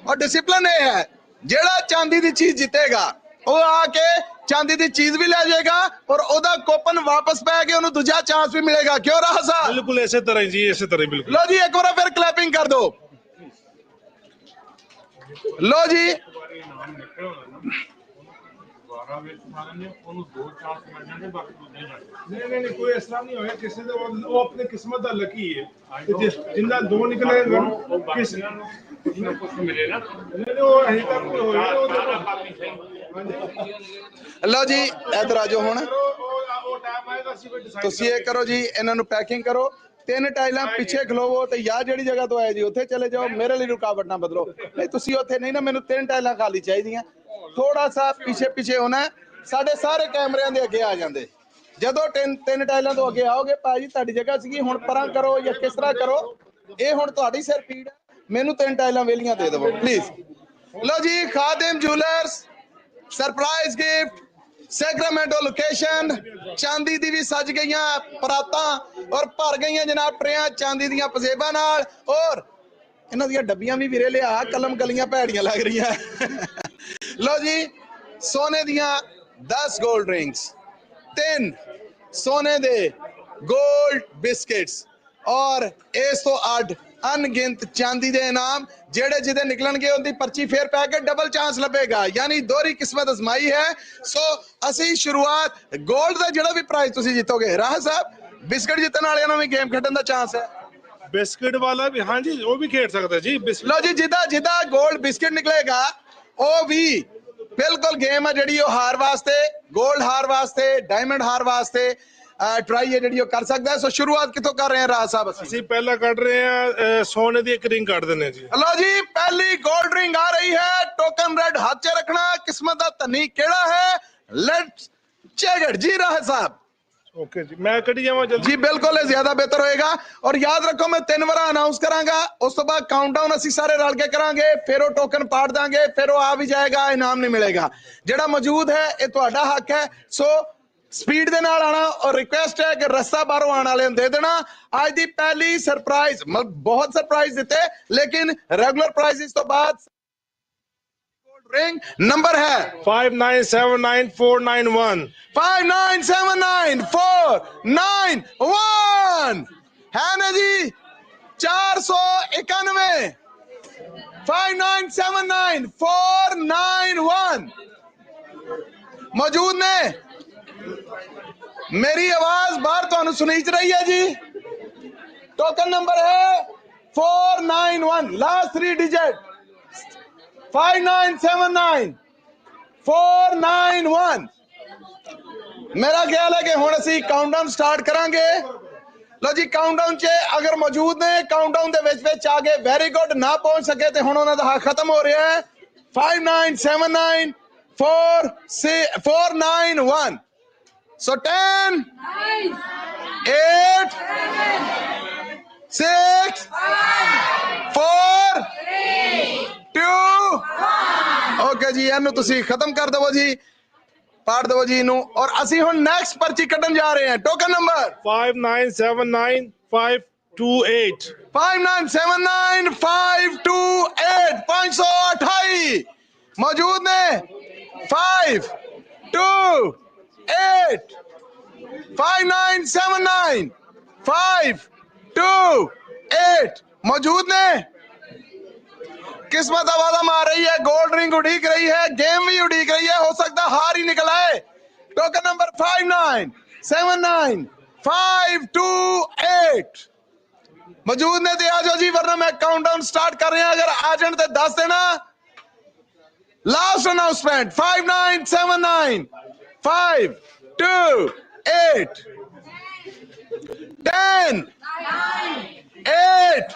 और डिसिप्लिन ये है जेड़ा चांदी दी चीज जीतेगा वो आके चांदी दी चीज भी ले जाएगा और ओदा कूपन वापस पै के ओनू दूजा चांस भी मिलेगा। क्यों राह साहब बिल्कुल इसी तरह जी इसी तरह बिल्कुल। लो जी एक बार फिर क्लैपिंग कर दो। लो जी नहीं कोई इस तरह नहीं होया किसी दे वो अपनी किस्मत दा लकी है जिंदा दो निकले किस कुछ मिले ना नहीं वो अभी तक होया लो जी इधर आ जाओ हुण ਤੁਸੀਂ ਇਹ ਕਰੋ ਜੀ ਇਹਨਾਂ ਨੂੰ ਪੈਕਿੰਗ ਕਰੋ। 3 ਟਾਈਲਾਂ ਪਿੱਛੇ ਖਲੋਵੋ ਤੇ ਯਾ ਜਿਹੜੀ ਜਗ੍ਹਾ ਤੋਂ ਆਏ ਜੀ ਉੱਥੇ ਚਲੇ ਜਾਓ। ਮੇਰੇ ਲਈ ਰੁਕਾਵਟ ਨਾ ਬਦਲੋ। ਨਹੀਂ ਤੁਸੀਂ ਉੱਥੇ ਨਹੀਂ ਨਾ ਮੈਨੂੰ 3 ਟਾਈਲਾਂ ਖਾਲੀ ਚਾਹੀਦੀਆਂ। ਥੋੜਾ ਸਾ ਪਿੱਛੇ ਹੋਣਾ ਸਾਡੇ ਸਾਰੇ ਕੈਮਰਿਆਂ ਦੇ ਅੱਗੇ ਆ ਜਾਂਦੇ। ਜਦੋਂ 3 ਟਾਈਲਾਂ ਤੋਂ ਅੱਗੇ ਆਓਗੇ ਭਾਜੀ ਤੁਹਾਡੀ ਜਗ੍ਹਾ ਸੀਗੀ ਹੁਣ ਪਰਾਂ ਕਰੋ ਜਾਂ ਕਿਸ ਤਰ੍ਹਾਂ ਕਰੋ। ਇਹ ਹੁਣ ਤੁਹਾਡੀ ਸਿਰ ਪੀੜ ਹੈ। ਮੈਨੂੰ 3 ਟਾਈਲਾਂ ਵੇਲੀਆਂ ਦੇ ਦਿਓ ਪਲੀਜ਼। ਲਓ ਜੀ Khadim jewellers surprise gift Sacramento location चांदी दी भी सज गई परातां और भर गई जनाब ट्रेयां चांदी दियां पंजेबां नाल और ਇਹਨਾਂ ਦੀਆਂ ਡੱਬੀਆਂ ਵੀ ਵੀਰੇ ਲਿਆ, ਕਲਮ ਕਲੀਆਂ ਭੈੜੀਆਂ ਲੱਗ ਰਹੀਆਂ। ਲਓ ਜੀ, ਸੋਨੇ ਦੀਆਂ 10 ਗੋਲਡ ਰਿੰਗਸ, 3 ਸੋਨੇ ਦੇ ਗੋਲਡ ਬਿਸਕਿਟਸ ਔਰ ਇਸ ਤੋਂ ਅੱਡ ਅਣਗਿਣਤ ਚਾਂਦੀ ਦੇ ਇਨਾਮ ਜਿਹੜੇ ਜਿਹਦੇ ਨਿਕਲਣਗੇ ਉਹਦੀ ਪਰਚੀ ਫੇਰ ਪੈ ਕੇ ਡਬਲ ਚਾਂਸ ਲੱਭੇਗਾ, ਯਾਨੀ ਦੋਹਰੀ ਕਿਸਮਤ ਅਜ਼ਮਾਈ ਹੈ। ਸੋ ਅਸੀਂ ਸ਼ੁਰੂਆਤ ਗੋਲਡ ਦਾ ਜਿਹੜਾ ਵੀ ਪ੍ਰਾਈਜ਼ ਤੁਸੀਂ ਜਿੱਤੋਗੇ, ਰਾਹ ਸਾਹਿਬ ਬਿਸਕਿਟ ਜਿੱਤਣ ਵਾਲਿਆਂ ਨੂੰ ਵੀ ਗੇਮ ਖੇਡਣ ਦਾ ਚਾਂਸ ਹੈ। ਬਿਸਕਿਟ ਵਾਲਾ ਵੀ ਹਾਂਜੀ ਉਹ ਵੀ ਖੇਡ ਸਕਦਾ ਜੀ। ਲਓ ਜੀ, ਜਿਹਦਾ ਗੋਲਡ ਬਿਸਕਿਟ ਨਿਕਲੇਗਾ ਉਹ ਵੀ ਬਿਲਕੁਲ ਗੇਮ ਹੈ ਜਿਹੜੀ ਉਹ ਹਾਰ ਵਾਸਤੇ, ਗੋਲਡ ਹਾਰ ਵਾਸਤੇ, ਡਾਇਮੰਡ ਹਾਰ ਵਾਸਤੇ ਟਰਾਈ ਹੈ ਜਿਹੜੀ ਉਹ ਕਰ ਸਕਦਾ ਹੈ। ਸੋ ਸ਼ੁਰੂਆਤ ਕਿੱਥੋਂ ਕਰ ਰਹੇ ਹਾਂ ਰਾਜ ਸਾਹਿਬ? ਅਸੀਂ ਪਹਿਲਾਂ ਕੱਢ ਰਹੇ ਹਾਂ ਸੋਨੇ ਦੀ ਇੱਕ ਰਿੰਗ ਕੱਢ ਦਿੰਦੇ ਜੀ। ਲਓ ਜੀ, ਪਹਿਲੀ ਗੋਲਡ ਰਿੰਗ ਆ ਰਹੀ ਹੈ। ਟੋਕਨ ਰੈਡ ਹੱਥ 'ਚ ਰੱਖਣਾ, ਕਿਸਮਤ ਦਾ ਧਨੀ ਕਿਹੜਾ ਹੈ? ਲੈਟਸ ਚੈਕ ਇਟ ਜੀ ਰਾਜ ਸਾਹਿਬ। ਓਕੇ ਜੀ, ਮੈਂ ਕੱਢੀ ਜਾਵਾਂ ਜਲਦੀ ਜੀ? ਬਿਲਕੁਲ, ਇਹ ਜ਼ਿਆਦਾ ਬਿਹਤਰ ਹੋਏਗਾ। ਔਰ ਯਾਦ ਰੱਖੋ ਮੈਂ 3 ਵਾਰ ਅਨਾਉਂਸ ਕਰਾਂਗਾ, ਉਸ ਤੋਂ ਬਾਅਦ ਕਾਊਂਟਡਾਊਨ ਅਸੀਂ ਸਾਰੇ ਰਲ ਕੇ ਕਰਾਂਗੇ, ਫਿਰ ਉਹ ਟੋਕਨ ਪਾੜ ਦਾਂਗੇ, ਫਿਰ ਉਹ ਆ ਵੀ ਜਾਏਗਾ, ਇਨਾਮ ਨਹੀਂ ਮਿਲੇਗਾ। ਜਿਹੜਾ ਮੌਜੂਦ ਹੈ ਇਹ ਤੁਹਾਡਾ ਹੱਕ ਹੈ। ਸੋ ਸਪੀਡ ਦੇ ਨਾਲ ਆਣਾ ਔਰ ਰਿਕੁਐਸਟ ਹੈ ਕਿ ਰਸਤਾ ਬਾਹਰੋਂ ਆਉਣ ਵਾਲਿਆਂ ਨੂੰ ਦੇ ਦੇਣਾ। ਅੱਜ ਦੀ ਪਹਿਲੀ ਸਰਪ੍ਰਾਈਜ਼, ਬਹੁਤ ਸਰਪ੍ਰਾਈਜ਼ ਦਿੱਤੇ ਲੇਕਿਨ ਰੈਗੂਲਰ ਪ੍ਰਾਈਜ਼ ਤੋਂ ਬਾਅਦ रिंग नंबर है 59794991 59794991 है ना जी। 491 59794991 मौजूद ने। मेरी आवाज बाहर तो सुनी रही है जी। टोकन नंबर है 491, लास्ट 3 डिजिट 5979 491। मेरा ख्याल है कि हुण असी काउंटडाउन स्टार्ट करांगे। लो जी, काउंटडाउन च अगर मौजूद ने काउंटडाउन दे विच आ गए, वेरी गुड। ना पहुंच सके तो हुण उन्हां दा हक खत्म हो रहा है। 5979 491। सो 10 8 6 4 2 ओके जी, ਇਹਨੂੰ ਤੁਸੀਂ ਖਤਮ ਕਰ ਦਿਵੋ ਜੀ, ਪਾੜ ਦਿਵੋ ਜੀ ਇਹਨੂੰ। ਔਰ ਅਸੀਂ ਹੁਣ ਨੈਕਸਟ ਪਰਚੀ ਕੱਢਣ ਜਾ ਰਹੇ ਹਾਂ। ਟੋਕਨ ਨੰਬਰ 5979 528 528 मौजूद ने। 528 5979 528 मौजूद ने। किस्मत आवाजा मार रही है, गोल्ड रिंग उड़ीक रही है, गेम भी उड़ीक रही है, हो सकता हार ही निकल आए। टोकन नंबर 5979 528 मौजूद ने। आ जाओ जी, वरना मैं काउंटडाउन स्टार्ट कर रहे हैं। अगर आ जाने तो 10 देना। लास्ट अनाउंसमेंट 5979 528 10 8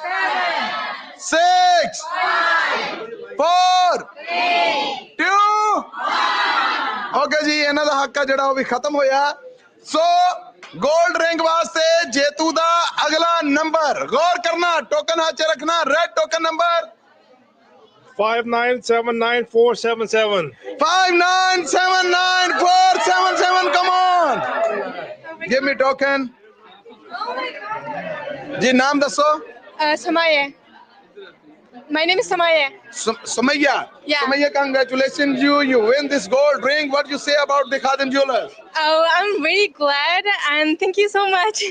6 4 2 ओके जी, इन्हां दा हक जिहड़ा वो भी खत्म होया। सो गोल्ड रिंग वास्ते जेतू दा अगला नंबर गौर करना, टोकन हाथ च रखना। Red token number 5979477 5979477 come on, give me token जी। नाम दसो। Samaya. My name is Samaya. Sumaya. Yeah. Sumaya, congratulations, you win this gold ring. What do you say about the Khadim Jewelers? Oh, I'm very glad and thank you so much.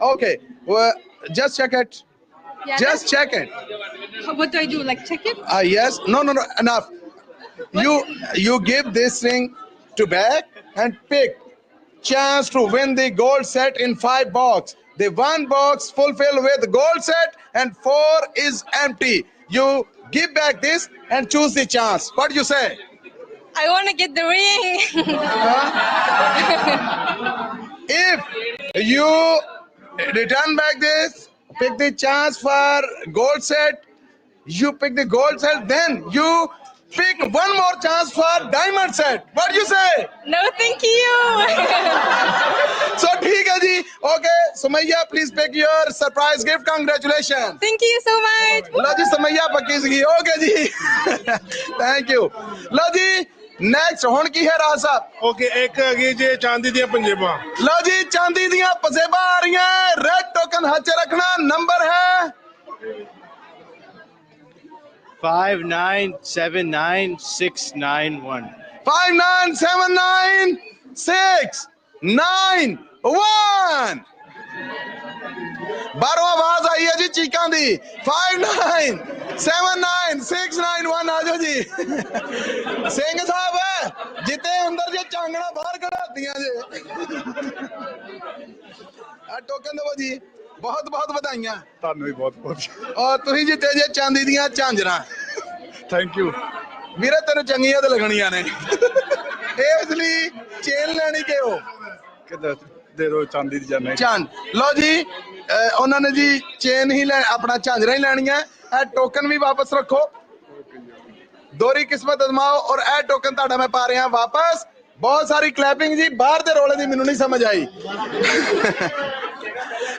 Okay, well, just check it. Yeah, Just check it. What do I do? Like check it? Yes. No. Enough. You give this ring to back and pick chance to win the gold set in 5 box. The 1 box fulfilled with gold set and 4 is empty. You give back this and choose the chance. What do you say? I want to get the ring. If you return back this, pick the chance for gold set, you pick the gold set, then you pick one more chance for diamond set. What do you say? No, thank you. So ठीक है जी। Okay, Sumaya, please pick your surprise gift. Congratulations. Thank you so much. Low ji, Sumaya पक्की सी। Okay ji. Thank you. लो जी, next हुन की है राज साहब? Okay, एक अगी जी चांदी दी पंजेबां। लो जी, चांदी दी पंजेबां आ रही हैं। रेड टोकन हाथ च रखना। नंबर है 5979691. 5979691 ਬਾਹਰੋਂ ਆਵਾਜ਼ ਆਈ ਹੈ ਜੀ ਚੀਕਾਂ ਦੀ 5979691 ਆ ਜਾਓ ਜੀ ਸਿੰਘ ਸਾਹਿਬ ਜਿੱਤੇ ਅੰਦਰ ਜੇ ਚਾਂਗਣਾ ਬਾਹਰ ਕਢਾਤੀਆਂ ਜੇ ਆ ਟੋਕਨ ਦੇਵੋ ਜੀ ਬਹੁਤ ਬਹੁਤ ਵਧਾਈਆਂ ਤੁਹਾਨੂੰ ਵੀ ਬਹੁਤ ਬਹੁਤ ਔਰ ਤੁਸੀਂ ਜਿੱਤੇ ਜੇ ਚਾਂਦੀ ਦੀਆਂ ਝਾਂਜਰਾਂ ਥੈਂਕ ਯੂ ਵੀਰੇ ਤੈਨੂੰ ਚੰਗੀਆਂ ਤੇ ਲੱਗਣੀਆਂ ਨੇ ਇਸ ਲਈ ਚੇਨ ਲੈਣੀ ਕਿ ਉਹ ਕਿੱਦਾਂ ਦੇ ਦੋ ਚਾਂਦੀ ਦੀ ਜਾਨੇ ਚੰਦ ਲਓ ਜੀ ਉਹਨਾਂ ਨੇ ਜੀ ਚੇਨ ਹੀ ਲੈ ਆਪਣਾ ਝਾਂਜਰਾਂ ਹੀ ਲੈਣੀਆਂ ਇਹ ਟੋਕਨ ਵੀ ਵਾਪਸ ਰੱਖੋ ਦੋਰੀ ਕਿਸਮਤ ਅਜ਼ਮਾਓ ਔਰ ਇਹ ਟੋਕਨ ਤੁਹਾਡਾ ਮੈਂ ਪਾ ਰਿਹਾ ਵਾਪਸ ਬਹੁਤ ਸਾਰੀ ਕਲੈਪਿੰਗ ਜੀ ਬਾਹਰ ਦੇ ਰੋਲੇ ਦੀ ਮੈਨੂੰ ਨਹੀਂ ਸਮਝ ਆਈ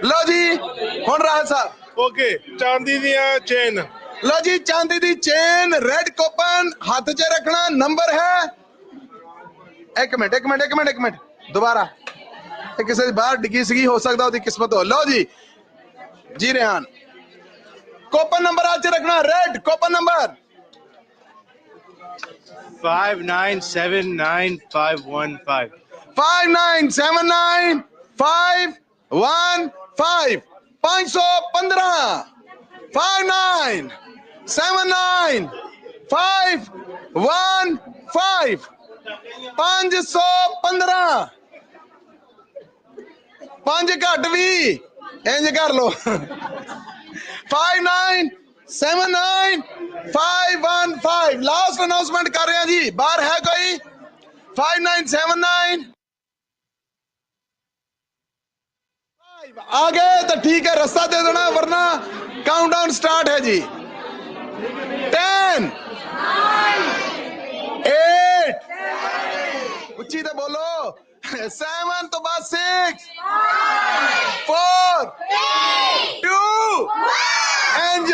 ਲਓ ਜੀ ਹੁਣ ਰਾਜ ਸਾਹਿਬ ਓਕੇ ਚਾਂਦੀ ਦੀਆਂ ਚੇਨ ਲਓ ਜੀ ਚਾਂਦੀ ਦੀ ਚੇਨ ਰੈਡ ਕੋਪਨ ਹੱਥ 'ਚ ਰੱਖਣਾ ਨੰਬਰ ਹੈ ਇੱਕ ਮਿੰਟ ਦੁਬਾਰਾ ਇਹ ਕਿਸੇ ਦੀ ਬਾਹਰ ਡਿੱਗੀ ਸੀਗੀ ਹੋ ਸਕਦਾ ਉਹਦੀ ਕਿਸਮਤ ਹੋ ਲਓ ਜੀ रेहान ਕੋਪਨ ਨੰਬਰ ਹੱਥ 'ਚ ਰੱਖਣਾ ਰੈਡ ਕੋਪਨ ਨੰਬਰ 5979515. 5979515 515 5979515 515 5 ਘੱਟ ਵੀ ਇੰਜ ਕਰ ਲੋ 5979515 ਲਾਸਟ ਅਨਾਉਂਸਮੈਂਟ ਕਰ ਰਿਹਾ ਜੀ ਬਾਹਰ ਹੈ ਕੋਈ 5979 आ गए तो ठीक है रास्ता दे देना वरना काउंटडाउन स्टार्ट है जी 10 8 उच्ची तो बोलो 7 तो बस 6 4 2 एंड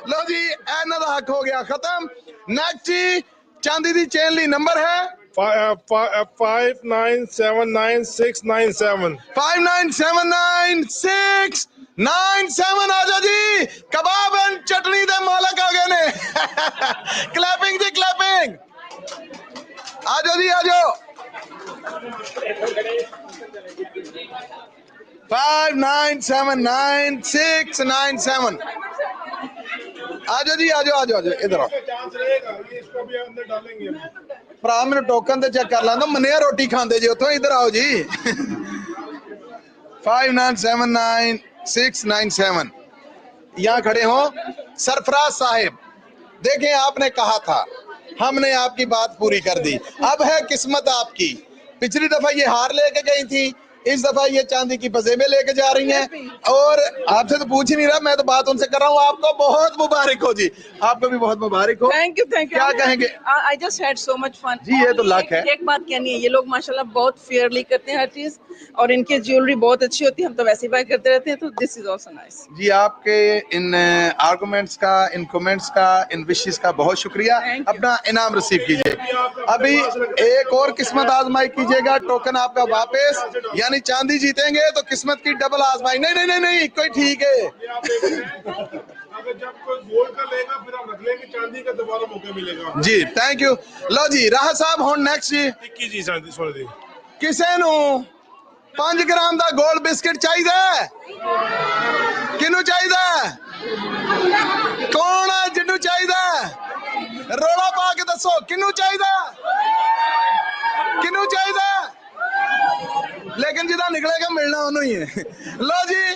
लो जी इन्हां दा हक हो गया खत्म नेक्स्ट जी चांदी दी चेन ली नंबर है 5979697 5979697 आ जाओ जी कबाब एंड चटनी दे मालक आ गए ने क्लैपिंग जी क्लैपिंग आ जाओ जी आ जाओ 5979697 आ जाओ जी आ जाओ इधर आओ इसको भी अंदर डालेंगे ਭਰਾ ਮੈਨੂੰ ਟੋਕਨ ਤੇ ਚੈੱਕ ਕਰ ਲੈਂਦਾ ਮਨਿਆ ਰੋਟੀ ਖਾਂਦੇ ਜੀ ਉੱਥੋਂ ਇੱਧਰ ਆਓ ਜੀ 5979697 यहाँ खड़े हो सरफराज साहिब देखें आपने कहा था हमने आपकी बात पूरी कर दी अब है किस्मत आपकी पिछली दफा ये हार लेके गई थी इस दफा ये चांदी की पजेबें लेके जा रही हैं और आपसे तो पूछ ही नहीं रहा मैं तो बात उनसे कर रहा हूँ आपको बहुत मुबारक हो जी आपको भी बहुत मुबारक हो थैंक यू क्या कहेंगे I just had so much fun जी ये तो लक है एक बात कहनी है ये लोग माशाल्लाह बहुत फेयरली करते हैं हर चीज और इनकी ज्वेलरी बहुत अच्छी होती है हम तो वैसे ही बाय करते रहते हैं तो दिस इज आल्सो नाइस जी आपके इन आर्गुमेंट्स का इन कमेंट्स का इन विशेस का बहुत शुक्रिया अपना इनाम रिसीव कीजिए अभी एक और किस्मत आजमाई कीजिएगा टोकन आपका वापस यानी चांदी जीतेंगे तो किस्मत की डबल आजमाई नहीं कोई ठीक है अगर जब कोई गोल्ड का लेगा फिर हम रख लेंगे चांदी का दोबारा मौका मिलेगा जी थैंक यू लो जी राह साहब हुण नेक्स्ट जी 21 जी चांदी सुन दी किसे नु 5 ग्राम दा गोल्ड बिस्किट चाहिए किनू चाहिए कौन है जिन्नू चाहिए रोला पा के दसो किनू चाहिए लेकिन जिदा निकलेगा मिलना उन्होंने ही है लो जी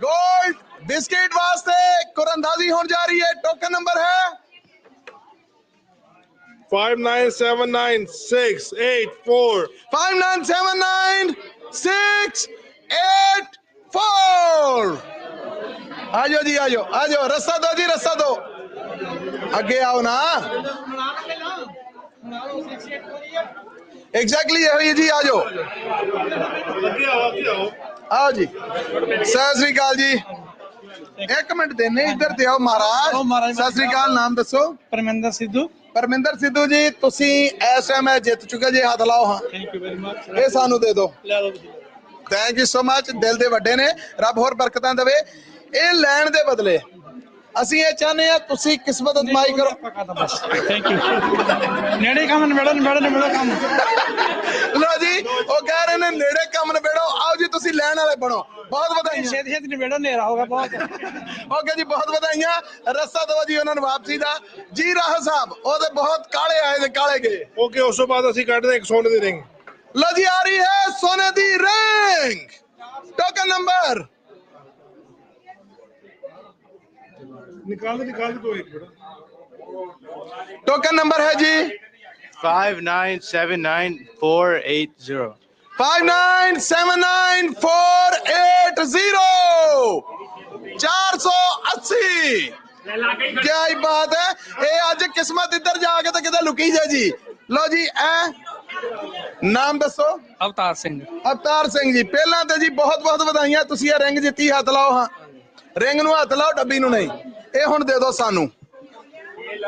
गोल्ड बिस्किट वास्ते कुरंदाजी होने जा रही है टोकन नंबर है 5979684 5979684 आजो जी आजो रास्ता दो जी रास्ता दो आगे आओ ना एग्जैक्टली यही जी आजो आओ जी सत श्री अकाल जी एक मिनट देने इधर ते आओ महाराज सत श्री अकाल नाम दसो परमिंदर सिद्धू जी तुसी इस टाइम जित चुके जी हाथ लाओ हाँ ये सानू दे दो थैंक यू सो मच दिल दे वड्डे ने रब होर बरकतां देवे ये लैण दे बदले ਅਸੀਂ ਇਹ ਚਾਹੁੰਦੇ ਆ ਤੁਸੀਂ ਕਿਸਮਤ ਅਜ਼ਮਾਈ ਕਰੋ। Thank you. ਨੇੜੇ ਕੰਮ ਨਿਬੇੜੋ ਕੰਮ। ਲੋ ਜੀ ਉਹ ਕਹਿ ਰਹੇ ਨੇ ਨੇੜੇ ਕੰਮ ਨਿਬੇੜੋ। ਆਓ ਜੀ ਤੁਸੀਂ ਲੈਣ ਵਾਲੇ ਬਣੋ। ਬਹੁਤ ਵਧਾਈਆਂ। ਛੇਤੀ ਨਿਬੇੜੋ, ਹਨੇਰਾ ਹੋਗਾ ਬਹੁਤ। ਓਕੇ ਜੀ ਬਹੁਤ ਵਧਾਈਆਂ। ਰਸਤਾ ਦਿਓ ਜੀ ਉਹਨਾਂ ਨੂੰ ਵਾਪਸੀ ਦਾ। ਜੀ ਰਾਹ ਸਾਹਿਬ ਉਹਦੇ ਬਹੁਤ ਕਾਲੇ ਆਏ ਤੇ ਕਾਲੇ ਗਏ। ਓਕੇ ਉਸ ਤੋਂ ਬਾਅਦ ਅਸੀਂ ਕੱਢਦੇ ਇੱਕ ਸੋਨੇ ਦੀ ਰਿੰਗ। लो जी आ रही है सोने दी रिंग। टोकन नंबर निकाल दो एक मिनट। टोकन नंबर है जी 5979480 5979480 480। क्या ही बात है। ये आज किस्मत इधर जाके तो किधर लुकी जाए जी। लो जी ਨਾਮ ਦੱਸੋ। ਅਵਤਾਰ ਸਿੰਘ। ਅਵਤਾਰ ਸਿੰਘ ਜੀ ਪਹਿਲਾਂ ਤੇ ਜੀ ਬਹੁਤ ਬਹੁਤ ਵਧਾਈਆਂ। ਤੁਸੀਂ ਇਹ ਰਿੰਗ ਜਿੱਤੀ। ਹੱਥ ਲਾਓ। ਹਾਂ ਰਿੰਗ ਨੂੰ ਹੱਥ ਲਾਓ, ਡੱਬੀ ਨੂੰ ਨਹੀਂ। ਇਹ ਹੁਣ ਦੇ ਦਿਓ ਸਾਨੂੰ।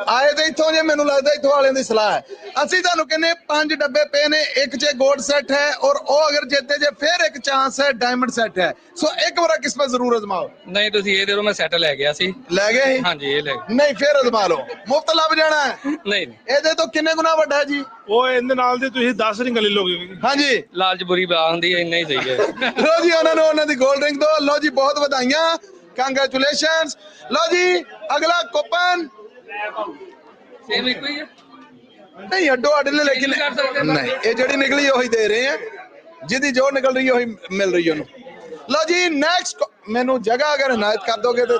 ਆਏ ਤੇ ਇੱਥੋਂ ਜੇ ਮੈਨੂੰ ਲੱਗਦਾ ਇੱਥੋਂ ਵਾਲਿਆਂ ਦੀ ਸਲਾਹ ਹੈ। ਅਸੀਂ ਤੁਹਾਨੂੰ ਕਹਿੰਦੇ 5 ਡੱਬੇ ਪਏ ਨੇ। ਇੱਕ 'ਚ 골ਡ ਸੈੱਟ ਹੈ ਔਰ ਉਹ ਅਗਰ ਜਿੱਤੇ ਜੇ ਫਿਰ ਇੱਕ ਚਾਂਸ ਹੈ ਡਾਇਮੰਡ ਸੈੱਟ ਹੈ। ਸੋ ਇੱਕ ਵਾਰ ਕਿਸਮਤ ਜ਼ਰੂਰ ਅਜ਼ਮਾਓ। ਨਹੀਂ ਤੁਸੀਂ ਇਹ ਦੇ ਦਿਓ, ਮੈਂ ਸੈੱਟ ਲੈ ਗਿਆ ਸੀ। ਲੈ ਗਏ? ਹਾਂਜੀ ਇਹ ਲੈ ਗਏ। ਨਹੀਂ ਫਿਰ ਅਜ਼ਮਾ ਲਓ। ਮੁਫਤ ਲੱਭ ਜਾਣਾ ਹੈ। ਨਹੀਂ ਇਹਦੇ ਤੋਂ ਕਿੰਨੇ ਗੁਣਾ ਵੱਡਾ ਹੈ ਜੀ? ਉਹ ਇਹਦੇ ਨਾਲ ਦੇ ਤੁਸੀਂ 10 ਰਿੰਗ ਲੈ ਲੋਗੇ। ਹਾਂਜੀ ਲਾਲਚ ਬੁਰੀ ਬਲਾ ਹੁੰਦੀ ਹੈ, ਇੰਨਾ ਹੀ ਸਹੀ ਹੈ। ਲੋ ਜੀ ਉਹਨਾਂ ਨੂੰ ਉਹਨਾਂ ਦੀ 골ਡ ਰਿੰਗ ਦੋ। ਲੋ ਜੀ ਬਹੁਤ ਵਧਾਈਆਂ, ਕੰਗ੍ਰੈਚੁਲੇਸ਼ਨਸ। ਲੋ ਜੀ ਅਗਲਾ ਕੂਪਨ ਸੇਮ ਇੱਕੋ ਹੀ ਹੈ। नहीं अड्डो अड्ड ने लेकिन नहीं ये जड़ी निकली वही दे रहे हैं। जिदी जो निकल रही है वही मिल रही है। लो जी नेक्स्ट मेनू जगह अगर इनायत कर दोगे तो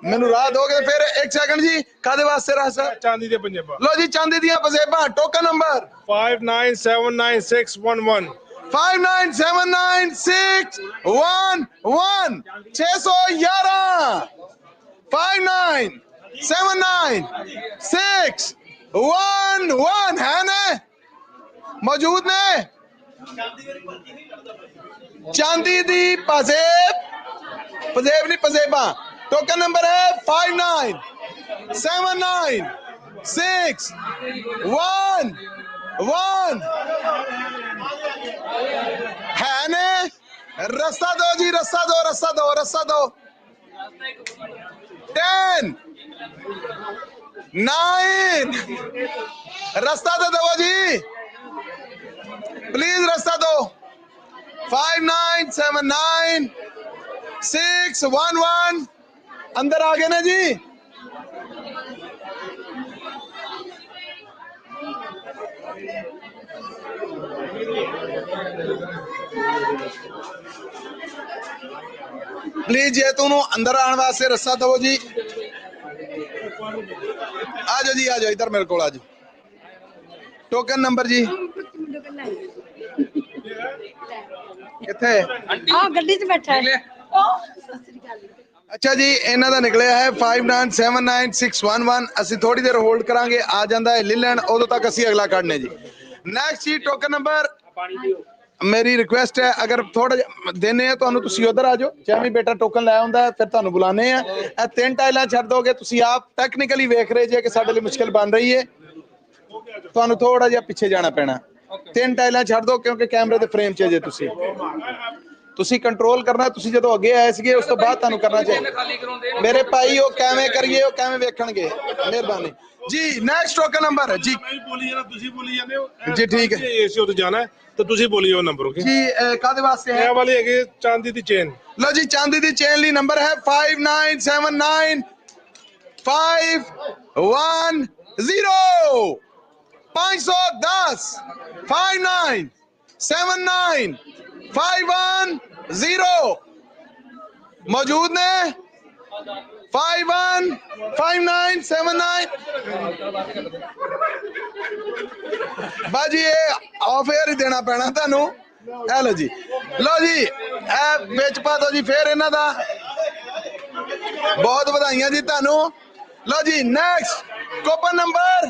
मेनू राह दोगे तो फिर एक सेकंड जी कादे वास्ते राह सर? चांदी दे पंजेबा। लो जी चांदी दियां पंजेबा। टोकन नंबर 5979611 5979611 611 5979611 है ने मौजूद ने चांदी दी पजेब नहीं पजेबा। टोकन नंबर है 5979611 है ने। रास्ता दो जी, रास्ता दो, रास्ता दो, रास्ता दो। 10 9 रास्ता तो दो जी प्लीज, रास्ता दो। 5979611 अंदर आ गए ना जी। प्लीज ये तू अंदर आने वास्ते रस्सा दो जी। आ जाओ जी, आ जाओ इधर मेरे को आ जाओ। टोकन नंबर जी किथे? गड्डी च बैठा है। अच्छा जी इन्हां दा निकलिया है 5979611। ਅਸੀਂ ਥੋੜੀ ਦੇਰ ਹੋਲਡ ਕਰਾਂਗੇ। ਆ ਜਾਂਦਾ ਹੈ ਲਿਲਨ, ਉਦੋਂ ਤੱਕ ਅਸੀਂ ਅਗਲਾ ਕੱਢਨੇ ਜੀ। ਨੈਕਸਟ ਜੀ ਟੋਕਨ ਨੰਬਰ मेरी रिक्वेस्ट है अगर थोड़ा देने हैं ਤੁਹਾਨੂੰ ਤੁਸੀਂ ਉਧਰ ਆ ਜਾਓ। ਚਾਹੇ ਬੇਟਾ ਟੋਕਨ ਲੈ ਆਉਂਦਾ ਫਿਰ ਤੁਹਾਨੂੰ ਬੁਲਾਣੇ ਆ। ਇਹ 3 ਟਾਈਲਾਂ ਛੱਡ ਦੋਗੇ ਤੁਸੀਂ ਆਪ ਟੈਕਨੀਕਲੀ ਵੇਖ ਰਹੇ ਜੇ ਕਿ ਸਾਡੇ ਲਈ ਮੁਸ਼ਕਿਲ ਬਣ ਰਹੀ ਹੈ। ਤੁਹਾਨੂੰ ਥੋੜਾ ਜਿਹਾ ਪਿੱਛੇ ਜਾਣਾ ਪੈਣਾ। 3 ਟਾਈਲਾਂ ਛੱਡ ਦੋ ਕਿਉਂਕਿ ਕੈਮਰੇ ਦੇ ਫਰੇਮ 'ਚ ਜੇ ਤੁਸੀਂ ਕੰਟਰੋਲ ਕਰਨਾ। ਤੁਸੀਂ ਜਦੋਂ ਅੱਗੇ ਆਏ ਸੀਗੇ ਉਸ ਤੋਂ ਬਾਅਦ ਤੁਹਾਨੂੰ ਕਰਨਾ ਚਾਹੀਦਾ। ਮੇਰੇ ਭਾਈ ਉਹ ਕਿਵੇਂ ਕਰੀਏ, ਉਹ ਕਿਵੇਂ ਵੇਖਣਗੇ। ਮਿਹਰਬਾਨੀ जी। नेक्स्ट टोकन नंबर जी जी ठीक है जाना है तो तुसी बोलिए वो नंबर। ओके जी कादे वास्ते है? वाली है चांदी दी चेन। लो जी चांदी दी चेन ली नंबर है 5979510 510 5979510 मौजूद ने 515979 बाजी ये ऑफ एयर ही देना पैना ਤੁਹਾਨੂੰ। ਇਹ ਲੋ ਜੀ, ਲੋ ਜੀ ਇਹ ਵਿੱਚ ਪਾ ਦੋ ਜੀ। ਫਿਰ ਇਹਨਾਂ ਦਾ ਬਹੁਤ ਵਧਾਈਆਂ ਜੀ ਤੁਹਾਨੂੰ। लो जी नेक्स्ट कूपन नंबर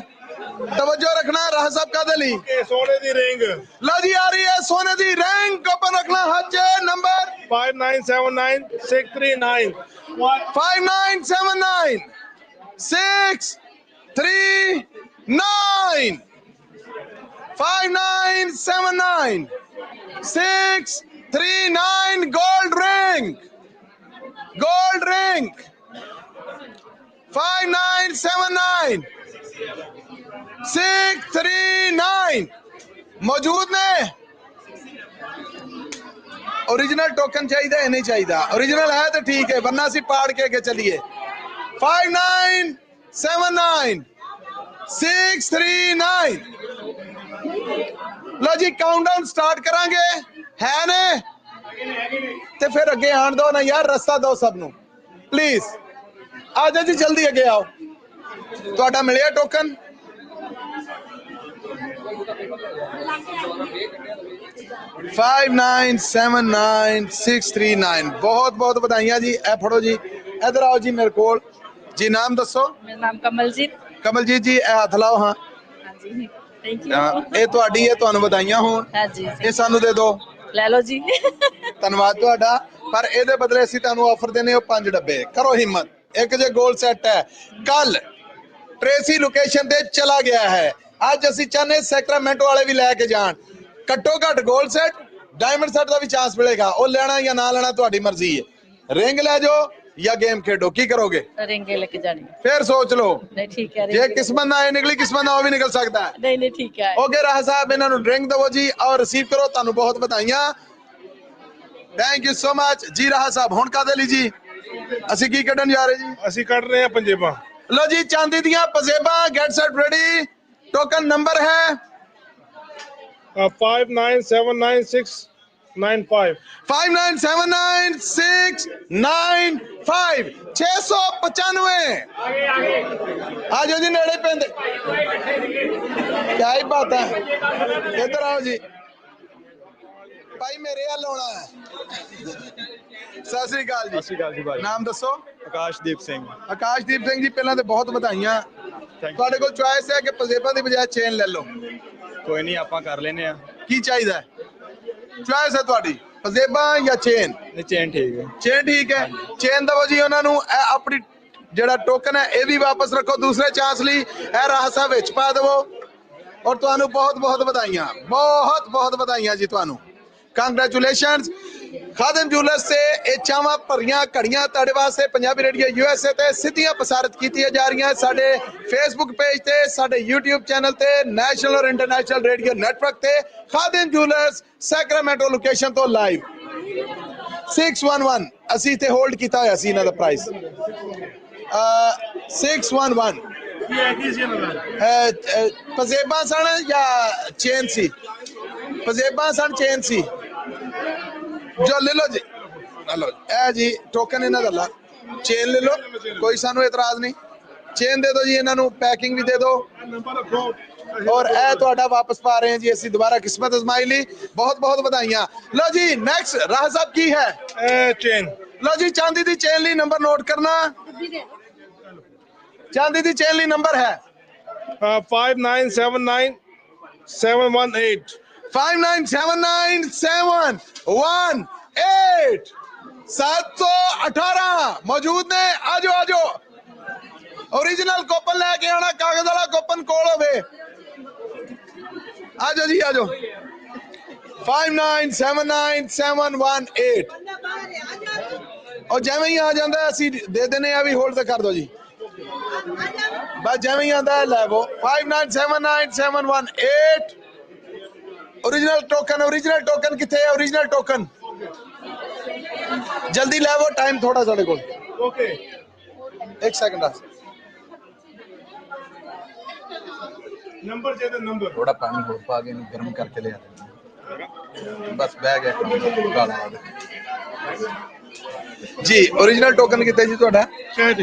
तवज्जो रखना राह साहब का दली सोने दी रिंग। लो जी आ रही है सोने दी रिंग। कूपन रखना हज नंबर 5979639 5979639 5979639 गोल्ड रिंग 5979 639 मौजूद ने। ओरिजिनल टोकन चाहिए है नहीं चाहिए? ओरिजिनल है तो ठीक है, वरना सी पाड़ के चलिए। 5979 639 लो जी, काउंटडाउन स्टार्ट करांगे है ने ते फिर अगे आन दो ना यार, रस्ता दो सबनू प्लीज। आ जाओ जी, जल्दी अगे आओ। ਤੁਹਾਡਾ ਮਿਲਿਆ ਟੋਕਨ? $5979-639 बहुत बहुत बधाइयां जी। ए फड़ो जी, इधर आओ जी मेरे कोल जी। नाम दसो। मेरा नाम कमलजीत। कमलजीत जी, ए हाथ लाओ। हाँ जी, थैंक यू। ਇਹ ਤੁਹਾਡੀ ਹੈ, ਤੁਹਾਨੂੰ ਵਧਾਈਆਂ ਹੋਣ। हाँ जी, ਇਹ ਸਾਨੂੰ ਦੇ ਦਿਓ। ले लो जी। ਧੰਨਵਾਦ ਤੁਹਾਡਾ। ਪਰ ਇਹਦੇ ਬਦਲੇ ਅਸੀਂ ਤੁਹਾਨੂੰ ਆਫਰ ਦੇਨੇ ਉਹ 5 ਡੱਬੇ। ਕਰੋ ਹਿੰਮਤ, ਇੱਕ ਜੇ ਗੋਲ ਸੈੱਟ ਹੈ। ਕੱਲ ट्रेसी लोकेशन ते चला गया है, आज असी चाहते सैक्रामेंटो वाले भी लैके जान। घट्टो घट गोल्ड सेट, डायमंड सेट का भी चांस मिलेगा। वो लेना या ना लेना तुहाडी मर्जी है। रिंग ले जाओ या गेम खेडो, की करोगे? रिंग लेके जानी। फिर सोच लो। नहीं ठीक है। जे किस्मत ना निकली, किस्मत ना वो भी निकल सकता है। नहीं नहीं ठीक है। ओके राह साहब, इन्हां नूं ड्रिंक दवो जी और रिसीव करो। तुहानूं बहुत बधाइयां, थैंक यू सो मच जी। राह साहब हुण कादे लई जी असी की कढण जा रहे जी? ਅਸੀਂ ਕੱਢ ਰਹੇ ਹਾਂ ਪੰਜੇਬਾਂ। लो जी, चांदी दियां पजेबा get set ready. Token number है 59799695 59799695 695। आ जाओ जी, नेड़े पेंदे क्या ही बात है। इधर आओ जी भाई, मेरे हल आना है। सत श्री अकाल जी। नाम दसो। आकाशदीप सिंह। आकाशदीप सिंह जी, पहला तो बहुत बधाइयां। ਤੁਹਾਡੇ ਕੋਲ ਚੁਆਇਸ ਹੈ ਕਿ ਪਜੇਬਾਂ ਦੀ ਬਜਾਏ ਚੇਨ ਲੈ ਲਓ। ਕੋਈ ਨਹੀਂ, ਆਪਾਂ ਕਰ ਲੈਨੇ ਆ। ਕੀ ਚਾਹੀਦਾ ਹੈ? ਚੁਆਇਸ ਹੈ ਤੁਹਾਡੀ, ਪਜੇਬਾਂ ਜਾਂ ਚੇਨ? ਨਹੀਂ, ਚੇਨ ਠੀਕ ਹੈ। ਚੇਨ ਠੀਕ ਹੈ, ਚੇਨ ਦਵੋ ਜੀ ਉਹਨਾਂ ਨੂੰ। ਇਹ ਆਪਣੀ ਜਿਹੜਾ ਟੋਕਨ ਹੈ ਇਹ ਵੀ ਵਾਪਸ ਰੱਖੋ ਦੂਸਰੇ ਚਾਂਸ ਲਈ। ਇਹ ਰਾਹਸਾ ਵਿੱਚ ਪਾ ਦੇਵੋ। ਔਰ ਤੁਹਾਨੂੰ ਬਹੁਤ ਬਹੁਤ ਵਧਾਈਆਂ, ਬਹੁਤ ਬਹੁਤ ਵਧਾਈਆਂ ਜੀ ਤੁਹਾਨੂੰ। ਕੰਗ੍ਰੈਚੁਲੇਸ਼ਨਸ। ਖਾਦਿਮ ਜੂਲਰਸ से ਇਹ ਚਾਵਾਂ ਭਰੀਆਂ ਘੜੀਆਂ ਤੁਹਾਡੇ ਵਾਸਤੇ ਪੰਜਾਬੀ ਰੇਡੀਓ USA ਤੇ ਸਿੱਧੀਆਂ ਪ੍ਰਸਾਰਿਤ ਕੀਤੀਆਂ ਜਾ ਰਹੀਆਂ ਸਾਡੇ ਫੇਸਬੁੱਕ ਪੇਜ ਤੇ, ਸਾਡੇ YouTube ਚੈਨਲ ਤੇ, ਨੈਸ਼ਨਲ ਔਰ ਇੰਟਰਨੈਸ਼ਨਲ ਰੇਡੀਓ ਨੈਟਵਰਕ ਤੇ। ਖਾਦਿਮ ਜੂਲਰਸ ਸੈਕਰਾਮੈਂਟੋ ਲੋਕੇਸ਼ਨ ਤੋਂ ਲਾਈਵ 611 ਅਸੀਂ ਤੇ ਹੋਲਡ ਕੀਤਾ ਹੋਇਆ ਸੀ ਇਹਨਾਂ ਦਾ ਪ੍ਰਾਈਸ 611। ਪਜੇਬਾਂ ਸਨ ਜਾਂ ਚੇਨ ਸੀ? ਪਜੇਬਾਂ ਸਨ, ਚੇਨ ਸੀ। जो ले लो जी, लो ए जी टोकन इन्हां दा। चेन ले लो, कोई सानू एतराज नहीं। चेन दे दो जी इन्हां नू, पैकिंग भी दे दो। और ए तुहाडा वापस पा रहे हैं जी असी दोबारा किस्मत आजमाई ली। बहुत बहुत बधाइयां। लो जी नेक्स्ट राह साहब की है? चेन। लो जी, चांदी दी चेन ली नंबर नोट करना। चांदी दी चेन ली नंबर है 5979718 597971 718 मौजूद ने। आजो आजो, ओरिजिनल कूपन लेके आना, कागज वाला कूपन कोल होवे। आजो जी आजो। 597971 और जिवें ही आ जाता असी दे देने आ भी। होल्ड कर दो जी, बस जिवें ही आता है लैवो। 597971 ओरिजिनल टोकन किथे है? ओरिजिनल टोकन जल्दी ले वो, टाइम थोड़ा साढ़े को। ओके, एक सेकंड नंबर दे, नंबर थोड़ा पानी और पा के गर्म करके ले आते बस बह गया जी। ओरिजिनल टोकन किथे जी ਤੁਹਾਡਾ?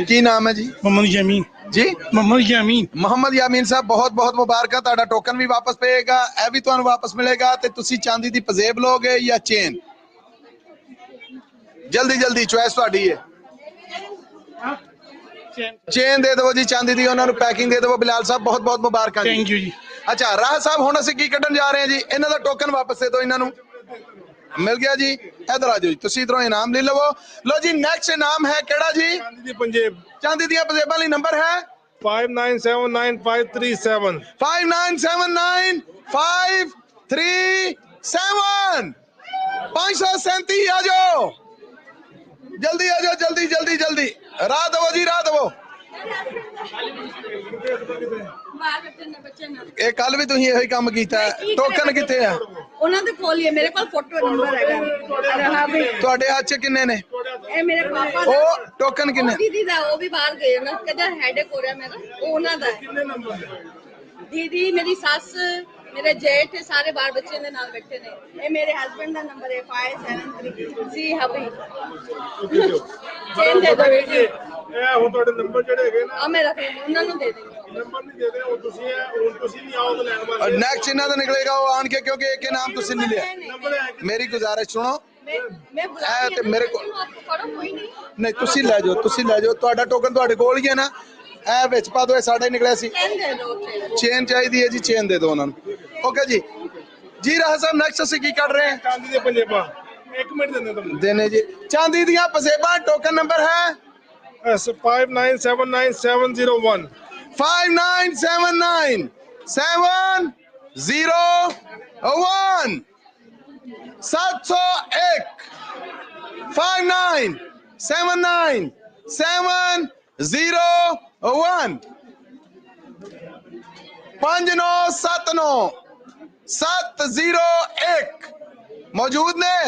ਕੀ ਨਾਮ ਹੈ ਜੀ? मोहम्मद यामीन जी। मोहम्मद यामीन। मोहम्मद यामीन साहब, बहुत बहुत मुबारक। ਤੁਹਾਡਾ ਟੋਕਨ ਵੀ ਵਾਪਸ ਪਏਗਾ, ਇਹ ਵੀ ਤੁਹਾਨੂੰ ਵਾਪਸ ਮਿਲੇਗਾ। ਤੇ ਤੁਸੀਂ ਚਾਂਦੀ ਦੀ ਪਜੇਬ ਲੋਗੇ ਜਾਂ ਚੇਨ? ਜਲਦੀ ਜਲਦੀ ਚੁਆਇਸ ਤੁਹਾਡੀ ਹੈ। ਚੇਨ ਦੇ ਦਿਓ ਜੀ ਚਾਂਦੀ ਦੀ, ਉਹਨਾਂ ਨੂੰ ਪੈਕਿੰਗ ਦੇ ਦਿਓ। ਬਿਲਾਲ ਸਾਹਿਬ ਬਹੁਤ ਬਹੁਤ ਮੁਬਾਰਕਾਂ ਜੀ। थैंक यू जी। ਅੱਛਾ ਰਾਹ ਸਾਹਿਬ, ਹੁਣ ਅਸੀਂ ਕੀ ਕੱਢਣ ਜਾ ਰਹੇ ਹਾਂ ਜੀ? ਇਹਨਾਂ ਦਾ ਟੋਕਨ ਵਾਪਸ ਦੇ ਦਿਓ ਇਹਨਾਂ ਨੂੰ। ਮਿਲ ਗਿਆ ਜੀ। ਇਧਰ ਆ ਜਾਓ ਜੀ, ਤੁਸੀਂ ਇਧਰੋਂ ਇਨਾਮ ਲੈ ਲਵੋ। ਲੋ ਜੀ ਨੈਕਸਟ ਇਨਾਮ ਹੈ ਕਿਹੜਾ ਜੀ? ਚਾਂਦੀ ਦੀ ਪੰਜੇਬ। ਚਾਂਦੀ ਦੀਆਂ ਪੰਜੇਬਾਂ ਲਈ ਨੰਬਰ ਹੈ 5979537 5979537 537। आ जाओ, जल्दी आ जाओ, जल्दी जल्दी जल्दी। राह दवो जी, राह दवो। ਇਹ ਕੱਲ ਵੀ ਤੁਸੀਂ ਇਹੋ ਹੀ ਕੰਮ ਕੀਤਾ। ਟੋਕਨ ਕਿੱਥੇ ਆ? ਉਹਨਾਂ ਦੇ ਕੋਲ ਹੀ ਹੈ, ਮੇਰੇ ਕੋਲ ਫੋਟੋ ਨੰਬਰ ਹੈਗਾ। ਹਾਂ ਵੀ ਤੁਹਾਡੇ ਹੱਥ 'ਚ ਕਿੰਨੇ ਨੇ? ਇਹ ਮੇਰੇ ਪਾਪਾ ਦਾ। ਉਹ ਟੋਕਨ ਕਿੰਨੇ? ਦੀਦੀ ਦਾ, ਉਹ ਵੀ ਬਾਹਰ ਗਏ ਨਾ, ਕਹਿੰਦਾ ਹੈਡੇਕ ਹੋ ਰਿਹਾ ਮੇਰਾ, ਉਹ ਉਹਨਾਂ ਦਾ ਹੈ। ਦੀਦੀ, ਮੇਰੀ ਸੱਸ, ਮੇਰੇ ਜੇਠ, ਸਾਰੇ ਬਾਹਰ ਬੱਚੇ ਦੇ ਨਾਲ ਬੈਠੇ ਨੇ। ਇਹ ਮੇਰੇ ਹਸਬੰਡ ਦਾ ਨੰਬਰ ਹੈ 573 ਸੀ ਹਬੀ। ਚੇਨ ਦੇ ਦੋ ਬੇਟੀ। ਇਹ ਹੁਣ ਤੁਹਾਡੇ ਨੰਬਰ ਜਿਹੜੇ ਹੈਗੇ ਨਾ, ਆ ਮੈਂ ਰੱਖ ਉਹਨਾਂ ਨੂੰ ਦੇ ਦੇਂਗੇ। ਨੰਬਰ ਨਹੀਂ ਦੇ ਦੇ, ਉਹ ਤੁਸੀਂ ਹੁਣ ਤੁਸੀਂ ਨਹੀਂ ਆਓਗੇ ਲੈਣ ਵਾਸਤੇ। ਨੈਕਸਟ ਇਹਨਾਂ ਦਾ ਨਿਕਲੇਗਾ ਉਹ ਆਣ ਕੇ, ਕਿਉਂਕਿ ਇੱਕ ਨਾਮ ਤੁਸੀਂ ਨਹੀਂ ਲਿਆ। ਮੇਰੀ ਗੁਜ਼ਾਰਿਸ਼ ਸੁਣੋ, ਇਹ ਤੇ ਮੇਰੇ ਕੋਲ ਨਹੀਂ, ਤੁਸੀਂ ਲੈ ਜਾਓ, ਤੁਸੀਂ ਲੈ ਜਾਓ। ਤੁਹਾਡਾ ਟੋਕਨ ਤੁਹਾਡੇ ਕੋਲ ਹੀ ਹੈ ਨਾ, ਇਹ ਵਿੱਚ ਪਾ ਦਿਓ। ਇਹ ਸਾਡਾ ਹੀ ਨਿਕਲਿਆ ਸੀ। ਚੇਨ ਚਾਹੀਦੀ ਹੈ ਜੀ, ਚੇਨ ਦੇ ਦਿਓ ਉਹਨਾਂ ਨੂੰ। ਓਕੇ ਜੀ। ਜੀ ਰਾਹ ਸਾਹਿਬ, ਨੈਕਸਟ ਅਸੀਂ ਕੀ ਕਰ ਰਹੇ ਹਾਂ? ਚਾਂਦੀ ਦੇ ਪੰਜੇਬਾਂ। 1 ਮਿੰਟ ਦਿੰਦੇ ਤੁਹਾਨੂੰ। ਦੇਨੇ ਜੀ। ਚਾਂਦੀ ਦੀਆਂ ਪੰਜੇਬਾਂ। ਟੋਕਨ ਨੰਬਰ ਹੈ 5979701 5979701 701 5979701 5979 701 मौजूद ने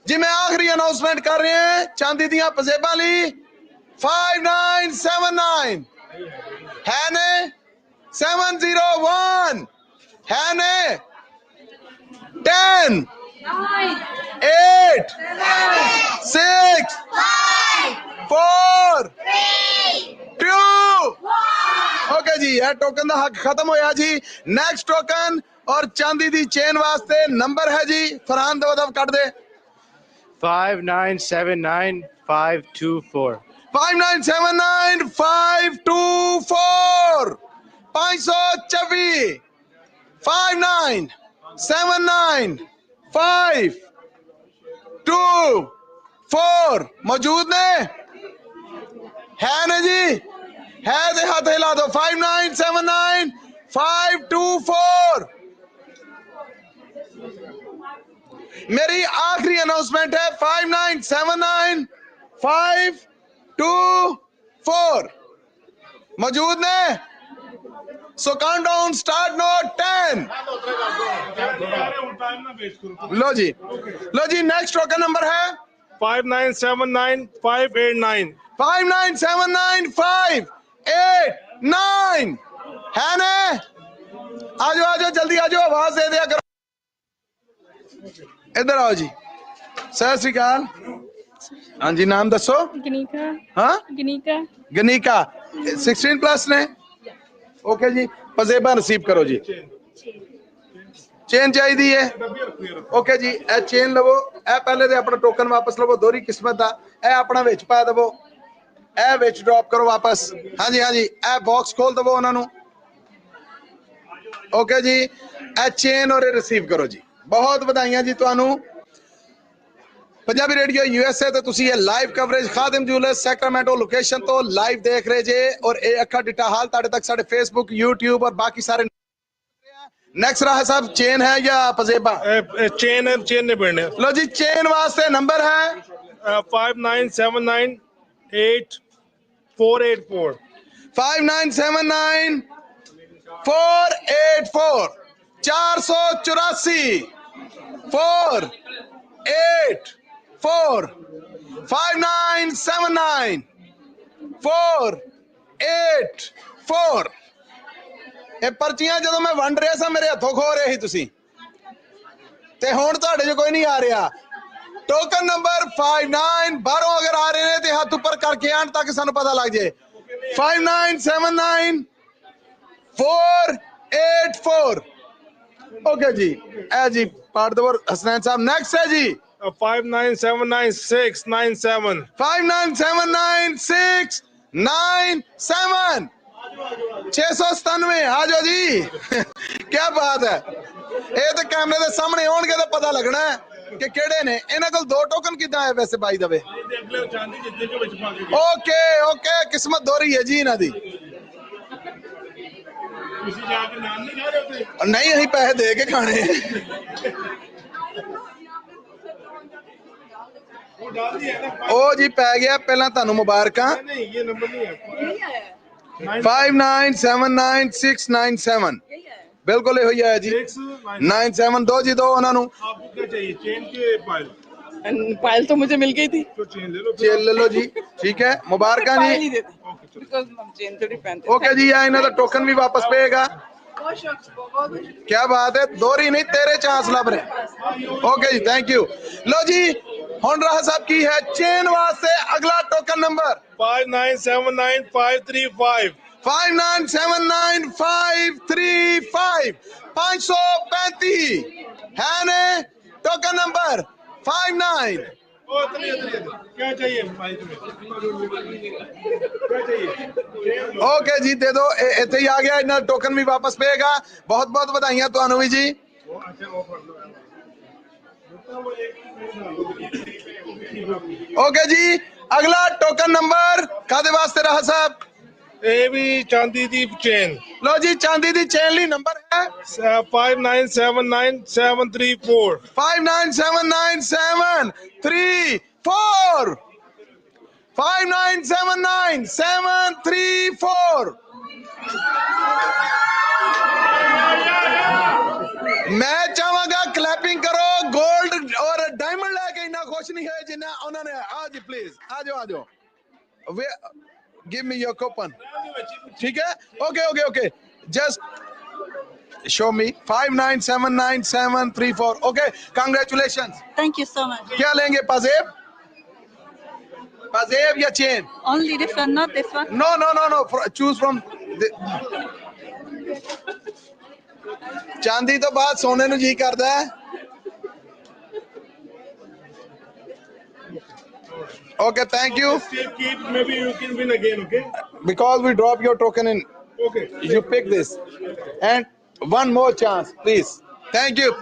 जी। मैं आखिरी अनाउंसमेंट कर रहे हैं चांदी दियां पंजेबां लई 5979 है ने 701 है ने 10 8 6 4 2 ओके जी। यह टोकन का हक खत्म होया जी। नेक्स्ट टोकन और चांदी दी चेन वास्ते नंबर है जी, फरहान दो कट दे। 5979524 5979524 524 5979524 मौजूद ने है ना जी? है तो हाथ हिला दो। 5979524 मेरी आखिरी अनाउंसमेंट है 5979524 मौजूद ने। So count down start no 10। लो जी, लो जी। नेक्स्ट टोकन नंबर है 5979589 5979589 है ना? आजो आजो जल्दी आजो, आवाज दे दिया करो। इधर आओ जी। सत श्री अकाल। हाँ जी, नाम दसो। गनीका। हाँ, गनीका। गनीका। 16 प्लस ने। ओके जी। पंजेबा रिसीव करो जी। चेन चाहिए है। ओके जी। ए चेन लवो। ए पहले दे अपना टोकन वापस लवो, दोहरी किस्मत दा। ए अपना विच पा दवो, ए विच ड्रॉप करो वापस। हाँ जी, हाँ जी। ए बॉक्स खोल दवो उन्होंने। ओके जी। ए चेन और रिसीव करो जी। बहुत बधाइयां जी तुहानू। पंजाबी रेडियो यूएसए तो तुसी ये लाइव कवरेज खादिम ज्वेलर्स सैक्रामेंटो लोकेशन तो लाइव देख रहे जे। और ये अखा डिटा हाल ताड़े तक साढ़े फेसबुक, यूट्यूब और बाकी सारे। नेक्स्ट राह साहब, चेन है या पंजेबा? चेन है, चेन ने बढ़ने। लो जी, चेन वास्ते नंबर है 5979884 5979484 484 484 5979 484। ਇਹ ਪਰਚੀਆਂ ਜਦੋਂ ਮੈਂ ਵੰਡ ਰਿਹਾ ਸਾਂ ਮੇਰੇ ਹੱਥੋਂ ਖੋ ਰਹੇ ਸੀ ਤੁਸੀਂ, ਤੇ ਹੁਣ ਤੁਹਾਡੇ 'ਚ ਕੋਈ ਨਹੀਂ ਆ ਰਿਹਾ। ਟੋਕਨ ਨੰਬਰ 59 ਬਾਹਰੋਂ ਅਗਰ ਆ ਰਹੇ ਨੇ ਤੇ ਹੱਥ ਉੱਪਰ ਕਰਕੇ ਆਣ ਤਾਂ ਕਿ ਸਾਨੂੰ ਪਤਾ ਲੱਗ ਜੇ। 5979484। ओके जी। ए जी पार्ट दो हसनैन साहब। नेक्स्ट है जी 5979697 5979697 697। आ जाओ जी। क्या बात है। ये तो कैमरे के सामने आउणगे तो पता लगना है कि केड़े ने। इन्हां कोल दो टोकन किदां है वैसे बाई दवे? ओके ओके, किस्मत दोहरी है जी इन्हां दी। नहीं, असीं पैसे दे के खाने। ओ जी पै गया। पहला तुहानू मुबारकां। 5979697 ਬਿਲਕੁਲ ਇਹੋ ਹੀ ਹੈ ਜੀ 97 ਦੋ ਜੀ ਦੋ ਉਹਨਾਂ ਨੂੰ आपको क्या चाहिए चेन के पायल पायल तो मुझे मिल गई थी तो चेन ले लो ਚੇਨ ਲੈ ਲਓ ਜੀ ਠੀਕ ਹੈ ਮੁਬਾਰਕਾਂ पायल ही ਜੀ दे दी बिकॉज हम चेन थोड़ी पहनते ਓਕੇ ਜੀ ਆ ਇਹਨਾਂ ਦਾ ਟੋਕਨ ਵੀ ਵਾਪਸ ਪਏਗਾ क्या बात है दोहरी नहीं तेरे चांस लब रहे ओके जी थैंक यू लो जी हुन राह साहब की है चेन वास्ते अगला टोकन नंबर 5979535 5979535 535 है ने टोकन नंबर 59 क्या चाहिए भाई तुम्हें क्या चाहिए ओके जी दे दो इथे ही आ गया इन्ना टोकन भी वापस पेगा बहुत बहुत बधाइयां ਤੁਹਾਨੂੰ ਵੀ ਜੀ ओके जी अगला टोकन नंबर कादे वास्ते रहा साहब ਇਹ ਵੀ ਚਾਂਦੀ ਦੀ ਚੇਨ लो जी चांदी दी चेन ली नंबर है 5979734 5979734 5979734 मैं चाहूंगा क्लैपिंग करो गोल्ड और डायमंड लेके इतना खुश नहीं है जिन्ना उन्होंने आ जी प्लीज आ जाओ गिव मी योर कूपन ठीक है okay okay okay just show me 5979734 okay congratulations Thank you so much. क्या लेंगे पाजेब या chain Only this one, not this one. no choose from चांदी तो बाद सोने नु जी करदा है okay thank you keep maybe you can win again okay because we drop your token in okay you pick this and one more chance please thank you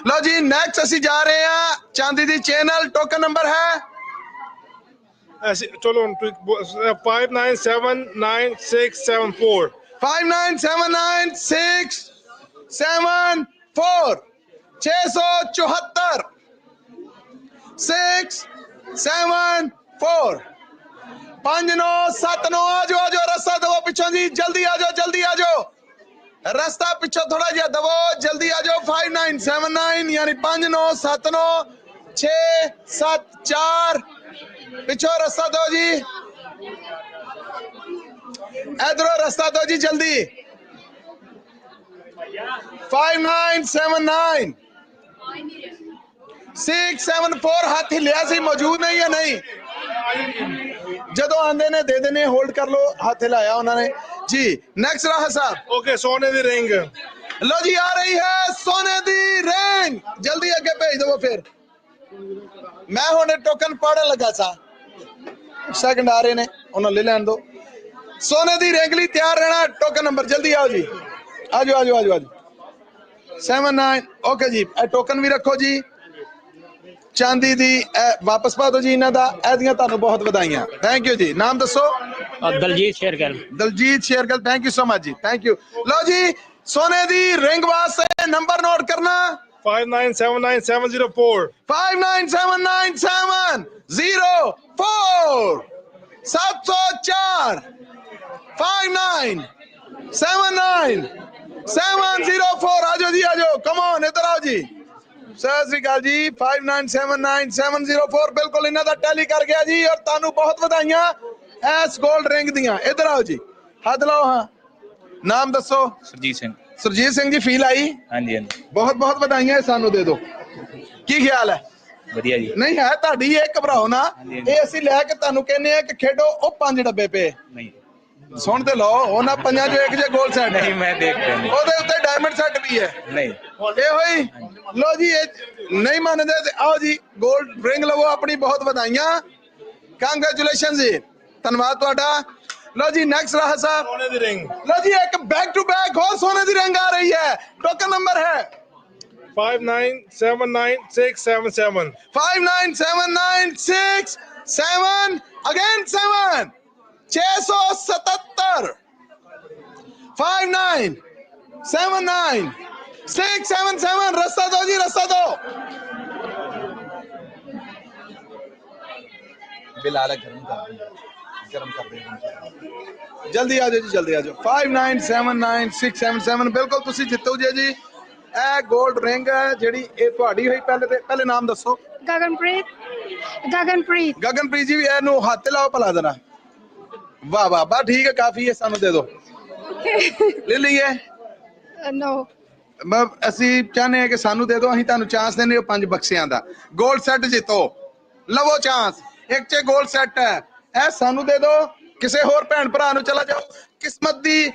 लो जी next ਅਸੀਂ ਜਾ ਰਹੇ ਹਾਂ ਚਾਂਦੀ ਦੀ ਚੈਨਲ ਟੋਕਨ ਨੰਬਰ ਹੈ ऐसे चलो 5979674 5979674 674 674 5979 आ जाओ रास्ता दबो पिछों जी जल्दी आ जाओ रास्ता पिछों थोड़ा जिहा दबो जल्दी आ जाओ 5979 यानी 5979 674 पिछो रास्ता दो जी इधरों रास्ता दो जी जल्दी 5979 674 हाथ हिलिया सी मौजूद नहीं है नहीं जदों आंदे ने दे देने होल्ड कर लो हाथ हिलाया उन्होंने जी नेक्स्ट राह साहब ओके सोने दी रिंग लो जी आ रही है सोने दी रिंग जल्दी आगे भेज दो फिर मैं हुणे टोकन पढ़न लगा सा सेकंड आ रहे ने उन्हें ले लैन दो सोने दी रिंग ली तैयार रहना टोकन नंबर जल्दी आओ जी आ जाओ 79 ओके जी टोकन भी रखो जी चांदी दी वापस पा दो जी इन्हां दा एदियां तानू बहुत बधाइयां थैंक यू जी नाम दसो Daljit Shergill thank you so much जी थैंक यू लो जी सोने दी रिंग वास्ते नंबर नोट करना 5979704 5979704 704 5979704 आ जाओ कम ऑन इधर आओ जी सत श्री अकाल जी 5979704 बिल्कुल इन्हां दा टैली कर गया जी और तानू बहुत बधाइयां एस गोल्ड रिंग दियां इधर आओ जी हाथ लाओ हाँ नाम दसो सुरजीत सिंह जी फील आई हाँ जी बहुत बहुत बधाइयां सानू दे दो की ख्याल है ਵਧੀਆ ਜੀ नहीं है ਤੁਹਾਡੀ ਇਹ ਘਬਰਾਓ ਨਾ ਇਹ ਅਸੀਂ ਲੈ ਕੇ ਤੁਹਾਨੂੰ ਕਹਿੰਨੇ ਆ ਕਿ ਖੇਡੋ ਉਹ 5 ਡੱਬੇ ਪਏ ਨਹੀਂ ਸੁਣ ਤੇ ਲਓ ਉਹਨਾਂ ਪੰਜਾਂ ਚੋਂ ਇੱਕ ਜੇ ਗੋਲ ਸੈੱਟ ਨਹੀਂ ਮੈਂ ਦੇਖ ਰਿਹਾ ਉਹਦੇ ਉੱਤੇ ਡਾਇਮੰਡ ਸੈੱਟ ਵੀ ਹੈ ਨਹੀਂ ਇਹ ਹੋਈ ਲੋ ਜੀ ਇਹ ਨਹੀਂ ਮੰਨਦੇ ਤੇ ਆਓ ਜੀ ਗੋਲਡ ਰਿੰਗ ਲਵੋ ਆਪਣੀ ਬਹੁਤ ਵਧਾਈਆਂ ਕੰਗ੍ਰੈਚੁਲੇਸ਼ਨ ਜੀ ਧੰਨਵਾਦ ਤੁਹਾਡਾ लो जी नेक्स्ट रहा साहब सोने दी रिंग लो जी एक बैक टू बैक और सोने दी रिंग आ रही है टोकन नंबर है 5979677 5979677 अगेन 7 677 5979 677 रास्ता दो जी रास्ता दो बिलाल गर्म कर ਗਰਮ ਕਰਦੇ ਹਾਂ ਜਲਦੀ ਆ ਜਾਓ ਜੀ, ਜਲਦੀ ਆ ਜਾਓ। 5979677677 ਬਿਲਕੁਲ ਤੁਸੀਂ ਜਿੱਤੋ ਜੀ। ਇਹ 골ਡ ਰਿੰਗ ਹੈ ਜਿਹੜੀ ਇਹ ਤੁਹਾਡੀ ਹੋਈ। ਪਹਿਲੇ ਨਾਮ ਦੱਸੋ। ਗਗਨਪ੍ਰੀਤ ਗਗਨਪ੍ਰੀਤ ਜੀ ਵੀ ਇਹਨੂੰ ਹੱਥ ਲਾਓ ਭਲਾ ਜਰਾ। ਵਾਹ ਵਾਹ ਬਾ ਠੀਕ ਹੈ, ਕਾਫੀ ਹੈ, ਸਾਨੂੰ ਦੇ ਦਿਓ। ਲੈ ਲਈਏ ਨੋ ਅਸੀਂ ਚਾਹੁੰਦੇ ਹਾਂ ਕਿ ਸਾਨੂੰ ਦੇ ਦਿਓ, ਅਸੀਂ ਤੁਹਾਨੂੰ ਚਾਂਸ ਦਿੰਦੇ ਹਾਂ 5 ਬਕਸਿਆਂ ਦਾ 골ਡ ਸੈੱਟ ਜਿੱਤੋ। ਲਵੋ ਚਾਂਸ, ਇੱਕ 'ਚ 골ਡ ਸੈੱਟ ਹੈ, ਇਹ ਸਾਨੂੰ ਦੇ ਦਿਓ। ਕਿਸੇ ਹੋਰ ਭੈਣ ਭਰਾ ਨੂੰ ਚਲਾ ਜਾਓ। ਕਿਸਮਤ ਦੀ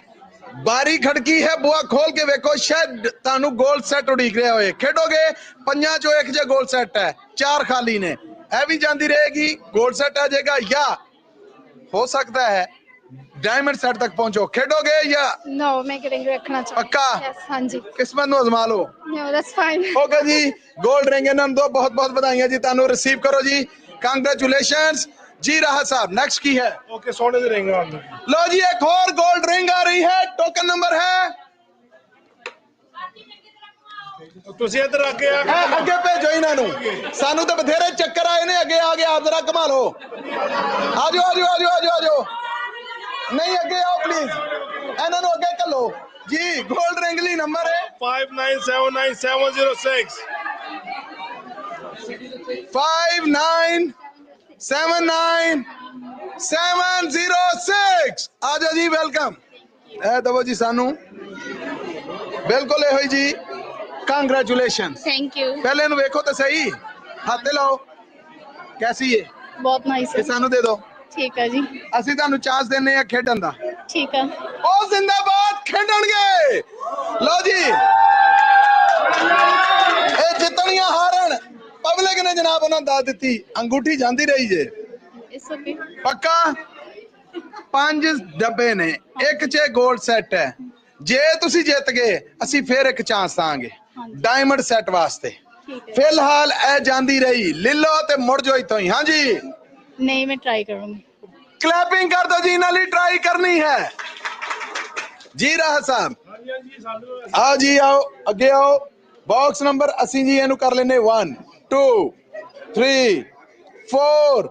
ਬਾਰੀ ਖੜਕੀ ਹੈ, ਬੂਆ ਖੋਲ ਕੇ ਵੇਖੋ, ਸ਼ਾਇਦ ਤੁਹਾਨੂੰ 골ਡ ਸੈੱਟ ਉਡੀਕ ਰਿਹਾ ਹੋਏ। ਖੇਡੋਗੇ 5 'ਚੋਂ ਇੱਕ 'ਚ 골ਡ ਸੈੱਟ ਹੈ, 4 ਖਾਲੀ ਨੇ। ਇਹ ਵੀ ਜਾਂਦੀ ਰਹੇਗੀ, 골ਡ ਸੈੱਟ ਆ ਜਾਏਗਾ, ਜਾਂ हो सकता है डायमंड सेट तक पहुंचो। खेडोगे या नो मैं रिंग रखना चाहती पक्का? हाँ जी। किस्मत नु आजमा लो। No that's fine. ओके जी, गोल्ड रिंग इन्होंने दो बहुत बहुत बधाइयां जी, तानू रिसीव करो जी, कांग्रेचुलेशंस जी। राहत साहब नेक्स्ट की है? ओके, सोने दी रिंग लो जी, एक और गोल्ड रिंग आ रही है। टोकन नंबर है, ਤੁਸੀਂ ਇੱਧਰ ਅੱਗੇ ਅੱਗੇ ਭੇਜੋ ਇਹਨਾਂ ਨੂੰ। ਸਾਨੂੰ ਤਾਂ ਬਥੇਰੇ ਚੱਕਰ ਆਏ ਨੇ, ਅੱਗੇ ਆ ਗਏ। ਆਪ ਜਰਾ ਕਮਾ ਲਓ। ਆਜੋ ਆਜੋ ਆਜੋ ਆਜੋ ਆਜੋ, ਨਹੀਂ ਅੱਗੇ ਆਓ ਪਲੀਜ਼, ਇਹਨਾਂ ਨੂੰ ਅੱਗੇ ਘੱਲੋ ਜੀ। 골ਡ ਰਿੰਗ ਲਈ ਨੰਬਰ ਹੈ 5979706 5979706। ਆਜੋ ਜੀ, ਵੈਲਕਮ। ਇਹ ਦਵੋ ਜੀ ਸਾਨੂੰ, ਬਿਲਕੁਲ ਇਹੋ ਜੀ। कांग्रेचुलेशन। Thank you. पहले नु देखो तो सही, हाथ लाओ। कैसी है? बहुत नाइस है। सानू दे दो। ठीक है जी। ਅਸੀਂ ਤੁਹਾਨੂੰ ਚਾਂਸ ਦਿੰਨੇ ਆ ਖੇਡਣ ਦਾ। ठीक है। ਉਹ ਜ਼ਿੰਦਾਬਾਦ ਖੇਡਣਗੇ। ਲਓ ਜੀ, ਇਹ ਜਿੱਤਣੀਆਂ ਹਾਰਨ ਪਬਲਿਕ ਨੇ ਜਨਾਬ ਉਹਨਾਂ ਦੱਸ ਦਿੱਤੀ। ਅੰਗੂਠੀ ਜਾਂਦੀ ਰਹੀ ਜੇ। ਪੱਕਾ 5 ਡੱਬੇ ਨੇ, ਇੱਕ 'ਚ 골ਡ ਸੈੱਟ ਹੈ। ਜੇ ਤੁਸੀਂ ਜਿੱਤ ਗਏ ਅਸੀਂ ਫੇਰ ਇੱਕ ਚਾਂਸ ਦਾਂਗੇ ਡਾਇਮੰਡ ਸੈੱਟ ਵਾਸਤੇ। ਫਿਲਹਾਲ ਇਹ ਜਾਂਦੀ ਰਹੀ। ਲਿਲੋ ਤੇ ਮੁੜ ਜਾਓ ਇਤੋਂ ਹੀ। हाँ जी, नहीं मैं ट्राई करूंगी। क्लैपिंग कर दो जी, नाली ट्राई करनी है जी। राहत साहब आओ जी, आओ अगे आओ। बॉक्स नंबर ਅਸੀਂ ਜੀ ਇਹਨੂੰ ਕਰ ਲੈਨੇ 1 2 3 4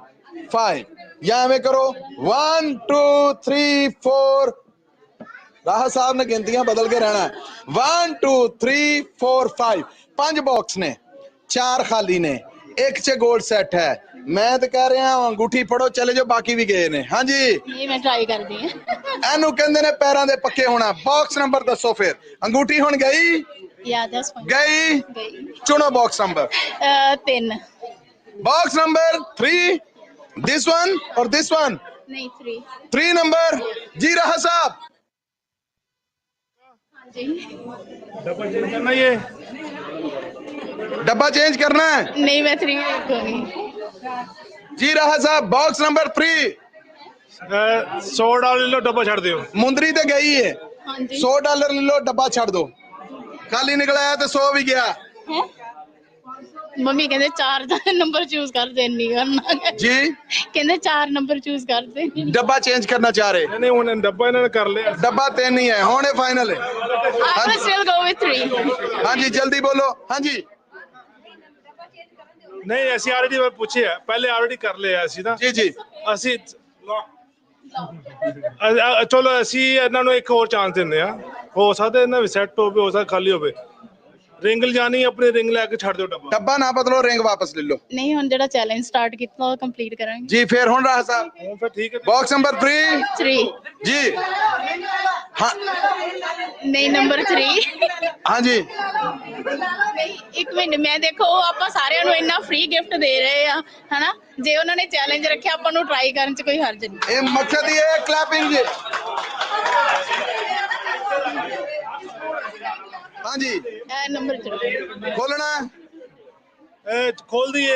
5 ਜਾਂ ਐਵੇਂ ਕਰੋ 1 2 3 4। ਰਾਹਤ ਸਾਹਿਬ ਨੇ ਗਿਣਤੀਆਂ ਬਦਲ ਕੇ ਰਹਿਣਾ। 1 2 3 4 5 5 ਬਾਕਸ ਨੇ, 4 ਖਾਲੀ ਨੇ, ਇੱਕ 'ਚ 골ਡ ਸੈੱਟ ਹੈ। ਮੈਂ ਤਾਂ ਕਹਿ ਰਿਹਾ ਅੰਗੂਠੀ ਫੜੋ, ਚਲੇ ਜਾਓ, ਬਾਕੀ ਵੀ ਗਏ ਨੇ। ਹਾਂਜੀ, ਨਹੀਂ ਮੈਂ ਟਰਾਈ ਕਰਦੀ ਹਾਂ। ਇਹਨੂੰ ਕਹਿੰਦੇ ਨੇ ਪੈਰਾਂ ਦੇ ਪੱਕੇ ਹੋਣਾ। ਬਾਕਸ ਨੰਬਰ ਦੱਸੋ ਫਿਰ। ਅੰਗੂਠੀ ਹੁਣ ਗਈ? ਯਾ 10 ਗਈ। ਚੁਣੋ box number. 3। Box ਨੰबर 3, this one और दिस वन? नहीं 3। 3 नंबर जी। राहत साहब डब्बा चेंज करना, ये डब्बा चेंज करना है? नहीं मैं 3 रखूंगी जी। राहत साहब बॉक्स नंबर 3। $100 ले लो, डब्बा छड़ दो। मुंदरी तो गई है। $100 ले लो, डब्बा छड़ दो। खाली निकल आया तो 100 भी गया। ਮੰਮੀ ਕਹਿੰਦੇ 4 ਨੰਬਰ ਚੂਜ਼ ਕਰ ਦੇ, ਨਹੀਂ ਕਰਨਾ जी। ਕਹਿੰਦੇ 4 ਨੰਬਰ ਚੂਜ਼ ਕਰ ਦੇ। डब्बा चेंज करना चाह रहे? नहीं, उन्होंने डब्बा इन्होंने कर लिया। डब्बा 3 ही है, होने फाइनल है। I will still go with 3। हाँ जी, जल्दी बोलो। हाँ जी, नहीं ਅਸੀਂ ਆਲਰੇਡੀ ਪੁੱਛਿਆ, ਪਹਿਲੇ ਆਲਰੇਡੀ ਕਰ ਲਿਆ ਸੀ ਨਾ। ਜੀ ਜੀ। ਅਸੀਂ ਚਲੋ ਅਸੀਂ ਇਹਨਾਂ ਨੂੰ ਇੱਕ ਹੋਰ ਚਾਂਸ ਦਿੰਦੇ ਆ। ਹੋ ਸਕਦਾ ਇਹਨਾਂ ਵੀ ਸੈੱਟ ਹੋਵੇ, ਹੋ ਸਕਦਾ ਖਾਲੀ ਹੋਵੇ। ਰਿੰਗ ਲਿਜਾਣੀ, ਆਪਣੀ ਰਿੰਗ ਲੈ ਕੇ ਛੱਡ ਦਿਓ ਡੱਬਾ। ਡੱਬਾ ਨਾ ਬਦਲੋ, ਰਿੰਗ ਵਾਪਸ ਲੈ ਲਓ। ਨਹੀਂ ਹੁਣ ਜਿਹੜਾ ਚੈਲੰਜ ਸਟਾਰਟ ਕੀਤਾ ਉਹ ਕੰਪਲੀਟ ਕਰਾਂਗੇ ਜੀ। ਫਿਰ ਹੁਣ ਰਾਹ ਸਾਹਿਬ ਫਿਰ ਠੀਕ ਹੈ। ਬਾਕਸ ਨੰਬਰ 3 ਜੀ। ਹਾਂ ਨਹੀਂ ਨੰਬਰ 3। हाँ जी। ਇੱਕ ਮਿੰਟ, ਮੈਂ ਦੇਖੋ ਆਪਾਂ ਸਾਰਿਆਂ ਨੂੰ ਇੰਨਾ ਫ੍ਰੀ ਗਿਫਟ ਦੇ ਰਹੇ ਆ ਹਨਾ। ਜੇ ਉਹਨਾਂ ਨੇ ਚੈਲੰਜ ਰੱਖਿਆ ਆਪਾਂ ਨੂੰ ਟਰਾਈ ਕਰਨ ਚ ਕੋਈ ਹਰਜ ਨਹੀਂ। ਇਹ ਮਕਸਦ ਹੀ ਹੈ ਕਲੈਪਿੰਗ ਜੀ। हाँ जी, नंबर खोलना है। खोल दिए।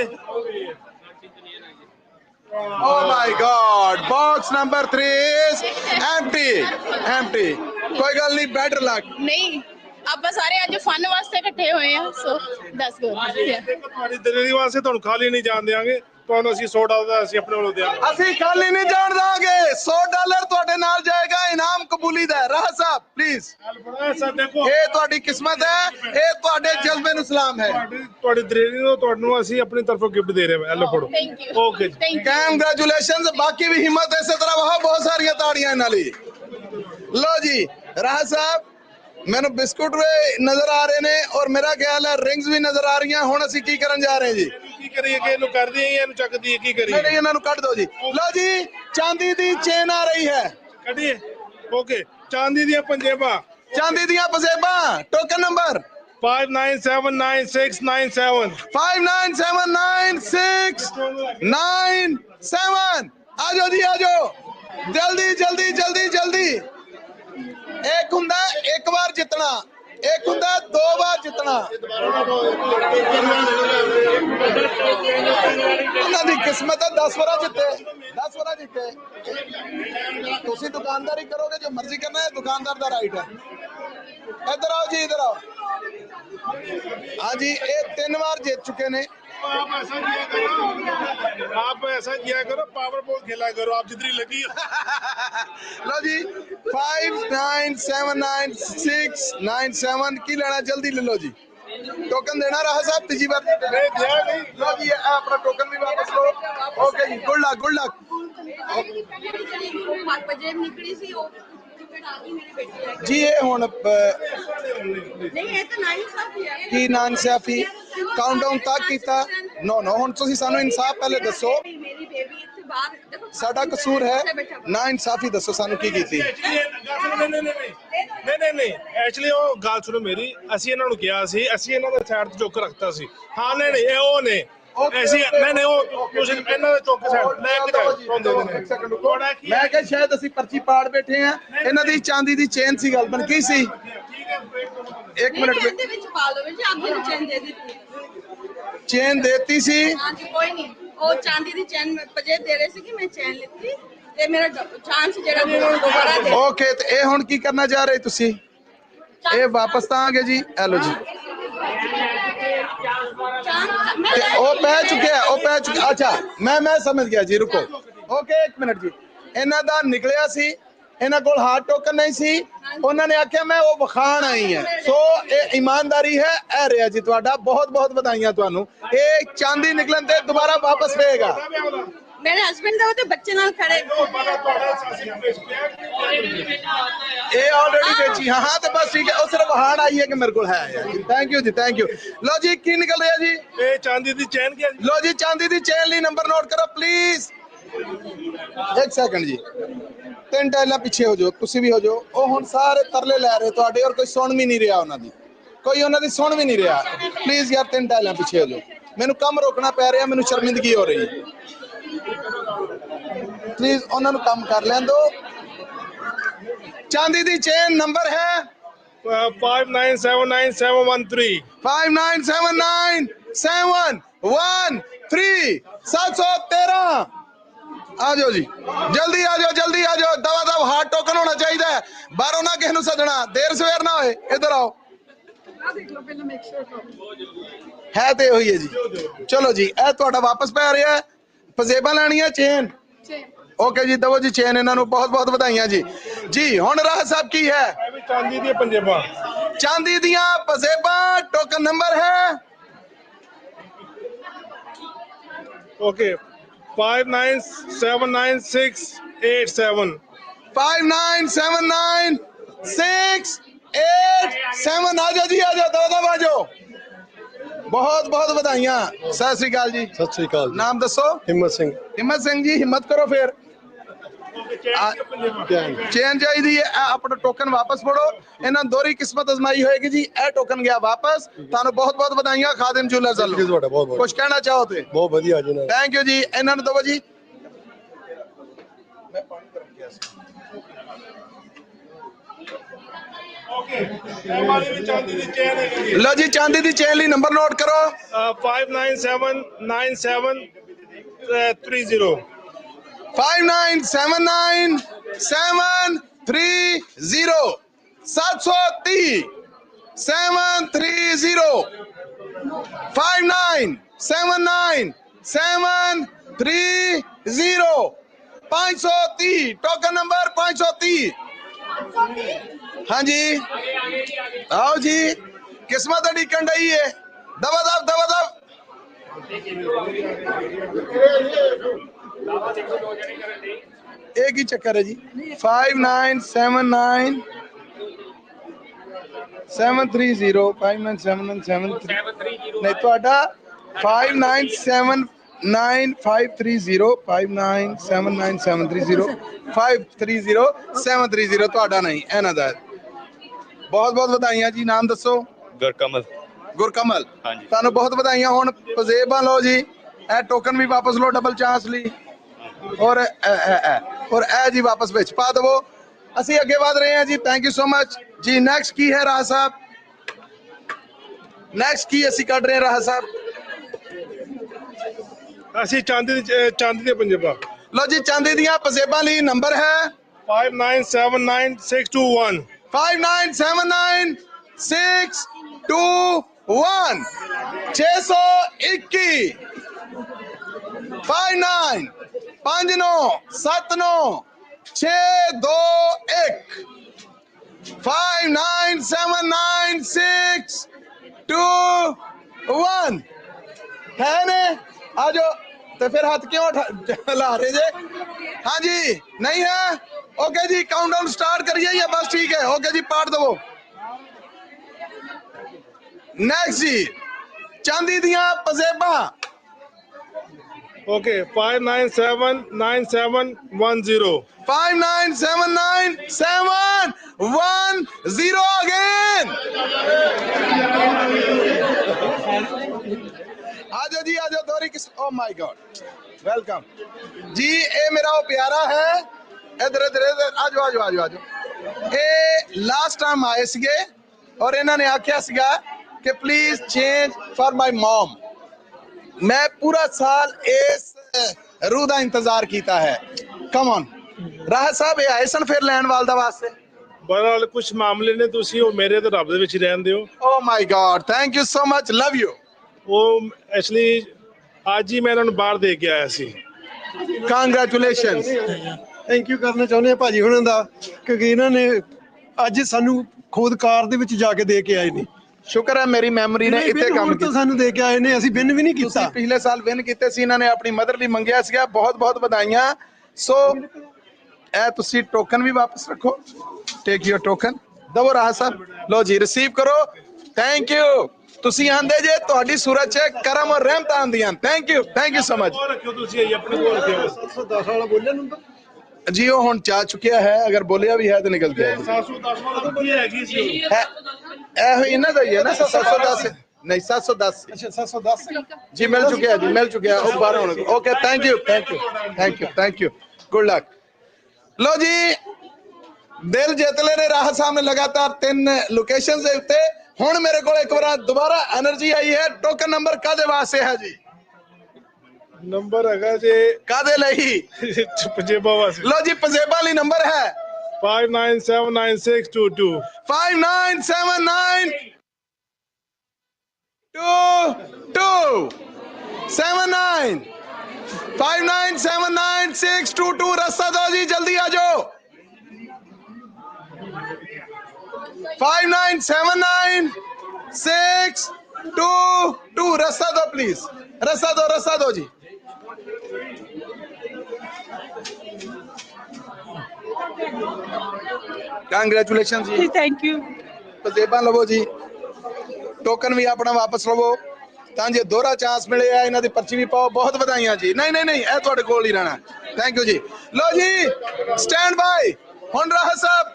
Oh my God, box number 3 is empty, empty। कोई गल नहीं, better luck। नहीं, ਆਪਾਂ ਸਾਰੇ ਅੱਜ ਫਨ ਵਾਸਤੇ ਇਕੱਠੇ ਹੋਏ ਆ, ਸੋ ਦੱਸ ਗੋ। ਤੁਹਾਡੀ ਦਿਲਦੀ ਵਾਸਤੇ ਤੁਹਾਨੂੰ ਖਾਲੀ ਨਹੀਂ ਜਾਣ ਦੇਵਾਂਗੇ। ਤੁਹਾਨੂੰ ਅਸੀਂ $100 ਦਾ ਅਸੀਂ ਆਪਣੇ ਵੱਲੋਂ ਦਿਆਂਗੇ। ਅਸੀਂ ਖਾਲੀ ਨਹੀਂ ਜਾਣ ਦਾਂਗੇ। $100 ਤੁਹਾਡੇ ਨਾਲ ਜਾਏਗਾ। ਇਨਾਮ ਕਬੂਲੀ ਚਾਹੀਦਾ ਹੈ। ਰਾਹ ਸਾਹਿਬ ਪਲੀਜ਼, ਇਹ ਤੁਹਾਡੀ ਕਿਸਮਤ ਹੈ, ਇਹ ਤੁਹਾਡੇ ਜਜ਼ਬੇ ਨੂੰ ਸਲਾਮ ਹੈ। ਤੁਹਾਡੀ ਦਲੇਰੀ ਨੂੰ ਤੁਹਾਨੂੰ ਅਸੀਂ ਆਪਣੀ ਤਰਫੋਂ ਗਿਫਟ ਦੇ ਰਹੇ ਹਾਂ। ਲਓ ਫੜੋ। Okay congratulations. ਬਾਕੀ ਵੀ ਹਿੰਮਤ ਇਸੇ ਤਰ੍ਹਾਂ ਵਹਾਓ, ਬਹੁਤ ਸਾਰੀਆਂ ਤਾੜੀਆਂ ਇਹਨਾਂ ਲਈ। ਲਓ ਜੀ ਰਾਹ ਸਾਹਿਬ, ਮੈਨੂੰ ਬਿਸਕੁਟ ਵੀ ਨਜ਼ਰ ਆ ਰਹੇ ਨੇ ਔਰ ਮੇਰਾ ਖਿਆਲ ਹੈ ਰਿੰਗਸ ਵੀ ਨਜ਼ਰ ਆ ਰਹੀਆਂ। ਹੁਣ ਅਸੀਂ ਕੀ ਕਰਨ ਜਾ ਰਹੇ ਹਾਂ ਜੀ? ਕੀ ਕਰੀਏ ਕਿ ਇਹਨੂੰ ਕਰ ਦਈਏ, ਇਹਨੂੰ ਚੱਕ ਦਈਏ, ਕੀ ਕਰੀਏ? ਨਹੀਂ, ਇਹਨਾਂ ਨੂੰ ਕੱਢ ਦਿਓ ਜੀ। ਲਓ ਜੀ ਚਾਂਦੀ ਦੀ ਚੇਨ ਆ ਰਹੀ ਹੈ, ਕੱਢੀਏ। ਓਕੇ, ਚਾਂਦੀ ਦੀਆਂ ਪੰਜੇਬਾਂ, ਚਾਂਦੀ ਦੀਆਂ ਪੰਜੇਬਾਂ। Token number 59799697 59799697। आ जाओ जी, आ जाओ, जल्दी जल्दी जल्दी जल्दी। एक हुंदा एक बार जितना, एक हुंदा दो बार जितना। उन्हां दी किस्मत है 10 वारा जिते, 10 वारा जिते। तुसी दुकानदारी करोगे, जो मर्जी करना है, दुकानदार दा राइट है। इधर आओ जी, इधर आओ। हाँ जी, ये 3 बार जीत चुके ने। आप ऐसा किया करो, पावर बॉल खेला करो, आप जितनी लगी। लो जी 59799697 की लेना, जल्दी ले लो जी। टोकन देना रहा साहब, तीसरी बार लो जी, अपना टोकन भी वापस लो। ओके जी, गुड लक, गुड लक। जी ये हुण की नाइंसाफी काउंटडाउन तक कीता। नो नो, हुण तुसीं सानू इंसाफ पहले दसो, साडा कसूर है ना इंसाफी दसो सानू की कीती। नहीं एक्चुअली वो गल सुनो मेरी, ਅਸੀਂ ਇਹਨਾਂ ਨੂੰ ਕਿਹਾ ਸੀ, ਅਸੀਂ ਇਹਨਾਂ ਦਾ ਸਾਈਡ ਤੇ ਚੁੱਕ ਰੱਖਤਾ ਸੀ। ਹਾਂ ਨਹੀਂ ਇਹ ਉਹ ਨੇ ਐਸੀ ਨਹੀਂ ਉਹ ਕੁਝ ਇਹਨਾਂ ਦਾ ਚੁੱਕ ਸਾਈਡ ਲੈ ਕੇ ਜਾਓ। ਮੈਂ ਕਿਹਾ ਸ਼ਾਇਦ ਅਸੀਂ ਪਰਚੀ ਪਾੜ ਬੈਠੇ ਆ। ਇਹਨਾਂ ਦੀ ਚਾਂਦੀ ਦੀ ਚੇਨ ਸੀ, ਗੱਲ ਬਣ ਗਈ ਸੀ। 1 ਮਿੰਟ ਇਹਦੇ ਵਿੱਚ ਪਾ ਲਓ ਜੀ, ਆਪ ਨੂੰ ਚੇਨ ਦੇ ਦਿੱਤੀ। ਚੇਨ ਦੇਤੀ ਸੀ? ਹਾਂਜੀ ਕੋਈ ਨਹੀਂ, ਉਹ ਚਾਂਦੀ ਦੀ ਚੇਨ ਪਜੇ ਦੇ ਰਹੇ ਸੀ ਕਿ ਮੈਂ ਚੇਨ ਲਿੱਤੀ ਤੇ ਮੇਰਾ ਚਾਂਸ ਜਿਹੜਾ ਦੁਬਾਰਾ ਦੇ। ਓਕੇ, ਤੇ ਇਹ ਹੁਣ ਕੀ ਕਰਨਾ ਚਾਹ ਰਹੇ ਤੁਸੀਂ? ਇਹ ਵਾਪਸ ਤਾਂ ਆ ਗਏ ਜੀ। ਹੈਲੋ ਜੀ, ਉਹ ਪੈ ਚੁੱਕਿਆ, ਉਹ ਪੈ ਚੁੱਕਿਆ। ਅੱਛਾ ਮੈਂ ਸਮਝ ਗਿਆ ਜੀ, ਰੁਕੋ। ਓਕੇ 1 ਮਿੰਟ ਜੀ। ਇਹਨਾਂ ਦਾ ਨਿਕਲਿਆ ਸੀ, ਇਹਨਾਂ ਕੋਲ ਹਾਰਡ ਟੋਕਨ ਨਹੀਂ ਸੀ, ਉਹਨਾਂ ਨੇ ਆਖਿਆ ਮੈਂ ਉਹ ਵਿਖਾਣ ਆਈ ਹੈ। ਸੋ ਇਹ ਇਮਾਨਦਾਰੀ ਹੈ। ਇਹ ਰਿਹਾ ਜੀ ਤੁਹਾਡਾ, ਬਹੁਤ ਬਹੁਤ ਵਧਾਈਆਂ ਤੁਹਾਨੂੰ। ਇਹ ਚਾਂਦੀ ਨਿਕਲਣ ਤੇ ਦੁਬਾਰਾ ਵਾਪਸ ਪਏਗਾ। ਮੇਰੇ ਹਸਬੰਡ ਦਾ ਉਹ ਤੇ ਬੱਚੇ ਨਾਲ ਖੜੇ। ਇਹ ਆਲਰੇਡੀ ਵੇਚੀ। ਹਾਂ ਤੇ ਬਸ ਠੀਕ ਹੈ, ਉਹ ਸਿਰਫ ਹਾਰਡ ਆਈ ਹੈ ਕਿ ਮੇਰੇ ਕੋਲ ਹੈ ਯਾਰ। ਥੈਂਕ ਯੂ ਜੀ, ਥੈਂਕ ਯੂ। ਲਓ ਜੀ ਕੀ ਨਿਕਲ ਰਿਹਾ ਜੀ? ਇਹ ਚਾਂਦੀ ਦੀ ਚੇਨ। ਕੀ? ਲਓ ਜੀ ਚਾਂਦੀ ਦੀ ਚੇਨ ਲਈ ਨੰਬਰ ਨੋਟ ਕਰੋ ਪਲੀਜ਼। 1 ਸੈਕਿੰਡ ਜੀ, 3 ਟਾਈਲਾਂ ਪਿੱਛੇ ਹੋ ਜਾਓ, ਤੁਸੀਂ ਵੀ ਹੋ ਜਾਓ। ਉਹ ਹੁਣ ਸਾਰੇ ਤਰਲੇ ਲੈ ਰਹੇ ਤੁਹਾਡੇ, ਔਰ ਕੋਈ ਸੁਣ ਵੀ ਨਹੀਂ ਰਿਹਾ ਉਹਨਾਂ ਦੀ, ਕੋਈ ਉਹਨਾਂ ਦੀ ਸੁਣ ਵੀ ਨਹੀਂ ਰਿਹਾ। ਪਲੀਜ਼ ਯਾਰ 3 ਟਾਈਲਾਂ ਪਿੱਛੇ ਹੋ ਜਾਓ, ਮੈਨੂੰ ਕੰਮ ਰੋਕਣਾ ਪੈ ਰਿਹਾ, ਮੈਨੂੰ ਸ਼ਰਮਿੰਦਗੀ ਹੋ ਰਹੀ ਹੈ। ਪਲੀਜ਼ ਉਹਨਾਂ ਨੂੰ ਕੰਮ ਕਰ ਲੈਣ ਦਿਓ। ਚਾਂਦੀ ਦੀ ਚੇਨ ਨੰਬਰ ਹੈ 59799713 59799713 713। आ जाओ जी, जल्दी आ जाओ, जल्दी आ जाओ। दवा दव हार्ड टोकन होना चाहिए, बाहरों ना किसी सदना, देर सवेर ना होए। इधर आओ, है तो यही है जी। चलो जी, ए तुहाडा वापस पै रहा है। पंजेबां लैणियां, चेन। ओके जी, दवो जी चेन। इन्हां नूं बहुत बहुत ਵਧਾਈਆਂ जी। जी हुण राह साहब की है? चांदी दी पंजेबां, चांदी दियां पंजेबां। टोकन नंबर है ओके 59799687 59799687। आ जाओ जी, आ जाओ, दो आ जाओ। बहुत बहुत ਵਧਾਈਆਂ। सत श्री अकाल जी। सत श्री अकाल। नाम दसो? हिम्मत सिंह। हिम्मत सिंह जी, हिम्मत करो फिर। चेन चाहिए है। अपना टोकन वापस फड़ो। इन्होंने दोहरी किस्मत आजमाई होएगी जी। ए टोकन गया वापस। थानू बहुत बहुत ਵਧਾਈਆਂ खादिम ज्वेलर्स वालों। कुछ कहना चाहो ते? बहुत बढ़िया जी। थैंक यू जी। इन्होंने दो जी। लो जी चांदी दी चेन ली नंबर नोट करो 59799730 59799730 730 730 59799730 530। Token number 530। हाँ जी आओ जी किस्मत ढीकन डई है दबा दब एक ही चक्कर है जी 5979 730 597973 नहीं ਤੁਹਾਡਾ 5979 530 530 ਤੁਹਾਡਾ ਨਹੀਂ ਇਹਨਾਂ ਦਾ ਬਹੁਤ ਬਹੁਤ ਵਧਾਈਆਂ ਜੀ ਨਾਮ ਦੱਸੋ ਗੁਰਕਮਲ ਗੁਰਕਮਲ ਹਾਂਜੀ ਤੁਹਾਨੂੰ ਬਹੁਤ ਵਧਾਈਆਂ ਹੁਣ ਪਜ਼ੇਬਾਂ ਲਓ ਜੀ ਇਹ ਟੋਕਨ ਵੀ ਵਾਪਸ ਲਓ ਡਬਲ ਚਾਂਸ ਲਈ ਔਰ ਇਹ ਜੀ ਵਾਪਸ ਵਿੱਚ ਪਾ ਦਵੋ ਅਸੀਂ ਅੱਗੇ ਵਧ ਰਹੇ ਹਾਂ ਜੀ ਥੈਂਕ ਯੂ ਸੋ ਮਚ ਜੀ ਨੈਕਸਟ ਕੀ ਹੈ ਰਾਹ ਸਾਹਿਬ ਨੈਕਸਟ ਕੀ ਅਸੀਂ ਕੱਢ ਰਹੇ ਹਾਂ ਰਾਹ ਸਾਹਿਬ ਅਸੀਂ ਚਾਂਦੀ ਦੇ ਪੰਜੇਬਾਂ ਲਓ ਜੀ ਚਾਂਦੀ ਦੀਆਂ ਪਜ਼ੇਬਾਂ ਲਈ ਨੰਬਰ ਹੈ 5979621 5979621 621 59 59 79 621 5979621 है ने आ जाओ तो फिर हाथ क्यों ला रहे जे हाँ जी नहीं है ओके जी काउंटडाउन स्टार्ट करिए या बस ठीक है ओके जी पाट दो नेक्स्ट जी चांदी दियां पजेबा ओके 5979710 5979710 again आजो जी आजो दोरी किस ओ माय गॉड वेलकम जी ये मेरा वो प्यारा है इधर इधर इधर आजो आजो आजो आजो ये लास्ट टाइम आए सीगे और इन्होंने आख्या सीगा कि please change for my mom मैं पूरा साल इस रूह का इंतजार किया है कम ऑन राह साहब ये आए सन फिर लैंड वाल दा वास्ते बहरहाल कुछ मामले ने तुसी वो मेरे तो रब दे विच रहंदे हो ओ my God thank you so much love you वो एक्चुअली आज ही मैं इन्होंने बाहर दे के आया सी ਕਾਂਗ੍ਰੈਚੁਲੇਸ਼ਨਸ ਥੈਂਕ ਯੂ ਕਰਨਾ ਚਾਹੁੰਦੇ ਆ ਭਾਜੀ ਹੁਣਾਂ ਦਾ ਕਿਉਂਕਿ ਇਹਨਾਂ ਨੇ ਅੱਜ ਸਾਨੂੰ ਖੁਦ ਕਾਰ ਦੇ ਵਿੱਚ ਜਾ ਕੇ ਦੇ ਕੇ ਆਏ ਨੇ ਸ਼ੁਕਰ ਹੈ ਮੇਰੀ ਮੈਮਰੀ ਨੇ ਇੱਥੇ ਕੰਮ ਕੀਤਾ ਸਾਨੂੰ ਦੇ ਕੇ ਆਏ ਨੇ ਅਸੀਂ ਵਿਨ ਵੀ ਨਹੀਂ ਕੀਤਾ ਤੁਸੀਂ ਪਿਛਲੇ ਸਾਲ ਵਿਨ ਕੀਤੇ ਸੀ ਇਹਨਾਂ ਨੇ ਆਪਣੀ ਮਦਰ ਲਈ ਮੰਗਿਆ ਸੀਗਾ ਬਹੁਤ ਬਹੁਤ ਵਧਾਈਆਂ ਸੋ ਇਹ ਤੁਸੀਂ ਟੋਕਨ ਵੀ ਵਾਪਸ ਰੱਖੋ ਟੇਕ ਯੂਰ ਟੋਕਨ ਦਵੋ ਰਾਹ ਸਾਹਿਬ ਲੋ ਜੀ ਰਿਸੀਵ ਕਰੋ ਥੈਂਕ ਯੂ ਤੁਸੀਂ ਆਂਦੇ ਜੇ ਤੁਹਾਡੀ ਸੂਰਤ 'ਚ ਕਰਮ ਔਰ ਰਹਿਮਤਾਂ ਆਉਂਦੀਆਂ ਥੈਂਕ ਯੂ ਸੋ ਮਚ ਰੱਖਿਓ ਤੁਸੀਂ ਆਪਣੇ ਕੋਲ ਰੱਖਿਓ 710 ਵਾਲਾ ਬੋਲਿਆ ਨੰਬਰ जी वो हुन जा चुकिया है अगर बोलिया भी है तो निकल गया 710 वाला की हैगी सी है ए इना दा ही है ना 710 नहीं 710 अच्छा 710 जी मिल चुकिया ओ बाहर होने okay thank you good luck लो जी दिल जितले ने राह सामने लगातार 3 लोकेशंस दे उत्ते हुन मेरे को एक बार दोबारा एनर्जी आई है टोकन नंबर कादे वास्ते है जी नंबर है जी कादे लई पंजेबा वास्ते लो जी पंजेबा ली नंबर है 5979622 59792 79 5979622 रास्ता दो जी जल्दी आ जाओ 5979622 रास्ता दो प्लीज रास्ता दो जी कांग्रेचुलेशन जी थैंक यू पजेबा लवो जी टोकन भी अपना वापस लवो ਤਾਂ ਜੇ ਦੋਹਰਾ ਚਾਂਸ ਮਿਲਿਆ ਇਹਨਾਂ ਦੀ ਪਰਚੀ ਵੀ ਪਾਓ ਬਹੁਤ ਵਧਾਈਆਂ ਜੀ ਨਹੀਂ ਇਹ ਤੁਹਾਡੇ ਕੋਲ ਹੀ ਰਹਿਣਾ ਥੈਂਕ ਯੂ ਜੀ ਲੋ ਜੀ ਸਟੈਂਡ ਬਾਈ ਹੁਣ ਰਾਹ ਸਾਹਿਬ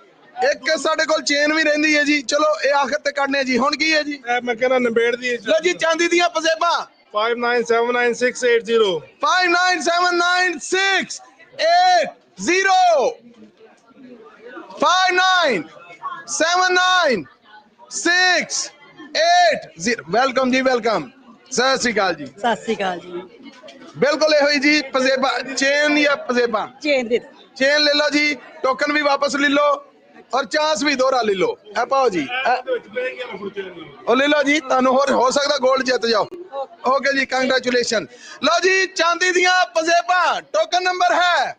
ਇੱਕ ਸਾਡੇ ਕੋਲ ਚੇਨ ਵੀ ਰਹਿੰਦੀ ਹੈ ਜੀ ਚਲੋ ਇਹ ਆਖਰ ਤੇ ਕੱਢਨੇ ਜੀ ਹੁਣ ਕੀ ਹੈ ਜੀ ਮੈਂ ਕਹਿੰਦਾ ਨੰਬੇੜ ਦੀ ਲੋ ਜੀ ਚਾਂਦੀ ਦੀਆਂ ਪਜ਼ੇਬਾਂ 5979680 5979680 वेलकम जी वेलकम सत श्री अकाल जी बिल्कुल ये जी पजेबा चेन या पजेबा चेन ले लो जी टोकन भी वापस ले लो और चांस भी दोहरा ले लो है पाओ जी ओ ले लो जी तानू हो सकता गोल्ड जीत जाओ ओके जी कांग्रेचुलेशन लो जी चांदी दियां पजेबा टोकन नंबर है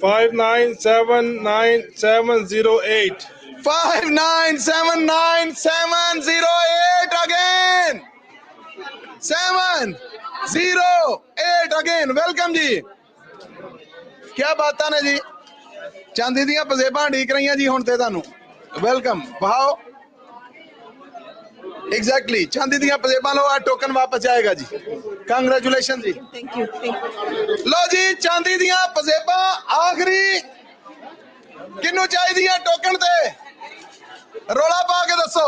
$5979708. 5979708 again. 708 again. Welcome जी. क्या बाਤਾं ने जी, चांदी दियां पजेबां ढीक रहीਆਂ जी ਹੁਣ ਤੇ ਤੁਹਾਨੂੰ। वेलकम भाओ। एग्जैक्टली चांदी दियां पजेबां लो, आ टोकन वापस जाएगा जी। कांग्रेचुलेशन जी। थैंक यू लो जी चांदी दियां पजेबां आखिरी किन्नू चाहिए टोकन ते रोला पा के दसो।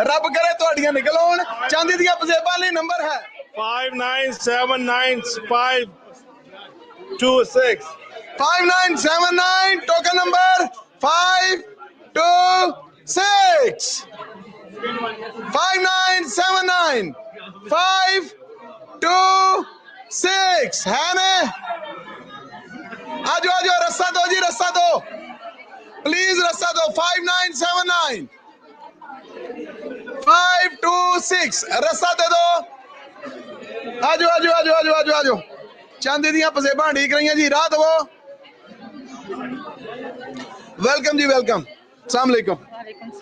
रब करे तुहाडियां निकल आउण। चांदी दियां पजेबां ਲਈ नंबर है 59792526 5979 टोकन नंबर 526 5979 526 है ने। आजो आजो रस्सा दो जी, रस्सा दो प्लीज, रस्सा दो। 5979 526 रस्सा दे दो। आजो आजो आजो आजो आजो आजो। चांदी दियां पजेबां ढीक रही जी, राह दो। वेलकम जी, वेलकम। अस्सलाम वालेकुम।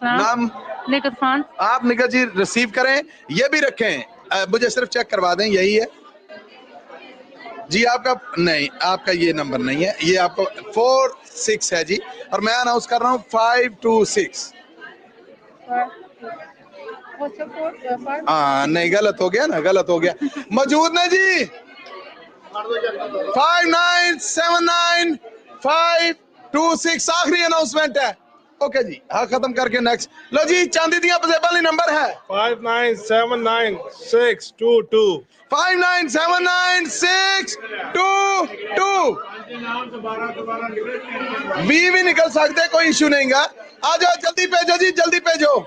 नाम? निकत खान। आप निकत जी रिसीव करें, ये भी रखें, मुझे सिर्फ चेक करवा दें, यही है जी आपका। नहीं, आपका ये नंबर नहीं है, ये आपको 46 है जी, और मैं अनाउंस कर रहा हूँ 526। हाँ नहीं, गलत हो गया ना, गलत हो गया। मौजूद ने जी 5979 526 आखिरी अनाउंसमेंट है। ओके जी, हाँ खत्म करके नेक्स्ट। लो जी चांदी दियां पजेबां ਲਈ नंबर है 5979622 5979622 भी निकल सकते, कोई इशू नहीं गा। आ जाओ जल्दी भेजो जी, जल्दी भेजो।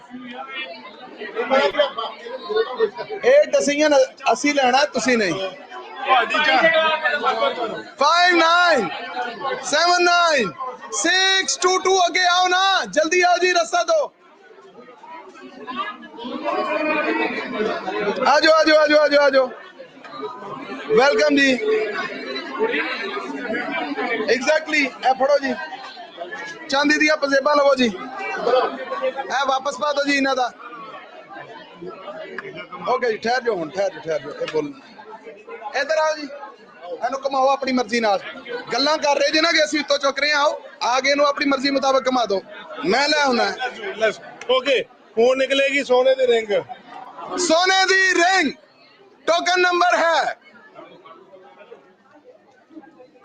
ਇਹ ਡਿਸੀਜਨ ਅਸੀਂ ਲੈਣਾ, ਤੁਸੀਂ ਨਹੀਂ। 5979622 ਅੱਗੇ आओ ना, जल्दी आओ जी, रस्ता दो। आजो आजो आजो आजो आजो। वेलकम जी। एग्जैक्टली ए फड़ो जी, चांदी दियां पजेबां लवो जी, ए वापस पा दो जी इन्हां दा। ओके जी, ठहर जाओ हुण, ठहर जाओ। ए बोल, इधर आओ जी, ਇਹਨੂੰ ਘਮਾਓ ਆਪਣੀ ਮਰਜ਼ੀ ਨਾਲ। ਗੱਲਾਂ ਕਰ ਰਹੇ ਜੇ ਨਾ ਕਿ ਅਸੀਂ ਉੱਤੋਂ ਚੁੱਕ ਰਹੇ ਹਾਂ, ਆਓ ਆਗੇ ਨੂੰ ਆਪਣੀ ਮਰਜ਼ੀ ਮੁਤਾਬਕ ਘਮਾ ਦਿਓ, ਮੈਂ ਲੈ ਆਉਣਾ। ओके, ਹੁਣ ਨਿਕਲੇਗੀ ਸੋਨੇ ਦੀ ਰਿੰਗ। सोने दी रिंग टोकन नंबर है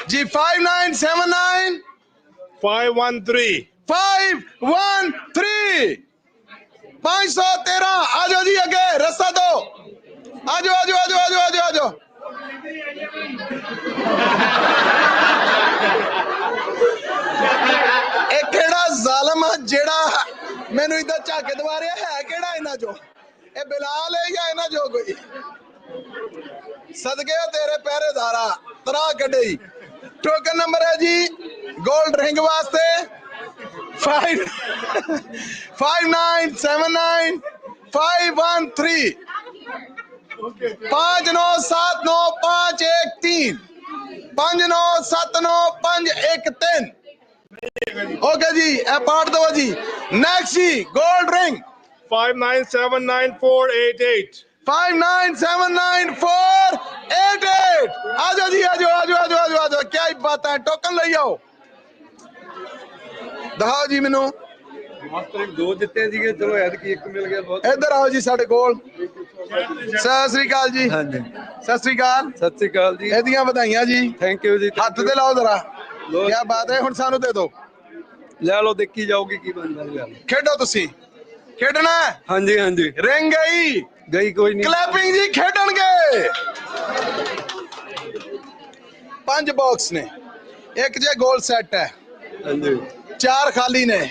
जी 5979 513 513। आजो जी आगे, रास्ता दो। आजो आजो आजो आजो आजो आजो। एक केड़ा जालिम जेड़ा मैनू इधर झाके दवा रहा है, केड़ा इन्हां चो? ए बिलाल है या इन्हां चो कोई? सदके तेरे पहरेदारा, तरा कड्डे। टोकन नंबर है जी गोल्ड रिंग वास्ते 5979 513 5979513 5979513। ओके जी, ए पार्ट दो जी। नेक्स्ट जी गोल्ड रिंग 5979488 5979488। आजो जी, आजो आजो आजो आजो आजो। क्या ही बात है, टोकन ले आओ, दिखाओ जी मैनू। दो जिते ਸੀਗੇ, ਚਲੋ ਐਤਕੀ ਇੱਕ ਮਿਲ ਗਿਆ ਬਹੁਤ। इधर आओ जी साडे कोल। सत श्री अकाल जी। हाँ जी, सत श्री अकाल। ਸਤਿ ਸ੍ਰੀ ਅਕਾਲ ਜੀ। ਇਹਦੀਆਂ ਵਧਾਈਆਂ ਜੀ। ਥੈਂਕ ਯੂ ਜੀ। ਹੱਥ ਤੇ ਲਾਓ ਜ਼ਰਾ। ਕੀ ਬਾਤ ਹੈ, ਹੁਣ ਸਾਨੂੰ ਦੇ ਦਿਓ। ਲੈ ਲਓ, ਦੇਖੀ ਜਾਓਗੇ ਕੀ ਬਣਦਾ ਜੀ। ਖੇਡੋ ਤੁਸੀਂ, ਖੇਡਣਾ ਹੈ? ਹਾਂਜੀ ਹਾਂਜੀ। ਰਿੰਗ ਗਈ ਕੋਈ ਨਹੀਂ। ਕਲੈਪਿੰਗ ਜੀ, ਖੇਡਣਗੇ। 5 ਬਾਕਸ ਨੇ, ਇੱਕ ਜੇ ਗੋਲ ਸੈੱਟ ਹੈ। ਹਾਂਜੀ। 4 ਖਾਲੀ ਨੇ।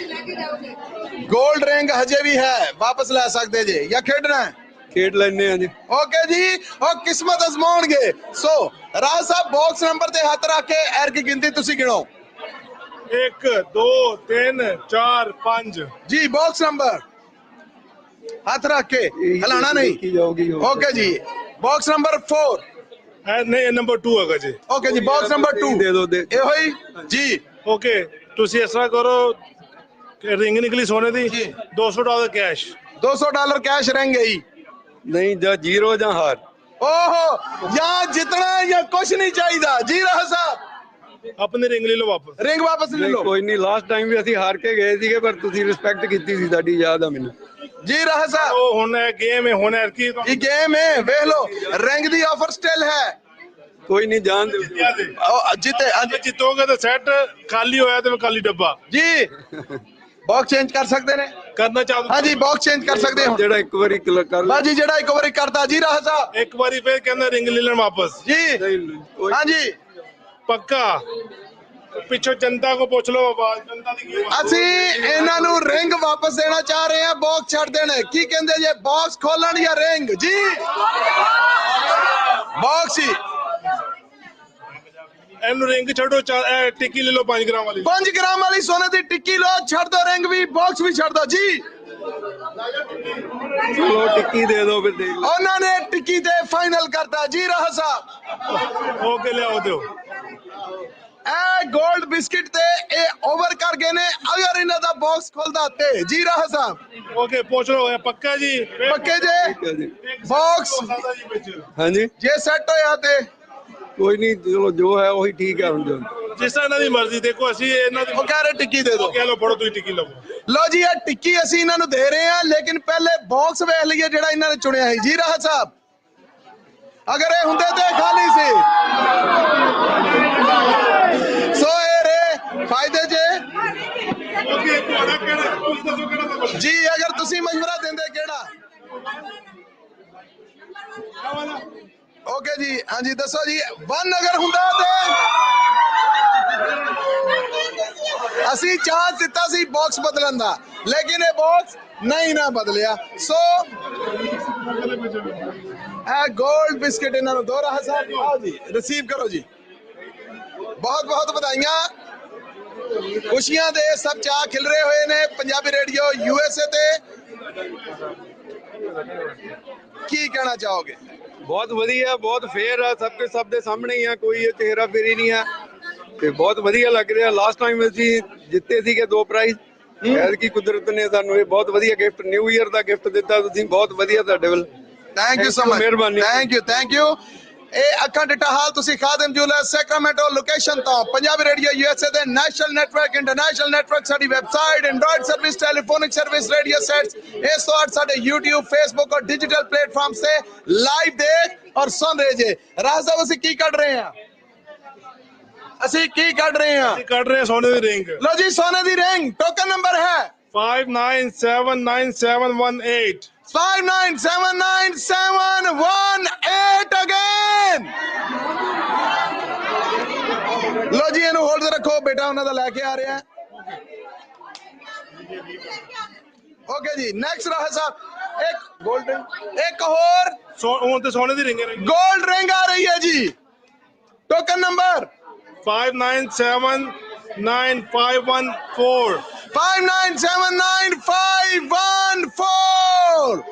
गोल्ड रिंग हजे भी है, वापस लै सकते जे या खेडना है? खेड लेने हैं जी। ओके जी, और किस्मत आजमाउणगे। सो राज साहब बॉक्स नंबर ते हाथ रख के एर की गिनती तुसी गिनो। 1 2 3 4 5 जी। बॉक्स नंबर ਹੱਥ ਰੱਖ ਕੇ ਹਿਲਾਣਾ ਨਹੀਂ। ਓਕੇ ਜੀ, ਬਾਕਸ ਨੰਬਰ 4 ਨਹੀਂ ਨੰਬਰ 2 ਹੈਗਾ ਜੀ। ਓਕੇ ਜੀ, ਬਾਕਸ ਨੰਬਰ 2 ਦੇ ਦਿਓ ਇਹੋ ਹੀ ਜੀ। ਓਕੇ ਤੁਸੀਂ ਇਸ ਤਰ੍ਹਾਂ ਕਰੋ, ਰਿੰਗ ਨਿਕਲੀ ਸੋਨੇ ਦੀ, $200 ਕੈਸ਼। $200 ਕੈਸ਼ ਰਿੰਗ ਗਈ। ਨਹੀਂ, ਜਾਂ ਜ਼ੀਰੋ ਜਾਂ ਹਾਰ। ਓਹੋ, ਜਾਂ ਜਿੱਤਣਾ ਜਾਂ ਕੁਝ ਨਹੀਂ ਚਾਹੀਦਾ। ਜੀ ਰਾਹ ਸਾਹਿਬ ਆਪਣੀ ਰਿੰਗ ਲੈ ਲਓ ਵਾਪਸ। ਰਿੰਗ ਵਾਪਸ ਲੈ ਲਓ। ਕੋਈ ਨਹੀਂ, ਲਾਸਟ ਟਾਈਮ ਵੀ ਅਸੀਂ ਹਾਰ ਕੇ ਗਏ ਸੀਗੇ, ਪਰ ਤੁਸੀਂ ਰਿਸਪੈਕਟ ਕੀਤੀ ਸੀ ਸਾਡੀ, ਯਾਦ ਆ ਮੈਨੂੰ। ਜੀ ਰਾਹ ਸਾਹਿਬ ਉਹ ਹੁਣ ਗੇਮ ਹੈ, ਹੁਣ ਕੀ ਇਹ ਗੇਮ ਹੈ, ਵੇਖ ਲਓ ਰਿੰਗ ਦੀ ਆਫਰ ਸਟਿਲ ਹੈ। ਕੋਈ ਨਹੀਂ, ਜਾਣ ਦਿਓ। ਜਿੱਤੇ ਅੱਜ ਜਿੱਤੋਗੇ ਤਾਂ ਸੈੱਟ, ਖਾਲੀ ਹੋਇਆ ਤੇ ਖਾਲੀ ਡੱਬਾ ਜੀ। ਬਾਕਸ ਚੇਂਜ ਕਰ ਸਕਦੇ ਨੇ, ਕਰਨਾ ਚਾਹੋ? ਹਾਂਜੀ ਬਾਕਸ ਚੇਂਜ ਕਰ ਸਕਦੇ ਹੋ। ਜਿਹੜਾ ਇੱਕ ਵਾਰੀ ਕਰ ਬਾਜੀ, ਜਿਹੜਾ ਇੱਕ ਵਾਰੀ ਕਰਤਾ ਜੀ ਰਾਹ ਸਾਹਿਬ, ਇੱਕ ਵਾਰੀ ਫੇਰ ਕਹਿੰਦਾ ਰਿੰਗ ਲੈ ਲੈਣ ਵਾਪਸ ਜੀ। ਹਾਂਜੀ ਪੱਕਾ। ਪਿੱਛੋਂ ਜਨਤਾ ਕੋ ਪੁੱਛ ਲਓ, ਆਵਾਜ਼ ਜਨਤਾ ਦੀ ਕੀ। ਅਸੀਂ ਇਹਨਾਂ ਨੂੰ ਰਿੰਗ ਵਾਪਸ ਦੇਣਾ ਚਾਹ ਰਹੇ ਹਾਂ, ਬਾਕਸ ਛੱਡ ਦੇਣ। ਕੀ ਕਹਿੰਦੇ ਜੇ, ਬਾਕਸ ਖੋਲਣ ਜਾਂ ਰਿੰਗ? ਜੀ ਬਾਕਸ ਹੀ। ਇਹਨੂੰ ਰਿੰਗ ਛੱਡੋ, ਟਿੱਕੀ ਲੈ ਲਓ 5 ਗ੍ਰਾਮ ਵਾਲੀ। 5 ਗ੍ਰਾਮ ਵਾਲੀ ਸੋਨੇ ਦੀ ਟਿੱਕੀ ਲਓ, ਛੱਡ ਦੋ ਰਿੰਗ ਵੀ, ਬਾਕਸ ਵੀ ਛੱਡ ਦੋ ਜੀ। ਚਲੋ ਟਿੱਕੀ ਦੇ ਦਿਓ ਫਿਰ। ਉਹਨਾਂ ਨੇ ਟਿੱਕੀ ਤੇ ਫਾਈਨਲ ਕਰਤਾ ਜੀ ਰਾਹ ਸਾਹਿਬ। ਓਕੇ ਲਿਆਓ ਦਿਓ। ਇਹ 골ਡ ਬਿਸਕਿਟ ਤੇ ਇਹ ਓਵਰ ਕਰ ਗਏ ਨੇ, ਅਗਰ ਇਹਨਾਂ ਦਾ ਬਾਕਸ ਖੁੱਲਦਾ ਤੇ। ਜੀ ਰਾਹ ਸਾਹਿਬ ਓਕੇ ਪੁੱਛ ਲਓ, ਇਹ ਪੱਕਾ ਜੀ? ਪੱਕੇ ਜੇ ਬਾਕਸ? ਹਾਂਜੀ, ਜੇ ਸੈੱਟ ਹੋਇਆ ਤੇ ਕੋਈ ਨਹੀਂ, ਚਲੋ ਜੋ ਹੈ ਉਹੀ ਠੀਕ ਹੈ। ਹੁਣ ਜੋ ਜਿਸ ਤਰ੍ਹਾਂ ਇਹਨਾਂ ਦੀ ਮਰਜ਼ੀ, ਦੇਖੋ ਅਸੀਂ ਇਹਨਾਂ ਦੀ ਉਹ ਕਹਿ ਰਹੇ ਟਿੱਕੀ ਦੇ ਦਿਓ। ਕਹਿ ਲਓ, ਫੜੋ ਤੁਸੀਂ ਟਿੱਕੀ ਲਓ। ਲਓ ਜੀ, ਇਹ ਟਿੱਕੀ ਅਸੀਂ ਇਹਨਾਂ ਨੂੰ ਦੇ ਰਹੇ ਹਾਂ, ਲੇਕਿਨ ਪਹਿਲੇ ਬਾਕਸ ਵੇਖ ਲਈਏ ਜਿਹੜਾ ਇਹਨਾਂ ਨੇ ਚੁਣਿਆ ਹੈ। ਜੀ ਰਾਹ ਸਾਹਿਬ, ਅਗਰ ਇਹ ਹੁੰਦੇ ਤੇ ਖਾਲੀ ਸੀ। ਸੋ ਇਹ ਰੇ ਫਾਇਦੇ ਜੇ ਜੀ। ਅਗਰ ਤੁਸੀਂ ਮਸ਼ਵਰਾ ਦਿੰਦੇ ਕਿਹੜਾ? ਓਕੇ ਜੀ, ਹਾਂਜੀ ਦੱਸੋ ਜੀ। 1 ਅਗਰ ਹੁੰਦਾ ਤੇ ਅਸੀਂ ਚਾਂਸ ਦਿੱਤਾ ਸੀ ਬਾਕਸ ਬਦਲਣ ਦਾ, ਲੇਕਿਨ ਇਹ ਬਾਕਸ ਨਹੀਂ ਨਾ ਬਦਲਿਆ। ਸੋ ਇਹ 골ਡ ਬਿਸਕਿਟ ਇਹਨਾਂ ਨੂੰ ਦੋ। ਰਾਹ ਸਾਹਿਬ ਆਓ ਜੀ, ਰਿਸੀਵ ਕਰੋ ਜੀ। ਬਹੁਤ ਬਹੁਤ ਵਧਾਈਆਂ, ਖੁਸ਼ੀਆਂ ਦੇ ਸਭ ਚਾਹ ਖਿਲਰੇ ਹੋਏ ਨੇ ਪੰਜਾਬੀ ਰੇਡੀਓ USA ਤੇ। ਕੀ ਕਹਿਣਾ ਚਾਹੋਗੇ? ਬਹੁਤ ਵਧੀਆ, ਬਹੁਤ ਫੇਅਰ ਆ, ਸਭ ਦੇ ਸਾਹਮਣੇ ਹੀ ਆ, ਕੋਈ ਚਿਹਰਾ ਫੇਰੀ ਨਹੀਂ ਆ ਤੇ ਬਹੁਤ ਵਧੀਆ ਲੱਗ ਰਿਹਾ। ਲਾਸਟ ਟਾਈਮ ਅਸੀਂ ਜਿੱਤੇ ਸੀਗੇ 2 ਪ੍ਰਾਈਜ਼, ਐਤਕੀ ਕੁਦਰਤ ਨੇ ਸਾਨੂੰ ਇਹ ਬਹੁਤ ਵਧੀਆ ਗਿਫਟ, ਨਿਊ ਈਅਰ ਦਾ ਗਿਫਟ ਦਿੱਤਾ। ਤੁਸੀਂ ਬਹੁਤ ਵਧੀਆ, ਤੁਹਾਡੇ ਵੱਲ ਥੈਂਕ ਯੂ ਸੋ ਮਚ, ਮਿਹਰਬਾਨੀ। Thank you. ਇਹ ਅੱਖਾਂ ਡਿੱਠਾ ਹਾਲ ਤੁਸੀਂ ਖਾਦਿਮ ਜੁਐਲਰਸ ਸੈਕਰਾਮੈਂਟੋ ਲੋਕੇਸ਼ਨ ਤੋਂ ਪੰਜਾਬੀ ਰੇਡੀਓ USA ਦੇ ਨੈਸ਼ਨਲ ਨੈਟਵਰਕ, ਇੰਟਰਨੈਸ਼ਨਲ ਨੈਟਵਰਕ, ਸਾਡੀ website, Android service, telephonic service, radio sets, ਇਸ ਤੋਂ ਬਾਅਦ ਸਾਡੇ YouTube, Facebook ਔਰ ਡਿजिटल प्लेटफॉर्म से ਲਾਈਵ ਦੇਖ ਔਰ ਸੁਣ ਰਹੇ ਜੇ। ਰਾਜ ਸਾਹਿਬ, ਅਸੀਂ ਕੀ ਕੱਢ ਰਹੇ ਹਾਂ? ਅਸੀਂ ਕੀ ਕੱਢ ਰਹੇ ਹਾਂ? ਕੱਢ ਰਹੇ ਸੋਨੇ ਦੀ ਰਿੰਗ। ਲਓ ਜੀ, ਸੋਨੇ ਦੀ ਰਿੰਗ। ਟੋਕਨ ਨੰਬਰ ਹੈ 597918 597918 ਅਗੇਨ। ਲੋ ਜੀ, ਇਹਨੂੰ ਹੋਲਡ ਰੱਖੋ, ਬੇਟਾ ਉਹਨਾਂ ਦਾ ਲੈ ਕੇ ਆ ਰਿਹਾ। ਓਕੇ ਜੀ, ਨੈਕਸਟ ਰਾਹ ਸਾਹਿਬ, ਇੱਕ 골ਡਨ, ਇੱਕ ਹੋਰ ਹੁਣ ਤੇ ਸੋਨੇ ਦੀ ਰਿੰਗ ਹੈ। 골ਡ ਰਿੰਗ ਆ ਰਹੀ ਹੈ ਜੀ। Token number 59791514 59791514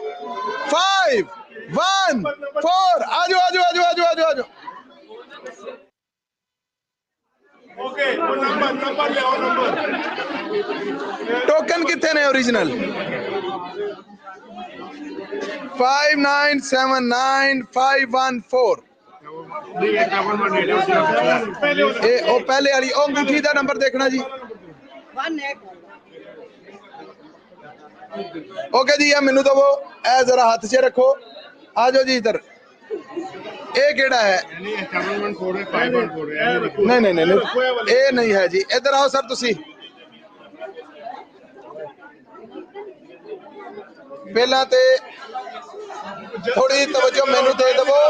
514। आजो आजो आजो आजो आजो आजो। ओके, नंबर ले आओ, नंबर। टोकन कितने ने ओरिजिनल? 59791514। ਉਹ ਪਹਿਲੇ ਵਾਲੀ ਉਹ ਅੰਗੂਠੀ ਦਾ ਨੰਬਰ ਦੇਖਣਾ ਜੀ। ओके जी, ये मैनू दवो, ए जरा हाथ से रखो। आ जाओ जी इधर। ये केड़ा है? नहीं नहीं नहीं, ये नहीं है जी। इधर आओ सर, तुसी पहला ते थोड़ी तवज्जो मैनू दे दवो।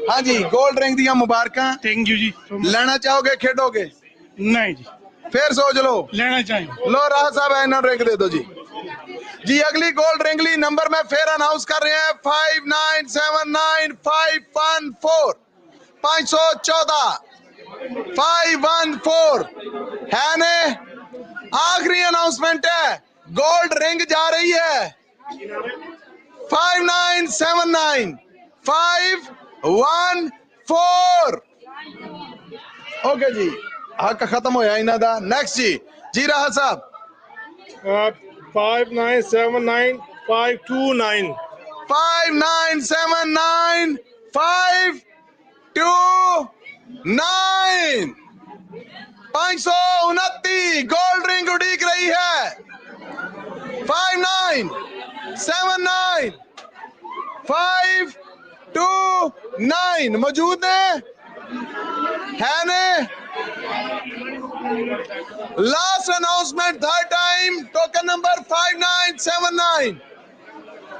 हाँ जी, गोल्ड रिंग दियां मुबारकां। थैंक यू जी। लेना चाहोगे, खेडोगे? नहीं जी। फिर सोच लो। लेना चाहिए। लो राह साहब, इन्हों रिंग दे दो जी। जी, अगली गोल्ड रिंगली नंबर मैं फिर अनाउंस कर रहे हैं 5979514514 514 है ने। आखिरी अनाउंसमेंट है, गोल्ड रिंग जा रही है 5979 514 ओके जी हक खत्म होया इन्हां दा नेक्स्ट जी राहत साहब 5979 529 5979 529 529 गोल्ड रिंग उड़ीक रही है 5979 529 मौजूद है ने last announcement third time token number 5979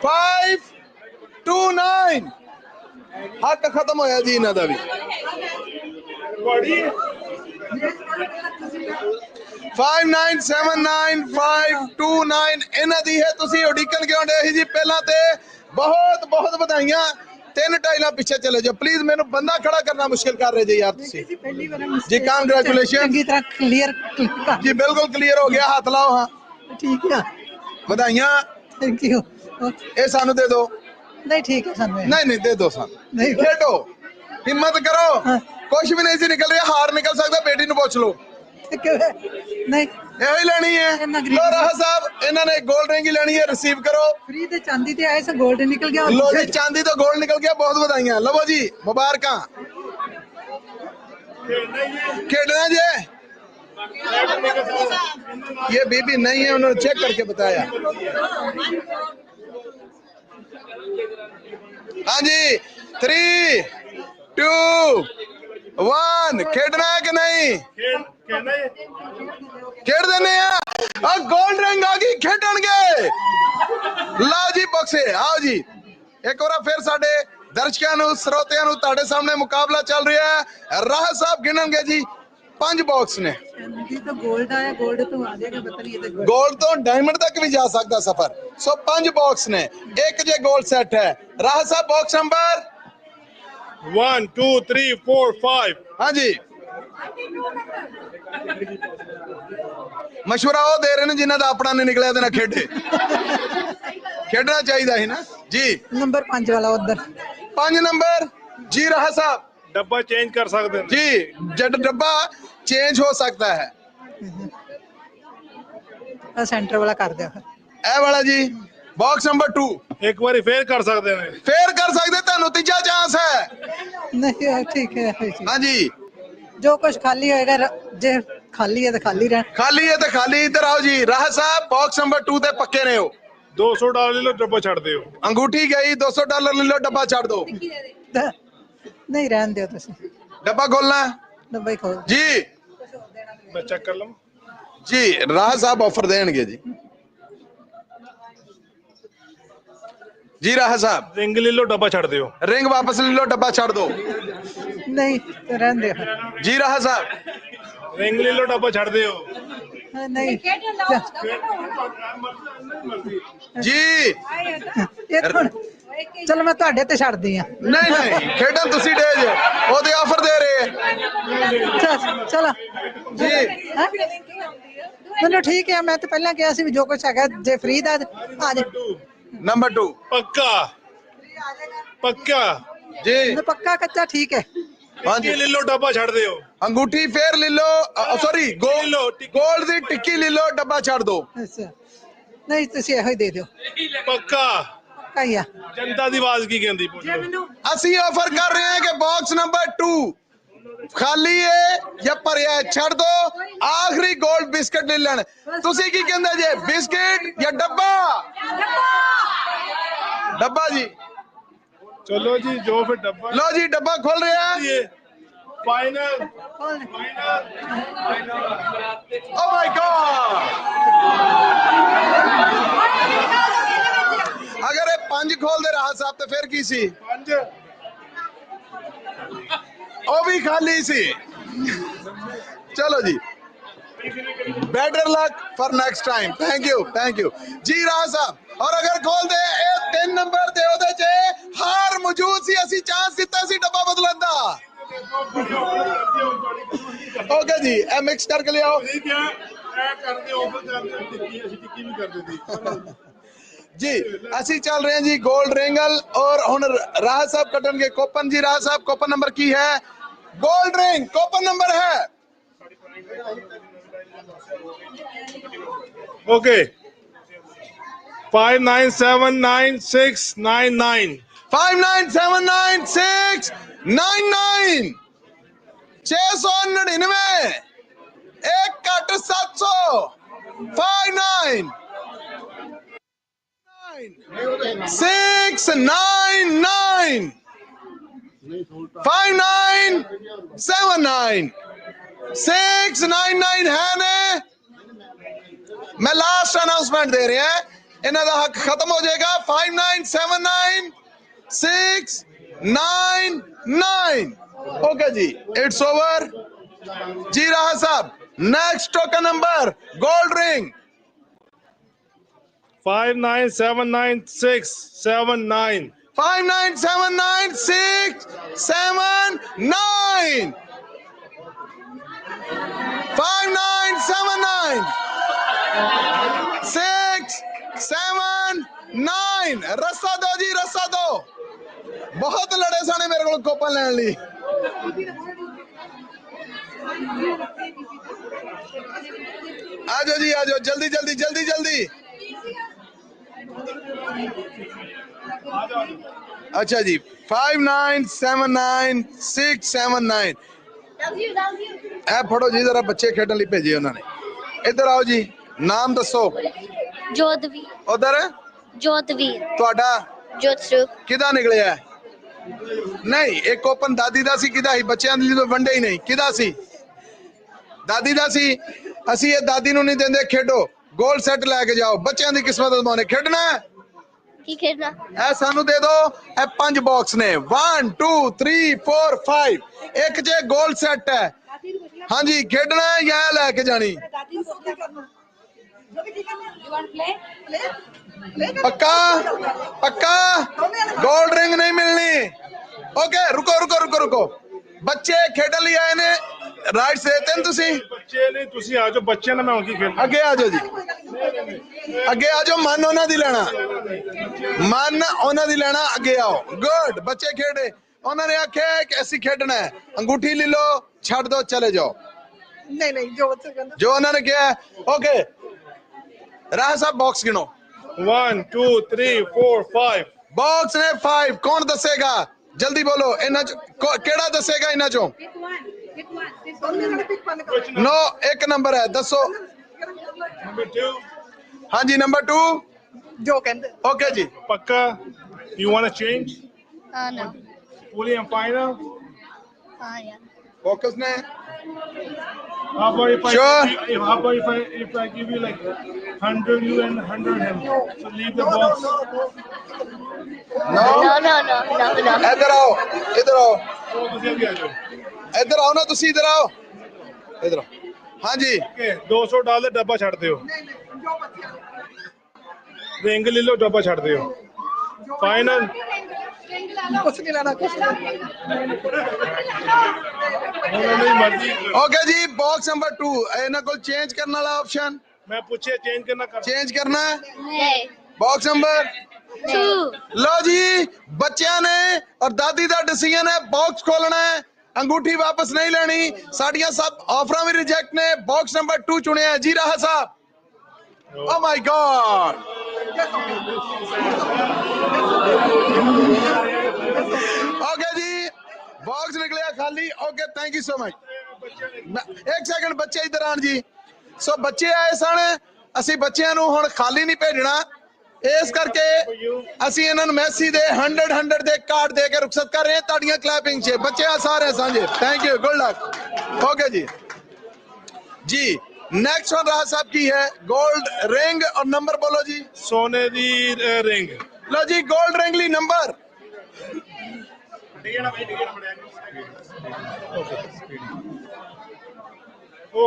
529 हक खत्म होया जी इन्हां दा भी 5979 529 इन्हां दी है तुसी उड़ीकन क्यों डे जी पहला ते बहुत बहुत बधाइयां 3 टाइलां पीछे चले जाओ प्लीज मेनू बंदा खड़ा करना मुश्किल कर रहे जी यार तुसी जी कांग्रेचुलेशन चंगी तरह क्लियर जी बिल्कुल क्लियर हो गया हाथ लाओ हाँ ठीक है बधाइयां थैंक यू ये सानू दे दो नहीं ठीक है सानू नहीं दे दो सानू नहीं खेडो हिम्मत करो कुछ भी नहीं सी निकल रहा हार निकल सकता बेटी नु पूछ लो नहीं यही लेनी है लो राहत साहब इन्होंने गोल्ड रिंग ही लेनी है रिसीव करो फ्री ते चांदी ते आए से गोल्ड निकल गया लो जी चांदी तो गोल्ड निकल गया बहुत बधाइयां लो जी मुबारक खेलना जी ये बीबी नहीं है उन्होंने चेक करके बताया हाँ जी 3 2 1 खेलना है कि नहीं खेड देने और गोल्ड रिंग आ गई खेडणगे लो जी बक्से आओ जी एक बार फिर साडे दर्शकों नु श्रोतियां नु तुहाडे सामने मुकाबला चल रहा है राहत साहब गिनणगे जी 5 बॉक्स ने तो गोल्ड आया गोल्ड तो आ जाएगा पता नहीं ये गोल्ड तो डायमंड तक भी जा सकता सफर सो 5 बॉक्स ने एक जे गोल्ड सेट है राहत साहब बॉक्स नंबर 1 2 3 4 5 हाँ जी मशवरा वो दे रहे ने जिन्हां दा अपना नहीं निकलिया ना खेडे खेडना चाहिए ही ना जी नंबर 5 वाला उधर 5 नंबर जी राहत साहब डब्बा चेंज कर सकते हैं जी जब डब्बा चेंज हो सकता है सेंटर वाला कर दो ए वाला जी बॉक्स नंबर 2 एक बार फेर कर सकते हैं तुहानू तीजा चांस है नहीं ठीक है हाँ जी जो कुछ खाली होएगा जे खाली है तो खाली रह खाली है तो खाली इधर आओ जी राहत साहब बॉक्स नंबर 2 ते पक्के ने हो $200 ले लो डब्बा छड़ दो अंगूठी गई $200 ले लो डब्बा छड़ दो नहीं रहन दो तुसी डब्बा खोलना डब्बा ही खोल जी मैं चेक कर लूं जी राहत साहब ऑफर देंगे जी जी राहत साहब रिंग ले लो डब्बा छड़ दो रिंग वापस ले लो डब्बा छड़ दो नहीं तो रहन दो जी राहत साहब रिंग ले लो डब्बा छड़ दो नहीं जी चलो मैं ਤੁਹਾਡੇ ਤੇ ਛੱਡਦੀ ਆ नहीं खेडन तुसी डे जे ओदे ऑफर दे रहे हैं चलो जी चलो ठीक है मैं तो पहला किया सी जो कुछ है जे फ्री दा आ जा नंबर 2 पक्का पक्का जी पक्का कच्चा ठीक है हाँ जी ले लो डब्बा छड़ दो अंगूठी फेर ले लो सॉरी गोल्ड दी टिक्की ले लो डब्बा छड़ दो अच्छा नहीं तुसी ਇਹੋ ਹੀ ਦੇ ਦਿਓ पक्का ਪੱਕਾ ਹੀ ਆ जनता दी आवाज की कहंदी ਅਸੀਂ ऑफर कर रहे हैं कि बॉक्स नंबर 2 खाली है या भरिया है छड़ दो आखिरी गोल्ड बिस्किट ले लेन तुसी की कहंदे जे बिस्किट या डब्बा डब्बा जी चलो जी जो फिर डब्बा लो जी डब्बा खोल रहे हैं फाइनल ओ माय गॉड अगर ये 5 खोल दे राहत साहब तो फिर की सी 5 ओ भी खाली सी चलो जी better luck for next time thank you जी राहत साहब और अगर खोल दे 3 नंबर दे ओदे च हार मौजूद सी ਅਸੀਂ ਚਾਂਸ ਦਿੱਤਾ ਸੀ ਡੱਬਾ ਬਦਲਣ ਦਾ ओके जी ए मिक्स करके ले आओ ठीक है ए कर दे ऑफर कर दे टिक्की ਅਸੀਂ टिक्की भी कर देती ਜੀ ਅਸੀਂ ਚੱਲ ਰਹੇ ਹਾਂ ਜੀ 골ਡ ਰਿੰਗਲ ਔਰ ਹੁਣ ਰਾਹ ਸਾਹਿਬ ਕੱਢਣਗੇ ਕੋਪਨ ਜੀ। ਰਾਹ ਸਾਹਿਬ ਕੋਪਨ ਨੰਬਰ ਕੀ ਹੈ? 골ਡ ਰਿੰਗ ਕੋਪਨ ਨੰਬਰ ਹੈ Okay. 5979699. 5979699 699 1 ਘੱਟ 700 59 699 5979 699 है ने। मैं लास्ट अनाउंसमेंट दे रहे हैं, इन्हों का हक खत्म हो जाएगा। 5979699 ओके जी, इट्स ओवर जी। राह साहब next token number gold ring 5979679. 5979679 5979 679 रस्सा दो जी, रस्सा दो। बहुत लड़े साने मेरे को कोपन लैन ली। आजो जी आजो, जल्दी जल्दी जल्दी जल्दी। अच्छा जी 5979679 ए फड़ो जी, जरा बच्चे खेडन ਲਈ ਭੇਜੇ ਉਹਨਾਂ ਨੇ। ਇੱਧਰ ਆਓ ਜੀ, ਨਾਮ ਦੱਸੋ। ਜੋਤਵੀਰ। ਉਧਰ ਜੋਤਵੀਰ। ਤੁਹਾਡਾ? ਜੋਤਸੁਖ। ਕਿਹਦਾ ਨਿਕਲਿਆ? ਨਹੀਂ, ਇੱਕ ਓਪਨ ਦਾਦੀ ਦਾ ਸੀ, ਕਿਹਦਾ ਸੀ? ਬੱਚਿਆਂ ਦੀ ਤਾਂ ਵੰਡੇ ਹੀ ਨਹੀਂ, ਕਿਹਦਾ ਸੀ? ਦਾਦੀ ਦਾ ਸੀ। ਅਸੀਂ ਇਹ ਦਾਦੀ ਨੂੰ ਨਹੀਂ ਦਿੰਦੇ, ਖੇਡੋ ਗੋਲ ਸੈੱਟ ਲੈ ਕੇ ਜਾਓ, ਬੱਚਿਆਂ ਦੀ ਕਿਸਮਤ ਅਜ਼ਮਾਉਣੇ। ਖੇਡਣਾ ਕੀ ਖੇਡਣਾ? ਇਹ ਸਾਨੂੰ ਦੇ ਦਿਓ। ਇਹ 5 ਬਾਕਸ ਨੇ 1 2 3 4 5 ਇੱਕ ਚ ਗੋਲ ਸੈੱਟ ਹੈ। ਹਾਂਜੀ ਖੇਡਣਾ ਜਾਂ ਲੈ ਕੇ ਜਾਣੀ? पक्का पक्का गोल्ड रिंग नहीं मिलनी। ओके रुको रुको रुको रुको, बच्चे खेडन ਲਈ ਆਏ ਨੇ, ਰਾਈਟਸ ਦੇਤੇ ਨੇ ਤੁਸੀਂ? ਬੱਚੇ ਨਹੀਂ, ਤੁਸੀਂ ਆ ਜਾਓ, ਬੱਚਿਆਂ ਨਾਲ ਮੈਂ ਹੁਣ ਕੀ ਖੇਡਣਾ। ਅੱਗੇ ਆ ਜਾਓ ਜੀ, ਅੱਗੇ ਆ ਜਾਓ। ਮਨ ਉਹਨਾਂ ਦੀ ਲੈਣਾ, ਮਨ ਉਹਨਾਂ ਦੀ ਲੈਣਾ। ਅੱਗੇ ਆਓ। ਗੁੱਡ, ਬੱਚੇ ਖੇਡੇ। ਉਹਨਾਂ ਨੇ ਆਖਿਆ ਕਿ ਅਸੀਂ ਖੇਡਣਾ ਹੈ, ਅੰਗੂਠੀ ਲੈ ਲਓ, ਛੱਡ ਦੋ, ਚਲੇ ਜਾਓ। ਨਹੀਂ ਨਹੀਂ, ਜੋ ਉਹਨਾਂ ਨੇ ਕਿਹਾ। ਓਕੇ ਰਾਹ ਸਾਹਿਬ ਬਾਕਸ ਗਿਣੋ। 1 2 3 4 5 ਬਾਕਸ ਨੇ 5। ਕੌਣ ਦੱਸੇਗਾ? ਜਲਦੀ ਬੋਲੋ। ਇਹਨਾਂ ਚ ਕਿਹੜਾ ਦੱਸੇਗਾ? ਇਹਨਾਂ ਚੋਂ ਨੋ ਇੱਕ ਨੰਬਰ ਹੈ, ਦੱਸੋ। ਨੰਬਰ 2। ਹਾਂਜੀ ਨੰਬਰ 2 ਜੋ ਕਹਿੰਦੇ। ਓਕੇ ਜੀ ਪੱਕਾ। You want to change? No. Fully and final? Yeah. Focus ਨੇ। How about if Sure. how about if I give you like 100 you and 100 him? So leave the box. No. ਇੱਧਰ ਆਓ, ਇੱਧਰ ਆਓ, ਉਹ ਤੁਸੀਂ ਅੱਗੇ ਆ ਜਾਓ। ਇੱਧਰ ਆਓ ਨਾ ਤੁਸੀਂ, ਇੱਧਰ ਆਓ, ਇੱਧਰ ਆਓ। ਹਾਂਜੀ Okay, $200 ਡੱਬਾ ਛੱਡ ਦਿਓ। ਰਿੰਗ ਲੈ ਲਓ, ਡੱਬਾ ਛੱਡ ਦਿਓ। ਫਾਈਨਲ। ਕੁਛ ਨਹੀਂ ਲੈਣਾ, ਕੁਛ ਓਕੇ ਜੀ ਬਾਕਸ ਨੰਬਰ 2 ਇਹਨਾਂ ਕੋਲ ਚੇਂਜ ਕਰਨ ਵਾਲਾ ਆਪਸ਼ਨ। ਮੈਂ ਪੁੱਛਿਆ ਚੇਂਜ ਕਰਨਾ ਕਰ। ਚੇਂਜ ਕਰਨਾ ਹੈ ਨਹੀਂ। Box number 2। ਲਓ ਜੀ, ਬੱਚਿਆਂ ਨੇ ਔਰ ਦਾਦੀ ਦਾ ਡਿਸੀਜਨ ਹੈ, ਬਾਕਸ ਖੋਲਣਾ ਹੈ, ਅੰਗੂਠੀ ਵਾਪਸ ਨਹੀਂ ਲੈਣੀ। ਸਾਡੀਆਂ ਸਭ ਆਫਰਾਂ ਵੀ ਰਿਜੈਕਟ ਨੇ। ਬਾਕਸ ਨੰਬਰ 2 ਚੁਣਿਆ ਜੀ ਰਾਹ ਸਾਹਿਬ। ਓ ਮਾਈ ਗॉड, ओके जी बॉक्स निकलिया खाली। Okay thank you so much. एक सेकंड, बच्चे इधर आन जी। सो बच्चे आए सन, ਅਸੀਂ ਬੱਚਿਆਂ ਨੂੰ ਹੁਣ ਖਾਲੀ ਨਹੀਂ ਭੇਜਣਾ, ਇਸ ਕਰਕੇ ਅਸੀਂ ਇਹਨਾਂ ਨੂੰ ਮੈਸੀ ਦੇ 100 ਦੇ ਕਾਰਡ ਦੇ ਕੇ ਰੁਖਸਤ ਕਰ ਰਹੇ ਹਾਂ। ਤੁਹਾਡੀਆਂ ਕਲੈਪਿੰਗ 'ਚ ਬੱਚੇ ਸਾਰੇ ਸਾਂਝੇ। Thank you, good luck. Okay जी जी नेक्स्ट वन राह साहब की है गोल्ड रिंग और नंबर बोलो जी। सोने दी रिंग। लो जी गोल्ड रिंग ली नंबर।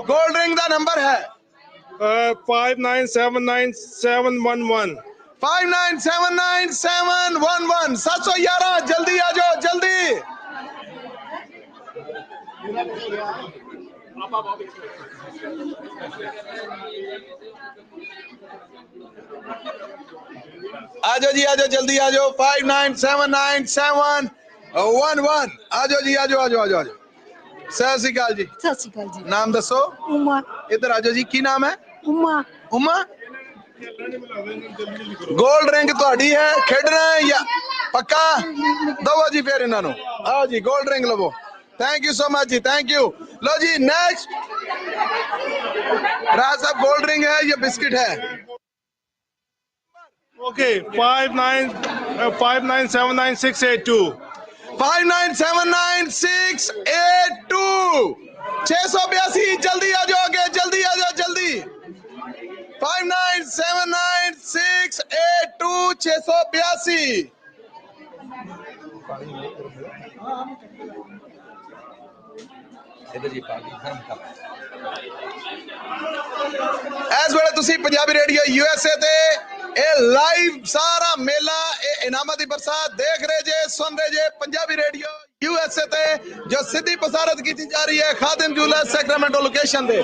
गोल्ड रिंग दा नंबर है 5979711 5979711 711। जल्दी आ जाओ, जल्दी। आ जाओ जी, आ जाओ, जल्दी आ जाओ। 59797111 आ जाओ जी, आ जाओ, आ जाओ, आ जाओ, आ जाओ। सत श्री अकाल जी। सत श्री अकाल जी। नाम दसो। उमा। इधर आ जाओ जी, की नाम है? उमा। उमा, गोल्ड रिंग ਤੁਹਾਡੀ है, खेडना है या पक्का? दवो जी फिर इन्हों। आओ जी, गोल्ड रिंग लवो। थैंक यू सो मच जी, थैंक यू। लो जी next. Raj Sahib, gold ring है या बिस्किट है? Okay, 59799682. 59799682 682। जल्दी आ जाओ आगे, जल्दी आ जाओ, जल्दी। 59799682 682। ਇਸ ਵੇਲੇ ਤੁਸੀਂ ਪੰਜਾਬੀ ਰੇਡੀਓ USA ਤੇ ਇਹ ਲਾਈਵ ਸਾਰਾ ਮੇਲਾ, ਇਹ ਇਨਾਮਾਂ ਦੀ ਬਰਸਾਤ ਦੇਖ ਰਹੇ ਜੇ, ਸੁਣ ਰਹੇ ਜੇ। ਪੰਜਾਬੀ ਰੇਡੀਓ USA ਤੇ ਜੋ ਸਿੱਧੀ ਪ੍ਰਸਾਰਿਤ ਕੀਤੀ ਜਾ ਰਹੀ ਹੈ ਖਾਦਿਮ ਜੂਲਰਸ ਸੈਕਰਾਮੈਂਟੋ ਲੋਕੇਸ਼ਨ ਦੇ।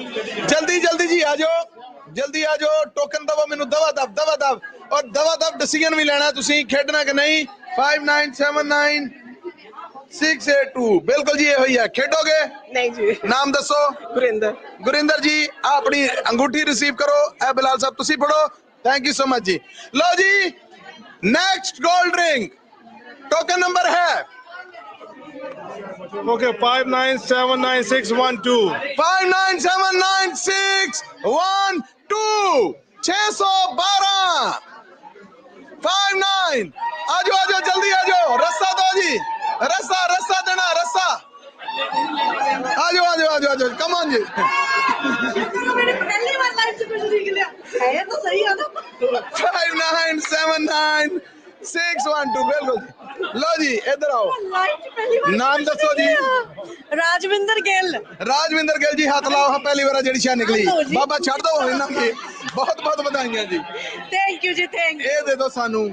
ਜਲਦੀ ਜਲਦੀ ਜੀ ਆ ਜਾਓ, ਜਲਦੀ ਆ ਜਾਓ। ਟੋਕਨ ਦਵੋ ਮੈਨੂੰ, ਦਵਾ ਦਵ, ਦਵਾ ਦਵ, ਔਰ ਦਵਾ ਦਵ ਡਿਸੀਜਨ ਵੀ ਲੈਣਾ ਤੁਸੀਂ, ਖੇਡਣਾ ਕਿ ਨਹੀਂ। 59799682 ਬਿਲਕੁਲ ਜੀ, ਇਹੋ ਹੀ ਹੈ। ਖੇਡੋਗੇ? ਨਹੀਂ ਜੀ। ਨਾਮ ਦੱਸੋ। ਗੁਰਿੰਦਰ। ਗੁਰਿੰਦਰ ਜੀ, ਆਪਣੀ ਅੰਗੂਠੀ ਰਿਸੀਵ ਕਰੋ। ਇਹ ਬਿਲਾਲ ਸਾਹਿਬ ਤੁਸੀਂ ਪੜੋ। थैंक यू सो मच जी। लो जी next gold ring token number है Okay, 59799612. 59799612 612। 59। आ जाओ, आ जाओ, जल्दी आ जाओ। रस्सा दो जी, रस्सा, रस्सा देना, रस्सा। आ जाओ, आ जाओ, आ जाओ, आ जाओ, कम ऑन जी। मैंने पहली बार लाइफ से कुछ सीख लिया है, तो सही है ना। 59799612 बिल्कुल। लो जी इधर आओ। नाम दसो जी। राजविंदर गिल। राजविंदर गिल जी, हाथ लाओ। हाँ, पहली बार जेडी शाह निकली। बाबा छड़ दो इन्हां की। बहुत बहुत बधाइयां जी। थैंक यू जी, थैंक यू। दे दो सानू,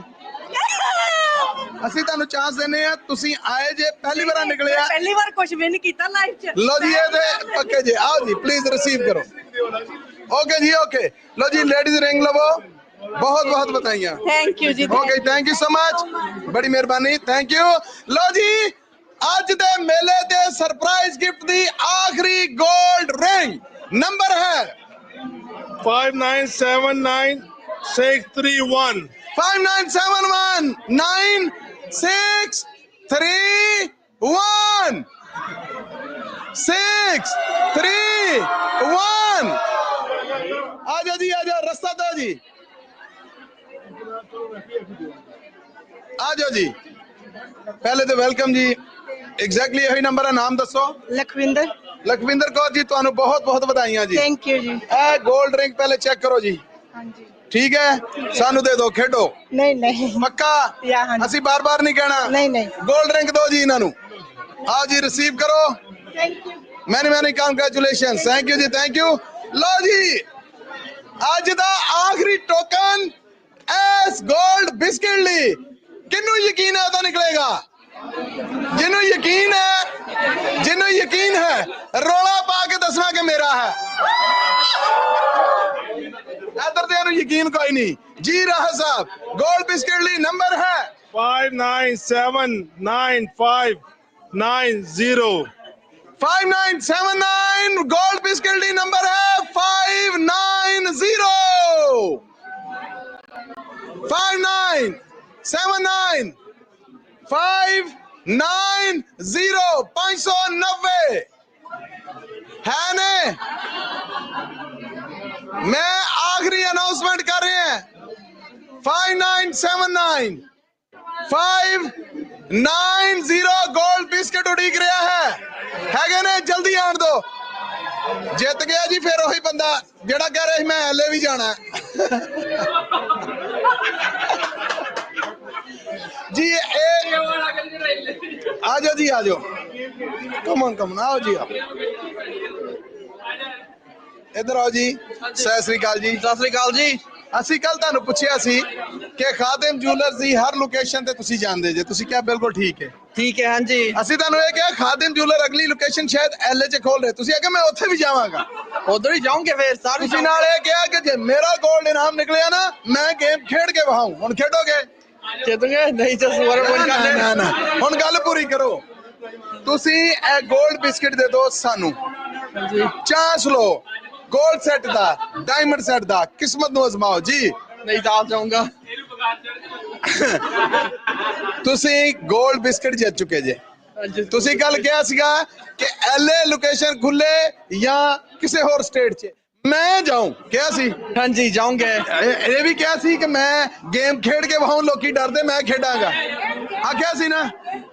ਅਸੀਂ ਤੁਹਾਨੂੰ ਚਾਂਸ ਦਿੰਨੇ ਆ। ਤੁਸੀਂ ਆਏ ਜੇ, ਪਹਿਲੀ ਵਾਰ ਨਿਕਲੇ ਆ। ਪਹਿਲੀ ਵਾਰ ਕੁਝ ਵੀ ਨਹੀਂ ਕੀਤਾ ਲਾਈਫ 'ਚ। ਲੋ ਜੀ ਇਹਦੇ ਪੱਕੇ ਜੀ। ਆਓ ਜੀ, ਪਲੀਜ਼ ਰਿਸੀਵ ਕਰੋ। ओके जी, ओके। लो जी लेडीज रिंग लवो। बहुत बहुत बताइए। थैंक यू जी। Okay, thank you so much, बड़ी मेहरबानी, थैंक यू। लो जी आज दे मेले दे सरप्राइज गिफ्ट दी आखिरी गोल्ड रिंग नंबर है 59799631। 59799631 631। आ जाओ जी, आ जाओ, रास्ता दो जी। आ जाओ जी, पहले तो वेलकम जी। एग्जैक्टली यही नंबर है। नाम दसो। लखविंदर। लखविंदर कौर जी, ਤੁਹਾਨੂੰ बहुत बहुत ਵਧਾਈਆਂ ਜੀ। थैंक यू जी। ਇਹ गोल्ड रिंग पहले चेक करो जी। हाँ जी, ठीक है, सानू दे दो, खेडो। नहीं नहीं पक्का? ਅਸੀਂ बार बार नहीं कहना। नहीं नहीं। गोल्ड रिंग दो जी इन्हां ਨੂੰ। आओ जी, रिसीव करो। Thank you. Many many congratulation, thank you जी, थैंक यू। लो जी ਅੱਜ ਦਾ ਆਖਰੀ ਟੋਕਨ ਐਸ 골ਡ ਬਿਸਕਿਟ ਲਈ। ਕਿਹਨੂੰ ਯਕੀਨ ਹੈ ਉਹਦਾ ਨਿਕਲੇਗਾ? ਜਿਹਨੂੰ ਯਕੀਨ ਹੈ, ਜਿਹਨੂੰ ਯਕੀਨ ਹੈ ਰੋਲਾ ਪਾ ਕੇ ਦੱਸਣਾ ਕਿ ਮੇਰਾ ਹੈ। ਇਧਰ ਤੇ ਇਹਨੂੰ ਯਕੀਨ ਕੋਈ ਨਹੀਂ ਜੀ। ਰਾਹ ਸਾਹਿਬ, 골ਡ ਬਿਸਕਿਟ ਲਈ ਨੰਬਰ ਹੈ 59795590। 5979 गोल्ड बिस्किट ली नंबर है 590। 5979 590 590 है ने। मैं आखिरी अनाउंसमेंट कर रहे हैं। 5979 590 गोल्ड बिस्किट उड़ीक रहा है ने। जल्दी आन दो। जित गया जी फिर वही बंदा जेड़ा कह रहा मैं हले भी जाना जी। आ जाओ जी, आ जाओ, कमन कमन, आओ जी, आओ इधर आओ जी। सत श्री अकाल जी। सत श्री अकाल जी। ਅਸੀਂ ਕੱਲ ਤੁਹਾਨੂੰ ਪੁੱਛਿਆ ਸੀ ਕਿ ਖਾਦਿਮ ਜੁਐਲਰਸ ਦੀ ਹਰ ਲੋਕੇਸ਼ਨ ਤੇ ਤੁਸੀਂ ਜਾਂਦੇ ਜੇ, ਤੁਸੀਂ ਕਿਹਾ ਬਿਲਕੁਲ ਠੀਕ ਹੈ। ਠੀਕ ਹੈ, ਹਾਂਜੀ। ਅਸੀਂ ਤੁਹਾਨੂੰ ਇਹ ਕਿਹਾ ਖਾਦਿਮ ਜੁਐਲਰ ਅਗਲੀ ਲੋਕੇਸ਼ਨ ਸ਼ਾਇਦ ਐਲਏ 'ਚ ਖੋਲ ਰਹੇ, ਤੁਸੀਂ ਆਖਿਆ ਮੈਂ ਉੱਥੇ ਵੀ ਜਾਵਾਂਗਾ। ਉਧਰ ਹੀ ਜਾਓਗੇ ਫਿਰ ਸਾਰੇ? ਤੁਸੀਂ ਨਾਲ ਇਹ ਕਿਹਾ ਕਿ ਜੇ ਮੇਰਾ ਗੋਲਡ ਇਨਾਮ ਨਿਕਲਿਆ ਨਾ ਮੈਂ ਗੇਮ ਖੇਡ ਕੇ ਵਹਾਉਂ। ਹੁਣ ਖੇਡੋਗੇ? ਖੇਡੋਗੇ ਨਹੀਂ ਤਾਂ ਨਾ ਹੁਣ ਗੱਲ ਪੂਰੀ ਕਰੋ। ਤੁਸੀਂ ਇਹ ਗੋਲਡ ਬਿਸਕਿਟ ਦੇ ਦਿਓ ਸਾਨੂੰ, ਚਾਂਸ ਲਓ ਗੋਲਡ ਸੈੱਟ ਦਾ, ਡਾਇਮੰਡ ਸੈੱਟ ਦਾ, ਕਿਸਮਤ ਨੂੰ ਅਜ਼ਮਾਓ ਜੀ। ਨਹੀਂ ਤਾਂ ਜਾਊਂਗਾ। ਤੁਸੀਂ ਗੋਲਡ ਬਿਸਕਿਟ ਜਿੱਤ ਚੁੱਕੇ ਜੇ। ਤੁਸੀਂ ਕੱਲ ਕਿਹਾ ਸੀਗਾ ਕਿ ਐਲਏ ਲੋਕੇਸ਼ਨ ਖੁੱਲੇ ਜਾਂ ਕਿਸੇ ਹੋਰ ਸਟੇਟ 'ਚ ਮੈਂ ਜਾਊਂ, ਕਿਹਾ ਸੀ? ਹਾਂਜੀ ਜਾਊਂਗੇ। ਇਹ ਵੀ ਕਿਹਾ ਸੀ ਕਿ ਮੈਂ ਗੇਮ ਖੇਡ ਕੇ ਵਹਾਉਂ, ਲੋਕੀ ਡਰਦੇ ਮੈਂ ਖੇਡਾਂਗਾ, ਆਖਿਆ ਸੀ ਨਾ?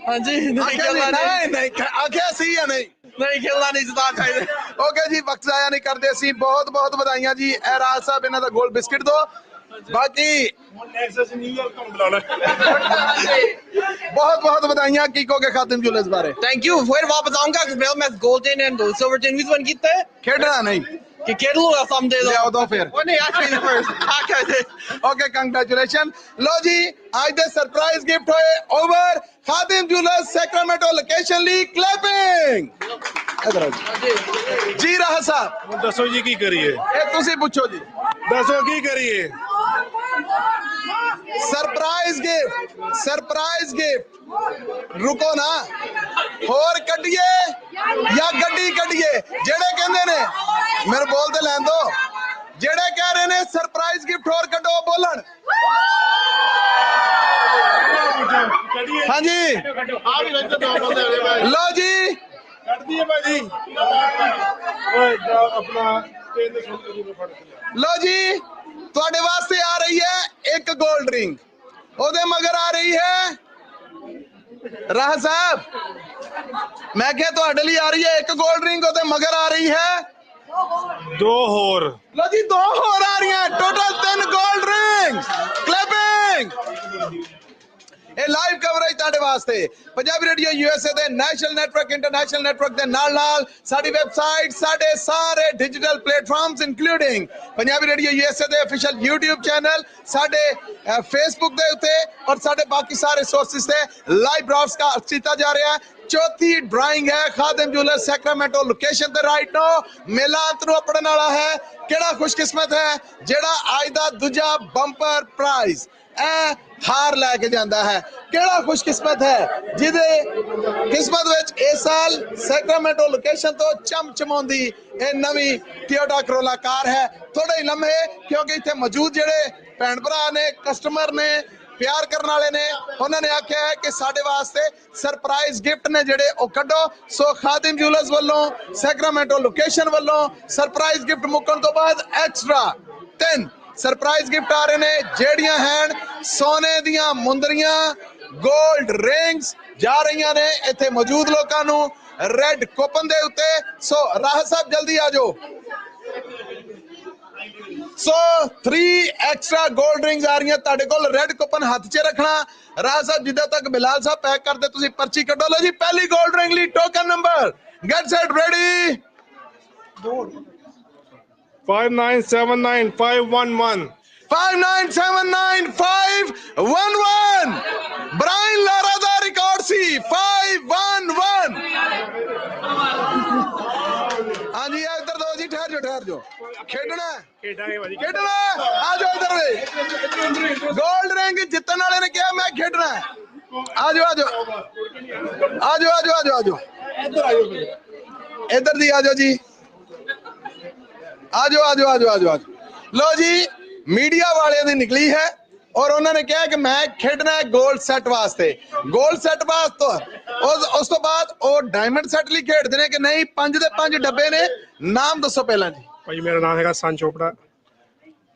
ਹਾਂਜੀ ਨਹੀਂ ਆਖਿਆ ਸੀ ਜਾਂ ਨਹੀਂ? ਨਹੀਂ ਖੇਲਣਾ ਨਹੀਂ ਜਿੱਤਾ ਚਾਹੀਦਾ। ਓਕੇ ਜੀ, ਵਕਤ ਜ਼ਾਇਆ ਨਹੀਂ ਕਰਦੇ ਅਸੀਂ। ਬਹੁਤ ਬਹੁਤ ਵਧਾਈਆਂ ਜੀ ਇਹ ਰਾਜ ਸਾਹਿਬ, ਇਹਨਾਂ ਦਾ ਗੋਲਡ ਬਿਸਕਿਟ ਦੋ। ਬਾਕੀ बहुत बहुत बधाइयां। की कहोगे खादिम ज्वेलर्स बारे? Thank you. फिर वापस आऊंगा। मैं golden and silver tin which one कीता है? खेडना नहीं कि खेल लूंगा समझे तो दो फिर। वो नहीं एक्चुअली फर्स्ट। Okay congratulation. लो जी आज दे सरप्राइज गिफ्ट होए over Khadim jewellers Sacramento location ली क्लैपिंग। इधर जी राह साहब दसो जी की करिए? ए तुसी पूछो जी, दसो की करिए? Surprise gift, surprise gift. रुको ना, होर कड्डिए या गड्डी कड्डिए? जेड़े कहंदे ने मेरे बोलते लैन दो, जेड़े कह रहे ने सरप्राइज गिफ्ट होर कड्डो बोलन। हाँ जी लो जी लो जी ਤੁਹਾਡੇ ਵਾਸਤੇ ਆ ਰਹੀ ਹੈ ਇੱਕ 골ਡ ਰਿੰਗ, ਉਹਦੇ ਮਗਰ ਆ ਰਹੀ ਹੈ ਰਾਹ ਸਾਹਿਬ, ਮੈਂ ਕਿਹਾ ਤੁਹਾਡੇ ਲਈ ਆ ਰਹੀ ਹੈ ਇੱਕ 골ਡ ਰਿੰਗ, ਉਹਦੇ ਮਗਰ ਆ ਰਹੀ ਹੈ ਦੋ ਹੋਰ। ਲੋ ਜੀ ਦੋ ਹੋਰ ਆ ਰਹੀਆਂ, ਟੋਟਲ 3 골ਡ ਰਿੰਗਸ। ਕਲੈਪਿੰਗ। ਇਹ ਲਾਈਵ ਕਵਰੇਜ ਤੁਹਾਡੇ ਵਾਸਤੇ ਪੰਜਾਬੀ ਰੇਡੀਓ ਯੂਐਸਏ ਦੇ ਨੈਸ਼ਨਲ ਨੈਟਵਰਕ, ਇੰਟਰਨੈਸ਼ਨਲ ਨੈਟਵਰਕ ਦੇ ਨਾਲ ਸਾਡੀ ਵੈਬਸਾਈਟ, ਸਾਡੇ ਸਾਰੇ digital platforms including Punjabi radio USA ਦੇ ਅਫੀਸ਼ੀਅਲ YouTube ਚੈਨਲ, ਸਾਡੇ ਫੇਸਬੁੱਕ ਦੇ ਉੱਤੇ ਔਰ ਸਾਡੇ ਬਾਕੀ ਸਾਰੇ ਸੋਰਸਿਸ ਤੇ ਲਾਈਵ ਬ੍ਰੌਡਕਾਸਟ ਕੀਤਾ ਜਾ ਰਿਹਾ ਹੈ। ਚੌਥੀ ਡਰਾਇੰਗ ਹੈ ਖਾਦਿਮ ਜੁਐਲਰਸ ਸੈਕਰਾਮੈਂਟੋ ਲੋਕੇਸ਼ਨ ਤੇ ਰਾਈਟ ਨਾਓ। ਮੇਲਾ ਅੰਤ ਨੂੰ ਆਪਣਨ ਵਾਲਾ ਹੈ। ਕਿਹੜਾ ਖੁਸ਼ਕਿਸਮਤ ਹੈ ਜਿਹੜਾ ਅੱਜ ਦਾ ਦੂਜਾ ਬੰਪਰ ਪ੍ਰਾਈਜ਼ ਹਾਰ ਲੈ ਕੇ ਜਾਂਦਾ ਹੈ? ਕਿਹੜਾ ਖੁਸ਼ਕਿਸਮਤ ਹੈ ਜਿਹਦੇ ਕਿਸਮਤ ਵਿੱਚ ਇਸ ਸਾਲ ਸੈਕਰਾਮੈਂਟੋ ਲੋਕੇਸ਼ਨ ਤੋਂ ਚਮਚਮਾਉਂਦੀ ਇਹ ਨਵੀਂ ਟੋਯੋਟਾ ਕਰੋਲਾ ਕਾਰ ਹੈ? ਥੋੜੇ ਹੀ ਲੰਮੇ, ਕਿਉਂਕਿ ਇੱਥੇ ਮੌਜੂਦ ਜਿਹੜੇ ਭੈਣ ਭਰਾ ਨੇ, ਕਸਟਮਰ ਨੇ, ਪਿਆਰ ਕਰਨ ਵਾਲੇ ਨੇ, ਉਹਨਾਂ ਨੇ ਆਖਿਆ ਹੈ ਕਿ ਸਾਡੇ ਵਾਸਤੇ ਸਰਪ੍ਰਾਈਜ਼ ਗਿਫਟ ਨੇ ਜਿਹੜੇ ਉਹ ਕੱਢੋ। ਸੋ ਖਾਦਿਮ ਜੁਐਲਰਸ ਵੱਲੋਂ ਸੈਕਰਾਮੈਂਟੋ ਲੋਕੇਸ਼ਨ ਵੱਲੋਂ ਸਰਪ੍ਰਾਈਜ਼ ਗਿਫਟ ਮੁੱਕਣ ਤੋਂ ਬਾਅਦ ਐਕਸਟਰਾ 3 ਸਰਪ੍ਰਾਈਜ਼ ਗਿਫਟ ਆ ਰਹੇ ਨੇ, ਜਿਹੜੀਆਂ ਹਨ ਸੋਨੇ ਦੀਆਂ ਮੁੰਦਰੀਆਂ, 골ਡ ਰਿੰਗਸ ਜਾ ਰਹੀਆਂ ਨੇ ਇੱਥੇ ਮੌਜੂਦ ਲੋਕਾਂ ਨੂੰ ਰੈੱਡ ਕੂਪਨ ਦੇ ਉੱਤੇ। ਸੋ ਰਾਹ ਸਾਹਿਬ ਜਲਦੀ ਆ ਜਾਓ। ਸੋ 3 ਐਕਸਟਰਾ 골ਡ ਰਿੰਗਸ ਆ ਰਹੀਆਂ ਤੁਹਾਡੇ ਕੋਲ, ਰੈੱਡ ਕੂਪਨ ਹੱਥ 'ਚ ਰੱਖਣਾ। ਰਾਹ ਸਾਹਿਬ ਜਿੱਦਾਂ ਤੱਕ ਬਿਲਾਲ ਸਾਹਿਬ ਪੈਕ ਕਰਦੇ ਤੁਸੀਂ ਪਰਚੀ ਕੱਢੋ। ਲਓ ਜੀ ਪਹਿਲੀ 골ਡ ਰਿੰਗ ਲਈ token number, get set ready. 5979-511 5979-511 Brian ਲਾਰਾ ਦਾ ਰਿਕਾਰਡ ਸੀ 511। ਹਾਂਜੀ ਇੱਧਰ ਦੋ ਜੀ, ਠਹਿਰ ਜਾਓ ਖੇਡਣਾ ਖੇਡਾਂਗੇ ਭਾਜੀ, ਖੇਡਣਾ। ਆ ਜਾਓ ਇੱਧਰ ਵੇ, 골ਡ ਰਿੰਗ ਜਿੱਤਣ ਵਾਲੇ ਨੇ ਕਿਹਾ ਮੈਂ ਖੇਡਣਾ। ਆ ਜਾਓ ਇੱਧਰ ਦੀ ਆ ਜਾਓ ਜੀ, ਆ ਜਾਓ। ਲੋ ਜੀ ਮੀਡੀਆ ਵਾਲਿਆਂ ਦੀ ਨਿਕਲੀ ਹੈ ਔਰ ਉਹਨਾਂ ਨੇ ਕਿਹਾ ਕਿ ਮੈਂ ਖੇਡਣਾ ਹੈ 골ਡ ਸੈੱਟ ਵਾਸਤੇ। 골ਡ ਸੈੱਟ ਵਾਸਤੇ ਉਸ ਤੋਂ ਬਾਅਦ ਉਹ ਡਾਇਮੰਡ ਸੈੱਟ ਲਈ ਖੇਡਦੇ ਨੇ ਕਿ ਨਹੀਂ? 5 ਦੇ 5 ਡੱਬੇ ਨੇ। ਨਾਮ ਦੱਸੋ ਪਹਿਲਾਂ ਜੀ। ਭਾਈ ਮੇਰਾ ਨਾਮ ਹੈਗਾ ਸਨ ਚੋਪੜਾ।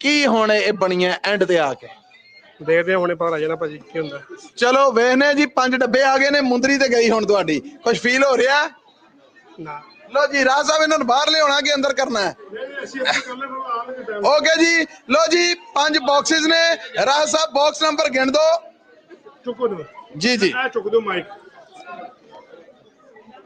ਕੀ ਹੁਣ ਇਹ ਬਣੀਆਂ ਐਂਡ ਤੇ ਆ ਕੇ? ਦੇਖਦੇ ਹੁਣੇ ਪਤਾ ਲੱਗ ਜਾਣਾ ਭਾਜੀ ਕੀ ਹੁੰਦਾ। ਚਲੋ ਵੇਖਨੇ ਜੀ, 5 ਡੱਬੇ ਆ ਗਏ ਨੇ, ਮੁੰਦਰੀ ਤੇ ਗਈ ਹੁਣ ਤੁਹਾਡੀ। ਕੁਝ ਫੀਲ ਹੋ ਰਿਹਾ? ਨਾ। लो जी राज साहब इन्होंने बाहर ले आना के अंदर करना है। ओके जी लो जी 5 बॉक्सेस ने। राज साहब बॉक्स नंबर गिन दो। चुक दो जी चुक दो माइक।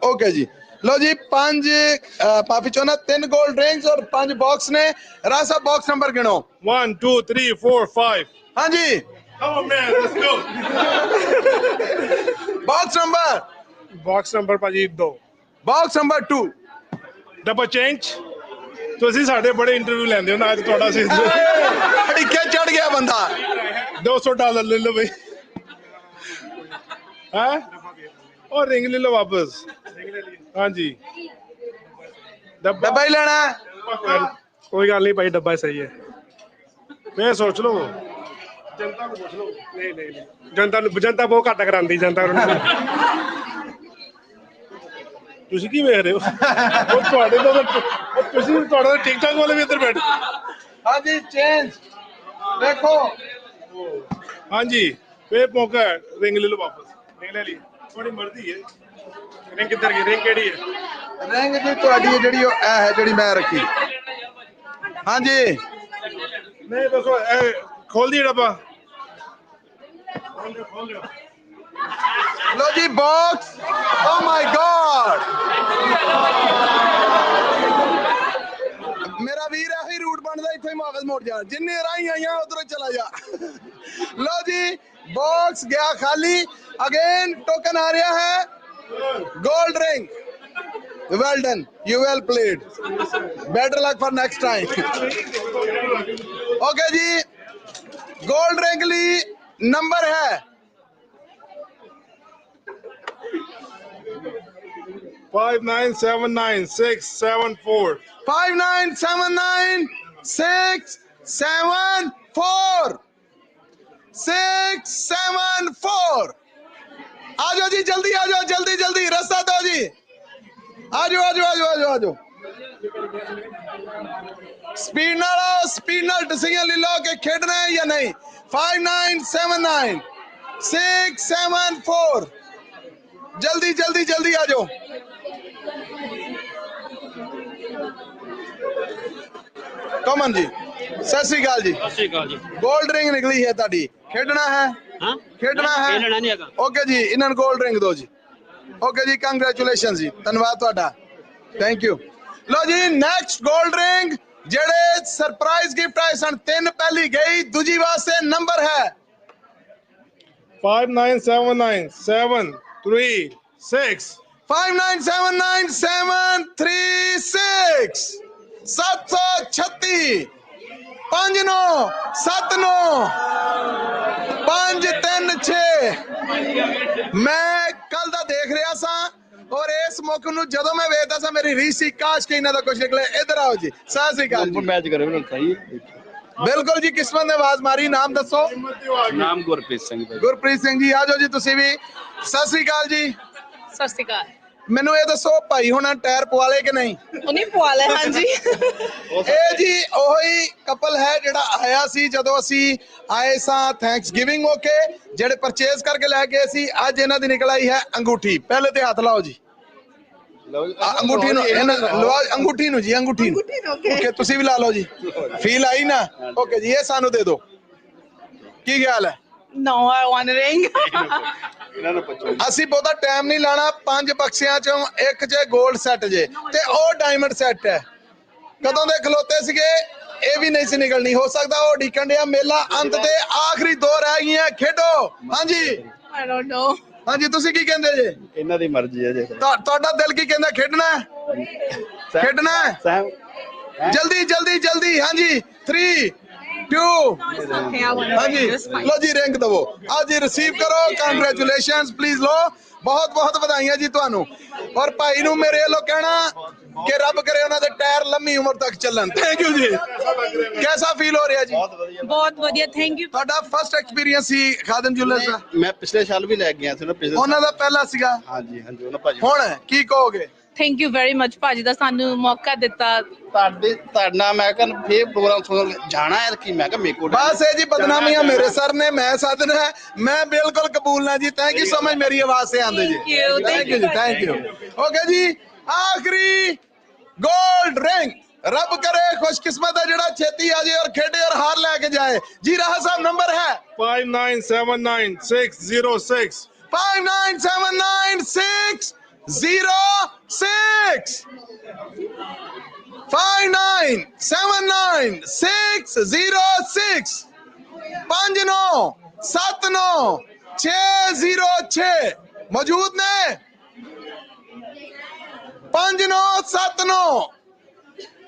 ओके जी लो जी 5 पापी चोना 3 गोल्ड रिंग्स और 5 बॉक्स ने राज साहब बॉक्स नंबर गिनो 1 2 3 4 5 हाँ जी Come on man, let's go. Box number ਭਾਜੀ 2 बॉक्स नंबर 2 ਡੱਬਾ ਚੇਂਜ ਤੁਸੀਂ ਸਾਡੇ ਬੜੇ ਇੰਟਰਵਿਊ ਲੈਂਦੇ ਹੋ ਨਾ ਅੱਜ ਤੁਹਾਡਾ ਸੀ ਅੜਿੱਕੇ ਚੜ ਗਿਆ ਬੰਦਾ $200 ਲੈ ਲਓ ਬਈ ਹਾਂ और रिंग ले लो वापस हाँ जी डब्बा ही लेना है कोई गल नहीं भाई डब्बा सही है मैं सोच लो जनता को पूछ लो नहीं जनता बहुत घट करांदी जनता ਤੁਸੀਂ ਕੀ ਵੇਖ ਰਹੇ ਹੋ ਉਹ ਤੁਹਾਡੇ ਤੋਂ ਤੁਸੀਂ ਤੁਹਾਡਾ ਟਿਕਟੌਕ ਵਾਲੇ ਵੀ ਇੱਧਰ ਬੈਠੇ हाँ जी चेंज देखो हाँ जी ये मौका है रिंग ले लो वापस रिंग ले ली थोड़ी मर्जी है रिंग किधर गई रिंग केड़ी है ਰਿੰਗ ਜੀ ਤੁਹਾਡੀ ਜਿਹੜੀ ਉਹ ਇਹ ਹੈ ਜਿਹੜੀ ਮੈਂ ਰੱਖੀ हाँ जी नहीं दसो खोल दिया डब्बा खोल दो लो जी बॉक्स ओ माय गॉड मेरा वीर ਇਹੀ ਰੂਟ ਬਣਦਾ ਇੱਥੇ ਹੀ ਵਾਪਸ ਮੁੜ ਜਾ ਜਿੰਨੇ ਰਾਹੀਂ ਆਈਆਂ ਉਧਰੋਂ ਚਲਾ ਜਾ लो जी बॉक्स गया खाली अगेन टोकन आ रहा है gold ring well done you well played better luck for next time okay जी गोल्ड रिंग ਲਈ नंबर है 5979674 5979674 674 आ जाओ जी जल्दी आ जाओ जल्दी जल्दी रास्ता दो जी आ जाओ आ जाओ आ जाओ आ जाओ आ जाओ स्पीड नाल डिसीजन ले लो कि खेडना है या नहीं 5979674 जल्दी जल्दी जल्दी आ जाओ कॉमन जी सत श्री अकाल जी गोल्ड रिंग निकली है ताड़ी खेडना है खेडना है ओके जी इन्होंने गोल्ड रिंग दो जी ओके जी कंग्रेचुलेशन जी धन्यवाद ਤੁਹਾਡਾ थैंक यू लो जी नेक्स्ट गोल्ड रिंग ਜਿਹੜੇ सरप्राइज गिफ्ट आए सन 3 पहली गई दूजी वास्ते नंबर है 5979736 5979736 736 5979 536 मैं कल दा देख रहा सा और इस मौके ਨੂੰ ਜਦੋਂ ਮੈਂ ਵੇਖਦਾ ਸਾਂ ਮੇਰੀ ਰੀਸ ਸੀ ਕਾਸ਼ ਕਿ ਇਹਨਾਂ ਦਾ ਕੁਝ ਨਿਕਲੇ ਇਧਰ ਆਓ ਜੀ ਸਤਿ ਸ੍ਰੀ ਅਕਾਲ ਜੀ मैच करे ਬਿਲਕੁਲ ਜੀ ਕਿਸਮਤ ਨੇ ਆਵਾਜ਼ ਮਾਰੀ ਨਾਮ ਦੱਸੋ नाम गुरप्रीत सिंह भाई ਗੁਰਪ੍ਰੀਤ ਸਿੰਘ ਜੀ ਆ ਜਾਓ ਜੀ ਤੁਸੀਂ ਵੀ ਸਤਿ ਸ੍ਰੀ ਅਕਾਲ ਜੀ ਸਤਿ ਸ਼੍ਰੀ ਅਕਾਲ ਮੈਨੂੰ ਇਹ ਦੱਸੋ ਭਾਈ ਹੁਣ ਟਾਇਰ ਪਵਾ ਲਏ ਕਿ ਨਹੀਂ ਉਹਨੇ ਪਵਾ ਲਿਆ ਹਾਂਜੀ ਇਹ ਜੀ ਉਹੀ ਕਪਲ ਹੈ ਜਿਹੜਾ ਆਇਆ ਸੀ ਜਦੋਂ ਅਸੀਂ ਆਏ ਸਾਂ ਥੈਂਕਸ ਗਿਵਿੰਗ ਓਕੇ ਜਿਹੜੇ ਪਰਚੇਸ ਕਰਕੇ ਲੈ ਗਏ ਸੀ ਅੱਜ ਇਹਨਾਂ ਦੀ ਨਿਕਲ ਆਈ ਹੈ ਅੰਗੂਠੀ ਪਹਿਲੇ ਤੇ ਹੱਥ ਲਾਓ ਜੀ ਅੰਗੂਠੀ ਨੂੰ ਲਵਾ ਅੰਗੂਠੀ ਨੂੰ ਜੀ ਅੰਗੂਠੀ ਨੂੰ ਓਕੇ ਤੁਸੀਂ ਵੀ ਲਾ ਲਓ ਜੀ ਫੀਲ ਆਈ ਨਾ ਓਕੇ ਜੀ ਇਹ ਸਾਨੂੰ ਦੇ ਦਿਓ ਕੀ ਖਿਆਲ ਹੈ No, I want a ring. ਅਸੀਂ ਬਹੁਤਾ ਟਾਈਮ ਨਹੀਂ ਲਾਣਾ 5 ਬਕਸਿਆਂ ਚੋਂ ਇੱਕ 'ਚ 골ਡ ਸੈੱਟ ਜੇ ਤੇ ਉਹ ਡਾਇਮੰਡ ਸੈੱਟ ਹੈ ਕਦੋਂ ਦੇ ਖਲੋਤੇ ਸੀਗੇ ਇਹ ਵੀ ਨਹੀਂ ਸੀ ਨਿਕਲਣੀ ਹੋ ਸਕਦਾ ਉਹ ਢੀਕਣ ਡਿਆ ਮੇਲਾ ਅੰਤ ਤੇ ਆਖਰੀ 2 ਰਹਿ ਗਈਆਂ ਖੇਡੋ ਹਾਂਜੀ I don't know. ਹਾਂਜੀ ਤੁਸੀਂ ਕੀ ਕਹਿੰਦੇ ਜੇ ਇਹਨਾਂ ਦੀ ਮਰਜ਼ੀ ਹੈ ਜੀ ਤੁਹਾਡਾ ਦਿਲ ਕੀ ਕਹਿੰਦਾ ਖੇਡਣਾ ਹੈ ਖੇਡਣਾ ਹੈ ਜਲਦੀ ਜਲਦੀ ਜਲਦੀ ਹਾਂਜੀ 3 2 ਹਾਂਜੀ ਲੋ ਜੀ ਰਿੰਗ ਦਵੋ ਅੱਜ ਰਿਸੀਵ ਕਰੋ ਕੰਗ੍ਰੈਚੁਲੇਸ਼ਨਸ ਪਲੀਜ਼ ਲੋ ਬਹੁਤ ਬਹੁਤ ਵਧਾਈਆਂ ਜੀ ਤੁਹਾਨੂੰ ਔਰ ਭਾਈ ਨੂੰ ਮੇਰੇ ਵੱਲੋਂ ਕਹਿਣਾ ਕਿ ਰੱਬ ਕਰੇ ਉਹਨਾਂ ਦੇ ਟਾਇਰ ਲੰਮੀ ਉਮਰ ਤੱਕ ਚੱਲਣ ਥੈਂਕ ਯੂ ਜੀ ਕਿਹਦਾ ਫੀਲ ਹੋ ਰਿਹਾ ਜੀ ਬਹੁਤ ਵਧੀਆ ਥੈਂਕ ਯੂ ਤੁਹਾਡਾ ਫਸਟ ਐਕਸਪੀਰੀਅੰਸ ਸੀ ਖਾਦਮ ਜੁਐਲਰਸ ਦਾ ਮੈਂ ਪਿਛਲੇ ਸਾਲ ਵੀ ਲੈ ਗਿਆ ਸੀ ਨਾ ਪਿਛਲੇ ਉਹਨਾਂ ਦਾ ਪਹਿਲਾ ਸੀਗਾ ਹਾਂਜੀ ਹਾਂਜੀ ਉਹਨਾਂ ਭਾਜੀ ਹੁਣ ਕੀ ਕਹੋਗੇ ਥੈਂਕ ਯੂ ਵੈਰੀ ਮਚ ਭਾਜੀ ਦਾ ਸਾਨੂੰ ਮੌਕਾ ਦਿੱਤਾ ਤੁਹਾਡਾ ਮੈਂ ਕਹਿੰਦਾ ਫੇਰ ਪ੍ਰੋਗਰਾਮ ਸੁਣ ਜਾਣਾ ਹੈ ਕਿ ਮੈਂ ਕਿਹਾ ਮੇਰੇ ਕੋਲ ਬਸ ਇਹ ਜੀ ਬਦਨਾਮੀਆਂ ਮੇਰੇ ਸਰ ਨੇ ਮੈਂ ਸਾਧਨ ਹੈ ਮੈਂ ਬਿਲਕੁਲ ਕਬੂਲ ਨਾ ਜੀ ਥੈਂਕ ਯੂ ਸੋ ਮਚ ਮੇਰੀ ਆਵਾਜ਼ ਸੇ ਆਂਦੇ ਜੀ ਥੈਂਕ ਯੂ ਜੀ ਥੈਂਕ ਯੂ ਓਕੇ ਜੀ ਆਖਰੀ गोल्ड रिंग रब करे खुशकिस्मत है जेड़ा छेती आ जाए और खेडे और हार लेके जाए जी राह साहब नंबर है 5979606 5979606 5979 5979 मौजूद ने 5979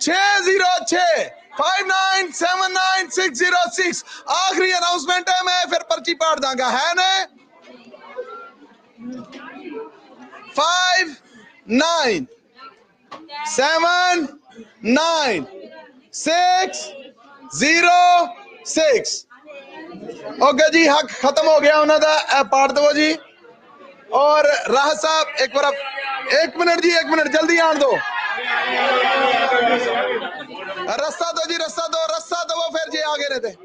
606 5979 आखिरी अनाउंसमेंट है, मैं फिर पर्ची पाड़ दांगा, है ने 5979 606 ओके जी, हक खत्म हो गया उन्होंने, पाड़ दो जी। और राहत साहब एक बार 1 मिनट जी, 1 मिनट जल्दी आन दो, रस्ता दो जी, रस्ता दो फिर जी आगे रहते,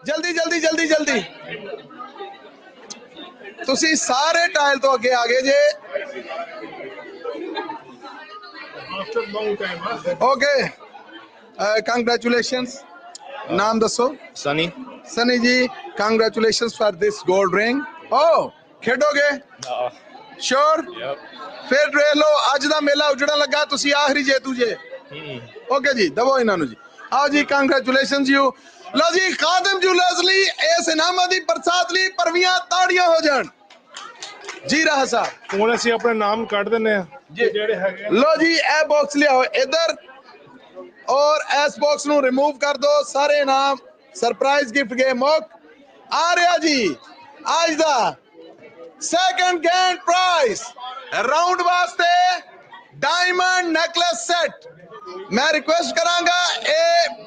जल्दी जल्दी जल्दी जल्दी। तुसी सारे टाइल तो अगे आ गए जे। Okay, congratulations. नाम दसो। सनी। सनी जी, congratulations for this gold ring. ओ खेडोगे? श्योर? फिर देख लो, अज दा मेला उजड़न लगा, तुसी आखिरी जेतू जे। ओके जी, दबो इन्हां जी। आओ जी, कंग्रेचुलेशंस यू। लो जी, खादिम ज्वेलर्स ਲਈ ਇਸ ਇਨਾਮਾਂ ਦੀ ਬਰਸਾਤ ਲਈ ਪਰਵੀਆਂ ਤਾੜੀਆਂ ਹੋ ਜਾਣ ਜੀ। ਰਾਹ ਸਾਹਿਬ, ਹੁਣ ਅਸੀਂ ਆਪਣੇ ਨਾਮ ਕੱਢ ਦਿੰਨੇ ਆ ਜਿਹੜੇ ਹੈਗੇ। ਲੋ ਜੀ, ਇਹ ਬਾਕਸ ਲਿਆਓ ਇੱਧਰ ਔਰ ਇਸ ਬਾਕਸ ਨੂੰ ਰਿਮੂਵ ਕਰ ਦਿਓ। ਸਾਰੇ ਇਨਾਮ ਸਰਪ੍ਰਾਈਜ਼ ਗਿਫਟ ਗੇ ਮੁੱਕ ਆ ਰਿਹਾ ਜੀ। ਅੱਜ ਦਾ ਸੈਕੰਡ ਗ੍ਰੈਂਡ ਪ੍ਰਾਈਜ਼ ਰਾਉਂਡ ਵਾਸਤੇ डायमंड नेकलेस सेट। मैं रिक्वेस्ट करांगा ए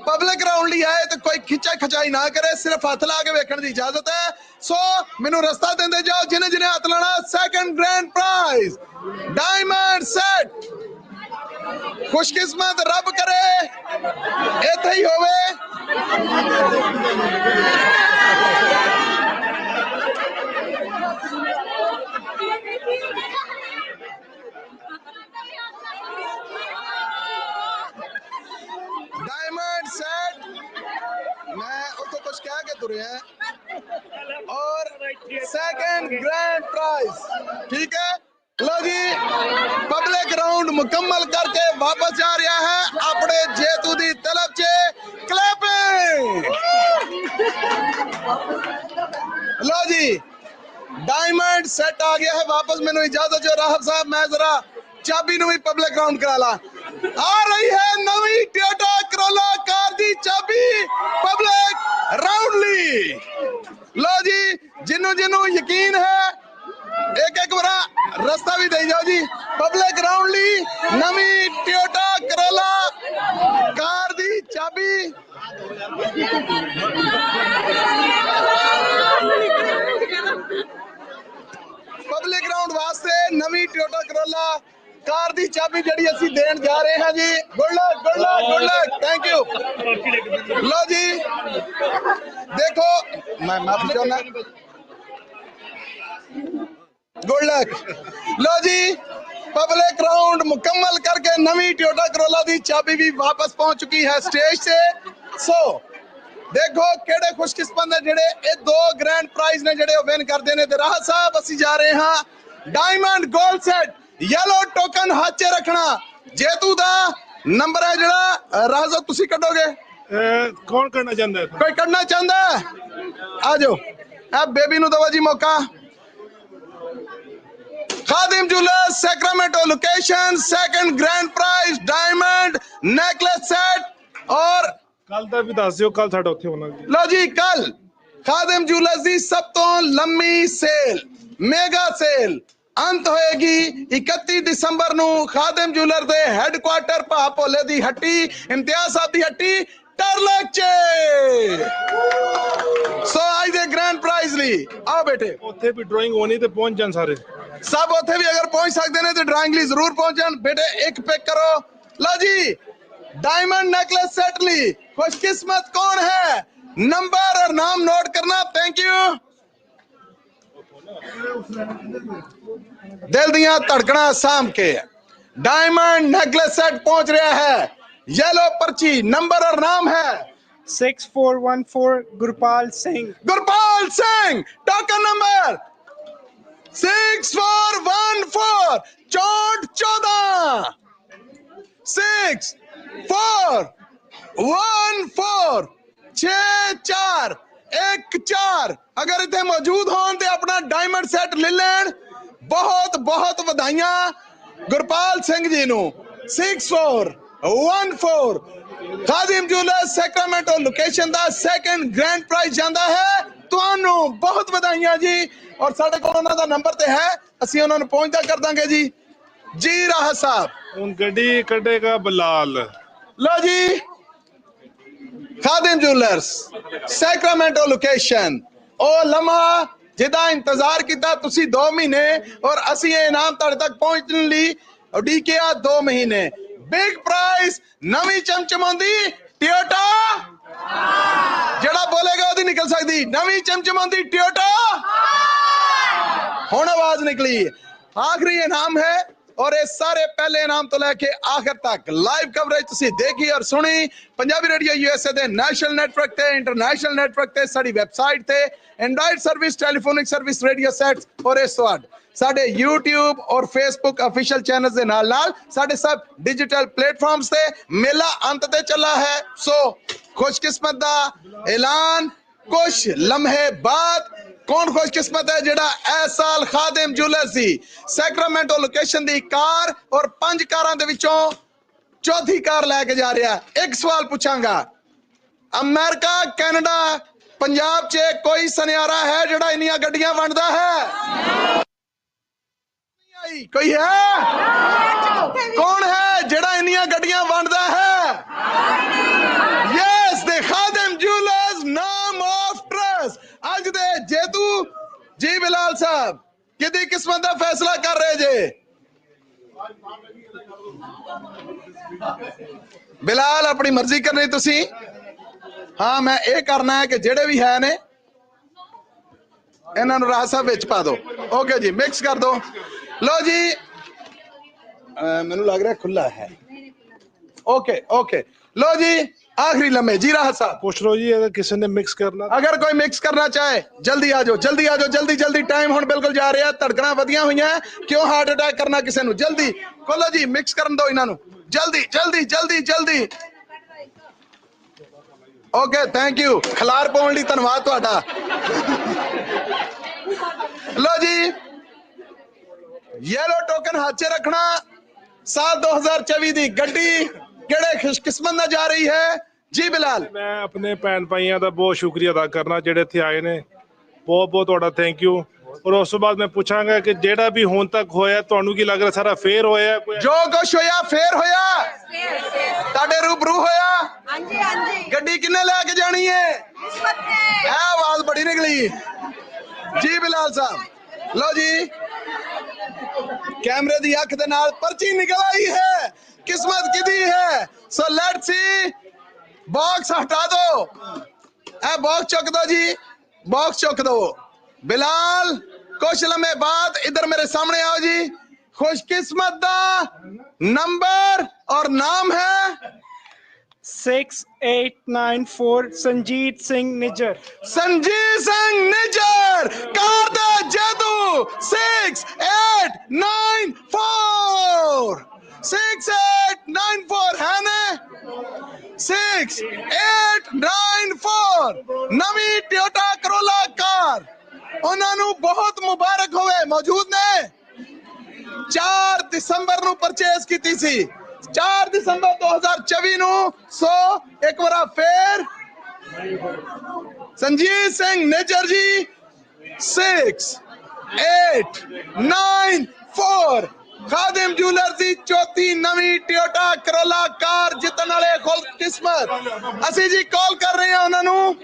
पब्लिक राउंड ली है तो कोई खिंचा खचाई ना करे, सिर्फ हथ ला के वेखण दी इजाजत है। सो मैनू रस्ता देंदे जाओ, जिन्हें जिन्हें हथ लाना। Second grand prize diamond set, खुशकिस्मत रब करे इत्थे ही होवे। डायमंड सेट मैं उसको कुछ कह के तुरे हैं। और सेकंड ग्रैंड प्राइज, ठीक है। लो जी, पब्लिक राउंड मुकम्मल करके वापस जा रहा है अपने जेतू दी तरफ से। क्लैपिंग। लो जी, डायमंड सेट आ गया है वापस। मैनू इजाजत जो राहब साहब, मैं जरा चाबी नू भी पब्लिक राउंड करा ला। आ रही है नवी टोयोटा करोला कार दी चाबी पब्लिक राउंड ली। लो जी, जिन्नू जिन्नू यकीन है एक एक बार रास्ता भी दे जाओ जी। पब्लिक राउंड ली नवी टोयोटा करोला कार दी चाबी। पब्लिक राउंड वास्ते नवी टोयोटा करोला कार दी चाबी जड़ी असी देन जा रहे हैं जी। Good luck, good luck, good luck, thank you. लो जी, देखो मैं माफी चाहना, गुड लक। लो जी, पब्लिक राउंड मुकम्मल करके नवी टोयोटा करोला दी चाबी भी वापस पहुंच चुकी है स्टेज से। सो देखो केड़े खुशकिस्मत ने जेड़े ये दो ग्रैंड प्राइज ने जेड़े विन करते हैं। ते राह साहब असी जा रहे हैं diamond gold set yellow token हाथ च रखना। जेतू दा नंबर है जेड़ा राह साहब तुसी कढोगे। कौन करना चाहता है? कोई करना चाहता है? आ जाओ, अब बेबी नु दवा जी मौका। Khadim jewellers Sacramento location, second grand prize diamond necklace set. और कल दा भी दस दियो, कल साडा उत्थे होना जी। लो जी, कल खादिम ज्वेलर्स दी सब तो लंबी सेल मेगा सेल अंत होएगी 31 दिसंबर ਨੂੰ ਖਾਦਮ ਜੁਐਲਰ ਦੇ ਹੈੱਡਕੁਆਰਟਰ ਭਾ ਭੋਲੇ ਦੀ ਹੱਟੀ ਇਮਤਿਆਜ਼ ਸਾਹਿਬ ਦੀ ਹੱਟੀ ਟਰਲਕ ਚ। ਸੋ ਅੱਜ ਦੇ ਗ੍ਰੈਂਡ ਪ੍ਰਾਈਜ਼ ਲਈ ਆਓ ਬੇਟੇ। ਉੱਥੇ ਵੀ ਡਰਾਇੰਗ ਹੋਣੀ ਤੇ ਪਹੁੰਚ ਜਾਣ ਸਾਰੇ। ਸਭ ਉੱਥੇ ਵੀ ਅਗਰ ਪਹੁੰਚ ਸਕਦੇ ਨੇ ਤੇ ਡਰਾਇੰਗ ਲਈ ਜ਼ਰੂਰ ਪਹੁੰਚ ਜਾਣ ਬੇਟੇ। ਇੱਕ ਪਿਕ ਕਰੋ। ਲਓ ਜੀ, डायमंड नेकलेस सेट ली खुशकिस्मत कौन है? नंबर और नाम नोट करना। Thank you. दिल दियां धड़कना साम के डायमंड नेकलेस सेट पहुंच रहा है। येलो पर्ची, नंबर और नाम है 6414 गुरपाल सिंह। गुरपाल सिंह, टोकन नंबर 6414 64 6 4 1 4 6 4 1 4 ਅਗਰ ਇੱਥੇ ਮੌਜੂਦ ਹੋਣ ਤੇ ਆਪਣਾ ਡਾਇਮੰਡ ਸੈੱਟ ਲੈ ਲੈਣ। ਬਹੁਤ ਬਹੁਤ ਵਧਾਈਆਂ ਗੁਰਪਾਲ ਸਿੰਘ ਜੀ ਨੂੰ। 6414 ਖਾਦਿਮ ਜੂਲਰਸ ਸੈਕਰਾਮੈਂਟੋ ਲੋਕੇਸ਼ਨ ਦਾ ਸੈਕੰਡ ਗ੍ਰੈਂਡ ਪ੍ਰਾਈਜ਼ ਜਾਂਦਾ ਹੈ ਤੁਹਾਨੂੰ। ਬਹੁਤ ਵਧਾਈਆਂ ਜੀ। ਔਰ ਸਾਡੇ ਕੋਲ ਉਹਨਾਂ ਦਾ ਨੰਬਰ ਤੇ ਹੈ, ਅਸੀਂ ਉਹਨਾਂ ਨੂੰ ਪਹੁੰਚਦਾ ਕਰ ਦਾਂਗੇ ਜੀ। ਜੀ ਰਾਹਤ ਸਾਹਿਬ ਹੁਣ ਗੱਡੀ ਕੱਢੇਗਾ ਬਲਾਲ। ਲੋ ਜੀ ਖਾਦਿਮ ਜੂਲਰਸ ਸੈਕਰਾਮੈਂਟੋ ਲੋਕੇਸ਼ਨ, ਉਹ ਲਮਹਾ ਜਿਹਦਾ ਇੰਤਜ਼ਾਰ ਕੀਤਾ ਤੁਸੀਂ 2 ਮਹੀਨੇ ਔਰ ਅਸੀਂ ਇਹ ਇਨਾਮ ਤੁਹਾਡੇ ਤੱਕ ਪਹੁੰਚਣ ਲਈ ਉਡੀਕਿਆ 2 ਮਹੀਨੇ। ਬਿਗ ਪ੍ਰਾਈਜ਼ ਨਵੀਂ ਚਮਚਮਾਉਂਦੀ ਟਿਓਟਾ, ਜਿਹੜਾ ਬੋਲੇਗਾ ਉਹਦੀ ਨਿਕਲ ਸਕਦੀ। ਨਵੀਂ ਚਮਚਮਾਉਂਦੀ ਟਿਓਟਾ, ਹੁਣ ਆਵਾਜ਼ ਨਿਕਲੀ। ਆਖਰੀ ਇਨਾਮ ਹੈ ਔਰ ਇਹ ਸਾਰੇ ਪਹਿਲੇ ਇਨਾਮ ਤੋਂ ਲੈ ਕੇ ਆਖਰ ਤੱਕ ਲਾਈਵ ਕਵਰੇਜ ਤੁਸੀਂ ਦੇਖੀ ਔਰ ਸੁਣੀ ਪੰਜਾਬੀ ਰੇਡੀਓ USA ਦੇ ਨੈਸ਼ਨਲ ਨੈਟਵਰਕ ਤੇ ਇੰਟਰਨੈਸ਼ਨਲ ਨੈਟਵਰਕ ਤੇ ਸਾਡੀ ਵੈਬਸਾਈਟ ਤੇ Android service telephonic service radio sets ਔਰ ਇਸ ਤੋਂ ਬਾਅਦ ਸਾਡੇ YouTube ਔਰ Facebook ਅਫੀਸ਼ੀਅਲ ਚੈਨਲਸ ਦੇ ਨਾਲ ਸਾਡੇ ਸਭ ਡਿਜੀਟਲ ਪਲੇਟਫਾਰਮਸ ਤੇ ਮੇਲਾ ਅੰਤ ਤੇ ਚੱਲਾ ਹੈ। ਸੋ ਖੁਸ਼ਕਿਸਮਤ ਦਾ ਐਲਾਨ ਕੁਝ ਲਮਹੇ ਬਾਅਦ। ਕੌਣ ਖੁਸ਼ਕਿਸਮਤ ਹੈ ਜਿਹੜਾ ਇਸ ਸਾਲ ਖਾਦਿਮ ਜੂਲਰਸ ਦੀ ਸੈਕਰਾਮੈਂਟੋ ਲੋਕੇਸ਼ਨ ਦੀ ਕਾਰ ਔਰ 5 ਕਾਰਾਂ ਦੇ ਵਿੱਚੋਂ ਚੌਥੀ ਕਾਰ ਲੈ ਕੇ ਜਾ ਰਿਹਾ। ਇੱਕ ਸਵਾਲ ਪੁੱਛਾਂਗਾ, ਅਮਰੀਕਾ ਕੈਨੇਡਾ ਪੰਜਾਬ 'ਚ ਕੋਈ ਸੁਨਿਆਰਾ ਹੈ ਜਿਹੜਾ ਇੰਨੀਆਂ ਗੱਡੀਆਂ ਵੰਡਦਾ ਹੈ? ਕੋਈ ਹੈ? ਕੌਣ ਹੈ ਜਿਹੜਾ ਇੰਨੀਆਂ ਗੱਡੀਆਂ ਵੰਡਦਾ ਹੈ? ਯੈਸ, ਦੇ ਖਾਦਿਮ ਜੂਲਰਸ ਨਾਮ ਆਫ ਟਰਸਟ। ਅੱਜ ਦੇ ਜੇਤੂ ਜੀ ਬਿਲਾਲ ਸਾਹਿਬ ਕਿਹਦੀ ਕਿਸਮਤ ਦਾ ਫੈਸਲਾ ਕਰ ਰਹੇ ਜੇ? ਬਿਲਾਲ ਆਪਣੀ ਮਰਜ਼ੀ ਕਰਨੀ ਤੁਸੀਂ। ਹਾਂ, ਮੈਂ ਇਹ ਕਰਨਾ ਹੈ ਕਿ ਜਿਹੜੇ ਵੀ ਹੈ ਨੇ ਇਹਨਾਂ ਨੂੰ ਰਾਹ ਸਾਹਿਬ ਵਿੱਚ ਪਾ ਦਿਓ। ਓਕੇ ਜੀ, ਮਿਕਸ ਕਰ ਦਿਓ। ਲੋ ਜੀ, ਮੈਨੂੰ ਲੱਗ ਰਿਹਾ ਖੁੱਲਾ ਹੈ। ਓਕੇ ਓਕੇ, ਲੋ ਜੀ आखिरी लम्हे। जी राहत साहब पूछ लो जी, अगर किसी ने मिक्स करना, अगर कोई मिक्स करना चाहे जल्दी आ जाओ, जल्दी आ जाओ, जल्दी जल्दी। टाइम हुण बिल्कुल जा रहा, धड़कना वधिया हुई हैं। क्यों हार्ट अटैक करना किसी नूं? जल्दी खोलो जी, मिक्स करन दो इन्हां नूं। जल्दी जल्दी जल्दी जल्दी। Okay, thank you. खलार पाउण लई धन्नवाद तुहाडा। लो जी, येलो टोकन हाथ च रखना। साल 2024 दी गड्डी ਕਿਹੜੇ ਖੁਸ਼ਕਿਸਮਤ ਨਾਲ ਜਾ ਰਹੀ ਹੈ? ਜੀ ਬਿਲਾਲ। ਮੈਂ ਆਪਣੇ ਭੈਣ ਭਾਈਆਂ ਦਾ ਬਹੁਤ ਸ਼ੁਕਰੀਆ ਅਦਾ ਕਰਨਾ ਜਿਹੜੇ ਇੱਥੇ ਆਏ ਨੇ। ਬਹੁਤ ਬਹੁਤ ਤੁਹਾਡਾ ਥੈਂਕ ਯੂ। ਔਰ ਉਸ ਤੋਂ ਬਾਅਦ ਮੈਂ ਪੁੱਛਾਂਗਾ ਕਿ ਜਿਹੜਾ ਵੀ ਹੁਣ ਤੱਕ ਹੋਇਆ ਤੁਹਾਨੂੰ ਕੀ ਲੱਗ ਰਿਹਾ? ਸਾਰਾ ਫੇਰ ਹੋਇਆ? ਜੋ ਕੁਛ ਹੋਇਆ ਫੇਰ ਹੋਇਆ? ਤੁਹਾਡੇ ਰੂਬਰੂ ਹੋਇਆ? ਹਾਂਜੀ ਹਾਂਜੀ। ਗੱਡੀ ਕਿੰਨੇ ਲੈ ਕੇ ਜਾਣੀ ਹੈ? ਇਹ ਆਵਾਜ਼ ਬੜੀ ਨਿਕਲੀ। ਜੀ ਬਿਲਾਲ ਸਾਹਿਬ, ਲੋ ਜੀ कैमरे दी अख दे नाल पर्ची निकल आई है। किस्मत किदी है? So let's see. बॉक्स हटा दो, ए बॉक्स चुक दो जी, बॉक्स चुक दो। बिलाल कुछ लम्हे बाद इधर मेरे सामने आओ जी। खुशकिस्मत दा नंबर और नाम है 6894 संजीत सिंह निज्जर। संजीत सिंह निज्जर कार दा जादू 6894 6894 है ने 6894 नवी टोयोटा करोला कार। उन्होंने बहुत मुबारक होवे। मौजूद ने 4 दिसंबर ਨੂੰ परचेज ਕੀਤੀ ਸੀ। 4 दिसंबर 2024 ਨੂੰ। सो एक बार फिर संजीत सिंह निज्जर जी 6894 खादिम जूलर्स ਦੀ ਚੌਥੀ ਨਵੀਂ ਟੋਯੋਟਾ ਕਰੋਲਾ ਕਾਰ ਜਿੱਤਣ ਵਾਲੇ ਖੁਸ਼ਕਿਸਮਤ ਅਸੀਂ ਜੀ ਕਾਲ ਕਰ ਰਹੇ ਹਾਂ ਉਹਨਾਂ ਨੂੰ।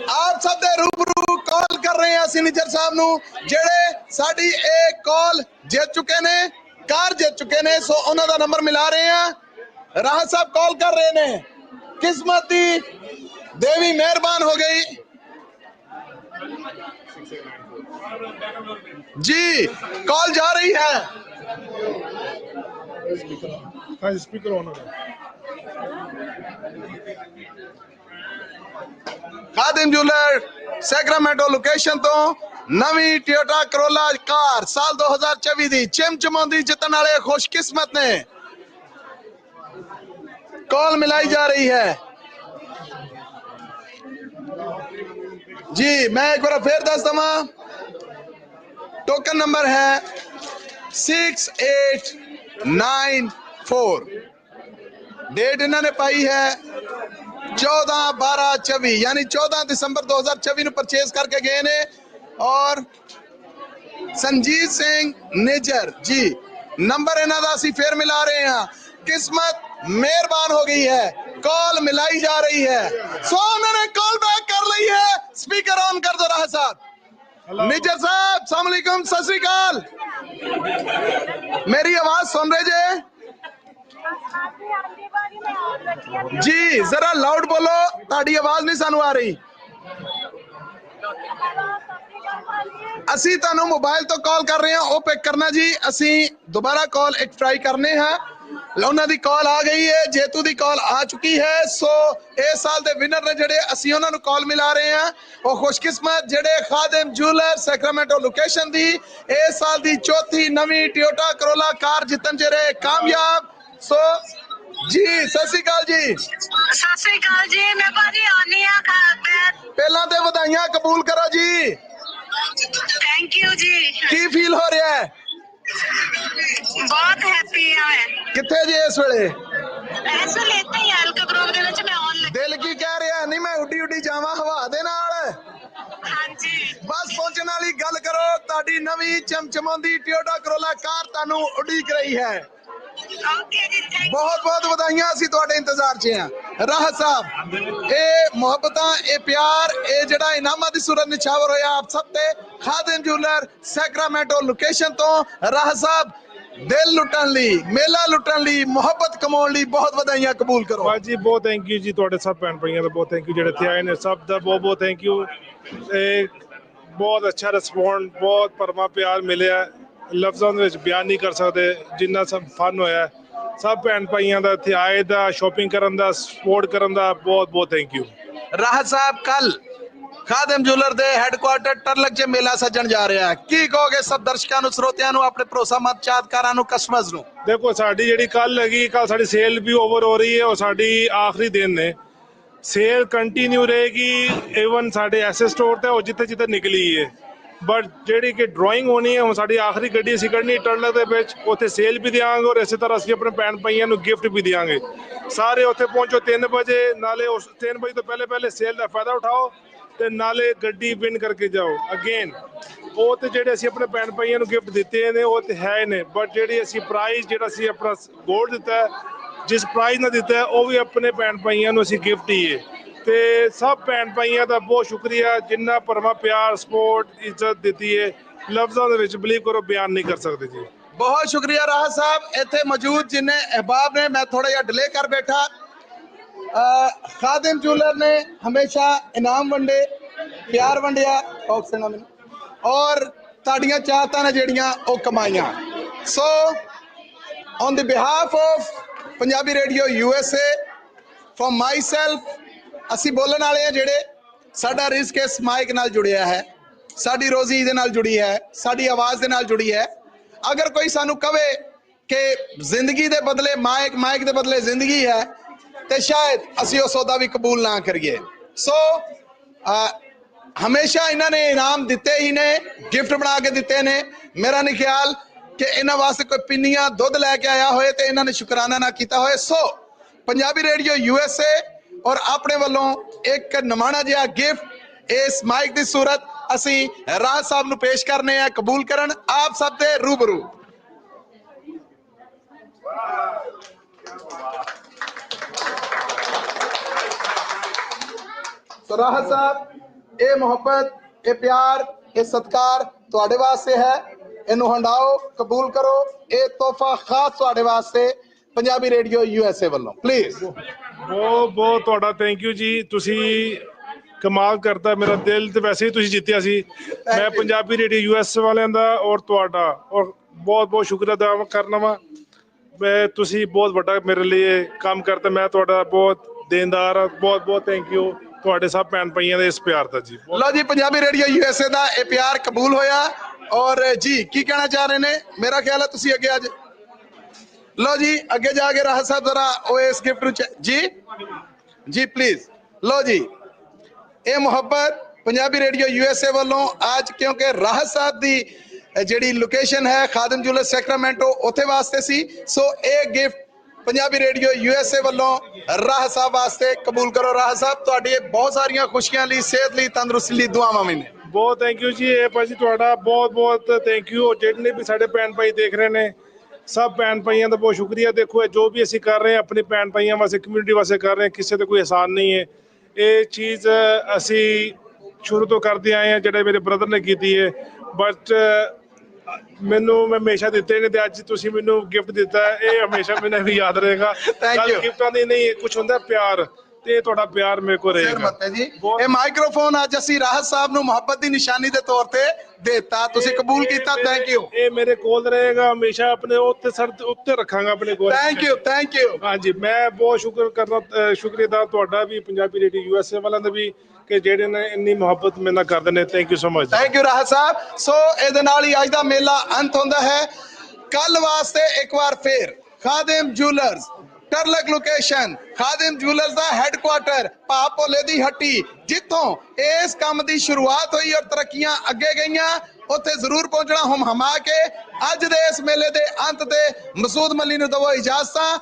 ਆਪ ਸਭ ਦੇ ਰੂਬਰੂ ਕਾਲ ਕਰ ਰਹੇ ਹਾਂ ਅਸੀਂ ਨਿੱਜਰ ਸਾਹਿਬ ਨੂੰ ਜਿਹੜੇ ਸਾਡੀ ਇਹ ਕਾਲ ਜਿੱਤ ਚੁੱਕੇ ਨੇ, ਕਾਰ ਜਿੱਤ ਚੁੱਕੇ ਨੇ। ਸੋ ਉਹਨਾਂ ਦਾ ਨੰਬਰ ਮਿਲਾ ਰਹੇ ਹਾਂ। ਰਾਹਤ ਸਾਹਿਬ ਕਾਲ ਕਰ ਰਹੇ ਨੇ। किस्मत दी देवी मेहरबान हो गई जी। कॉल जा रही है। स्पीकर ऑन है। खादिम जूलर सैक्रामेंटो लोकेशन तो ਨਵੀਂ ਟੋਯੋਟਾ ਕਰੋਲਾ ਕਾਰ ਸਾਲ 2024 ਦੀ ਚਮਚਮਾਉਂਦੀ ਜਿੱਤਣ ਵਾਲੇ ਖੁਸ਼ਕਿਸਮਤ ਨੇ। कॉल मिलाई जा रही है जी। मैं एक बार फिर दस दवा, टोकन नंबर है 6894। डेट इन्होंने पाई है 14/12/24 यानी 14 दिसंबर 2024 ਨੂੰ परचेज करके गए ने। और संजीत सिंह निजर जी नंबर इन्हों का असी फिर मिला रहे हैं। किस्मत मेहरबान हो गई है, कॉल मिलाई जा रही है। सो उन्होंने कॉल बैक कर ली है। स्पीकर ऑन कर दो राह साहब। निजर साहब अस्सलाम वालेकुम, सत श्री अकाल। मेरी आवाज सुन रहे जे जी? जरा लाउड बोलो, ताड़ी आवाज नहीं सानू आ रही। ਅਸੀਂ ਤੁਹਾਨੂੰ ਮੋਬਾਈਲ ਤੋਂ ਕਾਲ ਕਰ ਰਹੇ ਹਾਂ, ਉਹ ਪਿਕ ਕਰਨਾ ਜੀ। ਅਸੀਂ ਦੁਬਾਰਾ ਕਾਲ ਇੱਕ ਟਰਾਈ ਕਰਨੇ ਹਾਂ। ਉਹਨਾਂ ਦੀ ਕਾਲ ਆ ਗਈ ਹੈ, ਜੇਤੂ ਦੀ ਕਾਲ ਆ ਚੁੱਕੀ ਹੈ। ਸੋ ਇਸ ਸਾਲ ਦੇ ਵਿਨਰ ਨੇ ਜਿਹੜੇ, ਅਸੀਂ ਉਹਨਾਂ ਨੂੰ ਕਾਲ ਮਿਲਾ ਰਹੇ ਹਾਂ। ਉਹ ਖੁਸ਼ਕਿਸਮਤ ਜਿਹੜੇ ਖਾਦਿਮ ਜੂਲਰ ਸੈਕਰਾਮੈਂਟੋ ਲੋਕੇਸ਼ਨ ਦੀ ਇਸ ਸਾਲ ਦੀ ਚੌਥੀ ਨਵੀਂ ਟੋਯੋਟਾ ਕਰੋਲਾ ਕਾਰ ਜਿੱਤਣ ਚ ਰਹੇ ਕਾਮਯਾਬ। ਸੋ ਜੀ ਸਤਿ ਸ਼੍ਰੀ ਅਕਾਲ ਜੀ। ਸਤਿ ਸ੍ਰੀ ਅਕਾਲ ਜੀ। ਮੈਂ ਭਾਜੀ ਆਨੀ ਆ ਪਹਿਲਾਂ ਤੇ ਵਧਾਈਆਂ ਕਬੂਲ ਕਰੋ ਜੀ। ਥੈਂਕ ਯੂ ਜੀ। ਕੀ ਫੀਲ ਹੋ ਰਿਹਾ ਹੈ? ਬਹੁਤ ਹੈਪੀ ਆ ਮੈਂ। ਕਿੱਥੇ ਜੀ ਇਸ ਵੇਲੇ? ਇਸ ਵੇਲੇ ਇੱਥੇ ਹੀ ਐਲਕ ਗਰੋਵ ਦੇ ਵਿੱਚ ਮੈਂ ਆਨ ਲੱਗੀ। ਦਿਲ ਕੀ ਕਹਿ ਰਿਹਾ? ਨਹੀਂ ਮੈਂ ਉੱਡੀ ਉੱਡੀ ਜਾਵਾਂ ਹਵਾ ਦੇ ਨਾਲ। ਹਾਂਜੀ ਬਸ ਪਹੁੰਚਣ ਵਾਲੀ ਗੱਲ ਕਰੋ। ਤੁਹਾਡੀ ਨਵੀਂ ਚਮਚਮਾਉਂਦੀ ਟੋਯੋਟਾ ਕਰੋਲਾ ਕਾਰ ਤੁਹਾਨੂੰ ਉਡੀਕ ਰਹੀ ਹੈ। ਓਕੇ ਜੀ, ਥੈਂਕ ਬਹੁਤ ਬਹੁਤ ਵਧਾਈਆਂ। ਅਸੀਂ ਤੁਹਾਡੇ ਇੰਤਜ਼ਾਰ 'ਚ ਹਾਂ। ਰਾਹਤ ਸਾਹਿਬ, ਇਹ ਮੁਹੱਬਤਾਂ, ਇਹ ਪਿਆਰ, ਇਹ ਜਿਹੜਾ ਇਨਾਮਾਂ ਦੀ ਸੂਰਤ ਨਿਛਾਵਰ ਹੋਇਆ ਆਪ ਸਭ ਤੇ ਖਾਦਿਮ ਜੂਲਰ ਸੈਕਰਾਮੈਂਟੋ ਲੋਕੇਸ਼ਨ ਤੋਂ। ਰਾਹਤ ਸਾਹਿਬ, ਦਿਲ ਲੁੱਟਣ ਲਈ, ਮੇਲਾ ਲੁੱਟਣ ਲਈ, ਮੁਹੱਬਤ ਕਮਾਉਣ ਲਈ ਬਹੁਤ ਵਧਾਈਆਂ ਕਬੂਲ ਕਰੋ। ਬਾਜੀ ਬਹੁਤ ਥੈਂਕ ਯੂ ਜੀ। ਤੁਹਾਡੇ ਸਭ ਭੈਣ ਭਾਈਆਂ ਦਾ ਬਹੁਤ ਥੈਂਕ ਯੂ, ਜਿਹੜੇ ਇੱਥੇ ਆਏ ਨੇ ਸਭ ਦਾ ਬਹੁਤ ਬਹੁਤ ਥੈਂਕ ਯੂ। ਇਹ ਬਹੁਤ ਅੱਛਾ ਰਿਸਪੌਂਡ, ਬਹੁਤ ਪਰਮਾ ਪਿਆਰ ਮਿਲਿਆ, ਲਫ਼ਜ਼ਾਂ ਦੇ ਵਿੱਚ ਬਿਆਨ ਨਹੀਂ ਕਰ ਸਕਦੇ ਜਿੰਨਾ ਸਭ ਫਨ ਹੋਇਆ। ਸਭ ਭੈਣ ਭਾਈਆਂ ਦਾ ਇੱਥੇ ਆਏ ਦਾ, ਸ਼ਾਪਿੰਗ ਕਰਨ ਦਾ, ਸਪੋਰਟ ਕਰਨ ਦਾ ਬਹੁਤ ਬਹੁਤ ਥੈਂਕ ਯੂ। ਰਾਹਤ ਸਾਹਿਬ, ਕੱਲ ਖਾਦਿਮ ਜੂਲਰ ਦੇ ਹੈੱਡਕੁਆਰਟਰ ਟਰਲਕ 'ਚ ਮੇਲਾ ਸੱਜਣ ਜਾ ਰਿਹਾ ਹੈ। ਕੀ ਕਹੋਗੇ ਸਭ ਦਰਸ਼ਕਾਂ ਨੂੰ, ਸਰੋਤਿਆਂ ਨੂੰ, ਆਪਣੇ ਭਰੋਸਾਮੰਦ ਚਾਹਤਕਾਰਾਂ ਨੂੰ, ਕਸਟਮਰਸ ਨੂੰ? ਦੇਖੋ ਸਾਡੀ ਜਿਹੜੀ ਕੱਲ ਹੈਗੀ, ਕੱਲ ਸਾਡੀ ਸੇਲ ਵੀ ਓਵਰ ਹੋ ਰਹੀ ਹੈ ਔਰ ਸਾਡੀ ਆਖਰੀ ਦਿਨ ਨੇ। ਸੇਲ ਕੰਟੀਨਿਊ ਰਹੇਗੀ ਈਵਨ ਸਾਡੇ ਐਸੇ ਸਟੋਰ ਤੇ ਉਹ ਜਿੱਥੇ ਜਿੱਥੇ ਨਿਕਲੀ ਹੈ। ਬਟ ਜਿਹੜੀ ਕਿ ਡਰਾਇੰਗ ਹੋਣੀ ਹੈ ਹੁਣ ਸਾਡੀ ਆਖਰੀ ਗੱਡੀ ਅਸੀਂ ਕੱਢਣੀ ਟਰਲਕ ਦੇ ਵਿੱਚ, ਉੱਥੇ ਸੇਲ ਵੀ ਦਿਆਂਗੇ ਔਰ ਇਸੇ ਤਰ੍ਹਾਂ ਅਸੀਂ ਆਪਣੇ ਭੈਣ ਭਾਈਆਂ ਨੂੰ ਗਿਫਟ ਵੀ ਦਿਆਂਗੇ। ਸਾਰੇ ਉੱਥੇ ਪਹੁੰਚੋ 3 ਵਜੇ, ਨਾਲੇ ਉਸ 3 ਵਜੇ ਤੋਂ ਪਹਿਲੇ ਸੇਲ ਦਾ ਫਾਇਦਾ ਉਠਾਓ ਤੇ ਨਾਲੇ ਗੱਡੀ ਵਿਨ ਕਰਕੇ ਜਾਓ। ਅਗੇਨ ਉਹ ਤੇ ਜਿਹੜੇ ਅਸੀਂ ਆਪਣੇ ਭੈਣ ਭਾਈਆਂ ਨੂੰ ਗਿਫਟ ਦਿੱਤੇ ਨੇ ਉਹ ਤੇ ਹੈ ਨੇ, ਬਟ ਜਿਹੜੀ ਅਸੀਂ ਪ੍ਰਾਈਜ਼, ਜਿਹੜਾ ਅਸੀਂ ਆਪਣਾ ਗੋਲਡ ਦਿੱਤਾ, ਜਿਸ ਪ੍ਰਾਈਜ਼ ਨਾਲ ਦਿੱਤਾ ਉਹ ਵੀ ਆਪਣੇ ਭੈਣ ਭਾਈਆਂ ਨੂੰ ਅਸੀਂ ਗਿਫਟ ਹੀ ਹੈ। ਤੇ ਸਭ ਭੈਣ ਭਾਈਆਂ ਦਾ ਬਹੁਤ ਸ਼ੁਕਰੀਆ, ਜਿੰਨਾ ਪਰਮਾ ਪਿਆਰ, ਸਪੋਰਟ, ਇੱਜ਼ਤ ਦਿੱਤੀ ਹੈ, ਲਫ਼ਜ਼ਾਂ ਦੇ ਵਿੱਚ ਬਿਲੀਵ ਕਰੋ ਬਿਆਨ ਨਹੀਂ ਕਰ ਸਕਦੇ ਜੀ। ਬਹੁਤ ਸ਼ੁਕਰੀਆ ਰਾਹਤ ਸਾਹਿਬ। ਇੱਥੇ ਮੌਜੂਦ ਜਿੰਨੇ ਅਹਿਬਾਬ ਨੇ, ਮੈਂ ਥੋੜਾ ਜਿਹਾ ਡਿਲੇ ਕਰ ਬੈਠਾ। ਖਾਦਿਮ ਜੂਲਰ ਨੇ ਹਮੇਸ਼ਾ ਇਨਾਮ ਵੰਡੇ, ਪਿਆਰ ਵੰਡਿਆ ਔਰ ਤੁਹਾਡੀਆਂ ਚਾਹਤਾਂ ਨੇ ਜਿਹੜੀਆਂ ਉਹ ਕਮਾਈਆਂ। So on the behalf of Punjabi radio USA, from myself, ਅਸੀਂ ਬੋਲਣ ਵਾਲੇ ਆ ਜਿਹੜੇ, ਸਾਡਾ ਰਿਜ਼ਕ ਇਸ ਮਾਈਕ ਨਾਲ ਜੁੜਿਆ ਹੈ, ਸਾਡੀ ਰੋਜ਼ੀ ਇਹਦੇ ਨਾਲ ਜੁੜੀ ਹੈ, ਸਾਡੀ ਆਵਾਜ਼ ਦੇ ਨਾਲ ਜੁੜੀ ਹੈ। ਅਗਰ ਕੋਈ ਸਾਨੂੰ ਕਵੇ ਕਿ ਜ਼ਿੰਦਗੀ ਦੇ ਬਦਲੇ ਮਾਈਕ, ਮਾਈਕ ਦੇ ਬਦਲੇ ਜ਼ਿੰਦਗੀ ਹੈ, ਤੇ ਸ਼ਾਇਦ ਅਸੀਂ ਉਹ ਸੌਦਾ ਵੀ ਕਬੂਲ ਨਾ ਕਰੀਏ। ਸੋ ਹਮੇਸ਼ਾ ਇਹਨਾਂ ਨੇ ਇਨਾਮ ਦਿੱਤੇ ਹੀ ਨੇ, ਗਿਫਟ ਬਣਾ ਕੇ ਦਿੱਤੇ ਨੇ। ਮੇਰਾ ਨਹੀਂ ਖਿਆਲ ਕਿ ਇਹਨਾਂ ਵਾਸਤੇ ਕੋਈ ਪਿੰਨੀਆਂ ਦੁੱਧ ਲੈ ਕੇ ਆਇਆ ਹੋਏ ਤੇ ਇਹਨਾਂ ਨੇ ਸ਼ੁਕਰਾਨਾ ਨਾ ਕੀਤਾ ਹੋਏ। ਸੋ ਪੰਜਾਬੀ ਰੇਡੀਓ USA ਔਰ ਆਪਣੇ ਵੱਲੋਂ ਇੱਕ ਨਮਾਣਾ ਜਿਹਾ ਗਿਫਟ ਇਸ ਮਾਈਕ ਦੀ ਸੂਰਤ ਅਸੀਂ ਰਾਜ ਸਾਹਿਬ ਨੂੰ ਪੇਸ਼ ਕਰਨੇ ਆ, ਕਬੂਲ ਕਰਨ ਆਪ ਸਭ ਦੇ ਰੂਬਰੂ। ਸੋ ਰਾਜ ਸਾਹਿਬ, ਇਹ ਮੁਹੱਬਤ, ਇਹ ਪਿਆਰ, ਇਹ ਸਤਿਕਾਰ ਤੁਹਾਡੇ ਵਾਸਤੇ ਹੈ। ਇਹਨੂੰ ਹੰਡਾਓ, ਕਬੂਲ ਕਰੋ। ਇਹ ਤੋਹਫਾ ਖਾਸ ਤੁਹਾਡੇ ਵਾਸਤੇ ਪੰਜਾਬੀ ਰੇਡੀਓ USA ਵੱਲੋਂ। ਪਲੀਜ਼। ਬਹੁਤ ਬਹੁਤ ਤੁਹਾਡਾ ਥੈਂਕ ਯੂ ਜੀ। ਤੁਸੀਂ ਕਮਾਲ ਕਰਤਾ ਮੇਰਾ ਦਿਲ ਤੇ ਵੈਸੇ ਹੀ ਤੁਸੀਂ ਜਿੱਤਿਆ ਸੀ। ਮੈਂ ਪੰਜਾਬੀ ਰੇਡੀਓ US ਵਾਲਿਆਂ ਦਾ ਔਰ ਤੁਹਾਡਾ ਔਰ ਬਹੁਤ ਬਹੁਤ ਸ਼ੁਕਰੀਆ ਅਦਾ ਕਰਨਾ ਵਾ। ਮੈਂ ਤੁਸੀਂ ਬਹੁਤ ਵੱਡਾ ਮੇਰੇ ਲਈ ਕੰਮ ਕਰਤਾ, ਮੈਂ ਤੁਹਾਡਾ ਬਹੁਤ ਦੇਣਦਾਰ ਹਾਂ। ਬਹੁਤ ਬਹੁਤ ਥੈਂਕ ਯੂ। ਤੁਹਾਡੇ ਸਭ ਭੈਣ ਭਾਈਆਂ ਦੇ ਇਸ ਪਿਆਰ ਦਾ ਜੀ। ਲਓ ਜੀ, ਪੰਜਾਬੀ ਰੇਡੀਓ USA ਦਾ ਇਹ ਪਿਆਰ ਕਬੂਲ ਹੋਇਆ। ਔਰ ਜੀ ਕੀ ਕਹਿਣਾ ਚਾਹ ਰਹੇ ਨੇ? ਮੇਰਾ ਖਿਆਲ ਹੈ ਤੁਸੀਂ ਅੱਗੇ ਅੱਜ ਲਓ ਜੀ, ਅੱਗੇ ਜਾ ਕੇ ਰਾਹਤ ਸਾਹਿਬ ਜ਼ਰਾ ਉਹ ਇਸ ਗਿਫਟ ਨੂੰ ਜੀ ਪਲੀਜ਼। ਲਓ ਜੀ, ਇਹ ਮੁਹੱਬਤ ਪੰਜਾਬੀ ਰੇਡੀਓ USA ਵੱਲੋਂ ਅੱਜ, ਕਿਉਂਕਿ ਰਾਹਤ ਸਾਹਿਬ ਦੀ ਜਿਹੜੀ ਲੋਕੇਸ਼ਨ ਹੈ ਖਾਦਮ ਜੁਲਰ ਸੈਕਰਾਮੈਂਟੋ ਉੱਥੇ ਵਾਸਤੇ ਸੀ, ਸੋ ਇਹ ਗਿਫਟ ਪੰਜਾਬੀ ਰੇਡੀਓ USA ਵੱਲੋਂ ਰਾਹਤ ਸਾਹਿਬ ਵਾਸਤੇ ਕਬੂਲ ਕਰੋ। ਰਾਹਤ ਸਾਹਿਬ, ਤੁਹਾਡੀ ਬਹੁਤ ਸਾਰੀਆਂ ਖੁਸ਼ੀਆਂ ਲਈ, ਸਿਹਤ ਲਈ, ਤੰਦਰੁਸਤੀ ਲਈ ਦੁਆਵਾਂ ਵੀ ਨੇ। ਬਹੁਤ ਥੈਂਕ ਯੂ ਜੀ। ਇਹ ਭਾਜੀ ਤੁਹਾਡਾ ਬਹੁਤ ਬਹੁਤ ਥੈਂਕ ਯੂ। ਜਿੰਨੇ ਵੀ ਸਾਡੇ ਭੈਣ ਭਾਈ ਦੇਖ ਰਹੇ ਨੇ, ਸਭ ਭੈਣ ਭਾਈਆਂ ਦਾ ਬਹੁਤ ਸ਼ੁਕਰੀਆ। ਦੇਖੋ, ਜੋ ਵੀ ਅਸੀਂ ਕਰ ਰਹੇ ਹਾਂ ਆਪਣੇ ਭੈਣ ਭਾਈਆਂ ਵਾਸਤੇ, ਕਮਿਊਨਿਟੀ ਵਾਸਤੇ ਕਰ ਰਹੇ ਹਾਂ, ਕਿਸੇ ਤੇ ਕੋਈ ਅਹਿਸਾਨ ਨਹੀਂ ਹੈ। ਇਹ ਚੀਜ਼ ਅਸੀਂ ਸ਼ੁਰੂ ਤੋਂ ਕਰਦੇ ਆਏ ਹਾਂ, ਜਿਹੜੇ ਮੇਰੇ ਬ੍ਰਦਰ ਨੇ ਕੀਤੀ ਹੈ, ਬਟ ਮੈਨੂੰ ਮੈਂ ਹਮੇਸ਼ਾ ਦਿੱਤੇ ਨੇ, ਤੇ ਅੱਜ ਤੁਸੀਂ ਮੈਨੂੰ ਗਿਫਟ ਦਿੱਤਾ, ਇਹ ਹਮੇਸ਼ਾ ਮੈਨੂੰ ਵੀ ਯਾਦ ਰਹੇਗਾ। ਗਿਫਟਾਂ ਦੀ ਨਹੀਂ, ਕੁਝ ਹੁੰਦਾ ਪਿਆਰ, ਤੇ ਤੁਹਾਡਾ ਪਿਆਰ ਮੇਰੇ ਕੋਲ ਰਹੇਗਾ ਜੀ। ਇਹ ਮਾਈਕ੍ਰੋਫੋਨ ਅੱਜ ਅਸੀਂ ਰਾਹਤ ਸਾਹਿਬ ਨੂੰ ਮੁਹੱਬਤ ਦੀ ਨਿਸ਼ਾਨੀ ਦੇ ਤੌਰ ਤੇ ਦੇਤਾ, ਤੁਸੀਂ ਕਬੂਲ ਕੀਤਾ, ਥੈਂਕ ਯੂ। ਇਹ ਮੇਰੇ ਕੋਲ ਰਹੇਗਾ ਹਮੇਸ਼ਾ, ਆਪਣੇ ਉੱਤੇ ਸਰ ਉੱਤੇ ਰੱਖਾਂਗਾ ਆਪਣੇ ਕੋਲ। Thank you. ਹਾਂਜੀ, ਮੈਂ ਬਹੁਤ ਸ਼ੁਕਰੀਆ ਤੁਹਾਡਾ ਵੀ, ਪੰਜਾਬੀ ਰੇਡੀਓ USA ਵਾਲਿਆਂ ਦਾ ਵੀ, ਕਿ ਜਿਹੜੇ ਨੇ ਇੰਨੀ ਮੁਹੱਬਤ ਮੇਰੇ ਨਾਲ ਕਰਦੇ ਨੇ। Thank you so much. Thank you Rahat Sahib. So ਇਹਦੇ ਨਾਲ ਹੀ ਅੱਜ ਦਾ ਮੇਲਾ ਅੰਤ ਹੁੰਦਾ ਹੈ। ਕੱਲ ਵਾਸਤੇ ਇੱਕ ਵਾਰ ਫੇਰ Khadim jewellers Turlock location, Khadim jewellers ਦਾ ਹੈੱਡਕੁਆਟਰ ਭਾ ਭੋਲੇ ਦੀ ਹੱਟੀ, ਜਿੱਥੋਂ ਇਸ ਕੰਮ ਦੀ ਸ਼ੁਰੂਆਤ ਹੋਈ ਔਰ ਤਰੱਕੀਆਂ ਅੱਗੇ ਗਈਆਂ, ਉੱਥੇ ਜ਼ਰੂਰ ਪਹੁੰਚਣਾ ਹੁਮ ਹਮਾ ਕੇ। ਅੱਜ ਦੇ ਇਸ ਮੇਲੇ ਦੇ ਅੰਤ ਤੇ ਮਸੂਦ ਮੱਲੀ ਨੂੰ ਦਵੋ ਇਜਾਜ਼ਤਾਂ।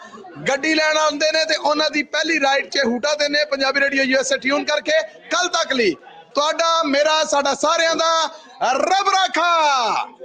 ਗੱਡੀ ਲੈਣ ਆਉਂਦੇ ਨੇ ਤੇ ਉਹਨਾਂ ਦੀ ਪਹਿਲੀ ਰਾਈਡ 'ਚ ਹੂਟਾ ਦੇ ਨੇ ਪੰਜਾਬੀ ਰੇਡੀਓ USA ਟਿਊਨ ਕਰਕੇ। ਕੱਲ ਤੱਕ ਲਈ ਤੁਹਾਡਾ, ਮੇਰਾ, ਸਾਡਾ ਸਾਰਿਆਂ ਦਾ ਰੱਬ ਰਾਖਾ।